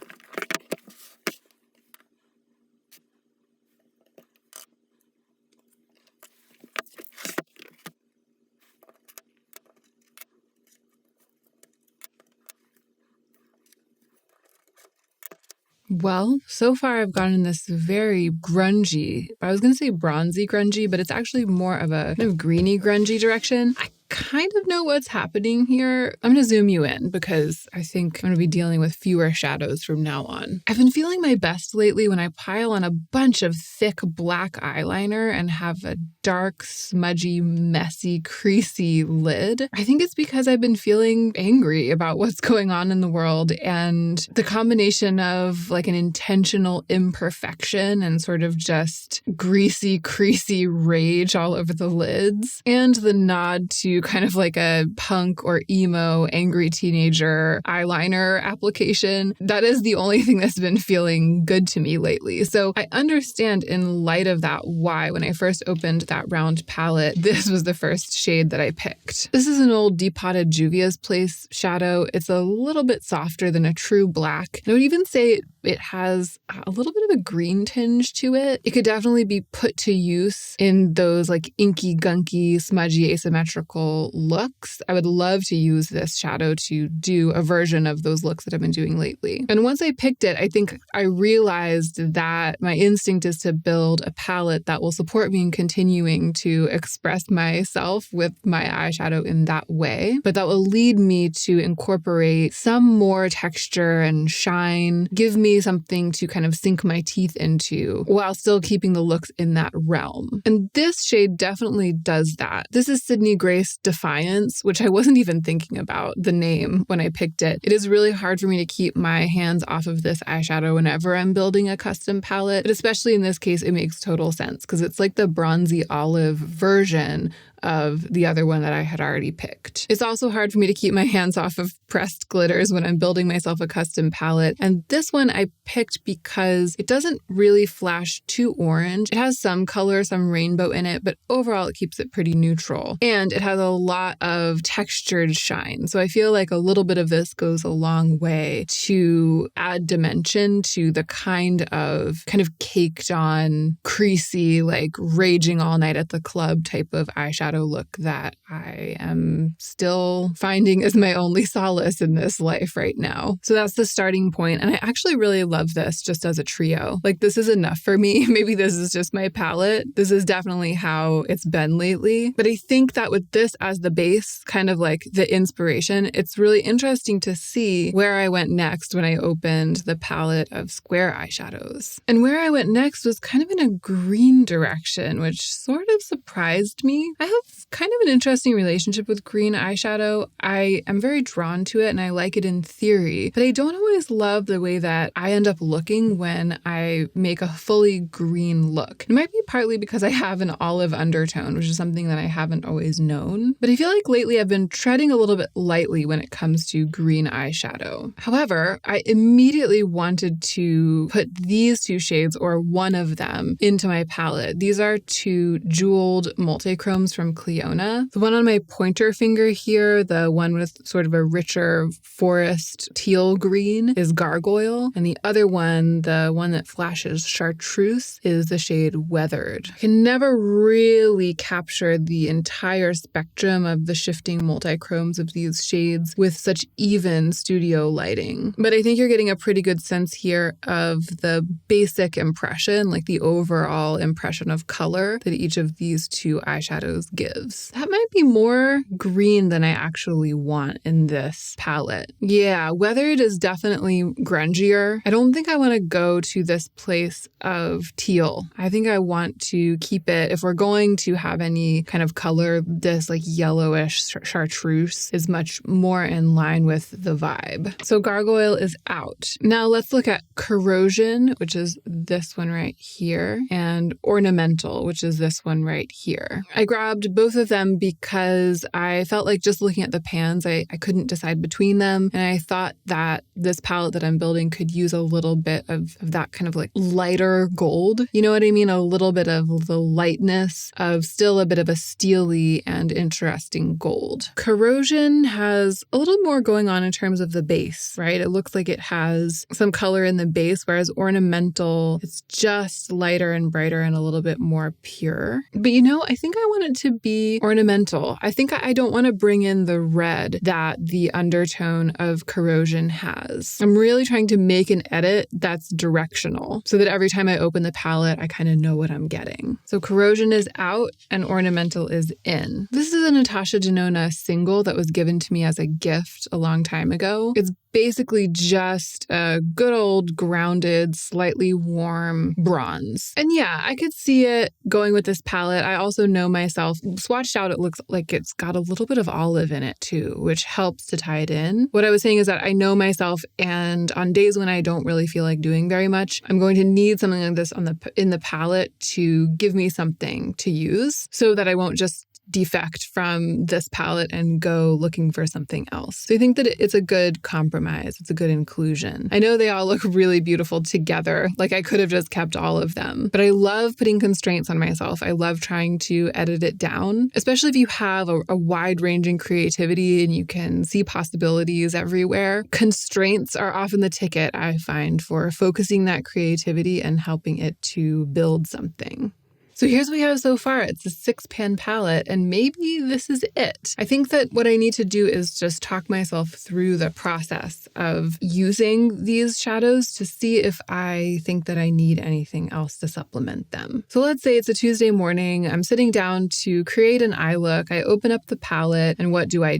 Well, so far I've gone in this very grungy, I was going to say bronzy grungy, but it's actually more of a kind of greeny grungy direction. I kind of know what's happening here. I'm going to zoom you in because I think I'm going to be dealing with fewer shadows from now on. I've been feeling my best lately when I pile on a bunch of thick black eyeliner and have a dark, smudgy, messy, creasy lid. I think it's because I've been feeling angry about what's going on in the world, and the combination of like an intentional imperfection and sort of just greasy, creasy rage all over the lids, and the nod to kind of like a punk or emo angry teenager eyeliner application. That is the only thing that's been feeling good to me lately. So I understand in light of that why when I first opened that round palette, this was the first shade that I picked. This is an old depotted Juvia's Place shadow. It's a little bit softer than a true black. I would even say it has a little bit of a green tinge to it. It could definitely be put to use in those like inky, gunky, smudgy, asymmetrical looks. I would love to use this shadow to do a version of those looks that I've been doing lately. And once I picked it, I think I realized that my instinct is to build a palette that will support me in continuing to express myself with my eyeshadow in that way, but that will lead me to incorporate some more texture and shine, give me something to kind of sink my teeth into while still keeping the looks in that realm. And this shade definitely does that. This is Sydney Grace Defiance, which I wasn't even thinking about the name when I picked it. It is really hard for me to keep my hands off of this eyeshadow whenever I'm building a custom palette, but especially in this case, it makes total sense because it's like the bronzy olive version of the other one that I had already picked. It's also hard for me to keep my hands off of pressed glitters when I'm building myself a custom palette. And this one I picked because it doesn't really flash too orange. It has some color, some rainbow in it, but overall it keeps it pretty neutral. And it has a lot of textured shine. So I feel like a little bit of this goes a long way to add dimension to the kind of caked on, creasy, like raging all night at the club type of eyeshadow look that I am still finding as my only solace in this life right now. So that's the starting point. And I actually really love this just as a trio. Like, this is enough for me. Maybe this is just my palette. This is definitely how it's been lately. But I think that with this as the base, kind of like the inspiration, it's really interesting to see where I went next when I opened the palette of square eyeshadows. And where I went next was kind of in a green direction, which sort of surprised me. I have kind of an interesting relationship with green eyeshadow. I am very drawn to it and I like it in theory, but I don't always love the way that I end up looking when I make a fully green look. It might be partly because I have an olive undertone, which is something that I haven't always known. But I feel like lately I've been treading a little bit lightly when it comes to green eyeshadow. However, I immediately wanted to put these two shades, or one of them, into my palette. These are two jeweled multichromes from Cliona. The one on my pointer finger here, the one with sort of a richer forest teal green, is Gargoyle. And the other one, the one that flashes chartreuse, is the shade Weathered. I can never really capture the entire spectrum of the shifting multichromes of these shades with such even studio lighting. But I think you're getting a pretty good sense here of the basic impression, like the overall impression of color that each of these two eyeshadows gives. That might be more green than I actually want in this palette. Yeah, Weathered is definitely grungier. I don't think I want to go to this place of teal. I think I want to keep it, if we're going to have any kind of color, this like yellowish chartreuse is much more in line with the vibe. So Gargoyle is out. Now let's look at Corrosion, which is this one right here, and Ornamental, which is this one right here. I grabbed both of them because I felt like just looking at the pans, I couldn't decide between them. And I thought that this palette that I'm building could use a little bit of that kind of like lighter gold. You know what I mean? A little bit of the lightness of still a bit of a steely and interesting gold. Corrosion has a little more going on in terms of the base, right? It looks like it has some color in the base, whereas Ornamental, it's just lighter and brighter and a little bit more pure. But you know, I think I want it to be Ornamental. I think I don't want to bring in the red that the undertone of Corrosion has. I'm really trying to make an edit that's directional so that every time I open the palette, I kind of know what I'm getting. So Corrosion is out and Ornamental is in. This is a Natasha Denona single that was given to me as a gift a long time ago. It's basically just a good old grounded, slightly warm bronze. And yeah, I could see it going with this palette. I also know myself, swatched out, it looks like it's got a little bit of olive in it too, which helps to tie it in. What I was saying is that I know myself, and on days when I don't really feel like doing very much, I'm going to need something like this in the palette to give me something to use so that I won't just defect from this palette and go looking for something else. So I think that it's a good compromise. It's a good inclusion. I know they all look really beautiful together. Like I could have just kept all of them, but I love putting constraints on myself. I love trying to edit it down, especially if you have a wide-ranging creativity and you can see possibilities everywhere. Constraints are often the ticket, I find, for focusing that creativity and helping it to build something. So here's what we have so far. It's a 6-pan palette, and maybe this is it. I think that what I need to do is just talk myself through the process of using these shadows to see if I think that I need anything else to supplement them. So let's say it's a Tuesday morning. I'm sitting down to create an eye look. I open up the palette, and what do? I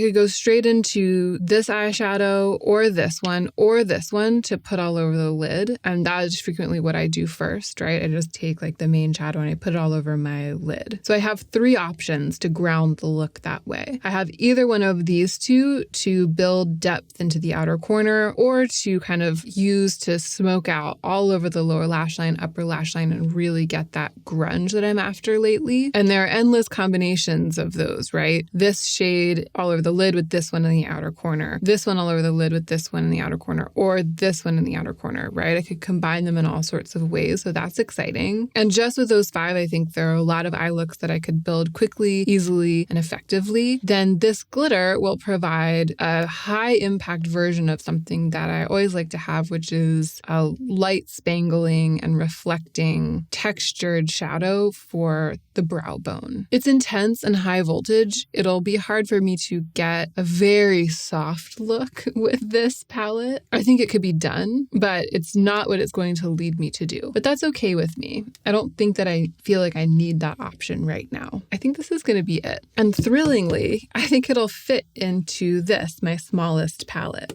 could go straight into this eyeshadow or this one to put all over the lid. And that is frequently what I do first, right? I just take like the main shadow and I put it all over my lid. So I have 3 options to ground the look that way. I have either one of these two to build depth into the outer corner, or to kind of use to smoke out all over the lower lash line, upper lash line, and really get that grunge that I'm after lately. And there are endless combinations of those, right? This shade all over the lid with this one in the outer corner, this one all over the lid with this one in the outer corner, or this one in the outer corner, right? I could combine them in all sorts of ways. So that's exciting. And just with those 5, I think there are a lot of eye looks that I could build quickly, easily, and effectively. Then this glitter will provide a high impact version of something that I always like to have, which is a light spangling and reflecting textured shadow for the brow bone. It's intense and high voltage. It'll be hard for me to get a very soft look with this palette. I think it could be done, but it's not what it's going to lead me to do. But that's okay with me. I don't think that I feel like I need that option right now. I think this is going to be it. And thrillingly, I think it'll fit into this, my smallest palette.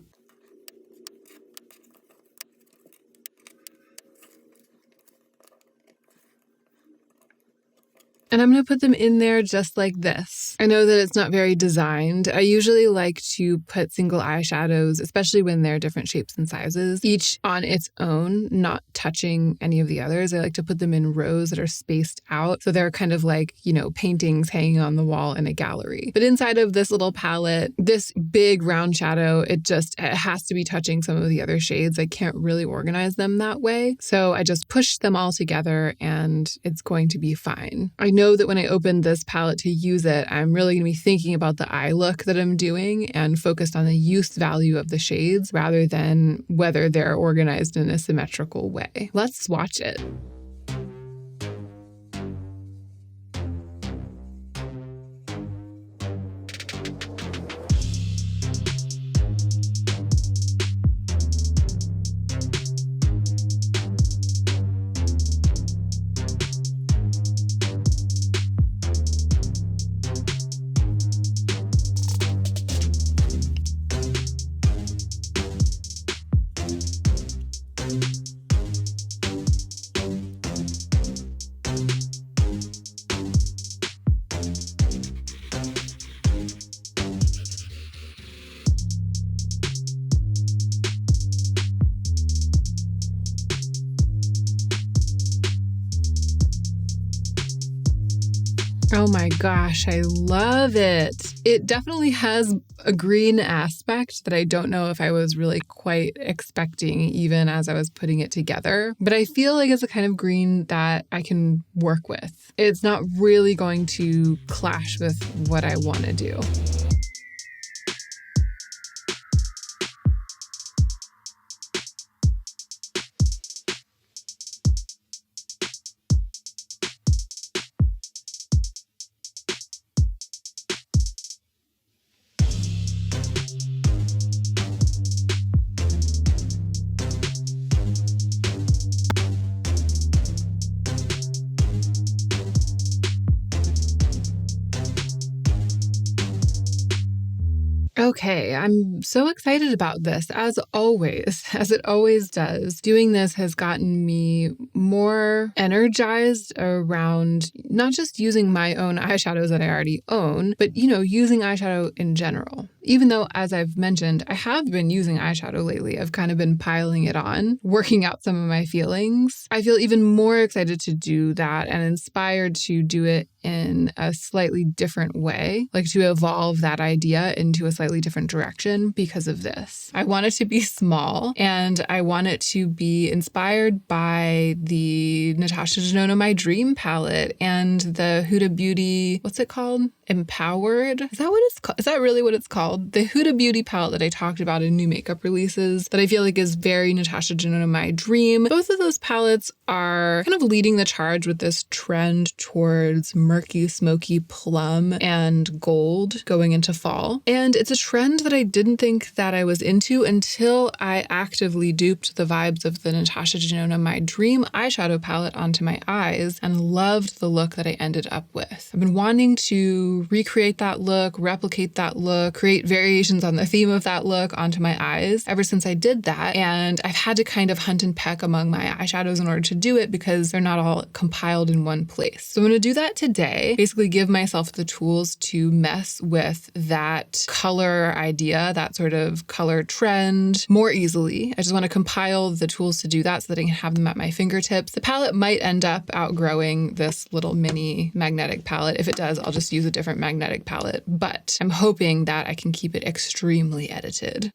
And I'm going to put them in there just like this. I know that it's not very designed. I usually like to put single eyeshadows, especially when they're different shapes and sizes, each on its own, not touching any of the others. I like to put them in rows that are spaced out. So they're kind of like, you know, paintings hanging on the wall in a gallery. But inside of this little palette, this big round shadow, it has to be touching some of the other shades. I can't really organize them that way. So I just push them all together and it's going to be fine. I know that when I open this palette to use it, I'm really going to be thinking about the eye look that I'm doing and focused on the use value of the shades rather than whether they're organized in a symmetrical way. Let's swatch it. Oh my gosh, I love it. It definitely has a green aspect that I don't know if I was really quite expecting even as I was putting it together, but I feel like it's a kind of green that I can work with. It's not really going to clash with what I want to do. Okay, I'm so excited about this, as always, as it always does. Doing this has gotten me more energized around not just using my own eyeshadows that I already own, but, you know, using eyeshadow in general. Even though, as I've mentioned, I have been using eyeshadow lately. I've kind of been piling it on, working out some of my feelings. I feel even more excited to do that and inspired to do it in a slightly different way, like to evolve that idea into a slightly different direction because of this. I want it to be small and I want it to be inspired by the Natasha Denona My Dream palette and the Huda Beauty, what's it called? Empowered? Is that what it's called? Is that really what it's called? The Huda Beauty palette that I talked about in new makeup releases that I feel like is very Natasha Denona My Dream. Both of those palettes are kind of leading the charge with this trend towards murky, smoky plum and gold going into fall. And it's a trend that I didn't think that I was into until I actively duped the vibes of the Natasha Denona My Dream eyeshadow palette onto my eyes and loved the look that I ended up with. I've been wanting to recreate that look, replicate that look, create variations on the theme of that look onto my eyes ever since I did that. And I've had to kind of hunt and peck among my eyeshadows in order to do it because they're not all compiled in one place. So I'm going to do that today, basically give myself the tools to mess with that color idea, that sort of color trend more easily. I just want to compile the tools to do that so that I can have them at my fingertips. The palette might end up outgrowing this little mini magnetic palette. If it does, I'll just use a different magnetic palette, but I'm hoping that I can keep it extremely edited.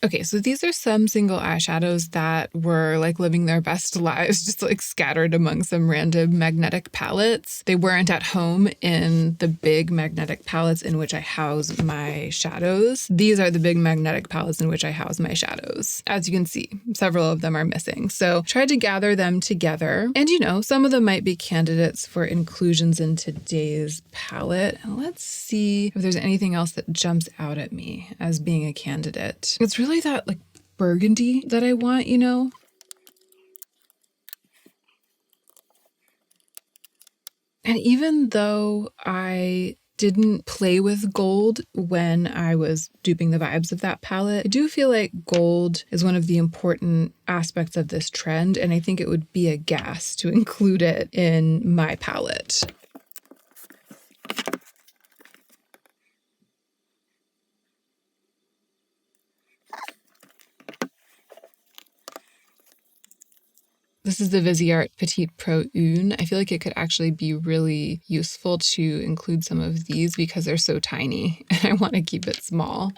Okay, so these are some single eyeshadows that were like living their best lives, just like scattered among some random magnetic palettes. They weren't at home in the big magnetic palettes in which I house my shadows. These are the big magnetic palettes in which I house my shadows. As you can see, several of them are missing. So tried to gather them together. And you know, some of them might be candidates for inclusions in today's palette. Let's see if there's anything else that jumps out at me as being a candidate. It's really that like burgundy that I want, you know? And even though I didn't play with gold when I was duping the vibes of that palette, I do feel like gold is one of the important aspects of this trend, and I think it would be a gas to include it in my palette. This is the Viseart Petite Pro Une. I feel like it could actually be really useful to include some of these because they're so tiny and I want to keep it small.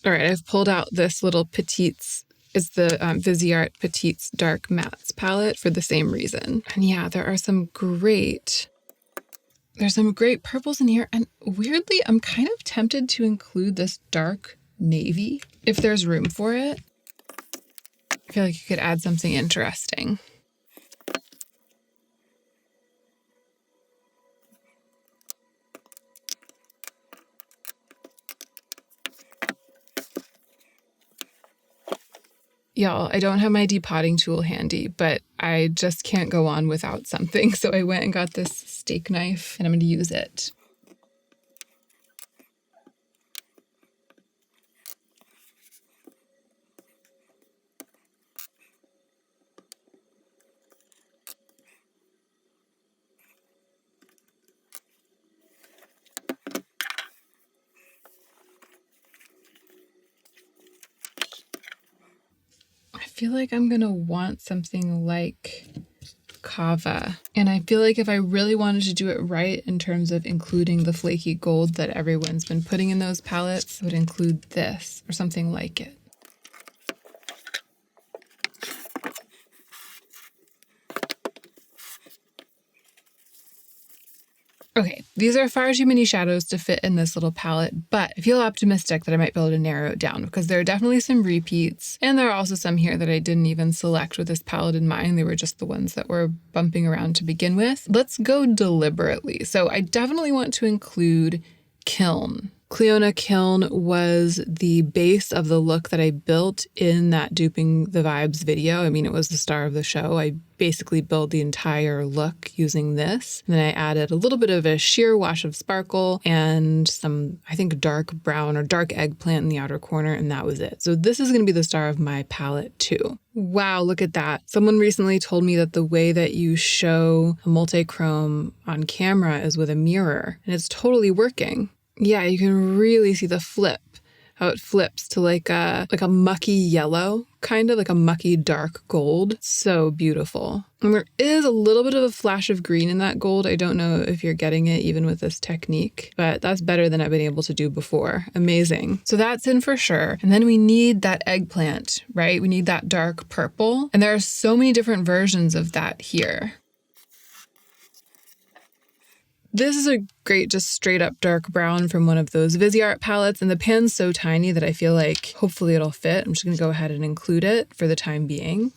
All right, I've pulled out this little Petites. It's the Viseart Petites Dark Mattes palette for the same reason. And yeah, there's some great purples in here. And weirdly, I'm kind of tempted to include this dark navy if there's room for it. I feel like you could add something interesting. Y'all, I don't have my depotting tool handy, but I just can't go on without something. So I went and got this steak knife and I'm going to use it. I feel like I'm gonna want something like Kava. And I feel like if I really wanted to do it right in terms of including the flaky gold that everyone's been putting in those palettes, I would include this or something like it. Okay, these are far too many shadows to fit in this little palette, but I feel optimistic that I might be able to narrow it down because there are definitely some repeats, and there are also some here that I didn't even select with this palette in mind. They were just the ones that were bumping around to begin with. Let's go deliberately. So I definitely want to include Kiln. Cleona Kiln was the base of the look that I built in that Duping the Vibes video. I mean, it was the star of the show. I basically built the entire look using this. And then I added a little bit of a sheer wash of sparkle and some, I think, dark brown or dark eggplant in the outer corner, and that was it. So this is going to be the star of my palette too. Wow, look at that. Someone recently told me that the way that you show a multi-chrome on camera is with a mirror, and it's totally working. Yeah, you can really see the flip, how it flips to like a mucky yellow, kind of like a mucky dark gold. So beautiful. And there is a little bit of a flash of green in that gold. I don't know if you're getting it even with this technique, but that's better than I've been able to do before. Amazing. So that's in for sure. And then we need that eggplant, right? We need that dark purple. And there are so many different versions of that here. This is a great just straight up dark brown from one of those Viseart palettes, and the pan's so tiny that I feel like hopefully it'll fit. I'm just going to go ahead and include it for the time being.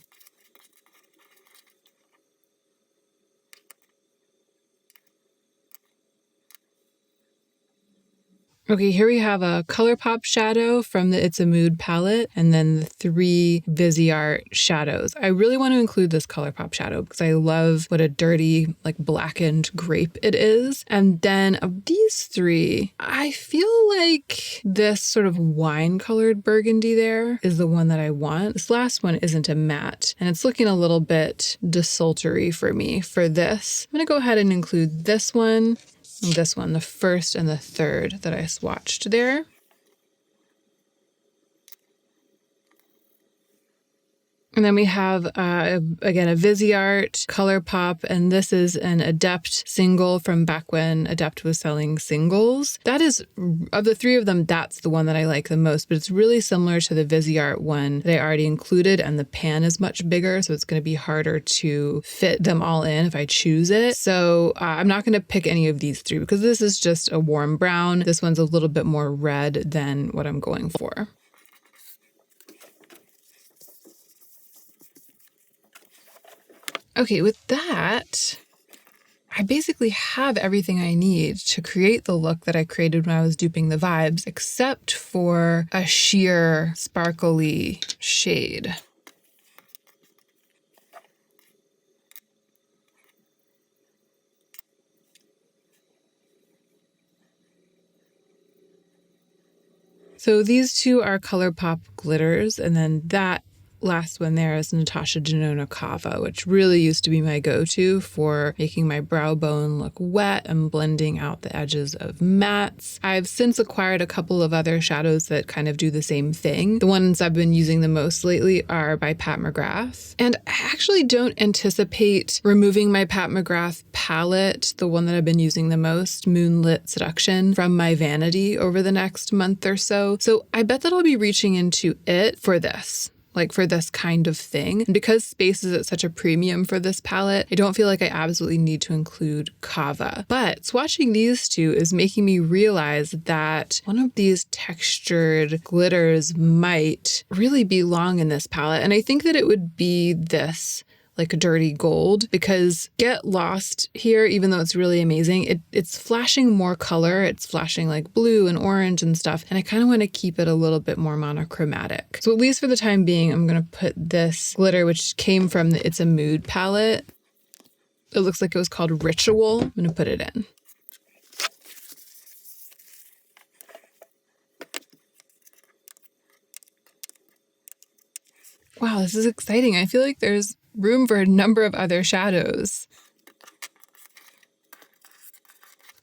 Okay, here we have a ColourPop shadow from the It's a Mood palette, and then the 3 Viseart shadows. I really want to include this ColourPop shadow because I love what a dirty, like blackened grape it is. And then of these 3, I feel like this sort of wine-colored burgundy there is the one that I want. This last one isn't a matte, and it's looking a little bit desultory for me for this. I'm going to go ahead and include this one. And this one, the first and the third that I swatched there. And then we have, again, a Viseart ColourPop, and this is an Adept single from back when Adept was selling singles. That is, of the 3 of them, that's the one that I like the most, but it's really similar to the Viseart one that I already included, and the pan is much bigger, so it's going to be harder to fit them all in if I choose it. So I'm not going to pick any of these 3 because this is just a warm brown. This one's a little bit more red than what I'm going for. Okay, with that, I basically have everything I need to create the look that I created when I was duping the vibes, except for a sheer sparkly shade. So these two are ColourPop glitters, and then that last one there is NATASHA DENONA Kava, which really used to be my go-to for making my brow bone look wet and blending out the edges of mattes. I've since acquired a couple of other shadows that kind of do the same thing. The ones I've been using the most lately are by Pat McGrath. And I actually don't anticipate removing my Pat McGrath palette, the one that I've been using the most, Moonlit Seduction, from my vanity over the next month or so. So I bet that I'll be reaching into it for this. Like for this kind of thing. And because space is at such a premium for this palette, I don't feel like I absolutely need to include Kava. But swatching these two is making me realize that one of these textured glitters might really belong in this palette. And I think that it would be this, like a dirty gold, because Get Lost here, even though it's really amazing, it's flashing more color. It's flashing like blue and orange and stuff. And I kind of want to keep it a little bit more monochromatic. So at least for the time being, I'm going to put this glitter, which came from the It's a Mood palette. It looks like it was called Ritual. I'm going to put it in. Wow, this is exciting. I feel like there's room for a number of other shadows.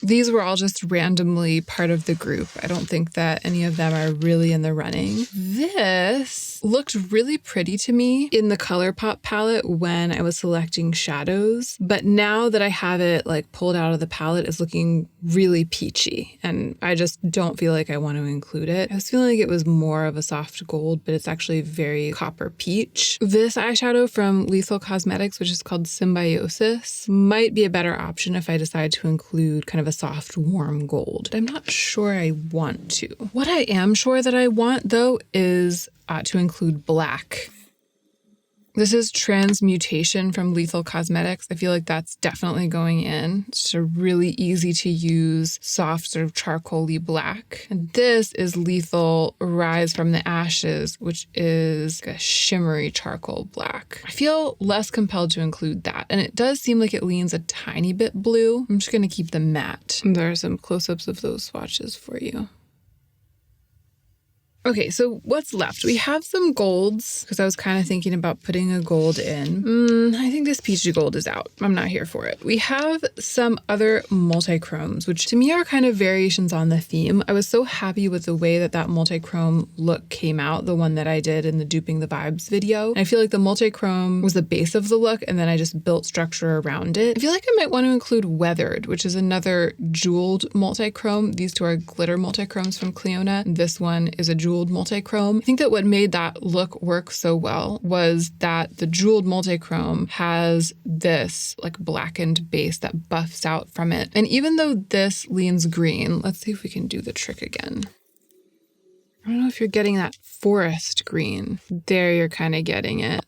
These were all just randomly part of the group. I don't think that any of them are really in the running. This looked really pretty to me in the ColourPop palette when I was selecting shadows, but now that I have it like pulled out of the palette, it's looking really peachy, and I just don't feel like I want to include it. I was feeling like it was more of a soft gold, but it's actually very copper peach. This eyeshadow from Lethal Cosmetics, which is called Symbiosis, might be a better option if I decide to include kind of a soft warm gold. I'm not sure I want to. What I am sure that I want though is to include black. This is Transmutation from Lethal Cosmetics. I feel like that's definitely going in. It's a really easy to use, soft, sort of charcoal-y black. And this is Lethal Rise from the Ashes, which is a shimmery charcoal black. I feel less compelled to include that. And it does seem like it leans a tiny bit blue. I'm just going to keep them matte. And there are some close-ups of those swatches for you. Okay, so what's left? We have some golds, because I was kind of thinking about putting a gold in. I think this peachy gold is out. I'm not here for it. We have some other multi-chromes, which to me are kind of variations on the theme. I was so happy with the way that that multi-chrome look came out, the one that I did in the Duping the Vibes video. And I feel like the multi-chrome was the base of the look, and then I just built structure around it. I feel like I might want to include Weathered, which is another jeweled multi-chrome. These two are glitter multi-chromes from Cleona. This one is a jeweled multi-chrome. I think that what made that look work so well was that the jeweled multi-chrome has this like blackened base that buffs out from it. And even though this leans green, let's see if we can do the trick again. I don't know if you're getting that forest green. There you're kind of getting it.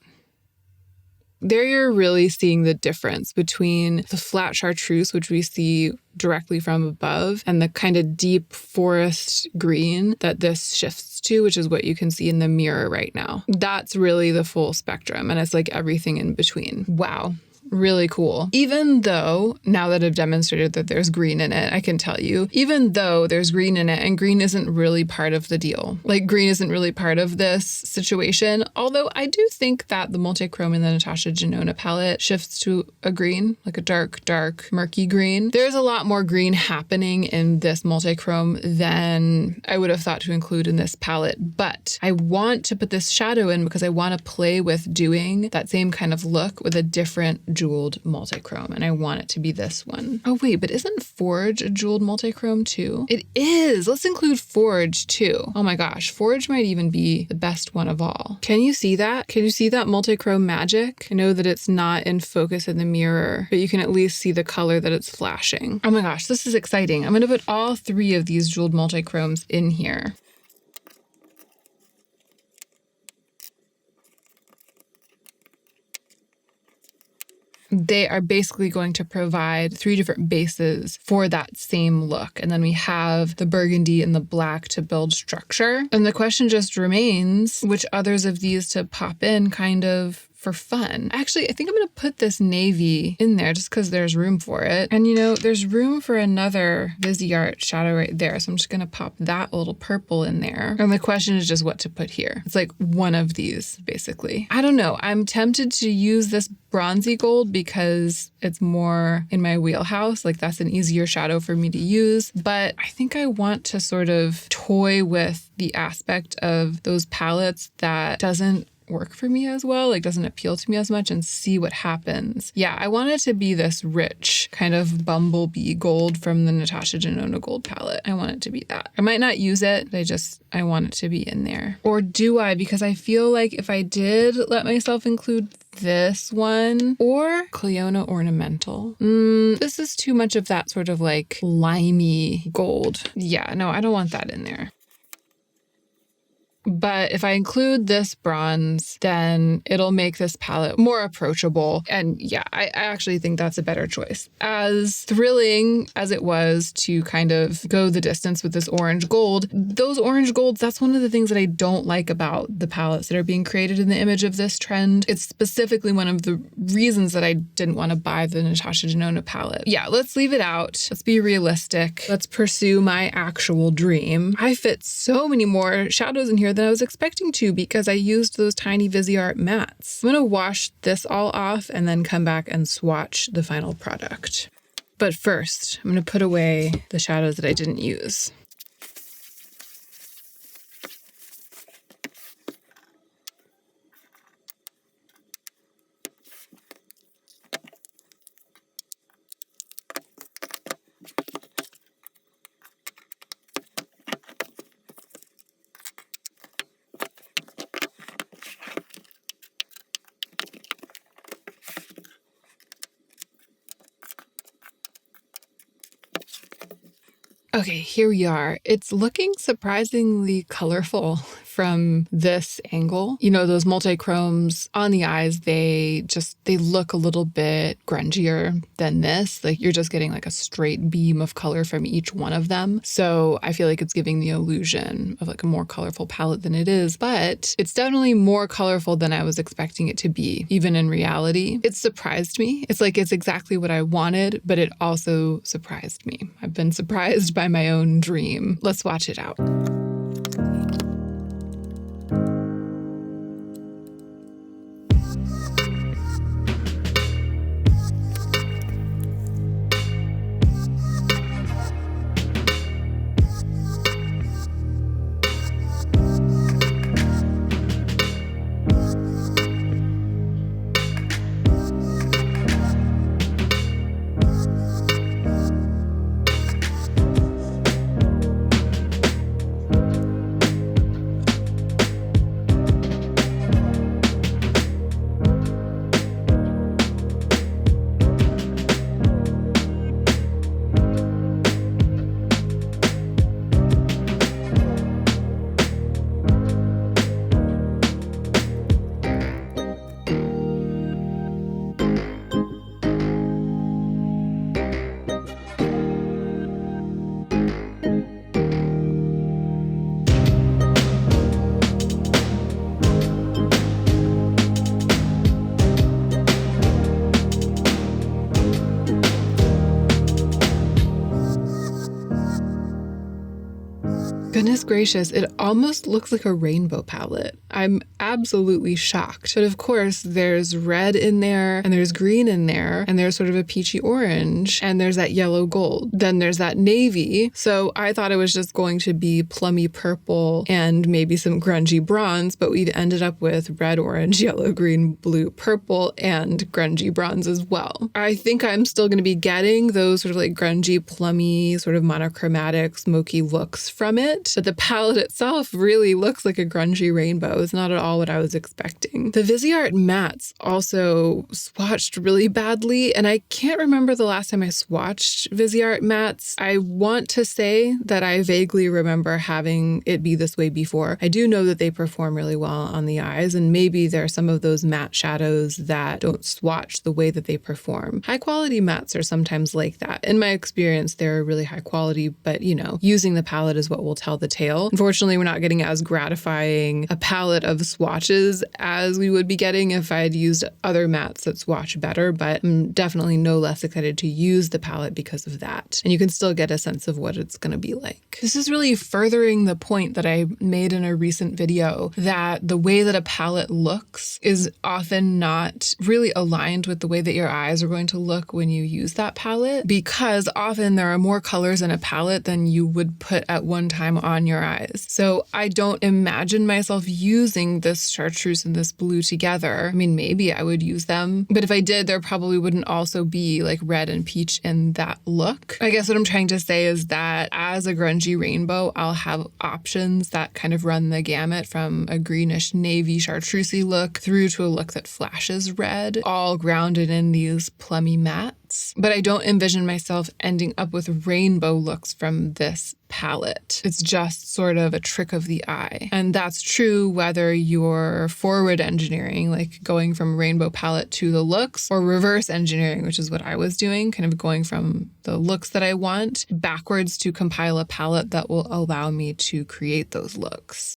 There you're really seeing the difference between the flat chartreuse, which we see directly from above, and the kind of deep forest green that this shifts to, which is what you can see in the mirror right now. That's really the full spectrum, and it's like everything in between. Wow. Really cool. Even though, now that I've demonstrated that there's green in it, I can tell you, even though there's green in it and green isn't really part of the deal, like green isn't really part of this situation, although I do think that the multi-chrome in the NATASHA DENONA palette shifts to a green, like a dark, dark, murky green. There's a lot more green happening in this multi-chrome than I would have thought to include in this palette, but I want to put this shadow in because I want to play with doing that same kind of look with a different jeweled multi-chrome, and I want it to be this one. Oh wait, but isn't Forge a jeweled multi-chrome too? It is! Let's include Forge too. Oh my gosh, Forge might even be the best one of all. Can you see that? Can you see that multi-chrome magic? I know that it's not in focus in the mirror, but you can at least see the color that it's flashing. Oh my gosh, this is exciting. I'm gonna put all three of these jeweled multi-chromes in here. They are basically going to provide three different bases for that same look. And then we have the burgundy and the black to build structure. And the question just remains which others of these to pop in kind of for fun. Actually, I think I'm going to put this navy in there just because there's room for it. And you know, there's room for another Viseart shadow right there. So I'm just going to pop that little purple in there. And the question is just what to put here. It's like one of these, basically. I don't know. I'm tempted to use this bronzy gold because it's more in my wheelhouse. Like that's an easier shadow for me to use. But I think I want to sort of toy with the aspect of those palettes that doesn't work for me as well, like doesn't appeal to me as much, and see what happens. Yeah, I want it to be this rich kind of bumblebee gold from the Natasha Denona gold palette. I want it to be that. I might not use it, I want it to be in there. Or do I? Because I feel like if I did let myself include this one or Cleona Ornamental, this is too much of that sort of like limey gold. Yeah, no, I don't want that in there. But if I include this bronze, then it'll make this palette more approachable. And yeah, I actually think that's a better choice. As thrilling as it was to kind of go the distance with this orange gold, those orange golds, that's one of the things that I don't like about the palettes that are being created in the image of this trend. It's specifically one of the reasons that I didn't want to buy the Natasha Denona palette. Yeah, let's leave it out. Let's be realistic. Let's pursue my actual dream. I fit so many more shadows in here than I was expecting to because I used those tiny Viseart mattes. I'm going to wash this all off and then come back and swatch the final product. But first, I'm going to put away the shadows that I didn't use. Okay, here we are. It's looking surprisingly colorful from this angle. You know, those multi-chromes on the eyes, they look a little bit grungier than this. Like you're just getting like a straight beam of color from each one of them. So I feel like it's giving the illusion of like a more colorful palette than it is, but it's definitely more colorful than I was expecting it to be, even in reality. It surprised me. It's like it's exactly what I wanted, but it also surprised me. I've been surprised by my own dream. Let's watch it out. Goodness gracious, it almost looks like a rainbow palette. I'm absolutely shocked. But of course, there's red in there, and there's green in there, and there's sort of a peachy orange, and there's that yellow gold. Then there's that navy. So I thought it was just going to be plummy purple and maybe some grungy bronze, but we've ended up with red, orange, yellow, green, blue, purple, and grungy bronze as well. I think I'm still going to be getting those sort of like grungy, plummy, sort of monochromatic, smoky looks from it. But the palette itself really looks like a grungy rainbow. It's not at all what I was expecting. The Viseart mattes also swatched really badly, and I can't remember the last time I swatched Viseart mattes. I want to say that I vaguely remember having it be this way before. I do know that they perform really well on the eyes, and maybe there are some of those matte shadows that don't swatch the way that they perform. High quality mattes are sometimes like that. In my experience, they're really high quality, but you know, using the palette is what will tell tell the tale. Unfortunately, we're not getting as gratifying a palette of swatches as we would be getting if I had used other mattes that swatch better, but I'm definitely no less excited to use the palette because of that. And you can still get a sense of what it's going to be like. This is really furthering the point that I made in a recent video that the way that a palette looks is often not really aligned with the way that your eyes are going to look when you use that palette, because often there are more colors in a palette than you would put at one time on your eyes. So I don't imagine myself using this chartreuse and this blue together. I mean, maybe I would use them, but if I did, there probably wouldn't also be like red and peach in that look. I guess what I'm trying to say is that as a grungy rainbow, I'll have options that kind of run the gamut from a greenish navy chartreusey look through to a look that flashes red, all grounded in these plummy mattes. But I don't envision myself ending up with rainbow looks from this palette. It's just sort of a trick of the eye. And that's true whether you're forward engineering, like going from rainbow palette to the looks, or reverse engineering, which is what I was doing, kind of going from the looks that I want backwards to compile a palette that will allow me to create those looks.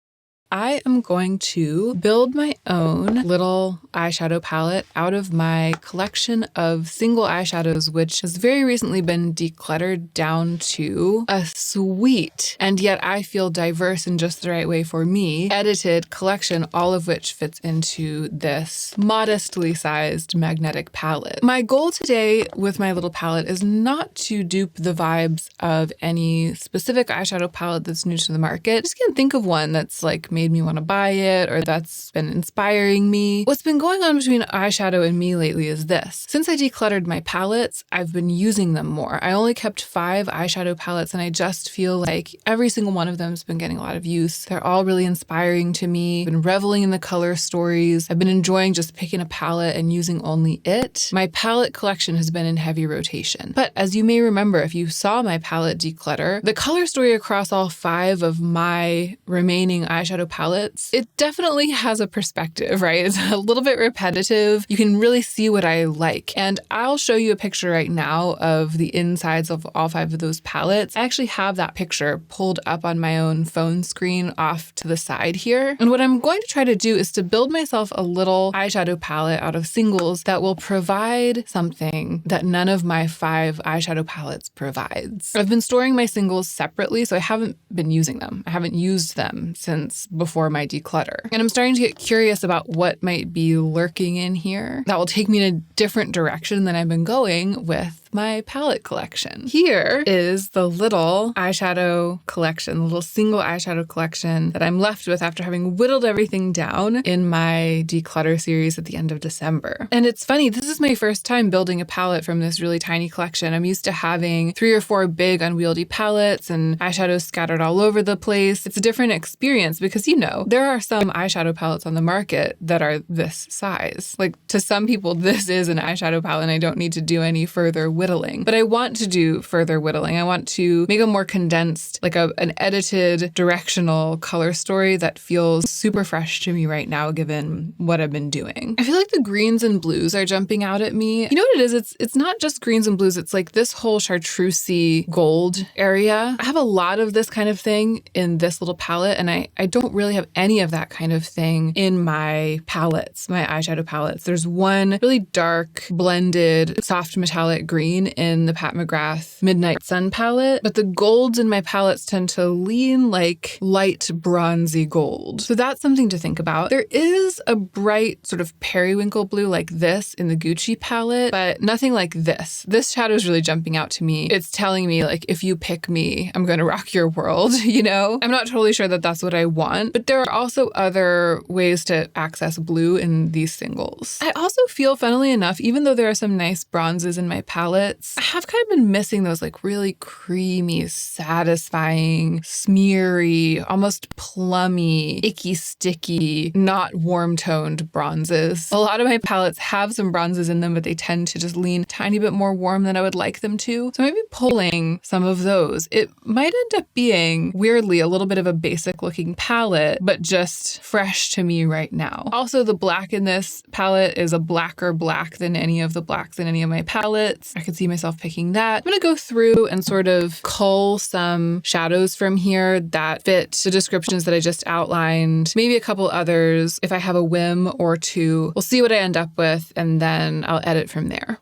I am going to build my own little eyeshadow palette out of my collection of single eyeshadows, which has very recently been decluttered down to a sweet, and yet I feel diverse in just the right way for me, edited collection, all of which fits into this modestly sized magnetic palette. My goal today with my little palette is not to dupe the vibes of any specific eyeshadow palette that's new to the market. I just can't think of one that's like made me want to buy it or that's been inspiring me. What's been going on between eyeshadow and me lately is this. Since I decluttered my palettes, I've been using them more. I only kept 5 eyeshadow palettes and I just feel like every single one of them has been getting a lot of use. They're all really inspiring to me. I've been reveling in the color stories. I've been enjoying just picking a palette and using only it. My palette collection has been in heavy rotation. But as you may remember, if you saw my palette declutter, the color story across all 5 of my remaining eyeshadow palettes, it definitely has a perspective, right? It's a little bit repetitive. You can really see what I like. And I'll show you a picture right now of the insides of all 5 of those palettes. I actually have that picture pulled up on my own phone screen off to the side here. And what I'm going to try to do is to build myself a little eyeshadow palette out of singles that will provide something that none of my 5 eyeshadow palettes provides. I've been storing my singles separately, so I haven't been using them. I haven't used them since before my declutter. And I'm starting to get curious about what might be lurking in here that will take me in a different direction than I've been going with my palette collection. Here is the little eyeshadow collection, the little single eyeshadow collection that I'm left with after having whittled everything down in my declutter series at the end of December. And it's funny, this is my first time building a palette from this really tiny collection. I'm used to having 3 or 4 big unwieldy palettes and eyeshadows scattered all over the place. It's a different experience because, you know, there are some eyeshadow palettes on the market that are this size. Like, to some people, this is an eyeshadow palette and I don't need to do any further whittling. But I want to do further whittling. I want to make a more condensed, like an edited directional color story that feels super fresh to me right now, given what I've been doing. I feel like the greens and blues are jumping out at me. You know what it is? It's not just greens and blues. It's like this whole chartreusey gold area. I have a lot of this kind of thing in this little palette, and I don't really have any of that kind of thing in my palettes, my eyeshadow palettes. There's one really dark, blended, soft metallic green in the Pat McGrath Midnight Sun palette, but the golds in my palettes tend to lean like light bronzy gold. So that's something to think about. There is a bright sort of periwinkle blue like this in the Gucci palette, but nothing like this. This shadow is really jumping out to me. It's telling me, like, if you pick me, I'm going to rock your world, you know? I'm not totally sure that that's what I want, but there are also other ways to access blue in these singles. I also feel, funnily enough, even though there are some nice bronzes in my palette, I have kind of been missing those like really creamy, satisfying, smeary, almost plummy, icky, sticky, not warm-toned bronzes. A lot of my palettes have some bronzes in them, but they tend to just lean a tiny bit more warm than I would like them to. So maybe pulling some of those. It might end up being, weirdly, a little bit of a basic looking palette, but just fresh to me right now. Also, the black in this palette is a blacker black than any of the blacks in any of my palettes. I could see myself picking that. I'm going to go through and sort of cull some shadows from here that fit the descriptions that I just outlined, maybe a couple others if I have a whim or two. We'll see what I end up with, and then I'll edit from there.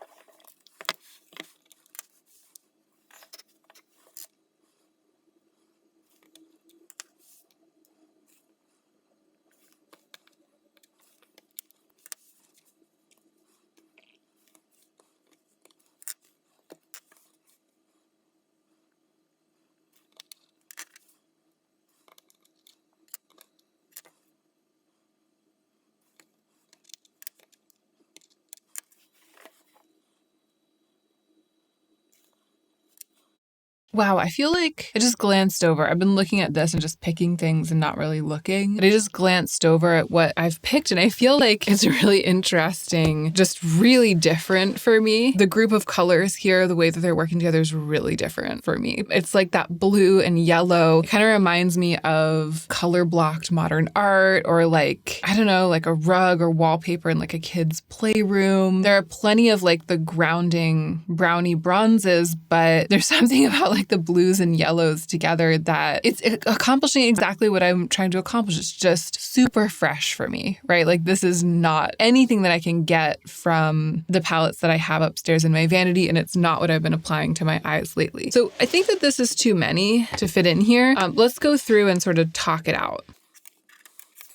Wow, I feel like I just glanced over. I've been looking at this and just picking things and not really looking. But I just glanced over at what I've picked, and I feel like it's really interesting, just really different for me. The group of colors here, the way that they're working together is really different for me. It's like that blue and yellow. It kind of reminds me of color blocked modern art, or like, I don't know, like a rug or wallpaper in like a kid's playroom. There are plenty of like the grounding brownie bronzes, but there's something about like the blues and yellows together that it's accomplishing exactly what I'm trying to accomplish. It's just super fresh for me, right? Like this is not anything that I can get from the palettes that I have upstairs in my vanity, and it's not what I've been applying to my eyes lately. So I think that this is too many to fit in here. Let's go through and sort of talk it out.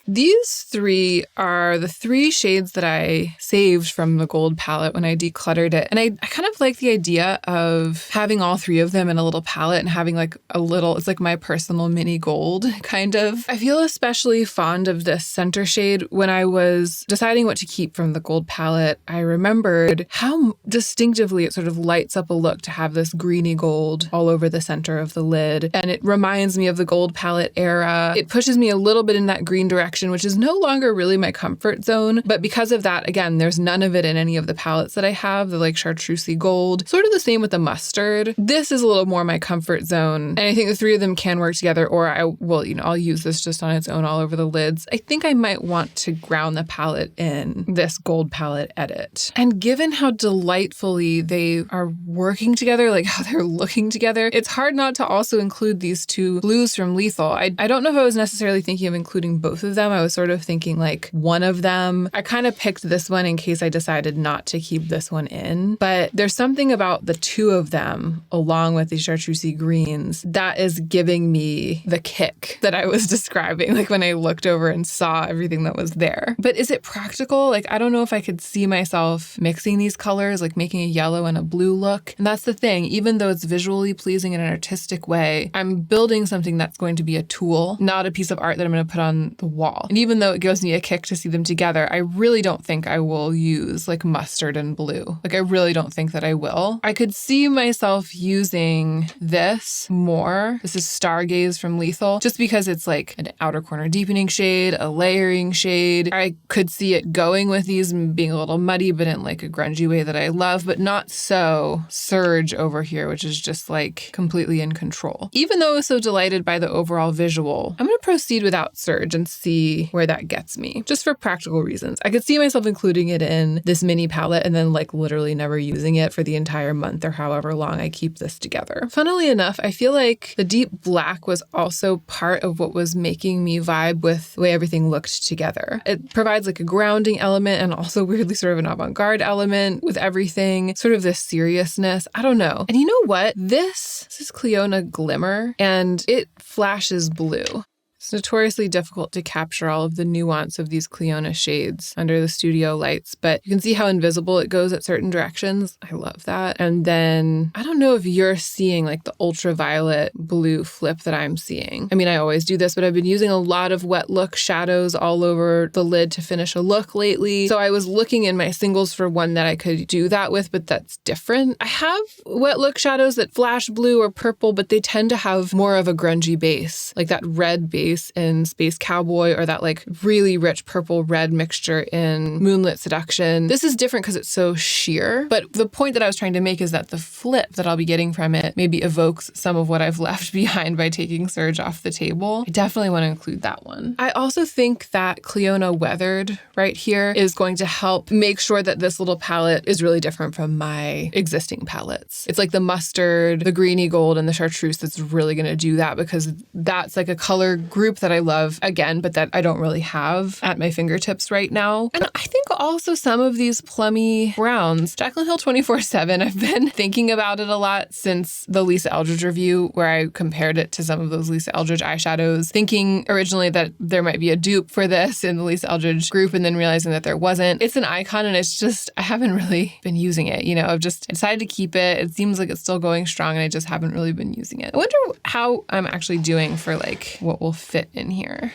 These three are the three shades that I saved from the gold palette when I decluttered it. And I kind of like the idea of having all three of them in a little palette and having like a little, it's like my personal mini gold kind of. I feel especially fond of this center shade. When I was deciding what to keep from the gold palette, I remembered how distinctively it sort of lights up a look to have this greeny gold all over the center of the lid. And it reminds me of the gold palette era. It pushes me a little bit in that green direction, which is no longer really my comfort zone. But because of that, again, there's none of it in any of the palettes that I have, the like chartreusey gold. Sort of the same with the mustard. This is a little more my comfort zone. And I think the three of them can work together, or I'll use this just on its own all over the lids. I think I might want to ground the palette in this gold palette edit. And given how delightfully they are working together, like how they're looking together, it's hard not to also include these two blues from Lethal. I don't know if I was necessarily thinking of including both of them. I was sort of thinking like one of them. I kind of picked this one in case I decided not to keep this one in. But there's something about the two of them, along with these chartreusey greens, that is giving me the kick that I was describing, like when I looked over and saw everything that was there. But is it practical? Like, I don't know if I could see myself mixing these colors, like making a yellow and a blue look. And that's the thing, even though it's visually pleasing in an artistic way, I'm building something that's going to be a tool, not a piece of art that I'm going to put on the wall. And even though it gives me a kick to see them together, I really don't think I will use like mustard and blue. Like I really don't think that I will. I could see myself using this more. This is Stargaze from Lethal, just because it's like an outer corner deepening shade, a layering shade. I could see it going with these and being a little muddy, but in like a grungy way that I love, but not so Surge over here, which is just like completely in control. Even though I was so delighted by the overall visual, I'm going to proceed without Surge and see where that gets me, just for practical reasons. I could see myself including it in this mini palette and then like literally never using it for the entire month or however long I keep this together. Funnily enough, I feel like the deep black was also part of what was making me vibe with the way everything looked together. It provides like a grounding element and also weirdly sort of an avant-garde element with everything, sort of this seriousness. I don't know. And you know what? This is Cliona Glimmer and it flashes blue. It's notoriously difficult to capture all of the nuance of these Cliona shades under the studio lights, but you can see how invisible it goes at certain directions. I love that. And then I don't know if you're seeing like the ultraviolet blue flip that I'm seeing. I mean, I always do this, but I've been using a lot of wet look shadows all over the lid to finish a look lately. So I was looking in my singles for one that I could do that with, but that's different. I have wet look shadows that flash blue or purple, but they tend to have more of a grungy base, like that red base Space in Space Cowboy, or that like really rich purple red mixture in Moonlit Seduction. This is different because it's so sheer, but the point that I was trying to make is that the flip that I'll be getting from it maybe evokes some of what I've left behind by taking Surge off the table. I definitely want to include that one. I also think that Cleona Weathered right here is going to help make sure that this little palette is really different from my existing palettes. It's like the mustard, the greeny gold, and the chartreuse that's really going to do that, because that's like a color group that I love again, but that I don't really have at my fingertips right now. And I think also some of these plummy browns, Jaclyn Hill 24/7, I've been thinking about it a lot since the Lisa Eldridge review, where I compared it to some of those Lisa Eldridge eyeshadows, thinking originally that there might be a dupe for this in the Lisa Eldridge group, and then realizing that there wasn't. It's an icon, and it's just, I haven't really been using it. You know, I've just decided to keep it. It seems like it's still going strong, and I just haven't really been using it. I wonder how I'm actually doing for like what will fit in here.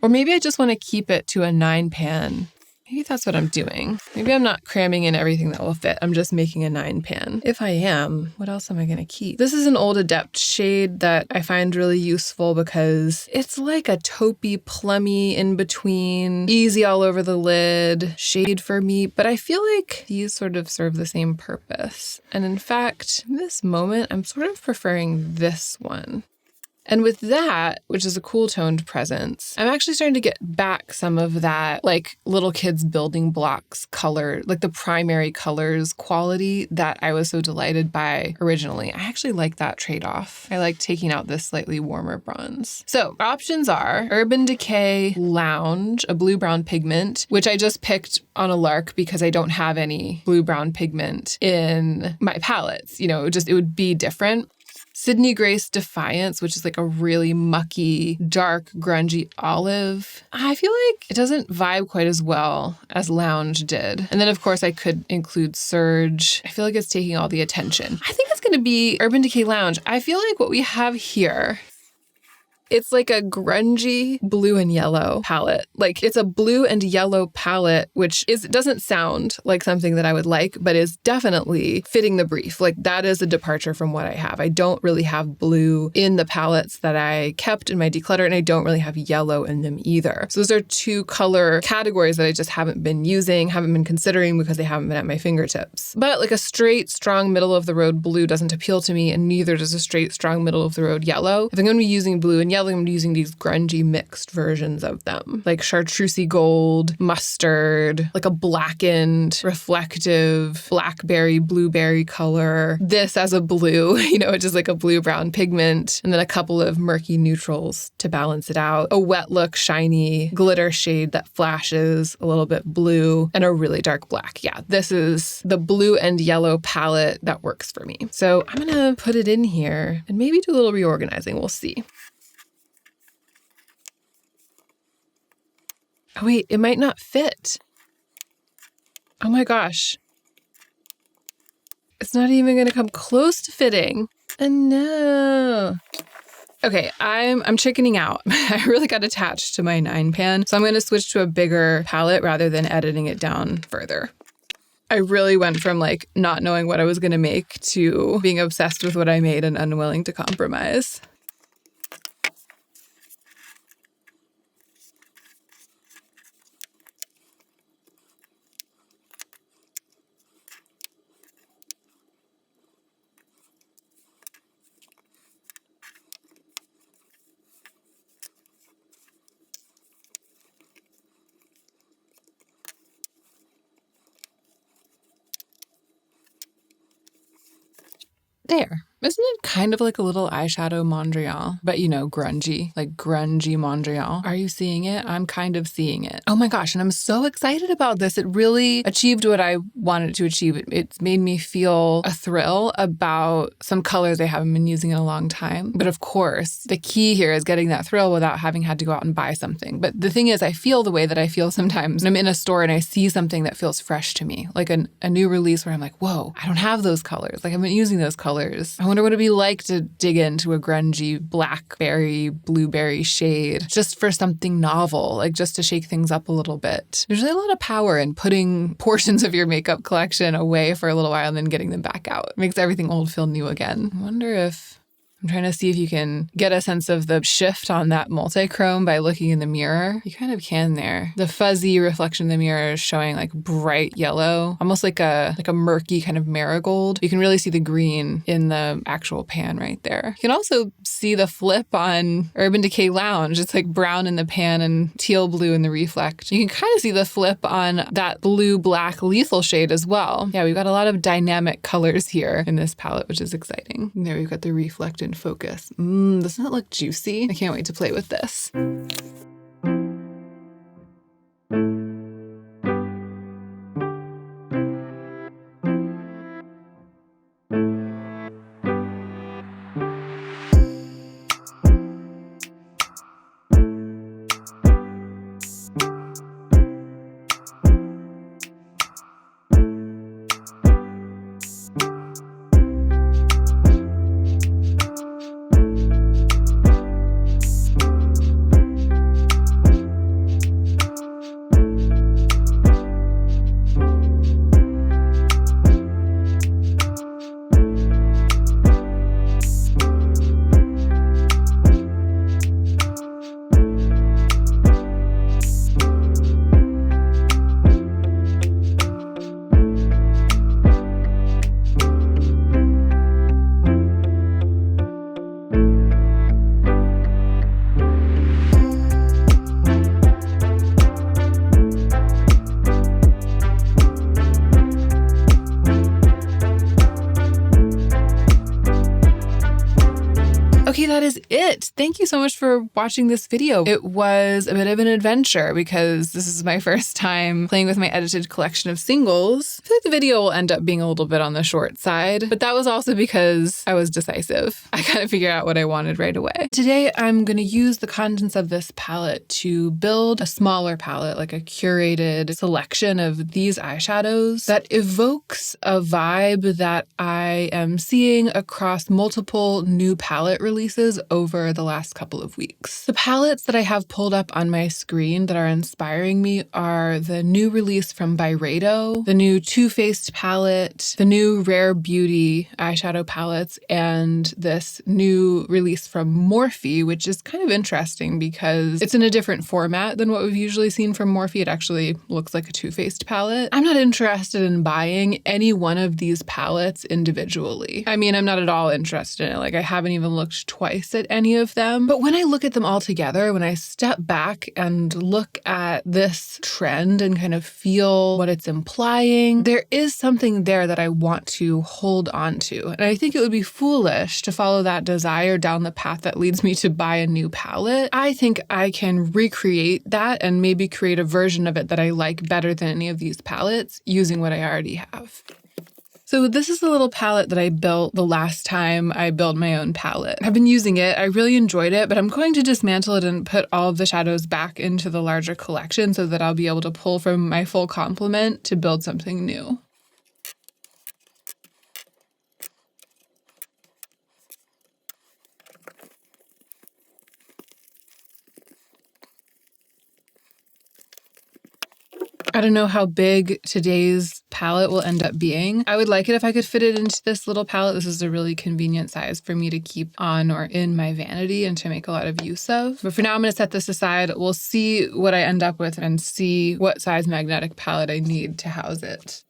Or maybe I just want to keep it to a 9 pan. Maybe that's what I'm doing. Maybe I'm not cramming in everything that will fit. I'm just making a 9 pan. If I am, what else am I going to keep? This is an old Adept shade that I find really useful because it's like a taupey, plummy, in between, easy all over the lid shade for me. But I feel like these sort of serve the same purpose. And in fact, in this moment, I'm sort of preferring this one. And with that, which is a cool toned presence, I'm actually starting to get back some of that like little kids building blocks color, like the primary colors quality that I was so delighted by originally. I actually like that trade-off. I like taking out this slightly warmer bronze. So options are Urban Decay Lounge, a blue-brown pigment, which I just picked on a lark because I don't have any blue-brown pigment in my palettes. You know, it would be different. Sydney Grace Defiance, which is like a really mucky, dark, grungy olive. I feel like it doesn't vibe quite as well as Lounge did. And then, of course, I could include Surge. I feel like it's taking all the attention. I think it's going to be Urban Decay Lounge. I feel like what we have here, it's like a grungy blue and yellow palette. Like it's a blue and yellow palette, which doesn't sound like something that I would like, but is definitely fitting the brief. Like that is a departure from what I have. I don't really have blue in the palettes that I kept in my declutter, and I don't really have yellow in them either. So those are two color categories that I just haven't been using, haven't been considering because they haven't been at my fingertips. But like a straight, strong middle of the road blue doesn't appeal to me, and neither does a straight, strong middle of the road yellow. If I'm going to be using blue and yellow, I'm using these grungy mixed versions of them, like chartreusey gold, mustard, like a blackened, reflective blackberry, blueberry color. This as a blue, you know, it's just like a blue-brown pigment, and then a couple of murky neutrals to balance it out. A wet look, shiny glitter shade that flashes a little bit blue, and a really dark black. Yeah, this is the blue and yellow palette that works for me. So I'm gonna put it in here and maybe do a little reorganizing. We'll see. Oh wait, it might not fit. Oh my gosh. It's not even gonna come close to fitting. And no. Okay, I'm chickening out. I really got attached to my 9 pan, so I'm gonna switch to a bigger palette rather than editing it down further. I really went from like not knowing what I was gonna make to being obsessed with what I made and unwilling to compromise. There. Isn't it kind of like a little eyeshadow Mondrian? But you know, grungy, like grungy Mondrian. Are you seeing it? I'm kind of seeing it. Oh my gosh, and I'm so excited about this. It really achieved what I wanted it to achieve. It's made me feel a thrill about some colors I haven't been using in a long time. But of course, the key here is getting that thrill without having had to go out and buy something. But the thing is, I feel the way that I feel sometimes when I'm in a store and I see something that feels fresh to me, like a new release where I'm like, whoa, I don't have those colors. Like I've been using those colors. I wonder what it'd be like to dig into a grungy blackberry, blueberry shade just for something novel, like just to shake things up a little bit. There's really a lot of power in putting portions of your makeup collection away for a little while and then getting them back out. It makes everything old feel new again. I wonder if I'm trying to see if you can get a sense of the shift on that multichrome by looking in the mirror. You kind of can there. The fuzzy reflection in the mirror is showing like bright yellow, almost like a murky kind of marigold. You can really see the green in the actual pan right there. You can also see the flip on Urban Decay Lounge. It's like brown in the pan and teal blue in the reflect. You can kind of see the flip on that blue-black lethal shade as well. Yeah, we've got a lot of dynamic colors here in this palette, which is exciting. And there we've got the reflect and focus. Doesn't it look juicy? I can't wait to play with this. Okay, that is it. Thank you so much for watching this video. It was a bit of an adventure because this is my first time playing with my edited collection of singles. I feel like the video will end up being a little bit on the short side, but that was also because I was decisive. I gotta figure out what I wanted right away. Today, I'm gonna use the contents of this palette to build a smaller palette, like a curated selection of these eyeshadows that evokes a vibe that I am seeing across multiple new palette releases over the last couple of weeks. The palettes that I have pulled up on my screen that are inspiring me are the new release from BYREDO, the new Too Faced palette, the new Rare Beauty eyeshadow palettes, and this new release from Morphe, which is kind of interesting because it's in a different format than what we've usually seen from Morphe. It actually looks like a Too Faced palette. I'm not interested in buying any one of these palettes individually. I mean, I'm not at all interested in it. Like, I haven't even looked twice at any of them. But when I look at them all together, when I step back and look at this trend and kind of feel what it's implying, there is something there that I want to hold on to. And I think it would be foolish to follow that desire down the path that leads me to buy a new palette. I think I can recreate that and maybe create a version of it that I like better than any of these palettes using what I already have. So this is the little palette that I built the last time I built my own palette. I've been using it. I really enjoyed it, but I'm going to dismantle it and put all of the shadows back into the larger collection so that I'll be able to pull from my full complement to build something new. I don't know how big today's palette will end up being. I would like it if I could fit it into this little palette. This is a really convenient size for me to keep on or in my vanity and to make a lot of use of. But for now, I'm going to set this aside. We'll see what I end up with and see what size magnetic palette I need to house it.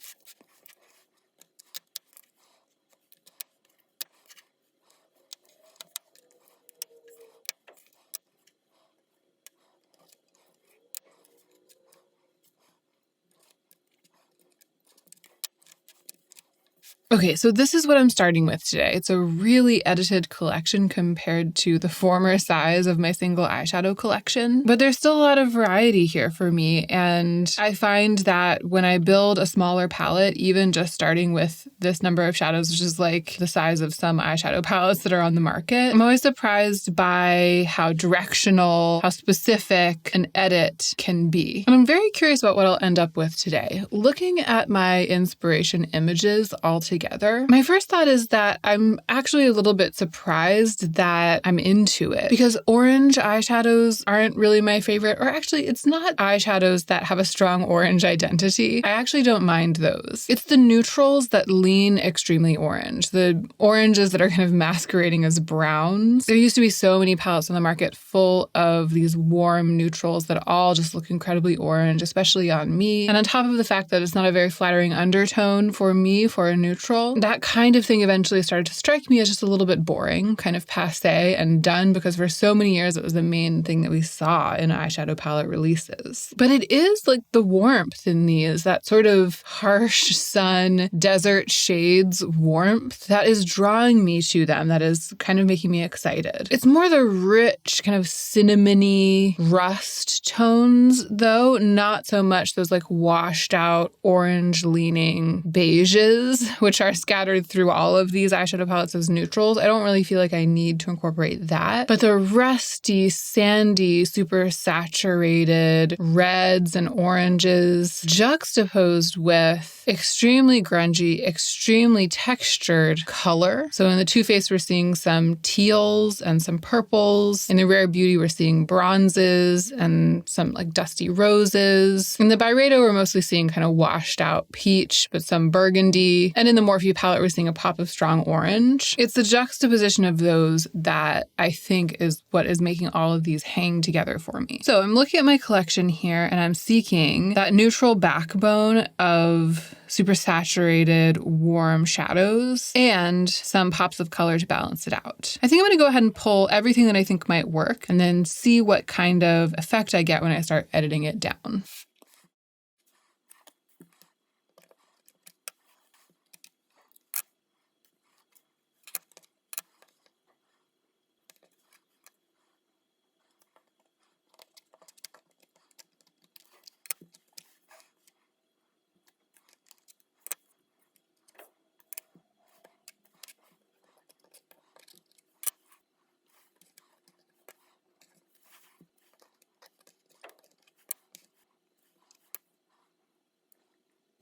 Okay, so this is what I'm starting with today. It's a really edited collection compared to the former size of my single eyeshadow collection, but there's still a lot of variety here for me. And I find that when I build a smaller palette, even just starting with this number of shadows, which is like the size of some eyeshadow palettes that are on the market, I'm always surprised by how directional, how specific an edit can be. And I'm very curious about what I'll end up with today. Looking at my inspiration images all together, together. My first thought is that I'm actually a little bit surprised that I'm into it because orange eyeshadows aren't really my favorite, or actually it's not eyeshadows that have a strong orange identity. I actually don't mind those. It's the neutrals that lean extremely orange, the oranges that are kind of masquerading as browns. There used to be so many palettes on the market full of these warm neutrals that all just look incredibly orange, especially on me. And on top of the fact that it's not a very flattering undertone for me for a neutral, that kind of thing eventually started to strike me as just a little bit boring, kind of passé and done, because for so many years it was the main thing that we saw in eyeshadow palette releases. But it is like the warmth in these, that sort of harsh sun, desert shades warmth that is drawing me to them, that is kind of making me excited. It's more the rich kind of cinnamony rust tones though, not so much those like washed out orange leaning beiges, which are scattered through all of these eyeshadow palettes as neutrals. I don't really feel like I need to incorporate that. But the rusty, sandy, super saturated reds and oranges juxtaposed with extremely grungy, extremely textured color. So in the Too Faced, we're seeing some teals and some purples. In the Rare Beauty, we're seeing bronzes and some like dusty roses. In the Byredo, we're mostly seeing kind of washed out peach, but some burgundy. And in the Morphe palette, we're seeing a pop of strong orange. It's the juxtaposition of those that I think is what is making all of these hang together for me. So I'm looking at my collection here and I'm seeking that neutral backbone of super saturated, warm shadows and some pops of color to balance it out. I think I'm going to go ahead and pull everything that I think might work and then see what kind of effect I get when I start editing it down.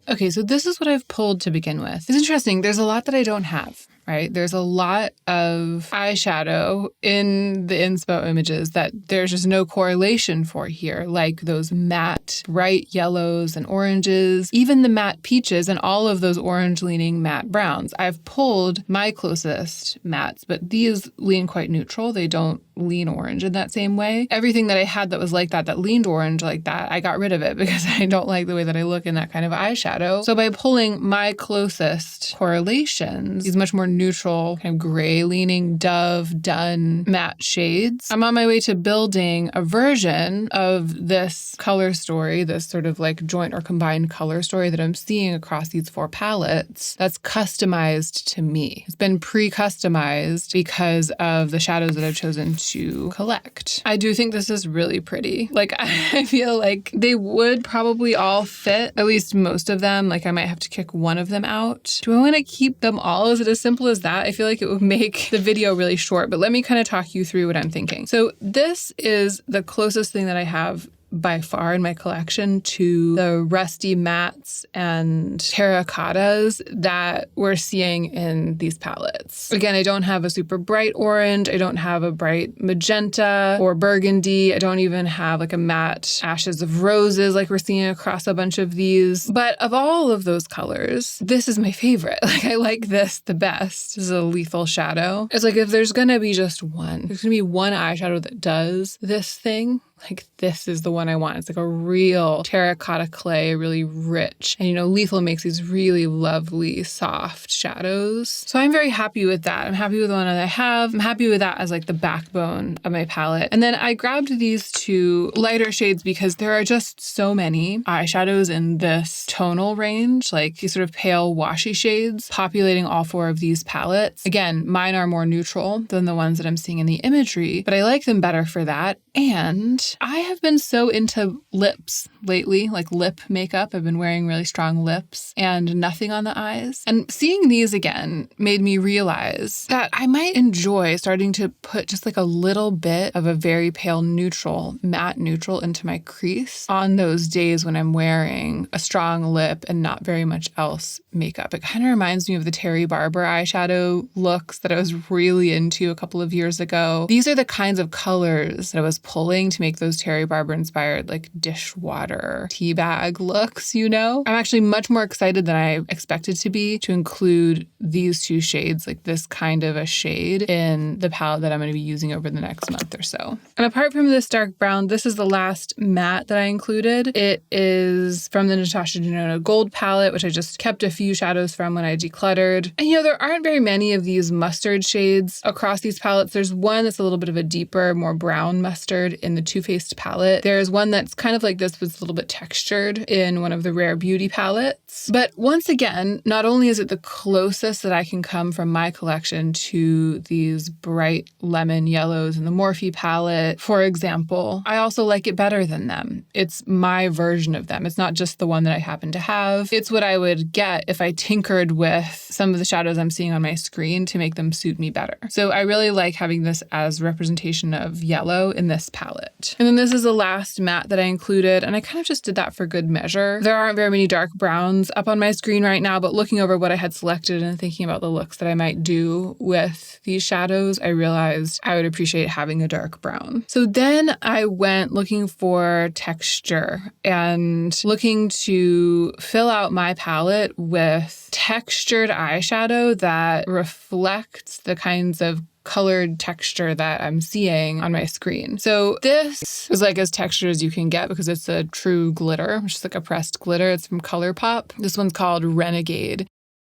Okay, so this is what I've pulled to begin with. It's interesting. There's a lot that I don't have, right? There's a lot of eyeshadow in the inspo images that there's just no correlation for here, like those matte bright yellows and oranges, even the matte peaches and all of those orange-leaning matte browns. I've pulled my closest mattes, but these lean quite neutral. They don't lean orange in that same way. Everything that I had that was like that, that leaned orange like that, I got rid of it because I don't like the way that I look in that kind of eyeshadow. So by pulling my closest correlations, these much more neutral, kind of gray leaning Dove Dun matte shades, I'm on my way to building a version of this color story, this sort of like joint or combined color story that I'm seeing across these four palettes that's customized to me. It's been pre-customized because of the shadows that I've chosen to collect. I do think this is really pretty. Like, I feel like they would probably all fit, at least most of them. Like, I might have to kick one of them out. Do I want to keep them all? Is it as simple as that? I feel like it would make the video really short, but let me kind of talk you through what I'm thinking. So this is the closest thing that I have by far in my collection to the rusty mattes and terracottas that we're seeing in these palettes. Again, I don't have a super bright orange. I don't have a bright magenta or burgundy. I don't even have like a matte ashes of roses like we're seeing across a bunch of these. But of all of those colors, this is my favorite. Like, I like this the best. This is a lethal shadow. It's like if there's gonna be just one, there's gonna be one eyeshadow that does this thing, like this is the one I want. It's like a real terracotta clay, really rich. And you know, Lethal makes these really lovely, soft shadows. So I'm very happy with that. I'm happy with the one that I have. I'm happy with that as like the backbone of my palette. And then I grabbed these two lighter shades because there are just so many eyeshadows in this tonal range, like these sort of pale washy shades populating all four of these palettes. Again, mine are more neutral than the ones that I'm seeing in the imagery, but I like them better for that. And I have been so into lips lately, like lip makeup. I've been wearing really strong lips and nothing on the eyes. And seeing these again made me realize that I might enjoy starting to put just like a little bit of a very pale neutral, matte neutral into my crease on those days when I'm wearing a strong lip and not very much else makeup. It kind of reminds me of the Terry Barber eyeshadow looks that I was really into a couple of years ago. These are the kinds of colors that I was pulling to make those Terry Barber inspired like dishwater tea bag looks, you know? I'm actually much more excited than I expected to be to include these two shades, like this kind of a shade in the palette that I'm going to be using over the next month or so. And apart from this dark brown, this is the last matte that I included. It is from the Natasha Denona Gold palette, which I just kept a few shadows from when I decluttered. And you know, there aren't very many of these mustard shades across these palettes. There's one that's a little bit of a deeper, more brown mustard in the Too Faced palette. There's one that's kind of like this, but it's a little bit textured in one of the Rare Beauty palettes. But once again, not only is it the closest that I can come from my collection to these bright lemon yellows in the Morphe palette, for example, I also like it better than them. It's my version of them. It's not just the one that I happen to have. It's what I would get if I tinkered with some of the shadows I'm seeing on my screen to make them suit me better. So I really like having this as representation of yellow in this palette. And then this is the last matte that I included, and I kind of just did that for good measure. There aren't very many dark browns up on my screen right now, but looking over what I had selected and thinking about the looks that I might do with these shadows, I realized I would appreciate having a dark brown. So then I went looking for texture and looking to fill out my palette with textured eyeshadow that reflects the kinds of colored texture that I'm seeing on my screen. So this is like as textured as you can get because it's a true glitter, which is like a pressed glitter. It's from ColourPop. This one's called Renegade.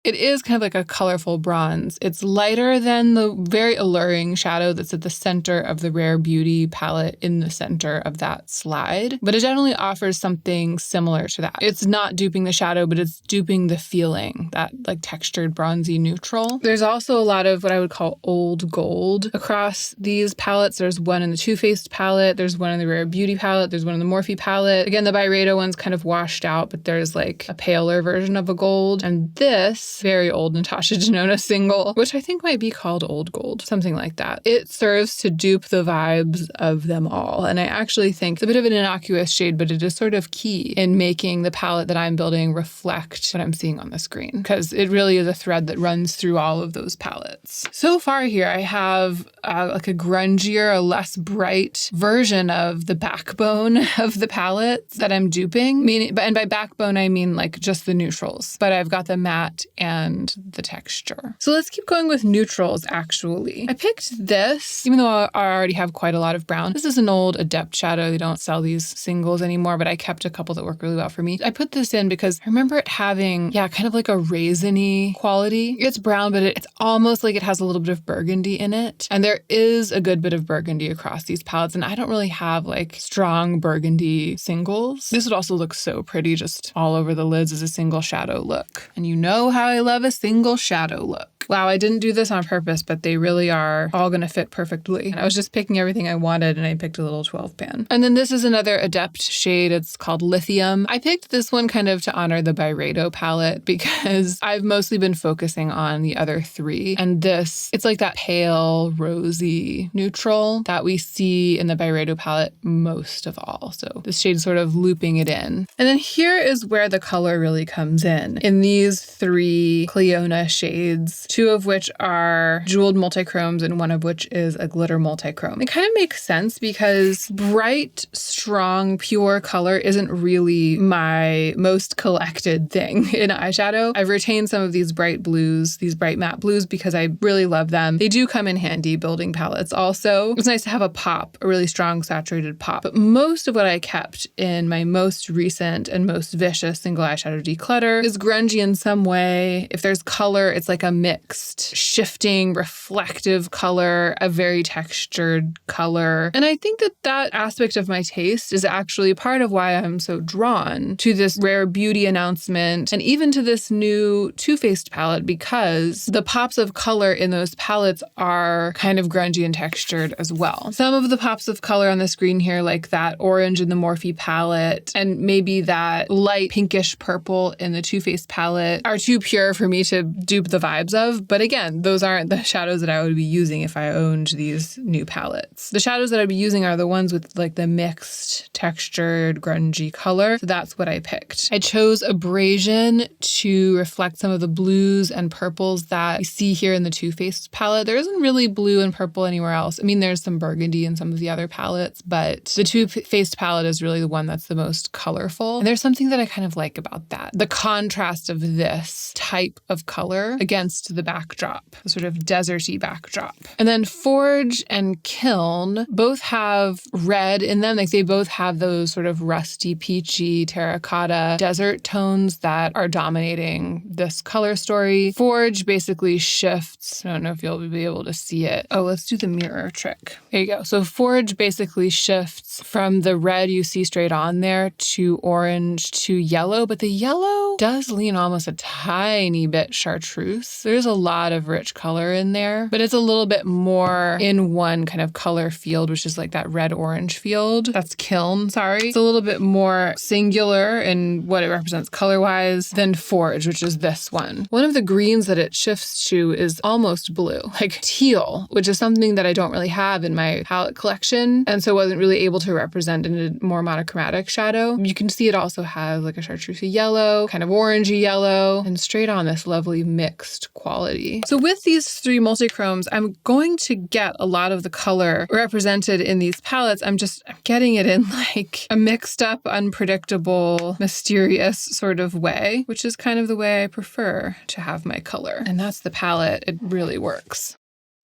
It is kind of like a colorful bronze. It's lighter than the very alluring shadow that's at the center of the Rare Beauty palette in the center of that slide, but it definitely offers something similar to that. It's not duping the shadow, but it's duping the feeling, that like textured bronzy neutral. There's also a lot of what I would call old gold across these palettes. There's one in the Too Faced palette, there's one in the Rare Beauty palette, there's one in the Morphe palette. Again, the Byredo one's kind of washed out, but there's like a paler version of a gold. And this very old Natasha Denona single, which I think might be called Old Gold, something like that. It serves to dupe the vibes of them all. And I actually think it's a bit of an innocuous shade, but it is sort of key in making the palette that I'm building reflect what I'm seeing on the screen, because it really is a thread that runs through all of those palettes. So far here, I have like a grungier, a less bright version of the backbone of the palette that I'm duping. And by backbone, I mean like just the neutrals, but I've got the matte and the texture. So let's keep going with neutrals, actually. I picked this, even though I already have quite a lot of brown. This is an old Adept shadow. They don't sell these singles anymore, but I kept a couple that work really well for me. I put this in because I remember it having, kind of like a raisiny quality. It's brown, but it's almost like it has a little bit of burgundy in it. And there is a good bit of burgundy across these palettes, and I don't really have like strong burgundy singles. This would also look so pretty just all over the lids as a single shadow look. And you know how I love a single shadow look. Wow, I didn't do this on purpose, but they really are all going to fit perfectly. And I was just picking everything I wanted, and I picked a little 12 pan. And then this is another Adept shade. It's called Lithium. I picked this one kind of to honor the Byredo palette because I've mostly been focusing on the other three. And this, it's like that pale, rosy neutral that we see in the Byredo palette most of all. So this shade is sort of looping it in. And then here is where the color really comes in these three Cleona shades, two of which are jeweled multichromes and one of which is a glitter multichrome. It kind of makes sense because bright, strong, pure color isn't really my most collected thing in eyeshadow. I've retained some of these bright blues, these bright matte blues, because I really love them. They do come in handy building palettes also. It's nice to have a pop, a really strong saturated pop. But most of what I kept in my most recent and most vicious single eyeshadow declutter is grungy in some way. If there's color, it's like a mixed, shifting, reflective color, a very textured color. And I think that that aspect of my taste is actually part of why I'm so drawn to this Rare Beauty announcement and even to this new Too Faced palette, because the pops of color in those palettes are kind of grungy and textured as well. Some of the pops of color on the screen here, like that orange in the Morphe palette and maybe that light pinkish purple in the Too Faced palette, are too pure for me to dupe the vibes of. of, but again, those aren't the shadows that I would be using if I owned these new palettes. The shadows that I'd be using are the ones with like the mixed textured grungy color. So that's what I picked. I chose abrasion to reflect some of the blues and purples that you see here in the Too Faced palette. There isn't really blue and purple anywhere else. I mean, there's some burgundy in some of the other palettes, but the Too Faced palette is really the one that's the most colorful. And there's something that I kind of like about that. The contrast of this type of color against the backdrop, the sort of deserty backdrop. And then Forge and Kiln both have red in them. Like they both have those sort of rusty, peachy, terracotta desert tones that are dominating this color story. Forge basically shifts. I don't know if you'll be able to see it. Oh, let's do the mirror trick. There you go. So Forge basically shifts from the red you see straight on there to orange to yellow, but the yellow does lean almost a tiny bit chartreuse. There's a lot of rich color in there, but it's a little bit more in one kind of color field, which is like that red-orange field. That's Kiln, sorry. It's a little bit more singular in what it represents color-wise than Forge, which is this one. One of the greens that it shifts to is almost blue, like teal, which is something that I don't really have in my palette collection, and so wasn't really able to represent in a more monochromatic shadow. You can see it also has like a chartreusey yellow, kind of orangey yellow, and straight on this lovely mixed quality. So with these three multichromes, I'm going to get a lot of the color represented in these palettes. I'm getting it in like a mixed up, unpredictable, mysterious sort of way, which is kind of the way I prefer to have my color. And that's the palette. It really works.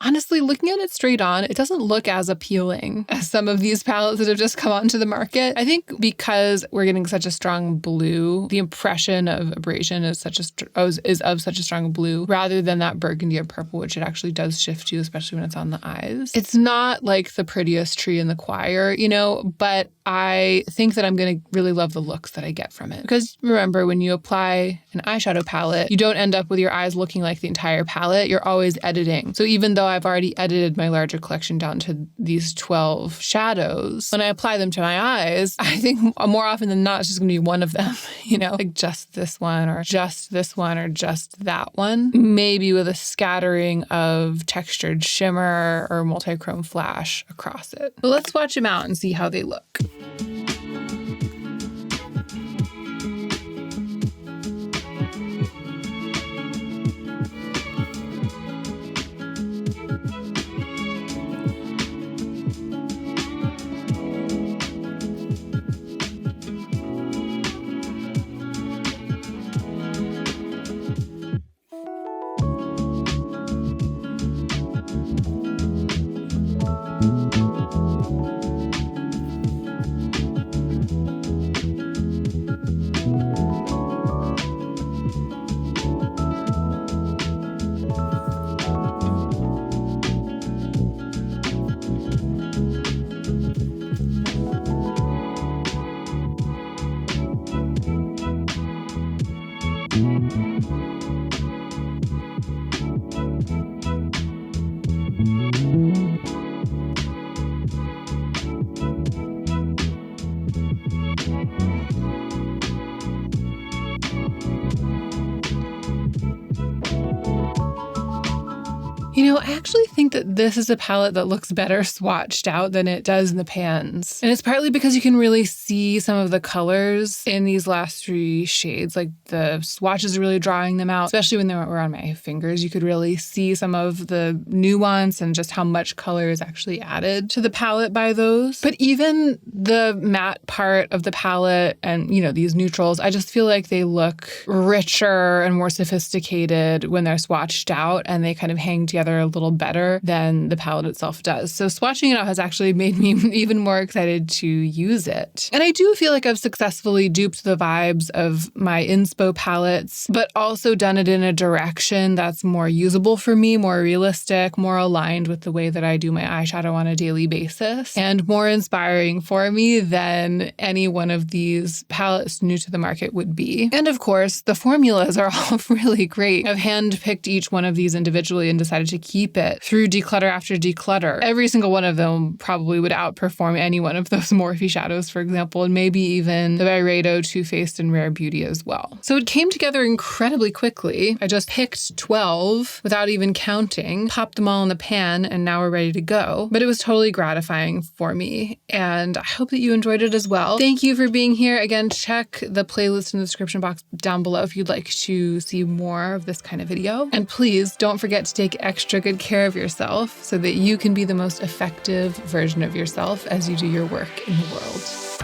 Honestly, looking at it straight on, it doesn't look as appealing as some of these palettes that have just come onto the market. I think because we're getting such a strong blue, the impression of abrasion is of such a strong blue rather than that burgundy or purple, which it actually does shift to, especially when it's on the eyes. It's not like the prettiest tree in the choir, you know, but I think that I'm going to really love the looks that I get from it. Because remember, when you apply an eyeshadow palette, you don't end up with your eyes looking like the entire palette. You're always editing. So even though I've already edited my larger collection down to these 12 shadows, when I apply them to my eyes, I think more often than not, it's just going to be one of them, you know, like just this one or just this one or just that one, maybe with a scattering of textured shimmer or multichrome flash across it. But let's swatch them out and see how they look. You know, I actually think that this is a palette that looks better swatched out than it does in the pans. And it's partly because you can really see some of the colors in these last three shades. Like the swatches are really drawing them out, especially when they were on my fingers. You could really see some of the nuance and just how much color is actually added to the palette by those. But even the matte part of the palette and, you know, these neutrals, I just feel like they look richer and more sophisticated when they're swatched out, and they kind of hang together a little better than the palette itself does. So swatching it out has actually made me even more excited to use it. And I do feel like I've successfully duped the vibes of my inspo palettes, but also done it in a direction that's more usable for me, more realistic, more aligned with the way that I do my eyeshadow on a daily basis, and more inspiring for me than any one of these palettes new to the market would be. And of course, the formulas are all really great. I've handpicked each one of these individually and decided to to keep it through declutter after declutter. Every single one of them probably would outperform any one of those Morphe shadows, for example, and maybe even the Byredo, Too Faced, and Rare Beauty as well. So it came together incredibly quickly. I just picked 12 without even counting, popped them all in the pan, and now we're ready to go. But it was totally gratifying for me, and I hope that you enjoyed it as well. Thank you for being here. Again, check the playlist in the description box down below if you'd like to see more of this kind of video. And please don't forget to take extra good care of yourself so that you can be the most effective version of yourself as you do your work in the world.